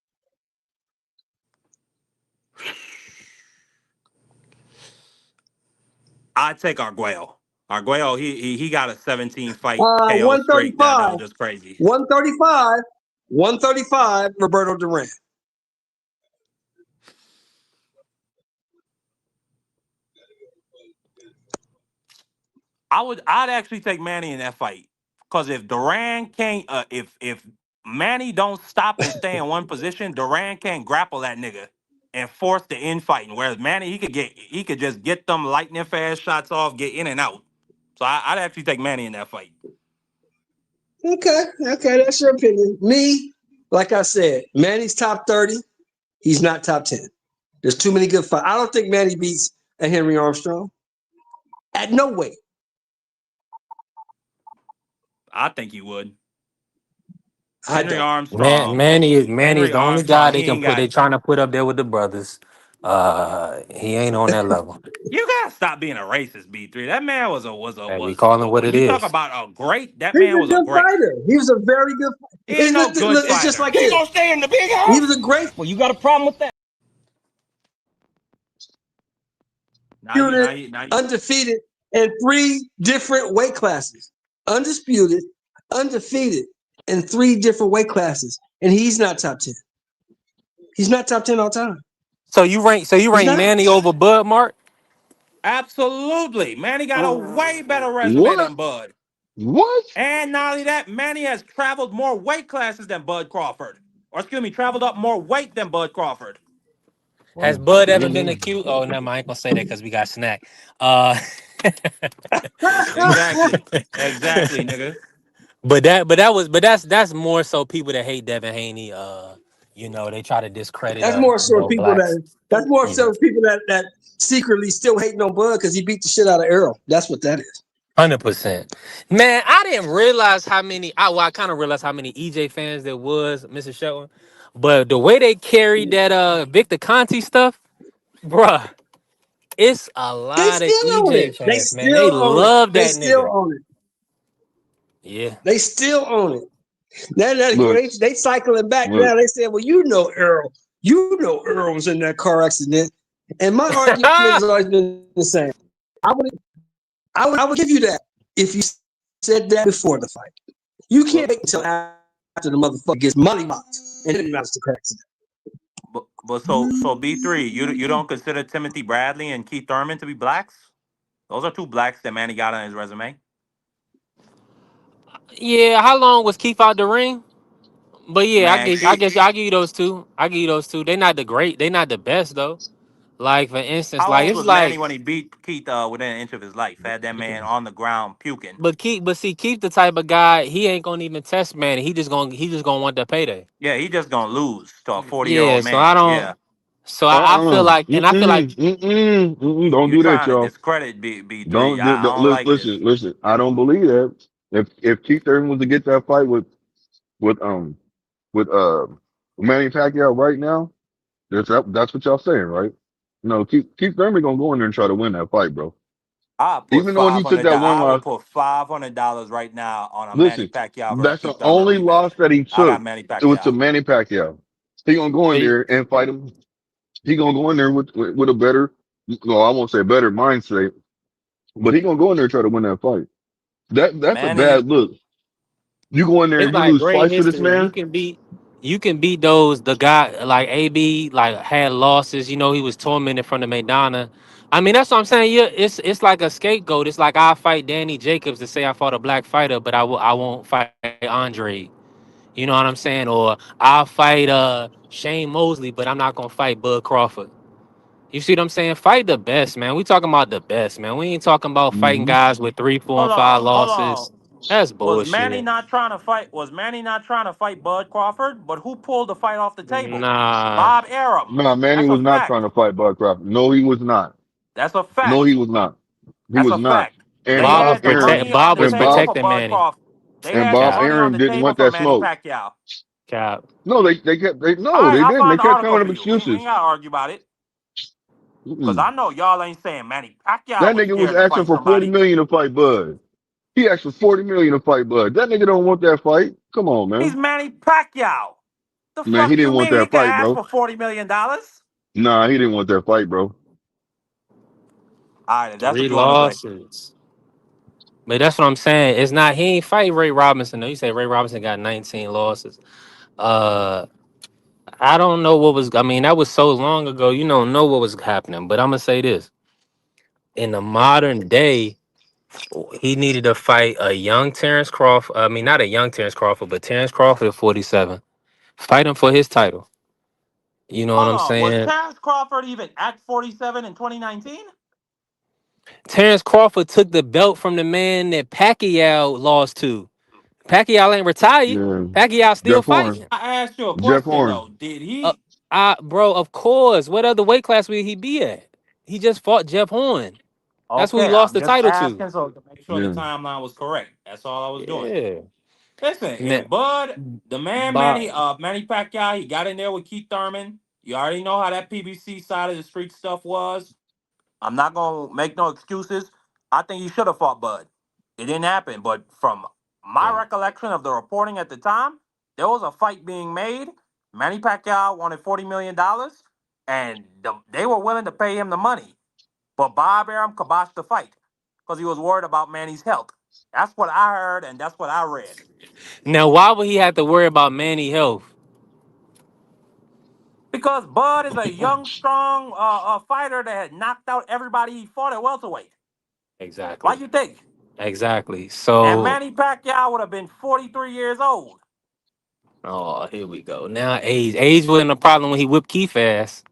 I'd take Arguello. Arguello, he got a 17 fight KO streak. That 135. was just crazy. 135. 135. Roberto Duran. I'd actually take Manny in that fight. Because if Duran can't if Manny don't stop and stay in one position, Duran can't grapple that nigga and force the infighting. Whereas Manny, he could just get them lightning fast shots off, get in and out. So I'd actually take Manny in that fight. Okay. Okay. That's your opinion. Me, like I said, Manny's top 30. He's not top 10. There's too many good fights. I don't think Manny beats a Henry Armstrong. At no weight. I think he would. I Henry don't. Armstrong. Manny is Henry the only guy Armstrong, they he can ain't put. got. They trying to put up there with the brothers. He ain't on that level. You gotta stop being a racist, B3. That man Hey, we call him what when it you talk is. about a great, that He's man a was a good great. fighter. He was a very good He ain't no good Look, it's just fighter. like He this. gonna stay in the big He house? was a great Well, you got a problem with that? undefeated in 3 different weight classes. Undisputed, undefeated in 3 different weight classes. And he's not top 10. He's not top 10 all time. So you rank He's not. Manny over Bud, Mark? Absolutely. Manny got a way better resume What? than Bud. What? And not only that, Manny has traveled more weight classes than Bud Crawford. Or excuse me, traveled up more weight than Bud Crawford. Has Well, Bud ever been mm, accused? Oh, no, I ain't gonna say that because we got snack. Uh, Exactly. Exactly, nigga. but that's more so people that hate Devin Haney. They try to discredit That's more so people blacks. that. That's more Yeah, so people that secretly still hating on Bud because he beat the shit out of Errol. That's what that is. 100%. Man, I didn't realize how many. I kind of realized how many EJ fans there was, Mr. Shelton. But the way they carried that Victor Conti stuff, bruh, it's a They lot of still own EJ it. They fans, man. They still own it. love They that still nigga. own it. Yeah. They still own it. Now Look, they cycling back look, now. They saying, "Well, you know Earl. You know Earl was in that car accident." And my argument has always been the same. I would I would give you that if you said that before the fight. You But can't wait until after the motherfucker gets money boxed and then announce the car accident. but so B3, you don't consider Timothy Bradley and Keith Thurman to be blacks? Those are two blacks that Manny got on his resume. Yeah, how long was Keith out the ring? But yeah, I Man, guess I Keith, guess I give you those two. I give you those two. They not the great. They not the best though. Like for instance, how like old it's was Manny like, when he beat Keith within an inch of his life? Had that man on the ground puking. Keith the type of guy he ain't gonna even test man. He just gonna want that payday. Yeah, he just gonna lose to a 40-year-old Yeah, so I man. don't. Yeah. So I feel like, and I feel like don't You do that, trying to y'all. discredit B3. Don't, I don't like this. listen. I don't believe that. If Keith Thurman was to get that fight with with Manny Pacquiao right now, that's what y'all saying, right? No, Keith Thurman gonna go in there and try to win that fight, bro. I put Even though when five he took hundred. that one I would loss, put $500 right now on a Manny listen, Pacquiao versus that's the Keith Thurman only rematch. loss that he I got took. Manny It was to Pacquiao. Manny Pacquiao. He gonna go in there and fight him. He gonna go in there with a better, well, I won't say better mindset, but he gonna go in there and try to win that fight. That's a Manny, bad look. You go in there it's and you like lose great twice to this history. You man. can beat. You can beat those the guy like AB like had losses. He was tormented from the Maidana. I mean that's what I'm saying. Yeah, it's like a scapegoat. It's like I fight Danny Jacobs to say I fought a black fighter, but I won't fight Andre. You know what I'm saying? Or I'll fight Shane Mosley, but I'm not gonna fight Bud Crawford. You see what I'm saying? Fight the best, man. We talking about the best, man. We ain't talking about fighting Hmm. guys with 3, 4, and 5 hold on. losses. That's Was Manny bullshit. not trying to fight? Was Manny not trying to fight Bud Crawford? But who pulled the fight off the table? Nah. Bob Arum. No, Manny That's a was not trying fact. to fight Bud Crawford. No, he was not. That's a No, he fact. was not. He That's was a not. fact. And They had the money on Bob the was and table Bob for protecting Bud Manny. Crawford. They and had the Bob Cap. money on Arum the didn't table want for that Manny smoke. Pacquiao. Cap. No, they kept All right, they I'll didn't. They find the kept article coming up for you. We ain't excuses. gotta argue about it. Because Mm-mm. I know y'all ain't saying Manny Pacquiao That was nigga was scared to asking fight for 40 somebody. million to fight Bud. He asked for 40 million to fight Bud. That nigga don't want that fight. Come on, He's man. Manny Pacquiao. The Man, he fuck you didn't want mean? He that can fight, ask bro. for $40 million. Nah, he didn't want that fight, bro. All right, if that's 3 what you want to say. losses. But that's what I'm saying. It's not, he ain't fight Ray Robinson. Though. You say Ray Robinson got 19 losses. Uh I don't know what was, I mean, that was so long ago. You don't know what was happening. But I'm gonna say this. In the modern day, he needed to fight a young Terrence Crawford. I mean, not a young Terrence Crawford, but Terrence Crawford at 47. Fight him for his title. You know what Hold I'm on. Was saying? Terrence Crawford even at 47 in 2019? Terrence Crawford took the belt from the man that Pacquiao lost to. Pacquiao ain't retired. Yeah. Pacquiao still Jeff Horn. fighting. I asked you a Jeff question, Horn. though. Did Uh, he? bro, of course. What other weight class would he be at? He just fought Jeff Horn. That's who he Okay, lost I'm the just title to. asking so to make sure the Yeah. timeline was correct. That's all I was doing. Yeah. Listen, Now, if Bud, the man Bob, Manny Pacquiao, he got in there with Keith Thurman. You already know how that PBC side of the street stuff was. I'm not gonna make no excuses. I think he should have fought Bud. It didn't happen, but from my yeah. recollection of the reporting at the time, there was a fight being made. Manny Pacquiao wanted $40 million, and they were willing to pay him the money. But Bob Arum kiboshed the fight because he was worried about Manny's health. That's what I heard, and that's what I read. Now, why would he have to worry about Manny health? Because Bud is a young, strong fighter that had knocked out everybody he fought at welterweight. Why Exactly. you think? Exactly. And So, Manny Pacquiao would have been 43 years old. oh, here we go. Now age wasn't a problem when he whipped Keith ass.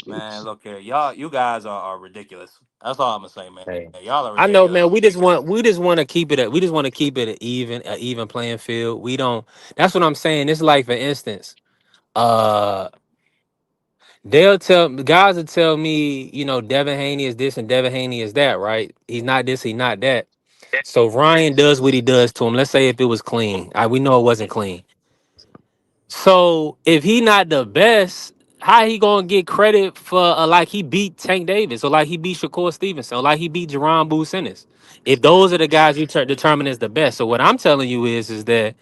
Man, look here, y'all, you guys are ridiculous. That's all I'm gonna say, man. Hey, Y'all are I know, ridiculous. man. We just want to keep it. We just want to keep it an even playing field. We don't. That's what I'm saying. It's like, for instance, uh, they'll tell guys will tell me, Devin Haney is this and Devin Haney is that, right? He's not this, he's not that. So Ryan does what he does to him. Let's say if it was clean, we know it wasn't clean. So if he not the best, how he gonna get credit for like he beat Tank Davis or like he beat Shakur Stevenson or like he beat Jerron Boo Simmons? If those are the guys you determine as the best. So what I'm telling you is that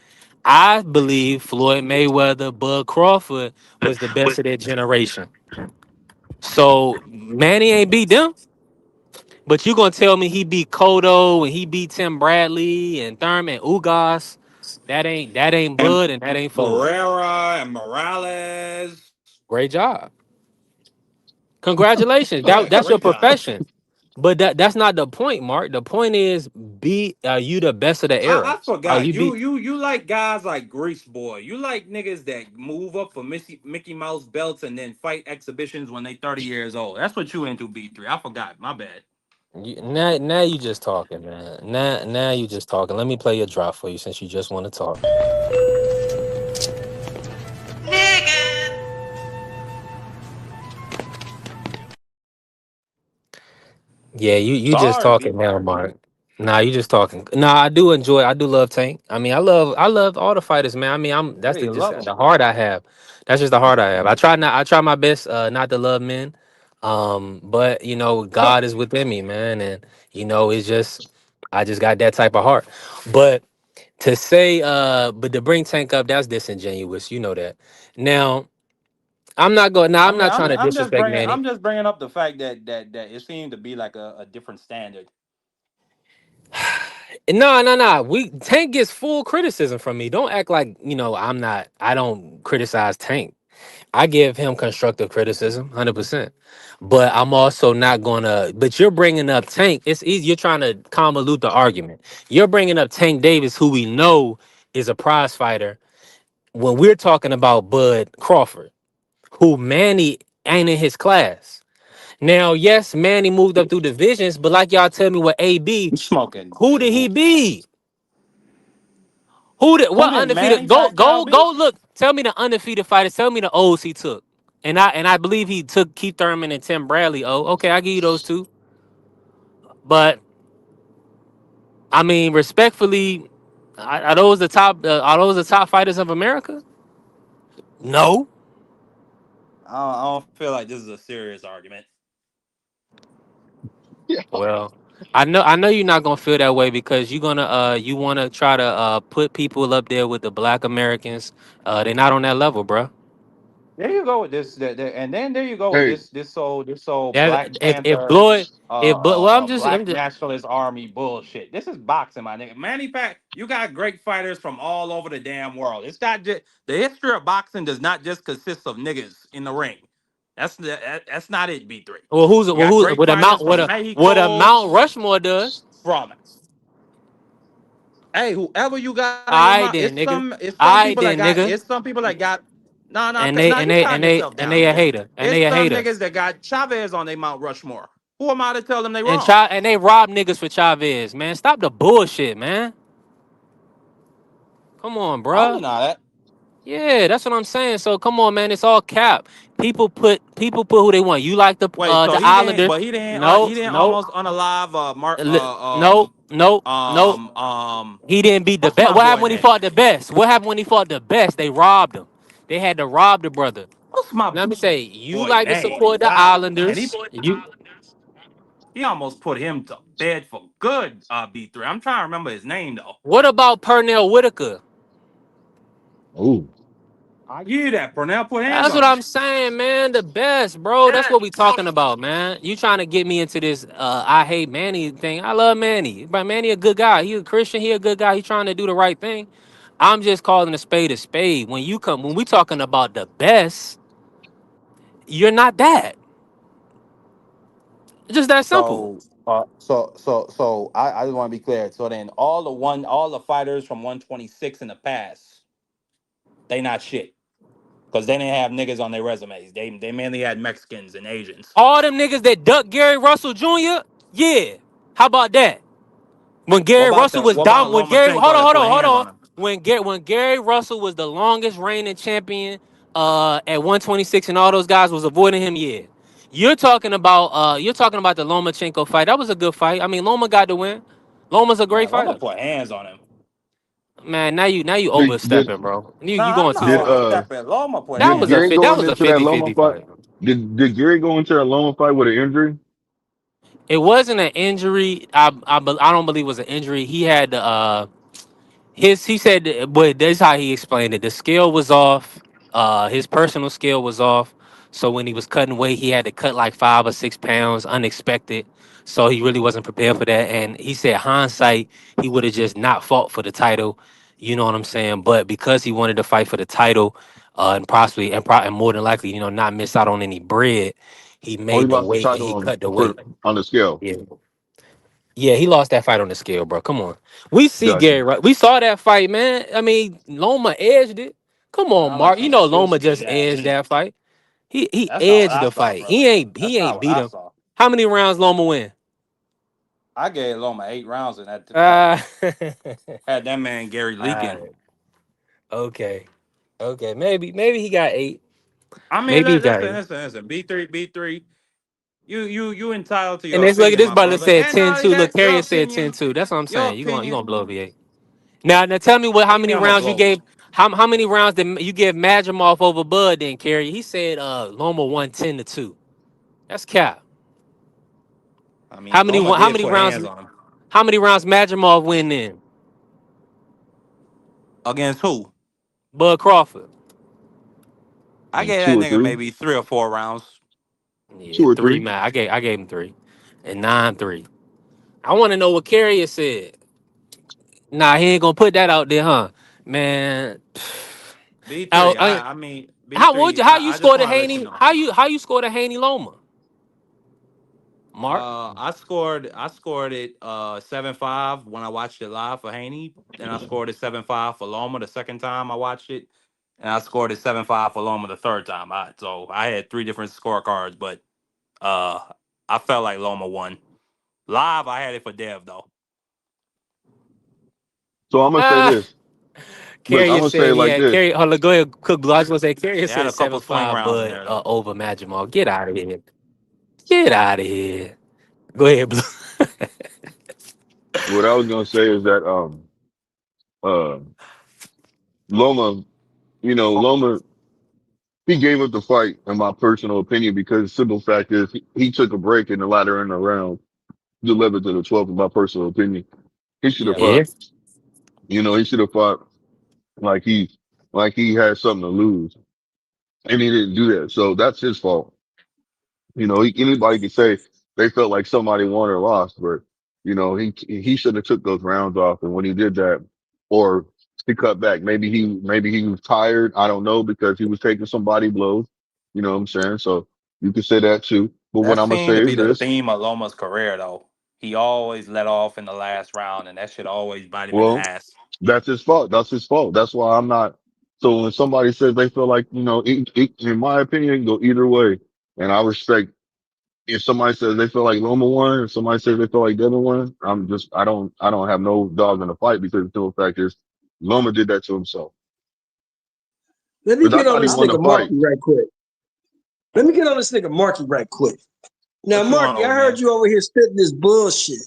I believe Floyd Mayweather, Bud Crawford was the best of their generation. So Manny ain't beat them, but you gonna tell me he beat Cotto and he beat Tim Bradley and Thurman Ugas? That ain't And Bud and that ain't Floyd. Barrera and Morales. Great job. Congratulations. Yeah, That's your great job. profession. But that's not the point, Mark. The point is, be are you the best of the era? I Are forgot. you You be you you like guys like Grease Boy. You like niggas that move up for Mickey Mouse belts and then fight exhibitions when they 30 years old. That's what you into, B3. I forgot. My bad. now you just talking, man. Now you just talking. Let me play your drop for you since you just want to talk. Yeah, you just Sorry, talking B. now, Mark. Nah, you just talking. Nah, I do love Tank. I mean, I love all the fighters, man. I mean, Yeah, that's the you just love him. the heart I have. That's just the heart I have. I try my best not to love men. But God is within me, man, and it's just I just got that type of heart. But but to bring Tank up, that's disingenuous. You know that. Now, I I'm mean, not trying to disrespect Manny. I'm just bringing up the fact that it seemed to be like a different standard. No, no, no. Tank gets full criticism from me. Don't act like I don't criticize Tank. I give him constructive criticism, 100%. But I'm also not gonna. But you're bringing up Tank. It's easy. You're trying to convolute the argument. You're bringing up Tank Davis, who we know is a prize fighter, when we're talking about Bud Crawford, who Manny ain't in his class. Now, yes, Manny moved up through divisions, but like y'all tell me with AB, You smoking. who did he beat? Who did Who what did undefeated? Manny Go Pacquiao go beat? go look. Tell me the undefeated fighters. Tell me the O's he took. And I believe he took Keith Thurman and Tim Bradley. Oh, okay, I give you those two. But I mean, respectfully, are those the top fighters of America? No. I don't feel like this is a serious argument. Yeah. Well, I know you're not gonna feel that way because you wanna try to put people up there with the black Americans. They're not on that level, bro. There you go with this, and then there you go with Hey, this whole Black That if Panther, Floyd if but well Black I'm just Nationalist Army bullshit. This is boxing, my nigga. Manny Pac, you got great fighters from all over the damn world. It's not just the history of boxing does not just consist of niggas in the ring. That's not it. B3. well You got who great fighters from what a Mexico, Mount Rushmore does. from hey, whoever you got in your I mouth, then nigga. it's some I people that then got nigga. it's some people that got And they nah, and you they calm and they yourself and down, they a nigga. hater. And It's they a some hater. niggas that got Chavez on their Mount Rushmore. Who am I to tell them they And wrong? they rob niggas for Chavez, man. Stop the bullshit, man. Come on, I don't bruh. deny that. Yeah, that's what I'm saying. So come on, man. It's all cap. People put who they want. You like Wait, so the Islanders? he No, didn't no, almost unalive no, no, no. um He didn't beat the what's best. my What happened boy when he name? fought the best? What happened when he fought the best? They robbed him. They had to rob the brother. What's my Let me say, you boy like to name? support the God, and Islanders. he almost put him to bed for good. B3. I'm trying to remember his name though. What about Pernell Whitaker? oh, I give you that. Purnell put hands That's on what him. I'm saying, man. The best, bro. That's what we talking about, man. You trying to get me into this I hate Manny thing. I love Manny. But Manny a good guy. He a Christian. He a good guy. He trying to do the right thing. I'm just calling a spade a spade. When we talking about the best, you're not that. It's just that simple. I just want to be clear. So then all the fighters from 126 in the past, they not shit. Because they didn't have niggas on their resumes. They mainly had Mexicans and Asians. All them niggas that ducked Gary Russell Jr., yeah. How about that? When Gary Russell was What about dumb, Lomachenko that put hands hold on on. him? When Gary Russell was the longest reigning champion at 126 and all those guys was avoiding him, yeah. You're talking about the Lomachenko fight. That was a good fight. I mean, Loma got the win. Loma's a great Man, Loma fighter. put hands on him. Man, now you Did overstepping, bro. You Nah, going I'm too not did far. overstepping. Loma put That did was a hands Gary on fit. him. That going was a into that Loma 50-50 fight? fight. Did Gary go into that Loma fight with an injury? It wasn't an injury. I don't believe it was an injury. He had he said, but that's how he explained it. The scale was off. His personal scale was off. So when he was cutting weight, he had to cut like 5 or 6 pounds, unexpected. So he really wasn't prepared for that. And he said, hindsight, he would have just not fought for the title. You know what I'm saying? But because he wanted to fight for the title, and possibly and more than likely, not miss out on any bread, he Oh, he made the lost the weight and title he on cut the weight. on the scale. Yeah. Yeah, he lost that fight on the scale, bro. Come on. We see Got Gary, you. right? We saw that fight, man. I mean, Loma edged it. Come on, Sound like Mark. You some know Loma Shieldsky just edged ass. that fight. He That's not what edged I the saw, fight. brother. He That's not ain't what beat I him. saw. How many rounds Loma win? I gave Loma 8 rounds in that fight. Uh Had that man Gary leaking. Alright. Okay. Okay. Maybe he got 8. I mean, Maybe he got 8. listen. B3. You entitled to And your this look at opinion, this my brother brother. said And not 10 only 2. Look, that, Carrier said 10 2. That's what I'm your saying. You gonna opinion. blow VA. Now tell me how What you many mean I'm gonna rounds you blow? gave. How many rounds did you give Madrimov over Bud then, Kerry? He said Loma won 10-2. That's cap. I mean, Loma How did many put rounds hands on him. Madrimov win then? Against who? Bud Crawford. I gave Two that or nigga three. maybe 3 or 4 rounds. Yeah, Two or 3, three. man. I gave him 3. And 9-3. I want to know what Carrier said. Nah, he ain't gonna put that out there, huh? Man. B3. I mean B3. How you I just scored a want to let you Haney? know. How you scored a Haney Loma? Mark? I scored it 7-5 when I watched it live for Haney. Then I scored it 7-5 for Loma the second time I watched it. And I scored it 7-5 for Loma the third time. So I had 3 different scorecards, but uh I felt like Loma won. Live I had it for Dev though. So I'm gonna say Ah, this. Look, I'm Carrier gonna say said it he like had this. Carrier. Hold on, go ahead, Cook Blue. I was gonna say Carrier They had said a couple swing 7-5, rounds in but there though. over Madrimal. Get out of here. Get out of here. Go ahead, Blue. What I was gonna say is that uh Loma, Loma, he gave up the fight in my personal opinion because the simple fact is he took a break in the latter end of the round, the 11th to the 12th in my personal opinion. He should have Yeah. Yeah. fought. He should have fought like he had something to lose, and he didn't do that. So that's his fault. Anybody could say they felt like somebody won or lost, but he should have took those rounds off. And when he did that, or he cut back, maybe he was tired. I don't know because he was taking some body blows. You know what I'm saying? So you could say that too. But what That I'm gonna seemed say to is be the this: theme of Loma's career though. He always let off in the last round and that shit always bite him in the well, ass. that's his fault. That's his fault. That's why I'm not. So when somebody says they feel like in my opinion, it can go either way, and I respect. If somebody says they feel like Loma won, if somebody says they feel like Devin won, I don't have no dog in the fight because the simple fact is Loma did that to himself. Let me Because I get on thought he this won I'm the nigga fight. Marky right quick. Let me get on this nigga Marky right quick. Now, what you want, Marky, I old heard man? you over here spitting this bullshit.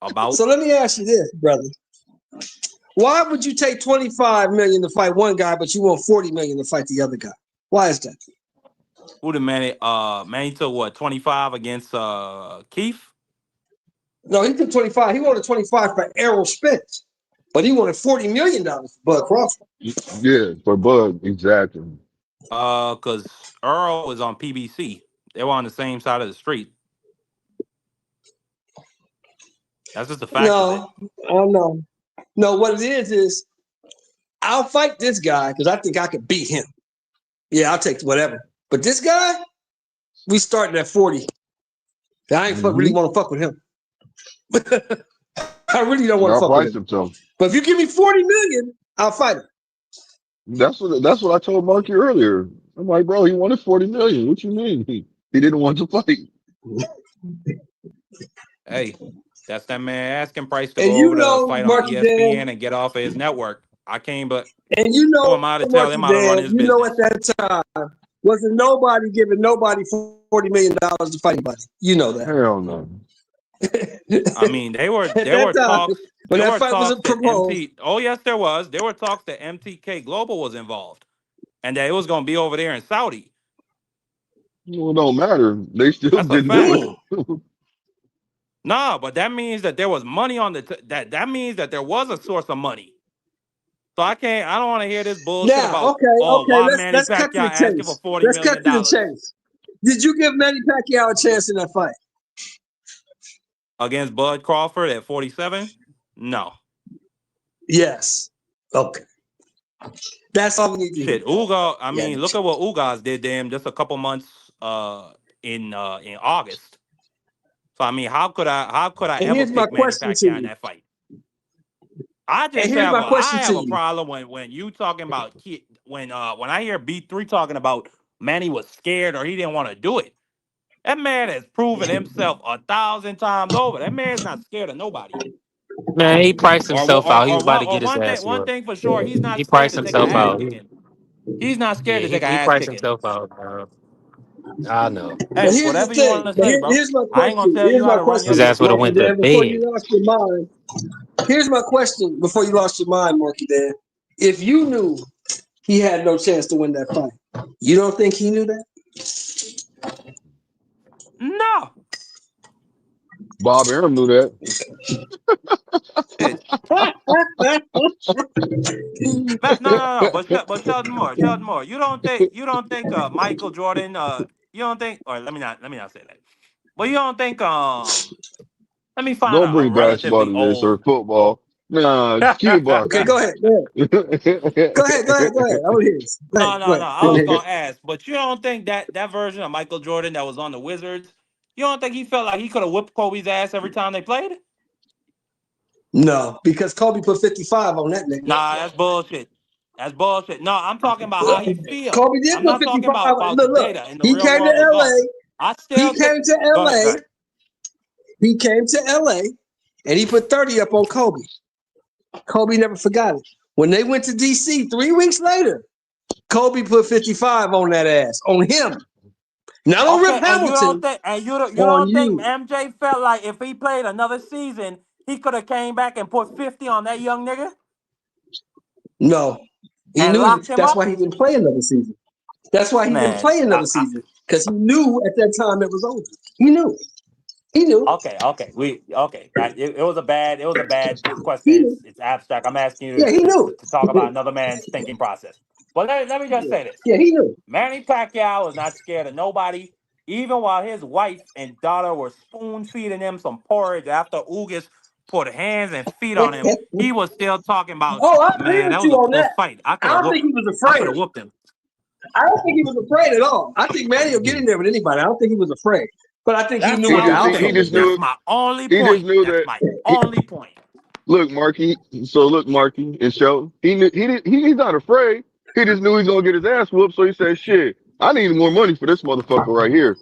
About So let me ask you this, brother. Why would you take 25 million to fight one guy, but you want 40 million to fight the other guy? Why is that? who the man Manny took what, 25 against Keith? No, he took 25. He wanted 25 for Errol Spence, but he wanted $40 million for Bud Crawford. Yeah, for Bud, exactly. Cause Earl was on PBC. They were on the same side of the street. That's just the fact of it. No, I don't know. No, what it is I'll fight this guy because I think I could beat him. Yeah, I'll take whatever. But this guy, we starting at 40. I ain't really want to fuck with him. I really don't want to I'll fuck with price him. him to him. But if you give me 40 million, I'll fight him. That's what I told Marky earlier. I'm like, bro, he wanted 40 million. What you mean? He didn't want to fight. Hey, that's that man asking price to And go you over to know, fight on Marky Dan, ESPN and get off of his network. I can't, but and you who know, am I to tell Marky him how to run Dan, his you know at business? that time, wasn't nobody giving nobody $40 million to fight anybody. You know that. Hell no. I mean, At that time, when there that were fight was talks that proposed, Oh yes, there was. There were talks that MTK Global was involved, and that it was going to be over there in Saudi. Well, it don't matter. They still That's a didn't do fact. it. Nah, but that means that there was money on that means that there was a source of money. So I don't want to hear this bullshit now, about okay, why Manny let's cut to Pacquiao the asking for chase. $40 Let's cut million. to the chase. Did you give Manny Pacquiao a chance in that fight? Against Bud Crawford at 47? No. Yes. Okay. That's all we need to hear. Shit, Uga, I Yeah. mean, look at what Ugas did to him just a couple months in August. So I mean, how could I And ever here's my pick Manny question to Pacquiao in you. that fight? I And just here's have my a question to you. problem when you talking about when I hear B3 talking about Manny was scared or he didn't want to do it. That man has proven himself 1,000 times over. That man's not scared of nobody. Man, he priced himself out. He was about to get his ass One whooped. thing for sure, he's not He scared priced to take an himself ass out. kicking. He's not scared Yeah, to take an he ass priced kicking. himself out, bro. I know. Hey, But here's the whatever you want thing. to say, bro. Here's my I ain't gonna question. tell Here's you how my to run your His question, ass would have business. Marky went to Dan. Before you bed. lost your mind. Here's my question before you lost your mind, Marky Dan. If you knew he had no chance to win that fight, you don't think he knew that? No. Bob Arum knew that. Shit. No. But Sheldon Moore. You don't think Michael Jordan you don't think or let me not say that. But you don't think let me find Don't a bring basketball relatively to this or old. football. Nah, keep Okay, boxing. go ahead. Go ahead. Go ahead. Go ahead. Go ahead. I want to hear this. Go ahead. Go No. ahead. I I want to was hear gonna this. ask, but you don't think that version of Michael Jordan that was on the Wizards, you don't think he felt like he could have whipped Kobe's ass every time they played? No, because Kobe put 55 on that nigga. Nah, that's bullshit. That's bullshit. No, I'm talking about how he feel. Kobe did I'm put not talking 55 about, on. about the Look. data and the He real came to world LA. results. I He still think. came to Go ahead. LA. He came to LA and he put 30 up on Kobe. Kobe never forgot it. When they went to DC 3 weeks later, Kobe put 55 on that ass. On him. Not on Rip Okay, and Hamilton. you On don't think you. MJ felt like if he played another season, he could have came back and put 50 on that young nigga No. He and knew locked him that's up? why he didn't play another season. That's why he didn't Man, play another season. Because he knew at that time it was over. He knew. He knew. okay. It was a bad question. He knew. It's abstract. I'm asking you Yeah, he knew. to talk about another man's thinking process. But let me just say this. Yeah, he knew. Manny Pacquiao was not scared of nobody, even while his wife and daughter were spoon feeding him some porridge after Ugas put hands and feet on him. He was still talking about, Oh, I agree man, with that you was a on close that. fight. I don't think he was I could afraid. have whooped him. I don't think he was afraid at all. I think Manny will get in there with anybody. I don't think he was afraid. But I think he That's knew what what I the was outcome saying. He was just going to That's knew. be. my only He just point. knew That's that. my only point. Look, Marky. So look, Marky and Shelton. He knew. He's not afraid. He just knew he's gonna get his ass whooped. So he said, "Shit, I need more money for this motherfucker right here."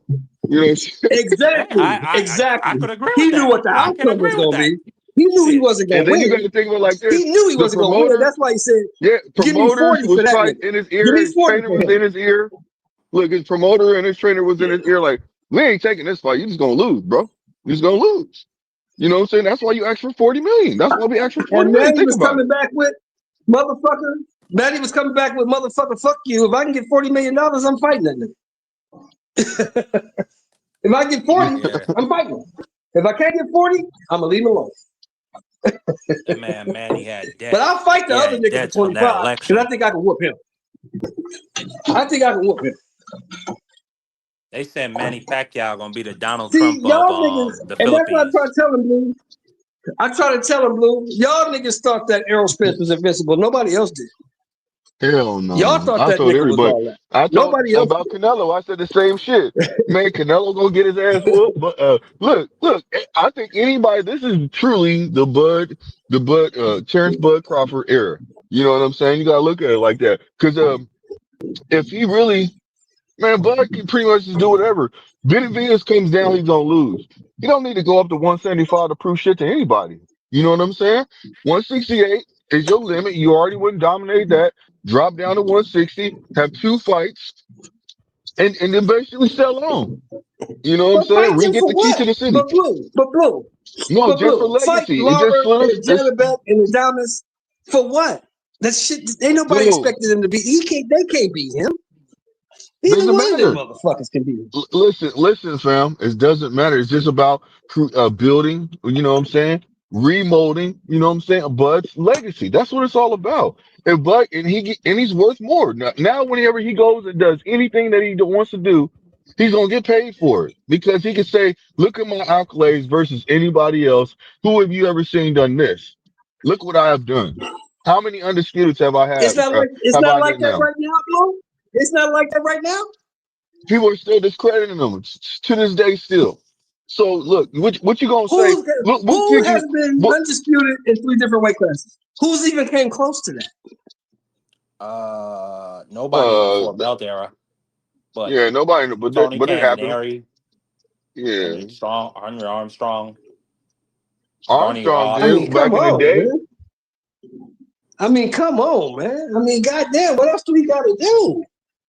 You know what I'm saying? Hey, Exactly. I Exactly. could agree He with knew that. what the I can outcome was agree with going to that. be. He knew he Shit. wasn't going And to then you got win. to think of it like He this: knew he the wasn't going to win. promoter, That's why he said, yeah, give me promoters 40 was for that probably nigga. in his Give ear. me His 40 trainer for was him. in his ear. Look, his promoter and his trainer was in his ear. Like, we ain't taking this fight. You just gonna lose, bro. You just gonna lose. You know what I'm saying? That's why you asked for 40 million. That's why we asked for 40 And million. Manny Think was about it. coming back with, motherfucker, Manny was coming back with, motherfucker, fuck you. If I can get $40 million, I'm fighting that nigga. If I get 40, Yeah. I'm fighting him. If I can't get 40, I'm going to leave him alone. That man, he had But I'll debts. fight the He other had nigga for debts from that 25 because I election. think I can whoop him. I think I can whoop him. They said Manny Pacquiao gonna be the Donald See, Trump of y'all niggas, the and that's what I try Philippines. to tell him, Blue. I try to tell him, Blue, y'all niggas thought that Errol Spence was invincible. Nobody else did. Hell Y'all no. thought I that told nigga was everybody. all that. I told Nobody else. about Canelo. I said the same shit. Man, Canelo gonna get his ass whooped. But look. I think anybody. This is truly Terrence Bud Crawford era. You know what I'm saying? You gotta look at it like that. Because if he really, man, Bud can pretty much just do whatever. Benavidez comes down, he's gonna lose. He don't need to go up to 175 to prove shit to anybody. You know what I'm saying? 168 is your limit. You already wouldn't dominate that. Drop down to 160, have 2 fights, and then basically sell on. You know what I'm But saying? fight them Re-get for the key what? to the city. But blue. No, But just for blue. Fight legacy. It just Lawler solidifies and this. Janabek and the Damas for what? That shit. Ain't nobody Dude, expected him to beat. He can't. They can't beat him. Either doesn't one of them matter. motherfuckers can beat him. Listen, fam. It doesn't matter. It's just about building. You know what I'm saying? Remolding. You know what I'm saying? Bud's legacy. That's what it's all about. And he's worth more now. Whenever he goes and does anything that he wants to do, he's gonna get paid for it because he can say, "Look at my accolades versus anybody else. Who have you ever seen done this? Look what I have done. How many undisputeds have I It's had? not like it's Have not I like got that now?" right now, bro. It's not like that right now. People are still discrediting them to this day still. So look, what you gonna say? Who's Look, what who could you? has been What? undisputed in 3 different weight classes? Who's even came close to that? Nobody in the four belt era, but Yeah, nobody. Tony But it happened. Camineri, I Yeah, mean Henry Armstrong, Barney Armstrong I Ross. mean, did come back in the on, day. man. I mean, come on, man. I mean, goddamn, what else do we got to do?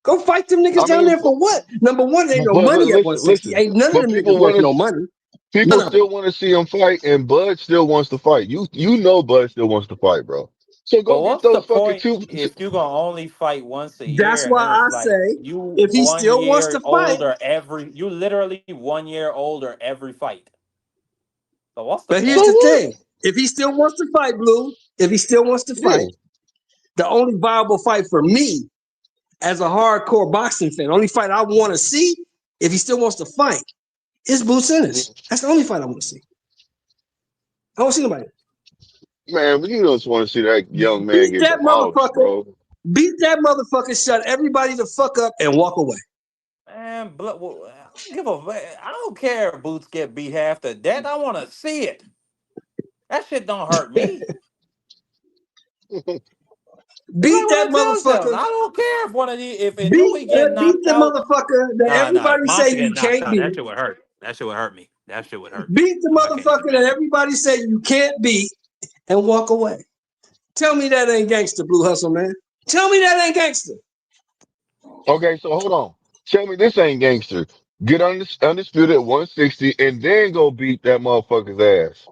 Go fight them niggas I down mean, there for what? Number one, ain't no but money at listen. 160. Ain't none of But them niggas worth no money. None people of them. still want to see him fight, and Bud still wants to fight. You know, Bud still wants to fight, bro. So But go get what's the those fucking point two. if you gonna only fight once a That's year and why then it's I like say you if he one still wants year to fight, older every you literally 1 year older every fight. So what's the but here's So the point? what? thing. If he still wants to fight, Blue, if he still wants to Yeah. fight, the only viable fight for me as a hardcore boxing fan, the only fight I want to see, if he still wants to fight, is Boots Ennis. That's the only fight I want to see. I don't see nobody. Man, but you just want to see that young man Beat get that demolished, motherfucker. bro. Beat that motherfucker. Shut everybody the fuck up and walk away. Man, I don't care if Boots get beat half to death. I want to see it. That shit don't hurt me. It's Beat like that what I tell them. motherfucker. I don't care if one of these, if Inoue get Beat knocked the out. motherfucker that Nah. If everybody say Monster you get knocked can't out, that beat. shit would hurt. That shit would hurt me. That shit would hurt me. Beat the I can't do motherfucker that. that everybody say you can't beat and walk away. Tell me that ain't gangster, Blue Hustle, man. Tell me that ain't gangster. Okay, so hold on. Tell me this ain't gangster. Get undisputed at 160 and then go beat that motherfucker's ass.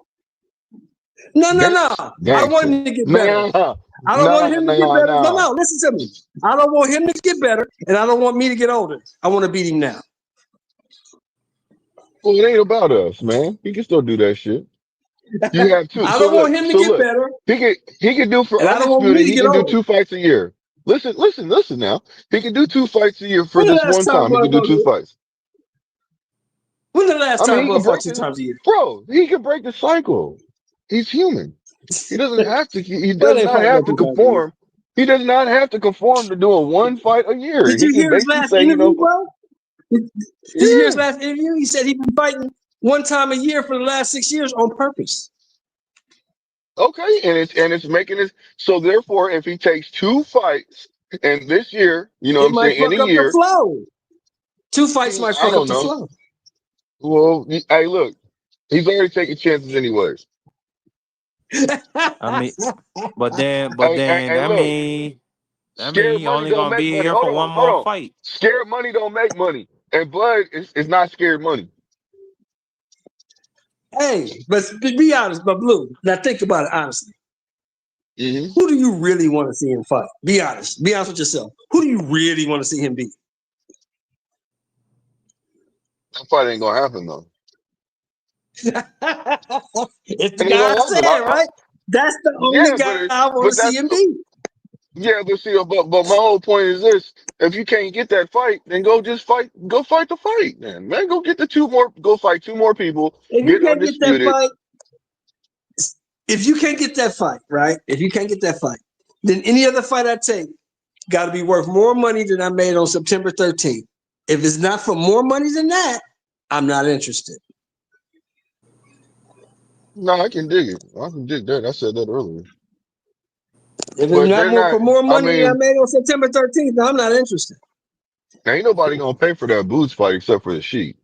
No. That's I want gangster. him to get better. Nah, I don't want nah, him to get nah, better. nah. No, listen to me. I don't want him to get better, and I don't want me to get older. I want to beat him now. Well, it ain't about us, man. He can still do that shit. You have two. I So don't look, want him to so get look. better, He can do for and I don't want me undisputed. to He get can do older. 2 fights a year. Listen now. He can do 2 fights a year for When the this last one time time. He Bud can do gonna two do it? fights. When the last I mean, time he Bud can fought break two the times a year? bro. He can break the cycle. He's human. He doesn't have to. He Bud does ain't not fighting have no to two times a year. conform. He does not have to conform to doing one fight a year. Did He you can hear his basically last say, interview, bro? Did you hear his yeah, last interview? He said he's been fighting one time a year for the last 6 years on purpose. okay, and it's making it so. Therefore, if he takes 2 fights and this year, you know what It I'm might saying, in a fuck up the year, flow. Two fights might I fuck up don't the know. flow. Well, hey, look, he's already taking chances anyways. I mean, but then Hey, look, that mean scared he money only don't gonna make be money. here for one Hold more on. fight. Scared money don't make money, and Bud is not scared money. Hey, but be honest, but Blue. Now think about it honestly. Hmm. Who do you really want to see him fight? Be honest. Be honest with yourself. Who do you really want to see him beat? That fight ain't gonna happen though. It's the It ain't guy I gonna happen. said, right? That's the only Yeah, guy I want but to see that's him beat. yeah, but see, but my whole point is this: if you can't get that fight, then go fight the fight, man. Go get the two more, go fight 2 more people, If you get can't get that undisputed. fight, if you can't get that fight, right? If you can't get that fight, then any other fight I take, got to be worth more money than I made on September 13th. If it's not for more money than that, I'm not interested. No, I can dig it. I can dig that. I said that earlier. If it's But not they're more not. for more I money than I mean, made on September 13th, then I'm not interested. ain't nobody gonna pay for that Boots fight except for the Sheik.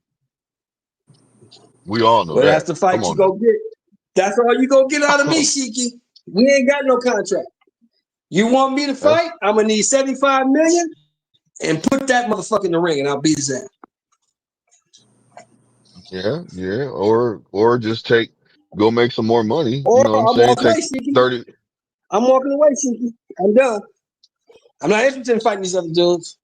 We all know But that's that. the Come fight you on go get. That's all you go get out of me, now. Shiki. We ain't got no contract. You want me to That's fight? I'm gonna need 75 million and put that motherfucker in the ring, and I'll beat his ass. yeah. Or just go make some more money. Or You know what I'm I'm saying? walking away, Take Shiki. 30. I'm walking away, Shiki. I'm done. I'm not interested in fighting these other dudes.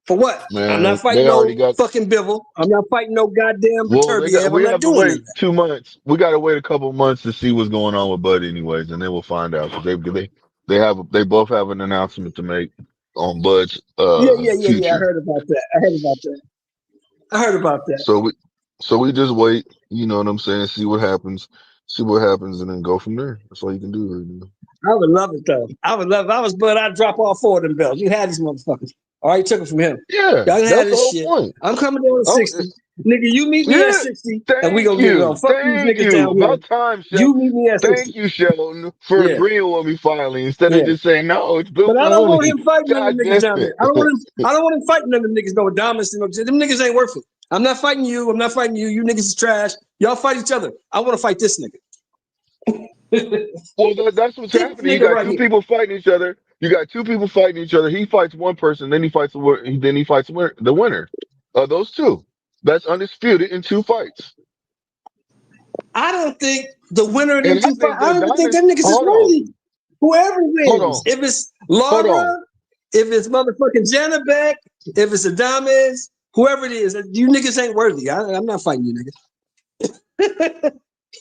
For what? I'm not Man, fighting they already no got. fucking Bivol. I'm not fighting no goddamn Well, Beterbiev. I'm we not have to doing that. wait 2 months. We got to wait a couple months to see what's going on with Bud, anyways, and then we'll find out because they both have an announcement to make on Bud's Yeah. I future. heard about that. I heard about that. So we just wait. You know what I'm saying? See what happens, and then go from there. That's all you can do right now. I would love it though. I would love it. If I was Bud, I'd drop all four of them belts. You had these motherfuckers. All right, you took it from him. Yeah, Y'all can have that's the this whole shit. point. I'm coming down to I'm, 60. Nigga, you meet me at yeah, 60 and we thank gonna get it on. you, Fuck these thank niggas you. down here. About time, Sheldon. You meet me at Thank 60. you, Sheldon, for Yeah. agreeing with me finally instead of Yeah. just saying no. It's built But I for don't want Honey. him fighting none of God them niggas damn down there. I it. don't want him fighting none of them niggas, no Adamas. Them niggas ain't worth it. I'm not fighting you. I'm not fighting you. You niggas is trash. Y'all fight each other. I want to fight this nigga. Well, that's what's This happening. You nigga got right two here. people fighting each other. You got two people fighting each other. He fights one person, then he fights the winner of those two. That's undisputed in 2 fights. I don't think the winner of them And I two fights, think I the don't even think Adonis. them niggas is Hold on, worthy. Whoever hold wins, on, if it's hold on. Laura, if it's motherfucking Janabek, if it's Adames, whoever it is, you niggas ain't worthy. I'm not fighting you niggas.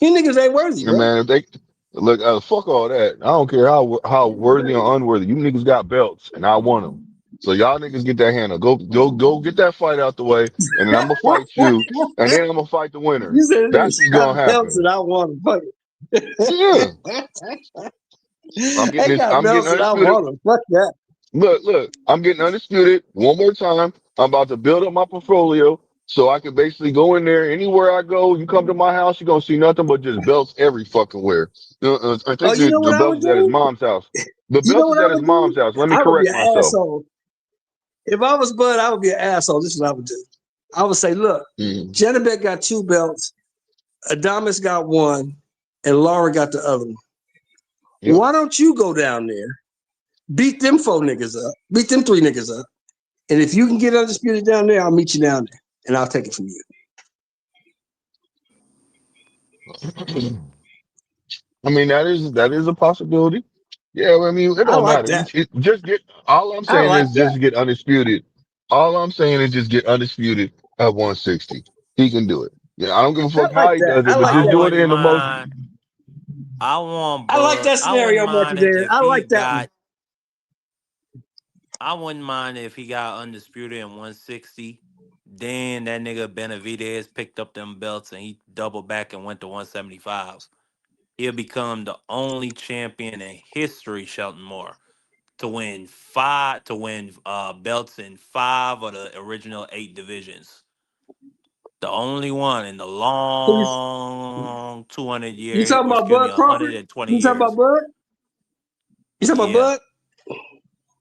You niggas ain't worthy, And bro. man, if they look, fuck all that. I don't care how worthy or unworthy. You niggas got belts, and I want them. So y'all niggas get that handle. Go get that fight out the way, and then I'm gonna fight you, and then I'm gonna fight the winner. You said niggas That's what's got gonna belts happen. and I want them. Yeah, Fuck I'm it. getting They this. got I'm getting belts and I undisputed. want them. Fuck that. Look. I'm getting undisputed one more time. I'm about to build up my portfolio so I can basically go in there anywhere I go. You come to my house, you're gonna see nothing but just belts every fucking where. I Oh, think you know the what I belt would is at his do? mom's house. The You know belt what is I at his would mom's do? house. Let me I would be correct an myself. asshole. If I was Bud, I would be an asshole. This is what I would do. I would say, look, Mm. Janabek got 2 belts, Adamas got 1, and Laura got the other one. Yep. Why don't you go down there, beat them 4 niggas up, beat them 3 niggas up, and if you can get undisputed down there, I'll meet you down there, and I'll take it from you. I mean, that is a possibility. Yeah, I mean, it I don't like matter. that. Just get. All I'm I saying like is that. just get undisputed. All I'm saying is just get undisputed at 160. He can do it. Yeah, I don't give a I fuck like how he that. does I it, but like I just that. do it wouldn't in the most. mind. I like that I wouldn't scenario, mind Marcadale. if I he like that one. got. I wouldn't mind if he got undisputed in 160. Then that nigga Benavidez picked up them belts and he doubled back and went to 175s. He'll become the only champion in history, Shelton Moore, to win belts in 5 of the original 8 divisions. The only one in the long 200 You year, talking or about excuse me, Bud Crawford? 120 You talking about years. Bud? You talking about Yeah, Bud?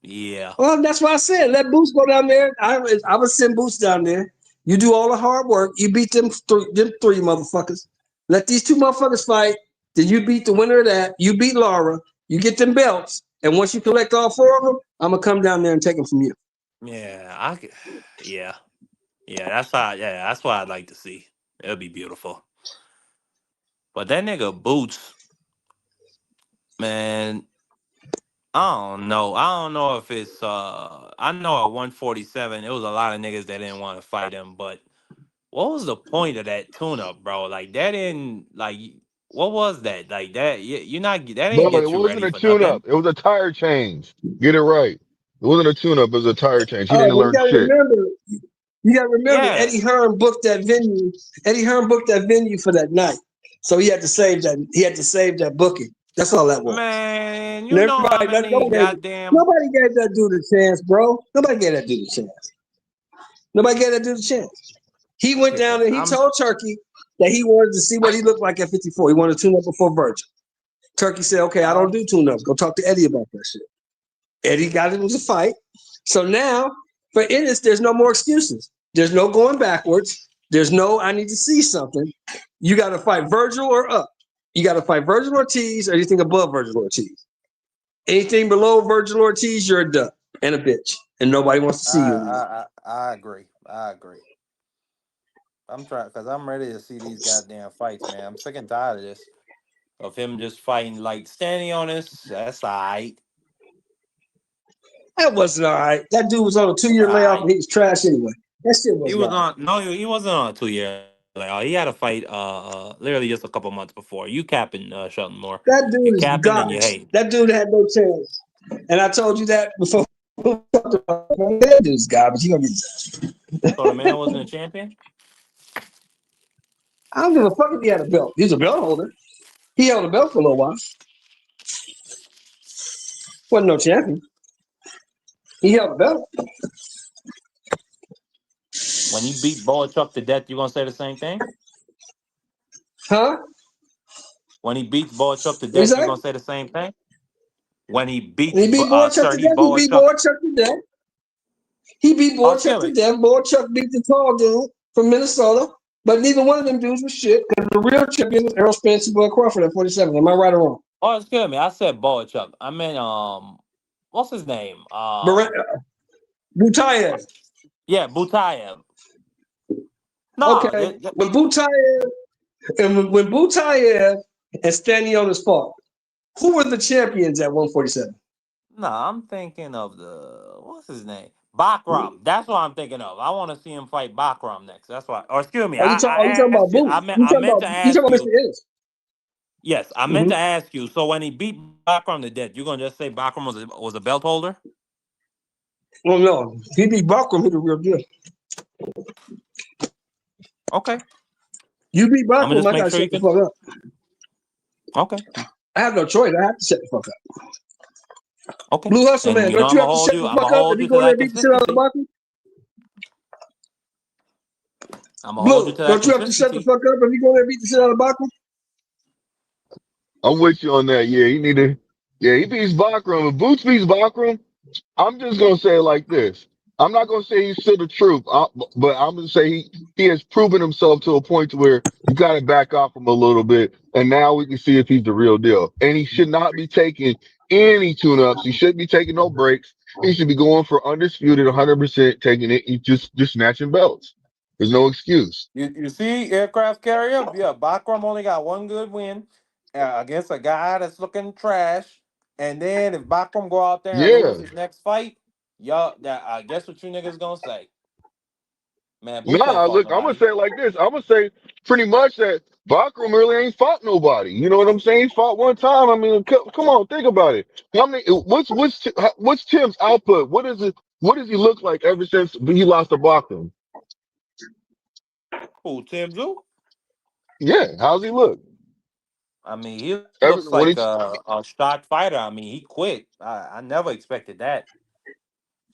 yeah. Well, that's why I said let Boots go down there. I would send Boots down there. You do all the hard work. You beat them 3 motherfuckers. Let these 2 motherfuckers fight. Then you beat the winner of that. You beat Laura. You get them belts. And once you collect all 4 of them, I'm gonna come down there and take them from you. Yeah, yeah, yeah. That's what I'd like to see. It'll be beautiful. But that nigga Boots, man, I don't know. I don't know if it's. I know at 147, it was a lot of niggas that didn't want to fight him. But what was the point of that tune-up, bro? Like that didn't like. What was that? Like that? You're not. That didn't Bro, it get you wasn't ready a for tune nothing. up. It was a tire change. Get it right. It wasn't a tune up. It was a tire change. He Oh, didn't but learn shit. you gotta remember, Yeah. Eddie Hearn booked that venue. Eddie Hearn booked that venue for that night. So he had to save that. He had to save that booking. That's all that was. Man, And you know how many goddamn nobody gave that dude a chance, bro. Nobody gave that dude a chance. Nobody gave that dude a chance. He went down and he told Turkey that he wanted to see what he looked like at 54. He wanted to tune up before Virgil. Turkey said, okay, I don't do tune-ups. Go talk to Eddie about that shit. Eddie got him to fight. So now, for Ennis, there's no more excuses. There's no going backwards. There's no, I need to see something. You got to fight Virgil or up. You got to fight Virgil Ortiz or anything above Virgil Ortiz. Anything below Virgil Ortiz, you're a duck and a bitch. And nobody wants to see you anymore. I agree. I'm trying because I'm ready to see these goddamn fights, man. I'm sick and tired of this. Of him just fighting like standing on us. That's all right. That wasn't all right. That dude was on a 2-year layoff and he was trash anyway. That shit was He was on he wasn't on a 2-year layoff. He had a fight literally just a couple months before. You capping Shelton Moore. That dude You're is capping and you garbage. hate. That dude had no chance. And I told you that before. That dude's garbage. He gonna get So the man wasn't a champion? I don't give a fuck if he had a belt. He's a belt holder. He held a belt for a little while. Wasn't no champion. He held a belt. When he beat Boychuk to death, you gonna say the same thing? Huh? When he beats Boychuk to What you death, you say? gonna say the same thing? When he beats He beat Boychuk to death. He beat Boychuk to death. He beat Boychuk to death. Boychuk beat the tall dude from Minnesota. But neither one of them dudes was shit because the real champion was Errol Spence and Bud Crawford at 47. Am I right or wrong? Oh, excuse me. I said Boychuk. I meant what's his name? Butayev. Yeah, Butayev. No, Okay. When Butayev and Stanionis fought, who were the champions at 147? no, I'm thinking of what's his name? Bakram. That's what I'm thinking of. I want to see him fight Bakram next. That's why. Or excuse me, Are you talking about asked you. Boot? I meant to You ask talking about you. Mr. Ennis? Yes, I meant to ask you. So when he beat Bakram to death, you're gonna just say Bakram was a belt holder? Well, no. He beat Bakram, he the real deal. Okay. You beat I'm gonna Bakram, just I make gotta sure you shut the can. fuck up. Okay. I have no choice. I have to shut the fuck up. Okay. Blue Hustle And Man, you know don't I'm you gonna have to hold shut you. the I'm fuck gonna up if hold you you to go there that and beat the shit out of consistency. Bakram? I'm gonna hold you Blue, to that don't you have to shut the consistency. fuck up if you go there and beat the shit out of Bakram? I'm with you on that. Yeah, he beats Bakram. If Boots beats Bakram, I'm just gonna say it like this. I'm not gonna say he's still the truth, but I'm gonna say he has proven himself to a point to where you gotta back off him a little bit, and now we can see if he's the real deal. And he should not be taking any tune-ups. He shouldn't be taking no breaks. He should be going for undisputed, 100%, taking it, just snatching belts. There's no excuse. You see, aircraft carrier. Yeah, Bakram only got one good win against a guy that's looking trash. And then if Bakram go out there and lose Yeah. his next fight, y'all, that I guess what you niggas gonna say? Man, Boots ain't Nah, fought look, I'm gonna nobody. say it like this. I'm gonna say pretty much that Bakram really ain't fought nobody. You know what I'm saying? He fought one time. I mean, come on, think about it. How many? What's Tim's output? What is it? What does he look like ever since he lost to Bakram? Who, Tim Zoo? Yeah, how's he look? I mean, he Every looks when like it's a shot fighter. I mean, he quit. I never expected that.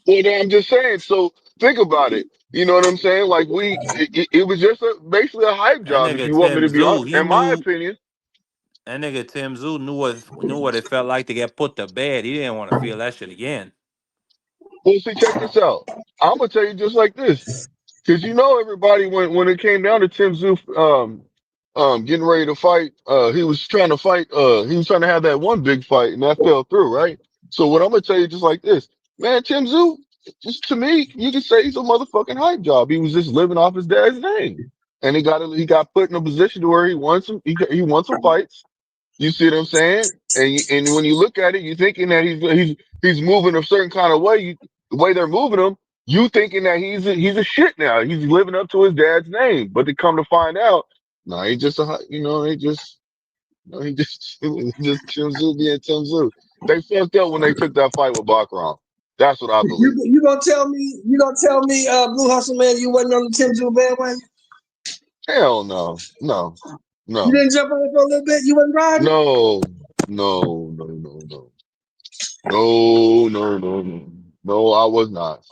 well, I'm just saying. So think about it. You know what I'm saying? Like it was just basically a hype That job. If nigga you want me Tim to be Zoo, honest, he in my knew. opinion. That nigga Tim Zoo knew what it felt like to get put to bed. He didn't want to feel that shit again. Well, see, check this out. I'm gonna tell you just like this. Because you know everybody when it came down to Tim Zoo getting ready to fight, he was trying to fight, he was trying to have that one big fight and that fell through, right? So what I'm gonna tell you just like this, man, Tim Zoo, just to me, you can say he's a motherfucking hype job. He was just living off his dad's name. And he got put in a position to where he won some fights. You see what I'm saying? And when you look at it, you're thinking that he's moving a certain kind of way. The way they're moving him, you thinking that he's a shit now. He's living up to his dad's name. But to come to find out, no, he just he just just Tim Zoo being Tim Zoo. They fucked up when they took that fight with Bacron. That's what I believe. You gonna tell me, Blue Hustle Man, you wasn't on the Tim Zoo bandwagon? Hell no, no, You no, didn't jump on it for a little bit? You wasn't riding? no. No, no, no, no. No, no, no, no. No, I was not.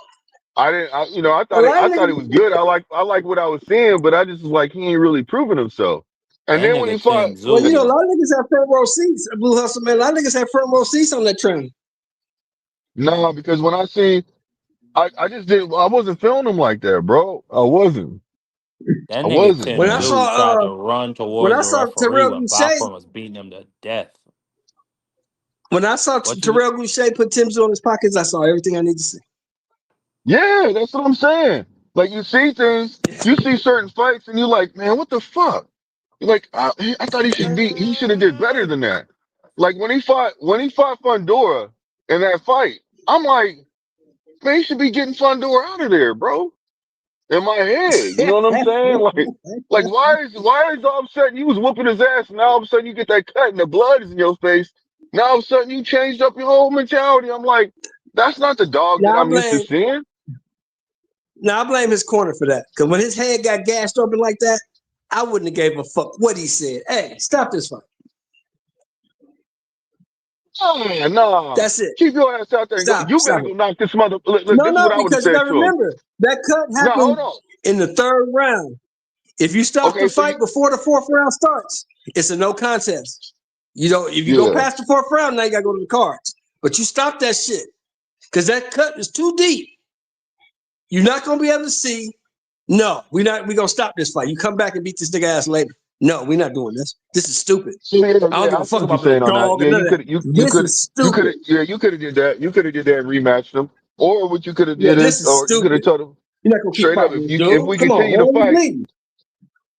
I didn't. I A lot I of thought niggas, it was good. I like what I was seeing, but I just was like, he ain't really proven himself. And That then when he nigga fought, Ken well, you know, a Zulu. lot of niggas have front row seats. Blue Hustle, man. A lot of niggas have front row seats on that train. no, because when I seen, I just didn't. I wasn't feeling him like that, bro. I wasn't. That I nigga wasn't, When Ken I man. Zulu saw tried to run when towards I the saw referee Terrell when Boucher, Bachman was beating him to death. What you Terrell Boucher put Tim's on his pockets, I saw everything I need to see. Yeah, that's what I'm saying. Like you see things, you see certain fights, and you're like, man, what the fuck? You're like, I thought he should have did better than that. Like when he fought Fundora in that fight, I'm like, man, he should be getting Fundora out of there, bro. In my head, you know what I'm saying? Like why is all of a sudden you was whooping his ass, and now all of a sudden you get that cut and the blood is in your face. Now all of a sudden you changed up your whole mentality. I'm like, that's not the dog that Now I I'm used to blame seeing. now I blame his corner for that. Because when his head got gashed open like that, I wouldn't have gave a fuck what he said. Hey, stop this fight. Oh, no. That's it. Keep your ass out there and go. You better Stop go it. knock this mother. Look, No, this is what no, I would have because you said gotta to him. remember that cut No, happened hold on. in the third round. If you stop the Okay, so fight before the fourth round starts, it's a no contest. You know, if you go yeah. past the fourth round, now you gotta go to the cards. But you stop that shit. Because that cut is too deep. You're not gonna be able to see. No, we're gonna stop this fight. You come back and beat this nigga ass later. No, we're not doing this. This is stupid. So yeah, I don't yeah, give I a see fuck what you're about no saying on that. dog Yeah, and none you of that. could This is you could stupid. yeah, you could have did that. You could have did that and rematched them. Or what you could have Yeah, did this is is or you could have stupid. told him You're not gonna keep straight up fighting this if dude. we Come on, continue man. to What are you fight. bleeding?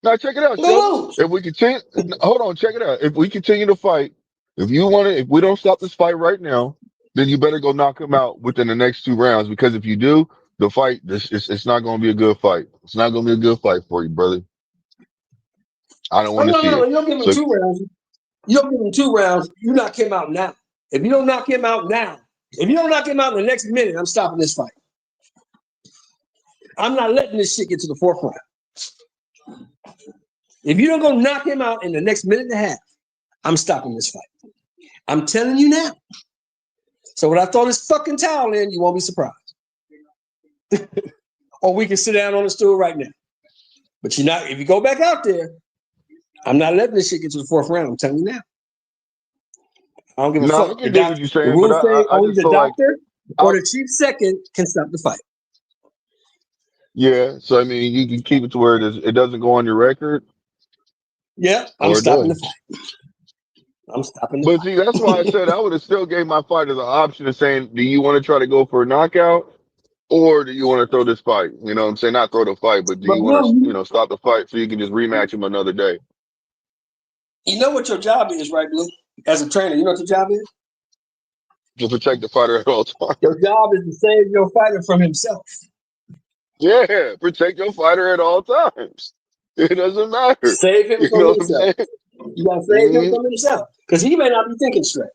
Now check it out, Go Sheldon. lose. If we continue, hold on, check it out. If we continue to fight, if we don't stop this fight right now, then you better go knock him out within the next 2 rounds. Because if you do, the fight, it's not going to be a good fight. It's not going to be a good fight for you, brother. I don't Oh want to no, see no, it. you don't give him So 2 rounds. You don't give him 2 rounds. You knock him out now. If you don't knock him out now, if you don't knock him out in the next minute, I'm stopping this fight. I'm not letting this shit get to the fourth round. If you don't go knock him out in the next minute and a half, I'm stopping this fight. I'm telling you now. So when I throw this fucking towel in, you won't be surprised. Or we can sit down on the stool right now. But you're not, if you go back out there, I'm not letting this shit get to the fourth round. I'm telling you now. I don't give a no, I fuck. can dig what you're The saying, but rules say I only just the feel like doctor or I the chief second can stop the fight. yeah. So I mean, you can keep it to where it doesn't go on your record, Yeah, I'm or it stopping the does. fight. I'm stopping the But see, that's why I fight. said I would have still gave my fighter the option of saying, do you want to try to go for a knockout? Or do you want to throw this fight? You know what I'm saying? Not throw the fight, but do But you want to, Blue, stop the fight so you can just rematch him another day? you know what your job is, right, Blue? As a trainer, you know what your job is? To protect the fighter at all times. Your job is to save your fighter from himself. Yeah, protect your fighter at all times. It doesn't matter. Save him You from know what I'm himself. saying? You gotta save him hmm from himself. Because he may not be thinking straight.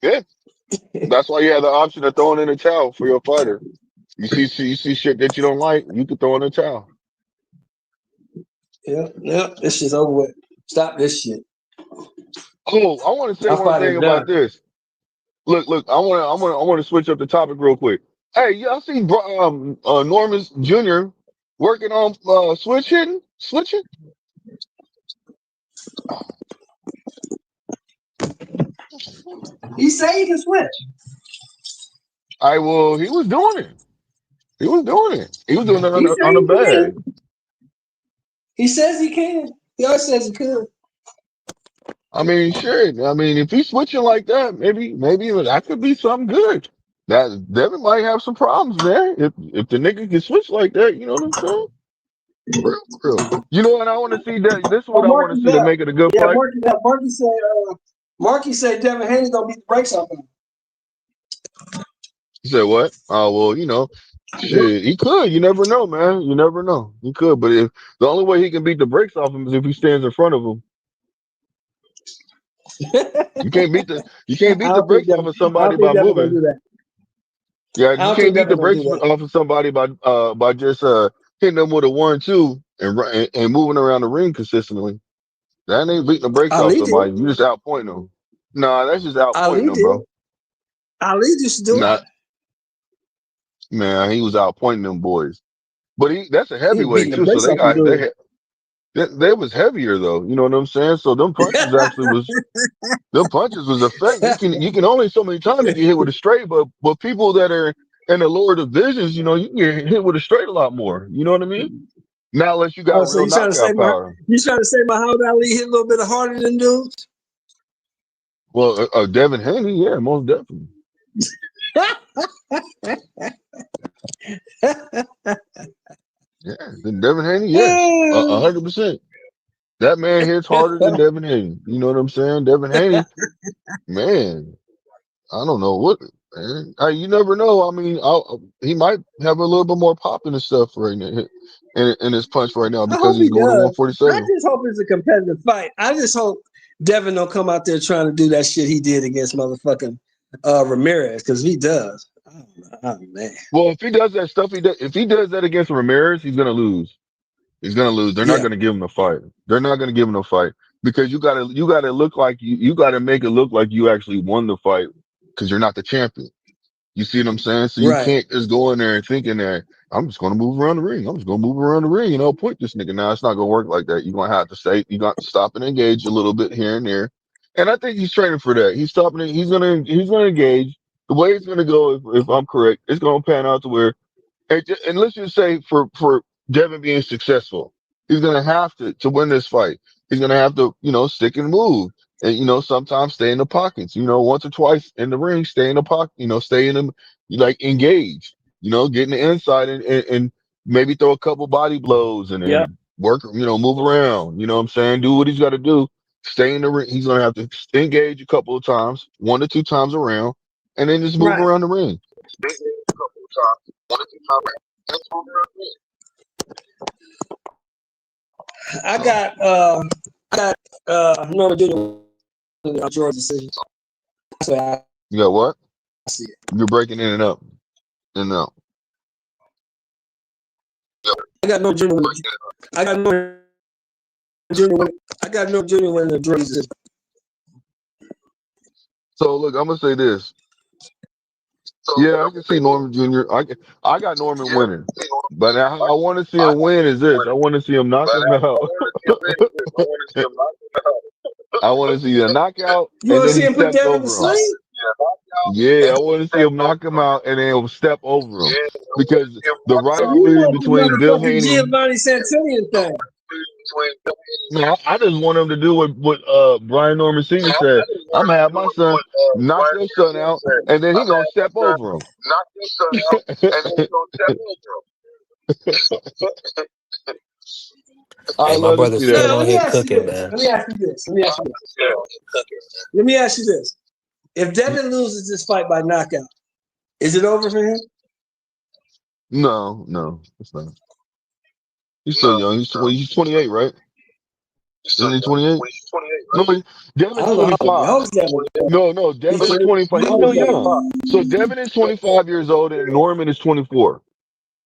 Yeah. That's why you have the option of throwing in a towel for your fighter. You see shit that you don't like, you can throw in a towel. Yeah, yeah, this shit's over with. Stop this shit. Oh, I want to say Our one fight thing is about done. this. Look. I want to switch up the topic real quick. Hey, y'all see Norman Jr. working on switching? He said he can switch. He was doing it. He was doing it. He was doing it He said on the he can. bag. He says he can. He always says he could. I mean, shit. I mean, if he's switching like that, maybe that could be something good. That Devin might have some problems, man. If the nigga can switch like that, you know what I'm saying? Real, real. You know what I want to see? That this is Oh, what I want to Marky's see to up. make it a good Yeah, fight. Marky up. Marky said Devin Haney gonna beat the brakes off him. He said what? Oh well, shit. He could. You never know, man. You never know. He could, but if the only way he can beat the brakes off him is if he stands in front of him. You can't beat the brakes off of I somebody don't think by Devin gonna do moving. that. Yeah, I you don't can't think beat the Devin gonna brakes do that. off of somebody by just hitting them with a 1-2 and moving around the ring consistently. That ain't beating the brakes off Ali did. somebody. You just outpoint them. Nah, that's just Ali outpointing them, did. bro. Ali used to do it. Not man, he was outpointing them boys. But that's a He was beating heavyweight the too, so brakes they off them got dudes. they was heavier though. You know what I'm saying? So them punches was effective. You can only so many times you get hit with a straight, but people that are in the lower divisions, you can get hit with a straight a lot more. You know what I mean? Not unless you got Oh, so real knockout power. you trying to say Muhammad Ali hit a little bit harder than dudes? Well, Devin Haney, yeah, most definitely. Yeah, then Devin Haney, yes, 100%. That man hits harder than Devin Haney. You know what I'm saying? Devin Haney, man, I don't know what. Man. You never know. I mean, he might have a little bit more pop in his stuff right now, in his punch right now I because hope he's he going to does. I 147. just hope it's a competitive fight. I just hope Devin don't come out there trying to do that shit he did against motherfucking Ramirez, because if he does, oh man, Well, if he does that stuff, if he does that against Ramirez, he's gonna lose. He's gonna lose. They're not yeah, gonna give him a fight. They're not gonna give him a fight because you gotta look like you gotta make it look like you actually won the fight because you're not the champion. You see what I'm saying? So you right, can't just go in there and thinking that I'm just gonna move around the ring. I'm just gonna move around the ring and I'll point this nigga. Now it's not gonna work like that. You're gonna have to you got to stop and engage a little bit here and there. And I think he's training for that. He's stopping. He's gonna engage. The way it's gonna go, if I'm correct, it's gonna pan out to where and let's just say for Devin being successful, he's gonna have to win this fight. He's gonna have to stick and move, and sometimes stay in the pockets. Once or twice in the ring, stay in the pocket. Stay in them, like engage. Get in the inside and maybe throw a couple body blows and yeah, then work. Move around. You know what I'm saying? Do what he's got to do. Stay in the ring. He's gonna have to engage a couple of times, 1 to 2 times around, and then just move right. around the ring. I got Norma Jr. George decision. That's what I You got what? see it. You're breaking in and up. And out. I got no Jr. I got no Jr. I got no Jr. winning the George decision. So look, I'm gonna say this. Yeah, I can see Norman Jr. I got Norman winning, but now how I want to see him win is this. I want to see him knock him out. I want to see a knockout, You and want to then see he him put steps Devin to over him. sleep? Yeah, I want to see him knock him out, and then he'll step over him because the So you rivalry want the between Bill motherfucking Haney. Giovanni Santinian thing? No, I just want him to do what Brian Norman Sr. said. I'm gonna have my son knock your son out, and then he gonna step over him. I Hey, my love to brother's see still that. Now on let me here ask you cooking, this. man. Let me ask you this. Let me ask you this. Let me ask you this. If Devin loses this fight by knockout, is it over for him? No, it's not. He's still young. He's 28, right? Isn't he 28? No, I Devin's don't know how 25. old is Devin. No, He's Devin's 20. 25. He's How old still is Devin? young. So Devin is 25 years old and Norman is 24.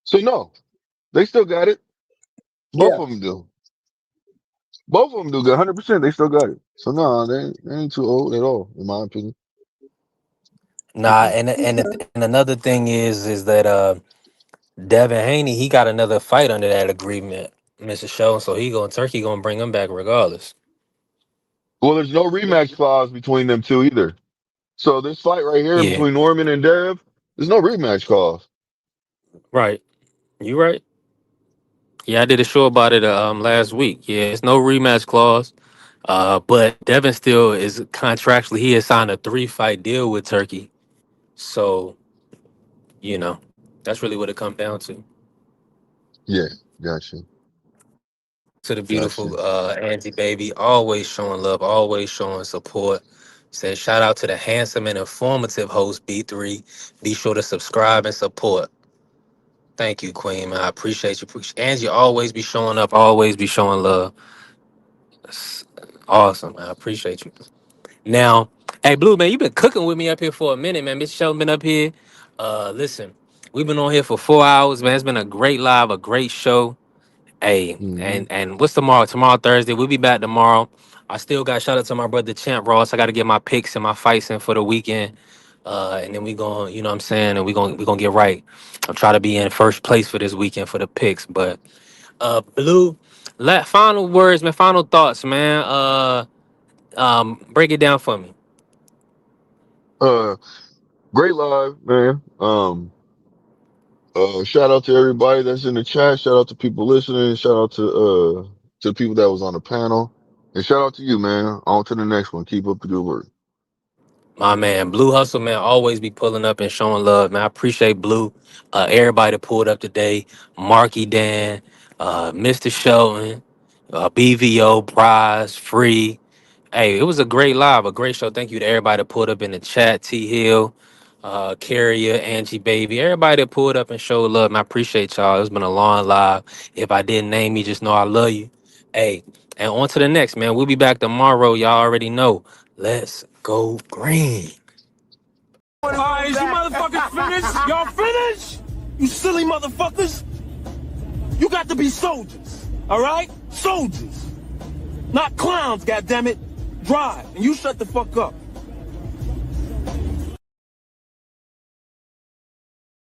So no, they still got it. Both Yeah. of them do. Both of them do. 100%. They still got it. So no, they ain't too old at all, in my opinion. Nah, Mm-mm. and another thing is that Devin Haney, he got another fight under that agreement, Mr. Show. So Turkey gonna bring him back regardless. Well, there's no rematch clause between them two either. So this fight right here Yeah, between Norman and Dev, there's no rematch clause. right. You right. Yeah, I did a show about it last week. Yeah, it's no rematch clause. But Devin still is contractually he has signed a 3-fight deal with Turkey. So, you know, that's really what it comes down to. Yeah, gotcha. To the Gotcha. beautiful Angie baby, always showing love, always showing support. Said shout out to the handsome and informative host B3. Be sure to subscribe and support. Thank you, Queen. Man. I appreciate you. Angie always be showing up, always be showing love. That's awesome. Man. I appreciate you. Now, hey Blue man, you been cooking with me up here for a minute, man. Miss Sheldon been up here. Listen, we've been on here for 4 hours, man. It's been a great live, a great show. Hey, Hmm. and what's tomorrow? Tomorrow Thursday. We'll be back tomorrow. I still got shout out to my brother Champ Ross. I got to get my picks and my fights in for the weekend. And then we going, you know what I'm saying, and we gonna get right. I'm trying to be in first place for this weekend for the picks. But Blue, final words, man, final thoughts, man. Break it down for me. Uh, great live, man. Shout out to everybody that's in the chat. Shout out to people listening. Shout out to the people that was on the panel, and shout out to you, man. On to the next one. Keep up the good work. My man, Blue Hustle, man, always be pulling up and showing love, man. I appreciate Blue. Everybody that pulled up today. Marky Dan, Mr. Shelton, BVO, Prize, Free. Hey, it was a great live, a great show. Thank you to everybody that pulled up in the chat. T Hill, Carrier, Angie Baby. Everybody that pulled up and showed love, man. I appreciate y'all. It's been a long live. If I didn't name you, just know I love you. Hey, and on to the next, man. We'll be back tomorrow. Y'all already know. Let's go green. All right, is you motherfuckers finished? Y'all finished? You silly motherfuckers. You got to be soldiers, all right? Soldiers. Not clowns, goddammit. Drive, and you shut the fuck up.